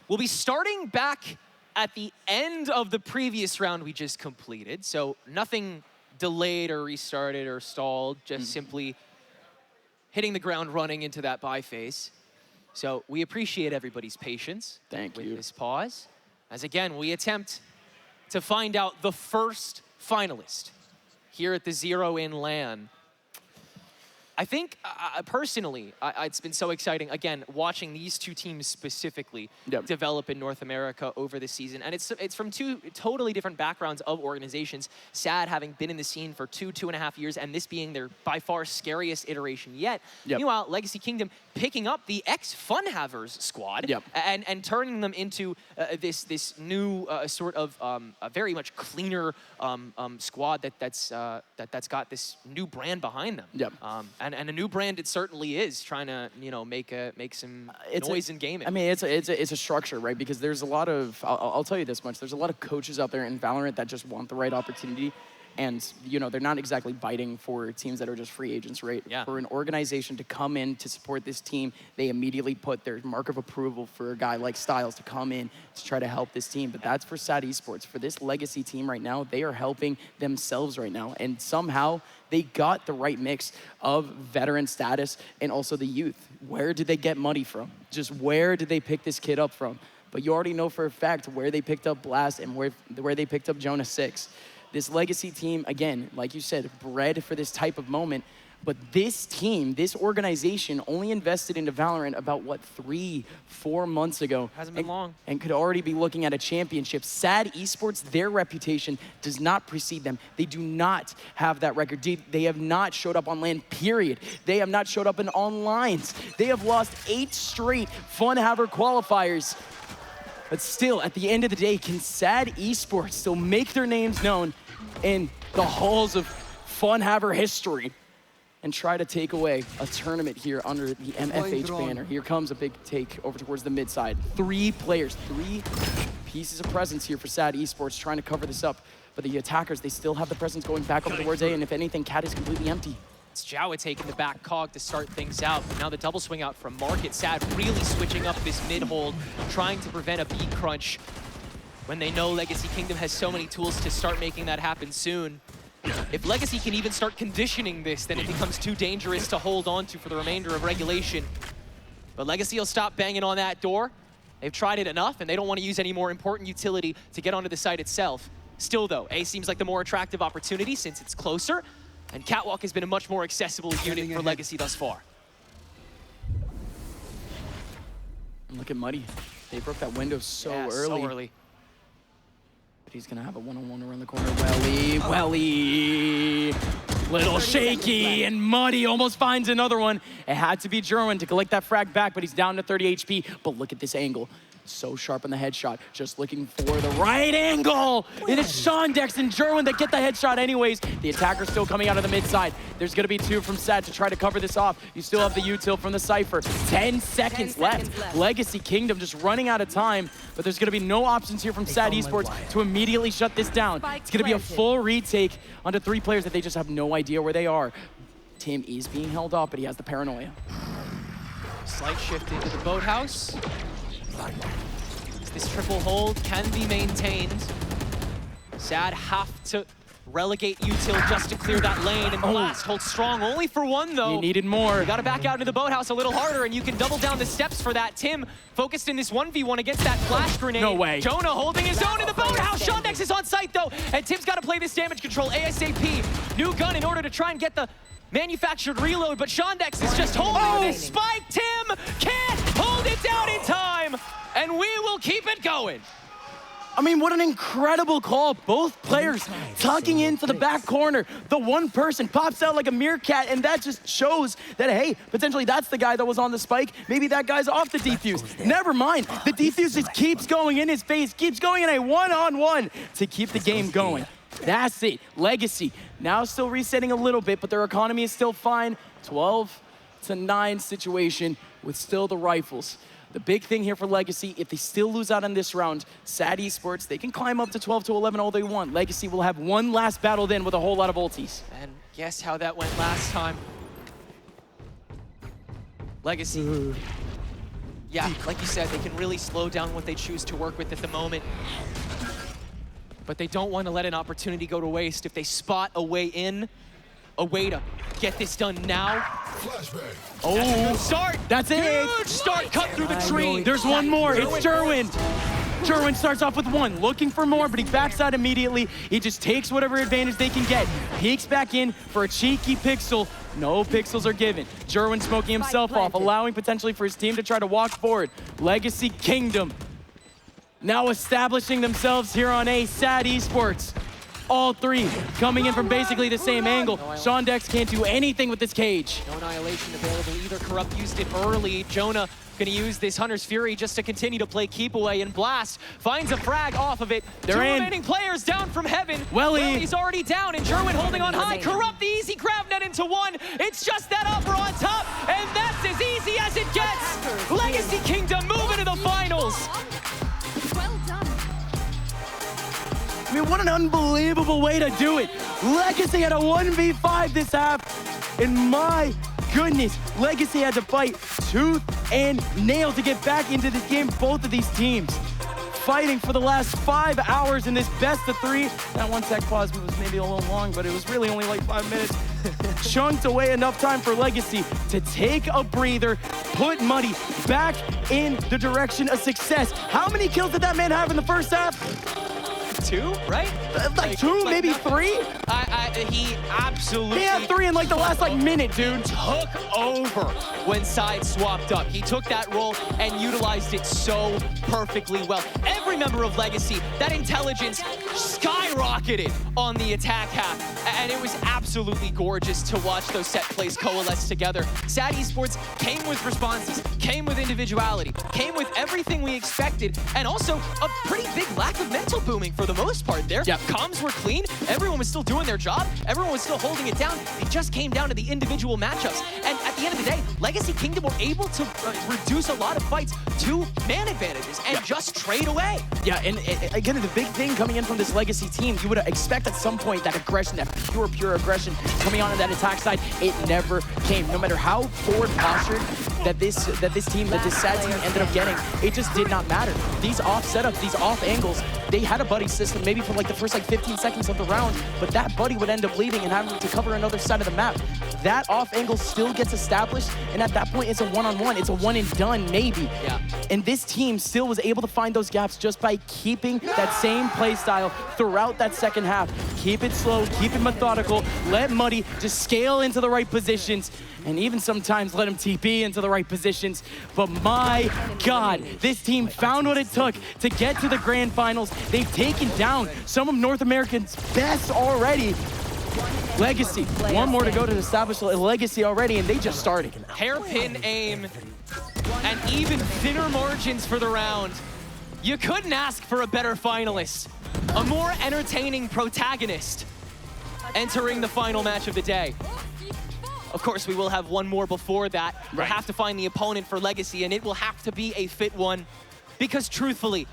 Speaker 6: We'll be starting back at the end of the previous round we just completed. So nothing delayed or restarted or stalled, just simply hitting the ground running into that buy phase. So we appreciate everybody's patience with this pause. As again, we attempt to find out the first finalist here at the 0 in LAN. I think, personally, it's been so exciting, again, watching these 2 teams specifically develop in North America over the season. And it's from 2 totally different backgrounds of organizations. SAD having been in the scene for 2.5 years, and this being their by far scariest iteration yet. Meanwhile, Legacy Kingdom picking up the ex-Funhavers squad and turning them into this new sort of a very much cleaner squad that's got this new brand behind them. And a new brand it certainly is, trying to make some noise in gaming.
Speaker 5: I mean, it's a structure, right? Because there's a lot of, I'll tell you this much, there's a lot of coaches out there in Valorant that just want the right opportunity. And, they're not exactly biting for teams that are just free agents, right?
Speaker 6: Yeah.
Speaker 5: For an organization to come in to support this team, they immediately put their mark of approval for a guy like Styles to come in to try to help this team. But that's for SAD Esports. For this Legacy team right now, they are helping themselves right now. And somehow they got the right mix of veteran status and also the youth. Where did they get money from? Just where did they pick this kid up from? But you already know for a fact where they picked up Blast and where they picked up Jonah 6. This Legacy team, again, like you said, bred for this type of moment. But this team, this organization only invested into Valorant about, what, 3-4 months ago.
Speaker 6: Hasn't been long.
Speaker 5: And could already be looking at a championship. SAD Esports, their reputation does not precede them. They do not have that record. They have not showed up on LAN, period. They have not showed up in onlines. They have lost 8 straight Funhaver qualifiers. But still, at the end of the day, can SAD Esports still make their names known in the halls of Funhaver history and try to take away a tournament here under the MFH banner? Here comes a big take over towards the mid side. 3 players, 3 pieces of presence here for SAD Esports trying to cover this up. But the attackers, they still have the presence going back over towards A, and if anything, Cat is completely empty.
Speaker 6: It's Jawa taking the back cog to start things out, but now the double swing out from Market. SAD really switching up this mid-hold, trying to prevent a beat crunch when they know Legacy Kingdom has so many tools to start making that happen soon. If Legacy can even start conditioning this, then it becomes too dangerous to hold on to for the remainder of regulation. But Legacy will stop banging on that door. They've tried it enough, and they don't want to use any more important utility to get onto the site itself. Still, though, A seems like the more attractive opportunity since it's closer, and Catwalk has been a much more accessible unit for Legacy thus far.
Speaker 5: And look at Muddy. They broke that window so early. But he's gonna have a one-on-one around the corner. Welly. Little shaky, and Muddy almost finds another one. It had to be Jerwin to collect that frag back, but he's down to 30 HP. But look at this angle. So sharp on the headshot, just looking for the right angle. And it's Shondex and Jerwin that get the headshot anyways. The attacker's still coming out of the mid side. There's gonna be 2 from SAD to try to cover this off. You still have the util from the Cypher. 10 seconds left. Legacy Kingdom just running out of time, but there's gonna be no options here from SAD Esports to immediately shut this down. It's gonna be a full retake onto 3 players that they just have no idea where they are. Tim is being held off, but he has the paranoia.
Speaker 6: Slight shift into the boathouse. This triple hold can be maintained. SAD have to relegate util just to clear that lane, and Blast holds strong only for 1 though.
Speaker 5: You needed more.
Speaker 6: You gotta back out into the boathouse a little harder, and you can double down the steps for that. Tim focused in this 1v1 against that flash grenade.
Speaker 5: No way.
Speaker 6: Jonah holding his own in the boathouse. Shondex is on site though, and Tim's gotta play this damage control ASAP. New gun in order to try and get the manufactured reload, but Shondex is just holding this spike. Tim can't hold it down in time, and we will keep it going.
Speaker 5: I mean, what an incredible call. Both players tucking into the back corner. The one person pops out like a meerkat, and that just shows that, hey, potentially that's the guy that was on the spike. Maybe that guy's off the defuse. Never mind. The defuse just keeps going in his face, keeps going in a one-on-one to keep the game going. That's it. Legacy now still resetting a little bit, but their economy is still fine. 12-9 situation with still the rifles. The big thing here for Legacy, if they still lose out on this round, SAD Esports, they can climb up to 12-11 all they want. Legacy will have one last battle then with a whole lot of ultis.
Speaker 6: And guess how that went last time. Legacy. Yeah, like you said, they can really slow down what they choose to work with at the moment. But they don't want to let an opportunity go to waste. If they spot a way in, a way to get this done now. That's a good start.
Speaker 5: That's it.
Speaker 6: Huge start cut through the tree.
Speaker 5: There's one more. It's Jerwin. Jerwin starts off with 1, looking for more, but he backs out immediately. He just takes whatever advantage they can get. Peeks back in for a cheeky pixel. No pixels are given. Jerwin smoking himself off, allowing potentially for his team to try to walk forward. Legacy Kingdom now establishing themselves here on A. SAD Esports. All 3 coming in from basically the same angle. Shondex can't do anything with this cage.
Speaker 6: No annihilation available either. Corrupt used it early. Jonah gonna use this Hunter's Fury just to continue to play keep away, and Blast finds a frag off of it.
Speaker 5: They're
Speaker 6: 2
Speaker 5: in.
Speaker 6: remaining players down from heaven.
Speaker 5: Welly's
Speaker 6: already down, and Jerwin holding on high. Corrupt the easy grab net into 1. It's just that upper on top, and that's as easy as it gets. Legacy Kingdom moving to the finals.
Speaker 20: Well done.
Speaker 5: I mean, what an unbelievable way to do it. Legacy had a 1v5 this half, and my goodness, Legacy had to fight tooth and nail to get back into this game. Both of these teams fighting for the last 5 hours in this best of 3. That 1 sec pause was maybe a little long, but it was really only like 5 minutes. Chunked away enough time for Legacy to take a breather, put Muddy back in the direction of success. How many kills did that man have in the first half?
Speaker 6: 2, right?
Speaker 5: Like 2, maybe 3?
Speaker 6: He absolutely...
Speaker 5: He had 3 in like the last like minute, dude.
Speaker 6: Took over when sides swapped up. He took that role and utilized it so perfectly well. Every member of Legacy, that intelligence skyrocketed on the attack half. And it was absolutely gorgeous to watch those set plays coalesce together. SAD Esports came with responses, came with individuality, came with everything we expected, and also a pretty big lack of mental booming for the most part there.
Speaker 5: Yep.
Speaker 6: Comms were clean, everyone was still doing their job, everyone was still holding it down. It just came down to the individual matchups. And at the end of the day, Legacy Kingdom were able to reduce a lot of fights to man advantages and just trade away.
Speaker 5: Yeah, and again, the big thing coming in from this Legacy team, you would expect at some point that aggression, that pure aggression coming on that attack side, it never came. No matter how forward postured that this SAD team ended up getting, it just did not matter. These off setups, these off angles, they had a buddy system maybe for like the first like 15 seconds of the round, but that buddy would end up leaving and having to cover another side of the map. That off angle still gets established, and at that point, it's a one-on-one. It's a one and done, maybe.
Speaker 6: Yeah.
Speaker 5: And this team still was able to find those gaps just by keeping that same play style throughout that second half. Keep it slow, keep it methodical, let Muddy just scale into the right positions, and even sometimes let him TP into the right positions. But my God, this team found what it took to get to the grand finals. They've taken down some of North America's best already. Legacy, one more to go to establish a legacy already, and they just started.
Speaker 6: Hairpin aim and even thinner margins for the round. You couldn't ask for a better finalist, a more entertaining protagonist entering the final match of the day. Of course, we will have one more before that. We'll have to find the opponent for Legacy, and it will have to be a fit one, because truthfully,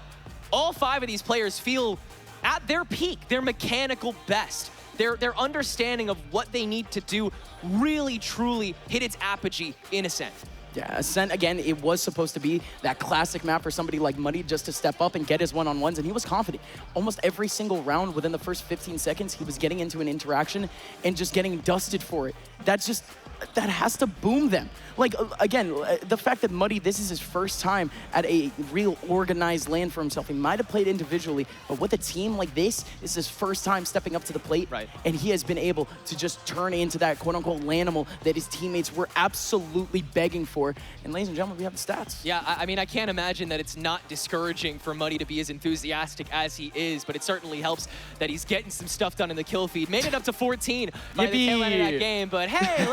Speaker 6: all 5 of these players feel at their peak, their mechanical best. Their understanding of what they need to do really, truly hit its apogee in Ascent.
Speaker 5: Yeah, Ascent, again, it was supposed to be that classic map for somebody like Muddy just to step up and get his one-on-ones, and he was confident. Almost every single round within the first 15 seconds, he was getting into an interaction and just getting dusted for it. That has to boom them. Like, again, the fact that Muddy, this is his first time at a real organized LAN for himself. He might have played individually, but with a team like this is his first time stepping up to the plate.
Speaker 6: Right.
Speaker 5: And he has been able to just turn into that quote-unquote LANimal that his teammates were absolutely begging for. And ladies and gentlemen, we have the stats.
Speaker 6: Yeah, I mean, I can't imagine that it's not discouraging for Muddy to be as enthusiastic as he is, but it certainly helps that he's getting some stuff done in the kill feed. Made it up to 14 by the tail end of that game, but hey,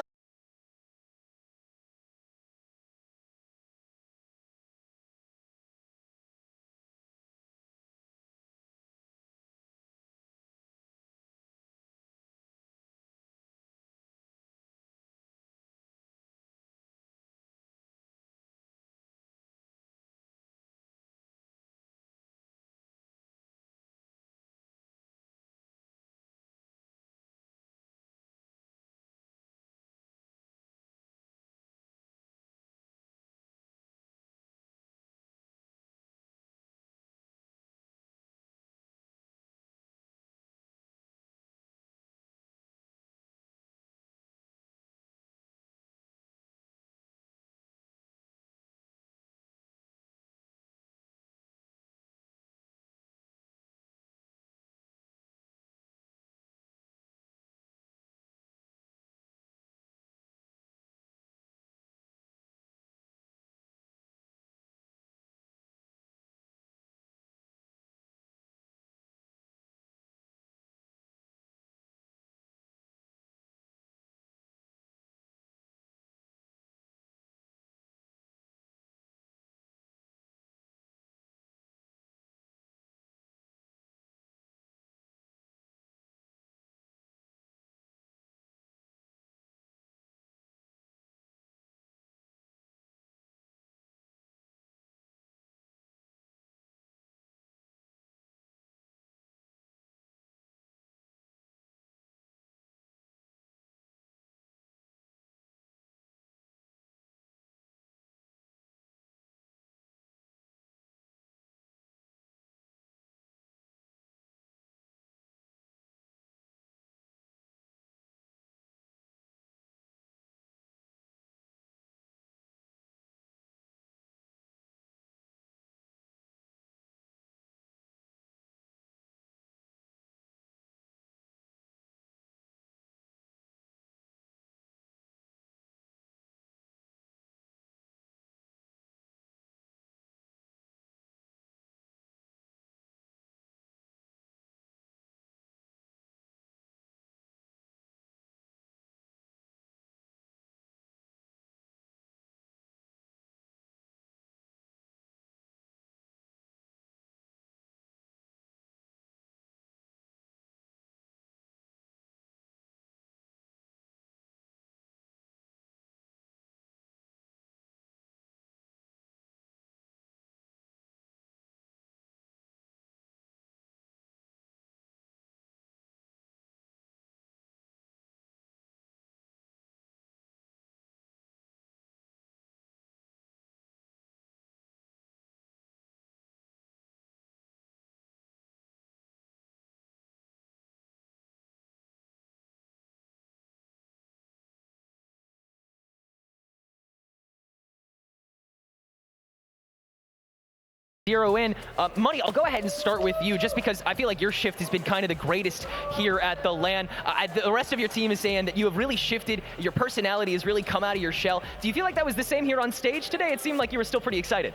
Speaker 6: 0 in. Money, I'll go ahead and start with you, just because I feel like your shift has been kind of the greatest here at the LAN. The rest of your team is saying that you have really shifted, your personality has really come out of your shell. Do you feel like that was the same here on stage today? It seemed like you were still pretty excited.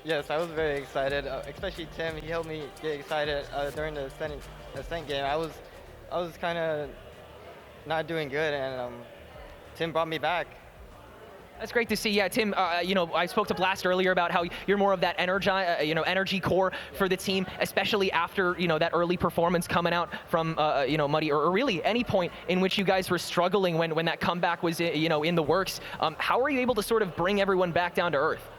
Speaker 13: Yes, I was very excited, especially Tim. He helped me get excited during the Ascent game. I was kind of not doing good, and Tim brought me back.
Speaker 6: That's great to see. Yeah, Tim, you know, I spoke to Blast earlier about how you're more of that energy core for the team, especially after, you know, that early performance coming out from, you know, Muddy, or really any point in which you guys were struggling when that comeback was, you know, in the works. How were you able to sort of bring everyone back down to earth?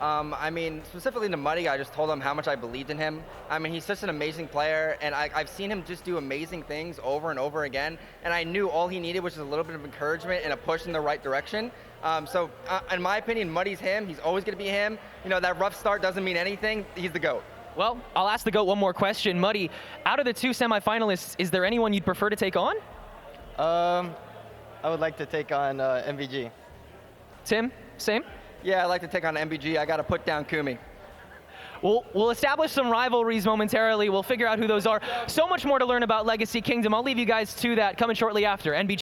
Speaker 13: I mean, specifically to Muddy, I just told him how much I believed in him. I mean, he's such an amazing player, and I've seen him just do amazing things over and over again, and I knew all he needed was just a little bit of encouragement and a push in the right direction. So, in my opinion, Muddy's him. He's always going to be him. You know, that rough start doesn't mean anything. He's the GOAT.
Speaker 6: Well, I'll ask the GOAT one more question. Muddy, out of the 2 semifinalists, is there anyone you'd prefer to take on?
Speaker 13: I would like to take on MVG.
Speaker 6: Tim, same?
Speaker 13: Yeah, I'd like to take on MVG. I got to put down Kumi.
Speaker 6: We'll establish some rivalries momentarily. We'll figure out who those are. So much more to learn about Legacy Kingdom. I'll leave you guys to that coming shortly after. NBG.